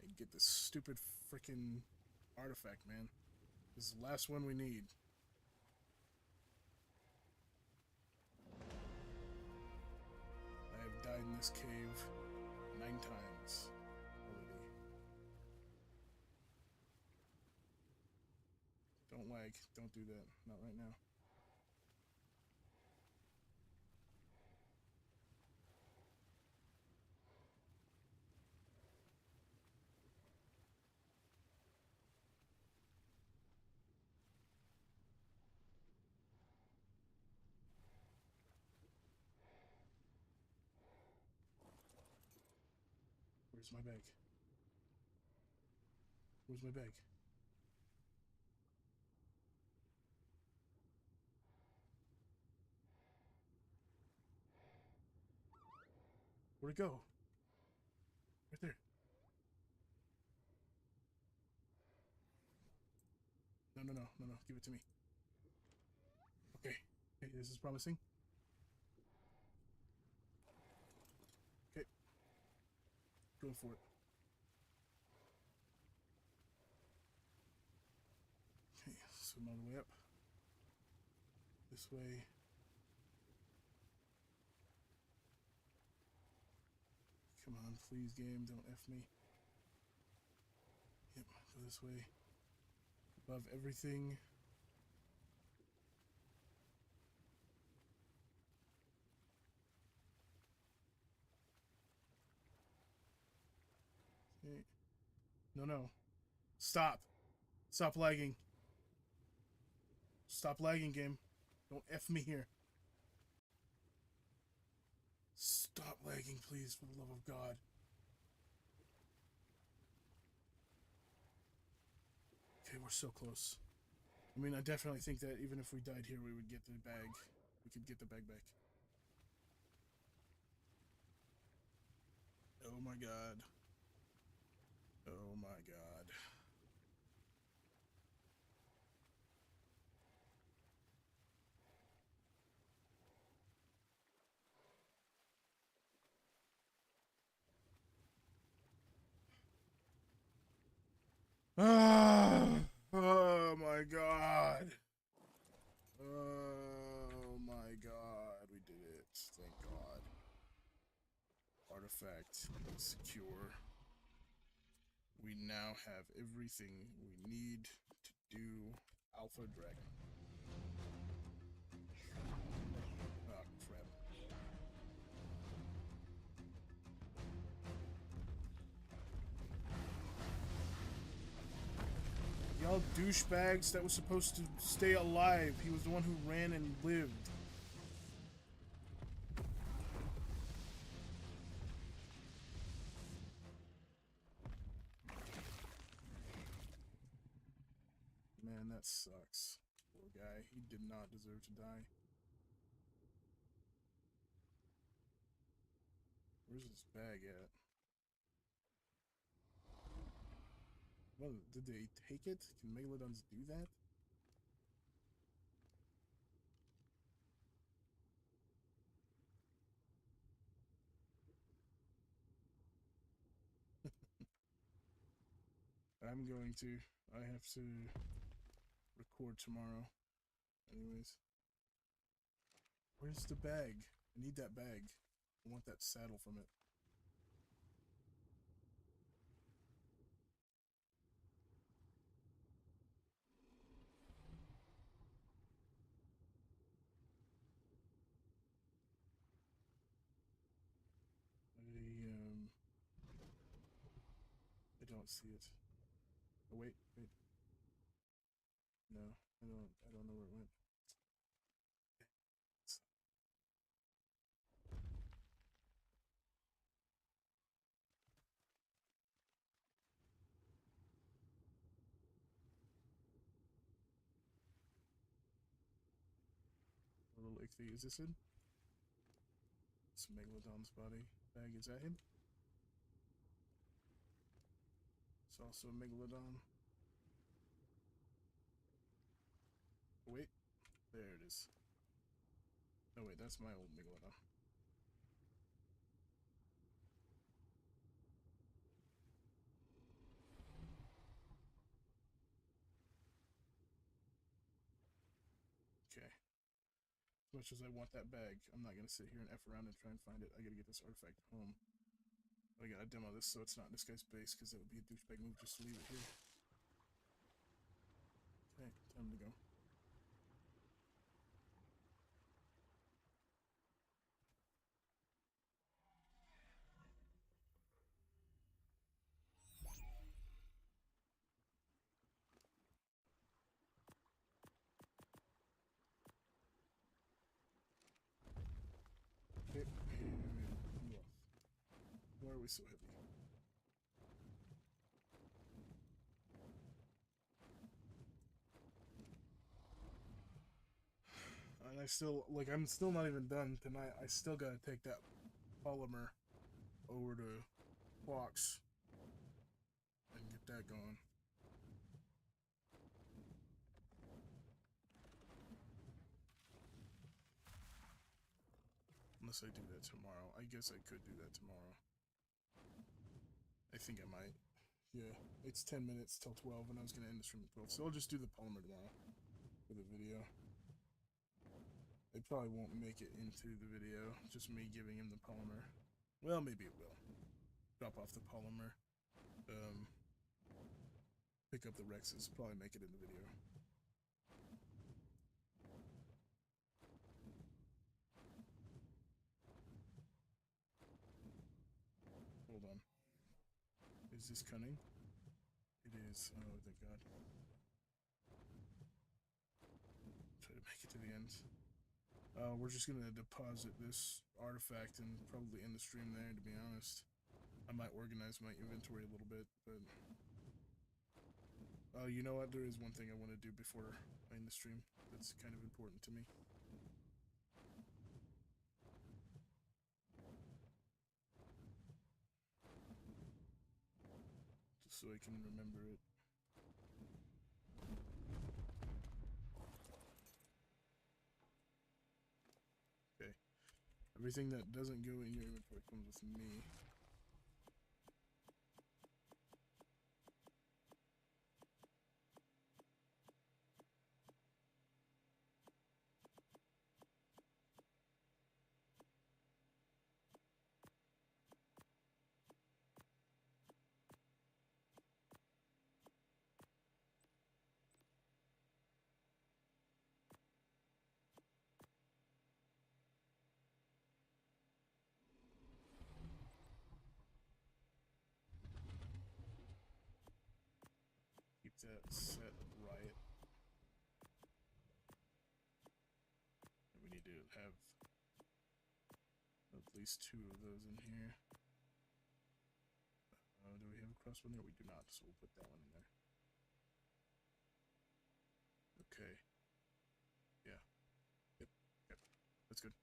and get this stupid freaking artifact, man. This is the last one we need. I have died in this cave 9 times already. Don't lag. Don't do that. Not right now. Where's my bag? Where's my bag? Where'd it go? Right there. No, no, no, no, no. Give it to me. Okay. Okay, this is promising. Okay. Go for it. Okay, swim all the way up. This way. Come on, please, game, don't F me. Yep, go this way. Above everything. Okay. No, no. Stop. Stop lagging. Stop lagging, game. Don't F me here. Stop lagging, please, for the love of God. Okay, we're so close. I mean, I definitely think that even if we died here, we would get the bag. We could get the bag back. Oh my God. Oh my God. Ah, oh my God. Oh my God. We did it. Thank God. Artifact secure. We now have everything we need to do Alpha Dragon. Oh, crap. Y'all douchebags, that was supposed to stay alive. He was the one who ran and lived. Man, that sucks. Poor guy. He did not deserve to die. Where's his bag at? Well, did they take it? Can Megalodons do that? I'm going to. I have to record tomorrow. Anyways. Where's the bag? I need that bag. I want that saddle from it. I don't see it. Oh, wait. No, I don't know where it went. A little ichthy. Is this him? It's Megalodon's body bag. Is that him? It's also a Megalodon. Wait. There it is. Oh wait, that's my old Megalodon. Okay. As much as I want that bag, I'm not gonna sit here and F around and try and find it. I gotta get this artifact home. I gotta demo this so it's not in this guy's base, because that would be a douchebag move just to leave it here. Okay, time to go. Okay, you off. Why are we so heavy? And I still, like, I'm still not even done tonight. I still gotta take that polymer over to Fox and get that going. Unless I do that tomorrow. I guess I could do that tomorrow. I think I might. Yeah, it's 10 minutes till 12, and I was gonna end the stream at 12, so I'll just do the polymer tomorrow for the video. It probably won't make it into the video, just me giving him the polymer. Well, maybe it will. Drop off the polymer. Pick up the Rexes, probably make it in the video. Hold on. Is this cunning? It is. Oh, thank God. Try to make it to the end. We're just gonna deposit this artifact and probably end the stream there, to be honest. I might organize my inventory a little bit, but... you know what? There is one thing I want to do before I end the stream that's kind of important to me. Just so I can remember it. Okay. Everything that doesn't go in your inventory comes with me. Keep that set right. We need to have at least 2 of those in here. Do we have a crossbow there? We do not, so we'll put that one in there. Okay. Yeah. Yep. That's good.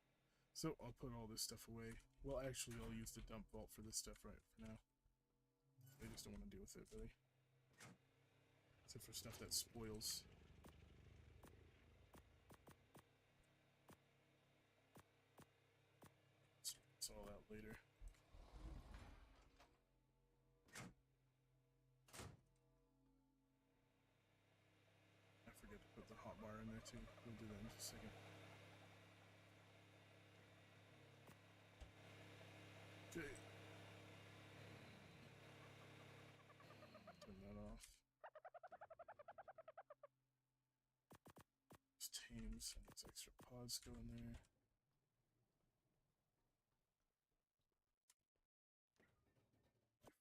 So I'll put all this stuff away. Well, actually, I'll use the dump vault for this stuff right for now. I just don't want to deal with it, really. Except for stuff that spoils. It's all out later. I forget there too. We'll do that in just a second. Okay. Turn that off. Just tames and these extra pods go in there.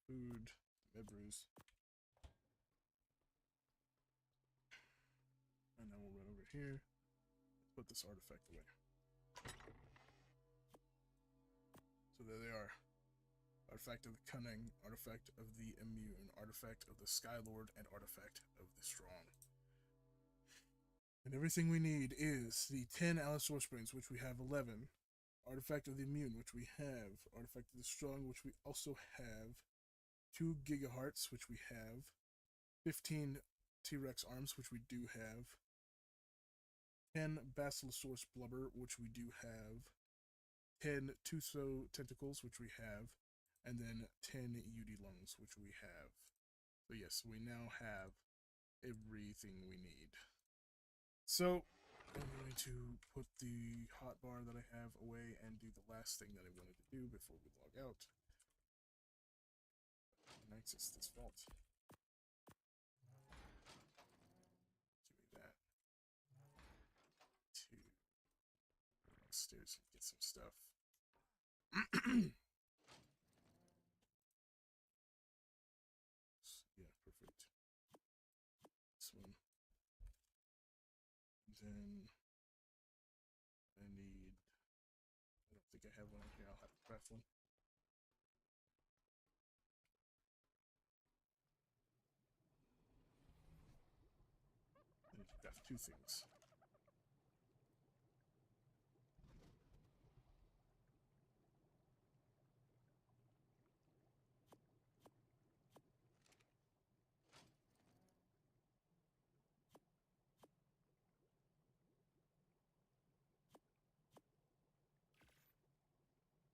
Food, Mebrews. And then we'll run over here. Put this artifact away. So there they are. Artifact of the Cunning, Artifact of the Immune, Artifact of the Skylord, and Artifact of the Strong. And everything we need is the 10 Allosaur Springs, which we have 11. Artifact of the Immune, which we have. Artifact of the Strong, which we also have. 2 Gigahearts, which we have. 15 T-Rex Arms, which we do have. 10 Basilosaurus Blubber, which we do have. 10 Tuso Tentacles, which we have. And then 10 UD Lungs, which we have. So yes, we now have everything we need. So I'm going to put the hotbar that I have away and do the last thing that I wanted to do before we log out. And access this vault. Do that. To go upstairs and get some stuff. Yeah, perfect. This one. Then I need. I don't think I have one here. I'll have to craft one. I need to craft 2 things.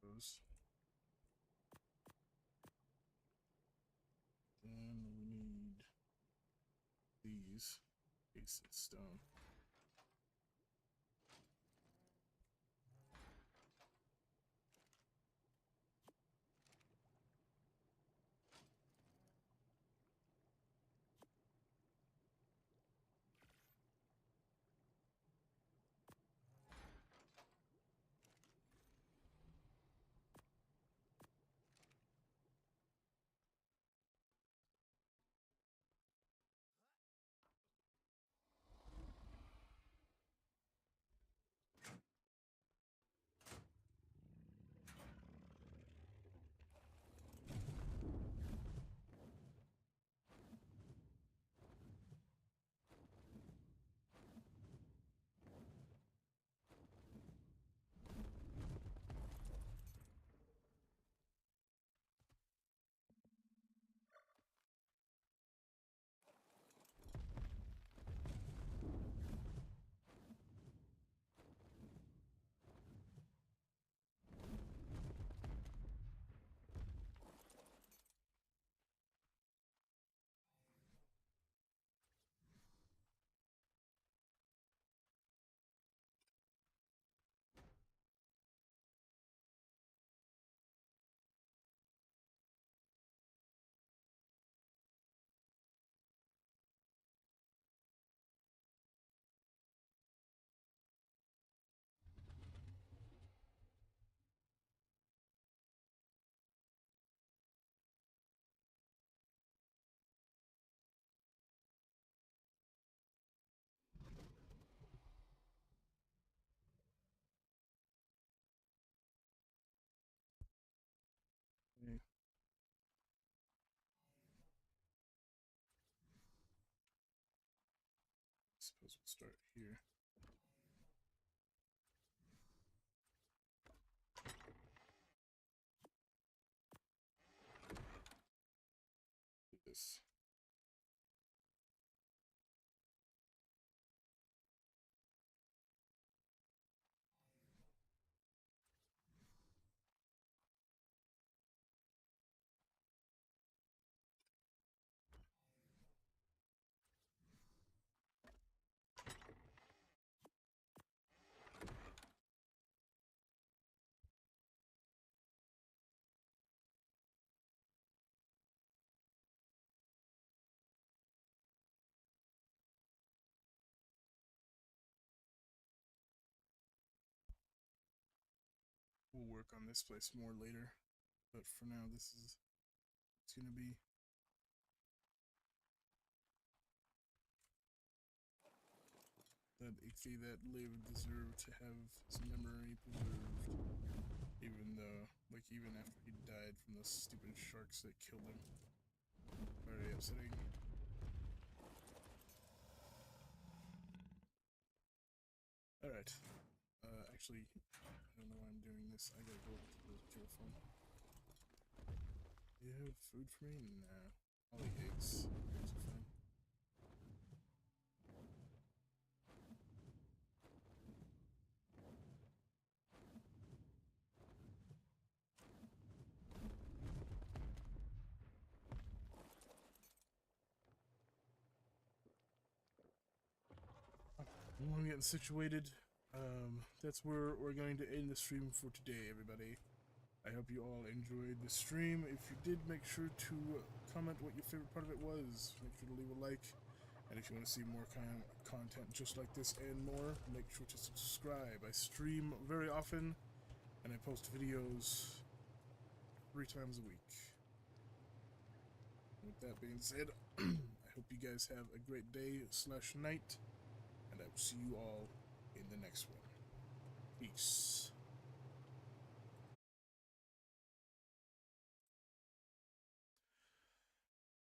Those. Then we need these. Ace and stone. Okay. Suppose we'll start here. Do this. work on this place more later. But for now, it's gonna be. That Ichthy that lived deserved to have his memory preserved. Even though, like, even after he died from those stupid sharks that killed him. Very upsetting. Alright. Actually, I don't know why I'm doing this. I gotta go over to the telephone. Do you have food for me? Nah. I'll eat eggs. Eggs are fine. I'm getting situated. That's where we're going to end the stream for today, everybody. I hope you all enjoyed the stream. If you did, make sure to comment what your favorite part of it was. Make sure to leave a like. And if you want to see more content just like this and more, make sure to subscribe. I stream very often, and I post videos 3 times a week. With that being said, I hope you guys have a great day/night, and I will see you all in the next one. Peace.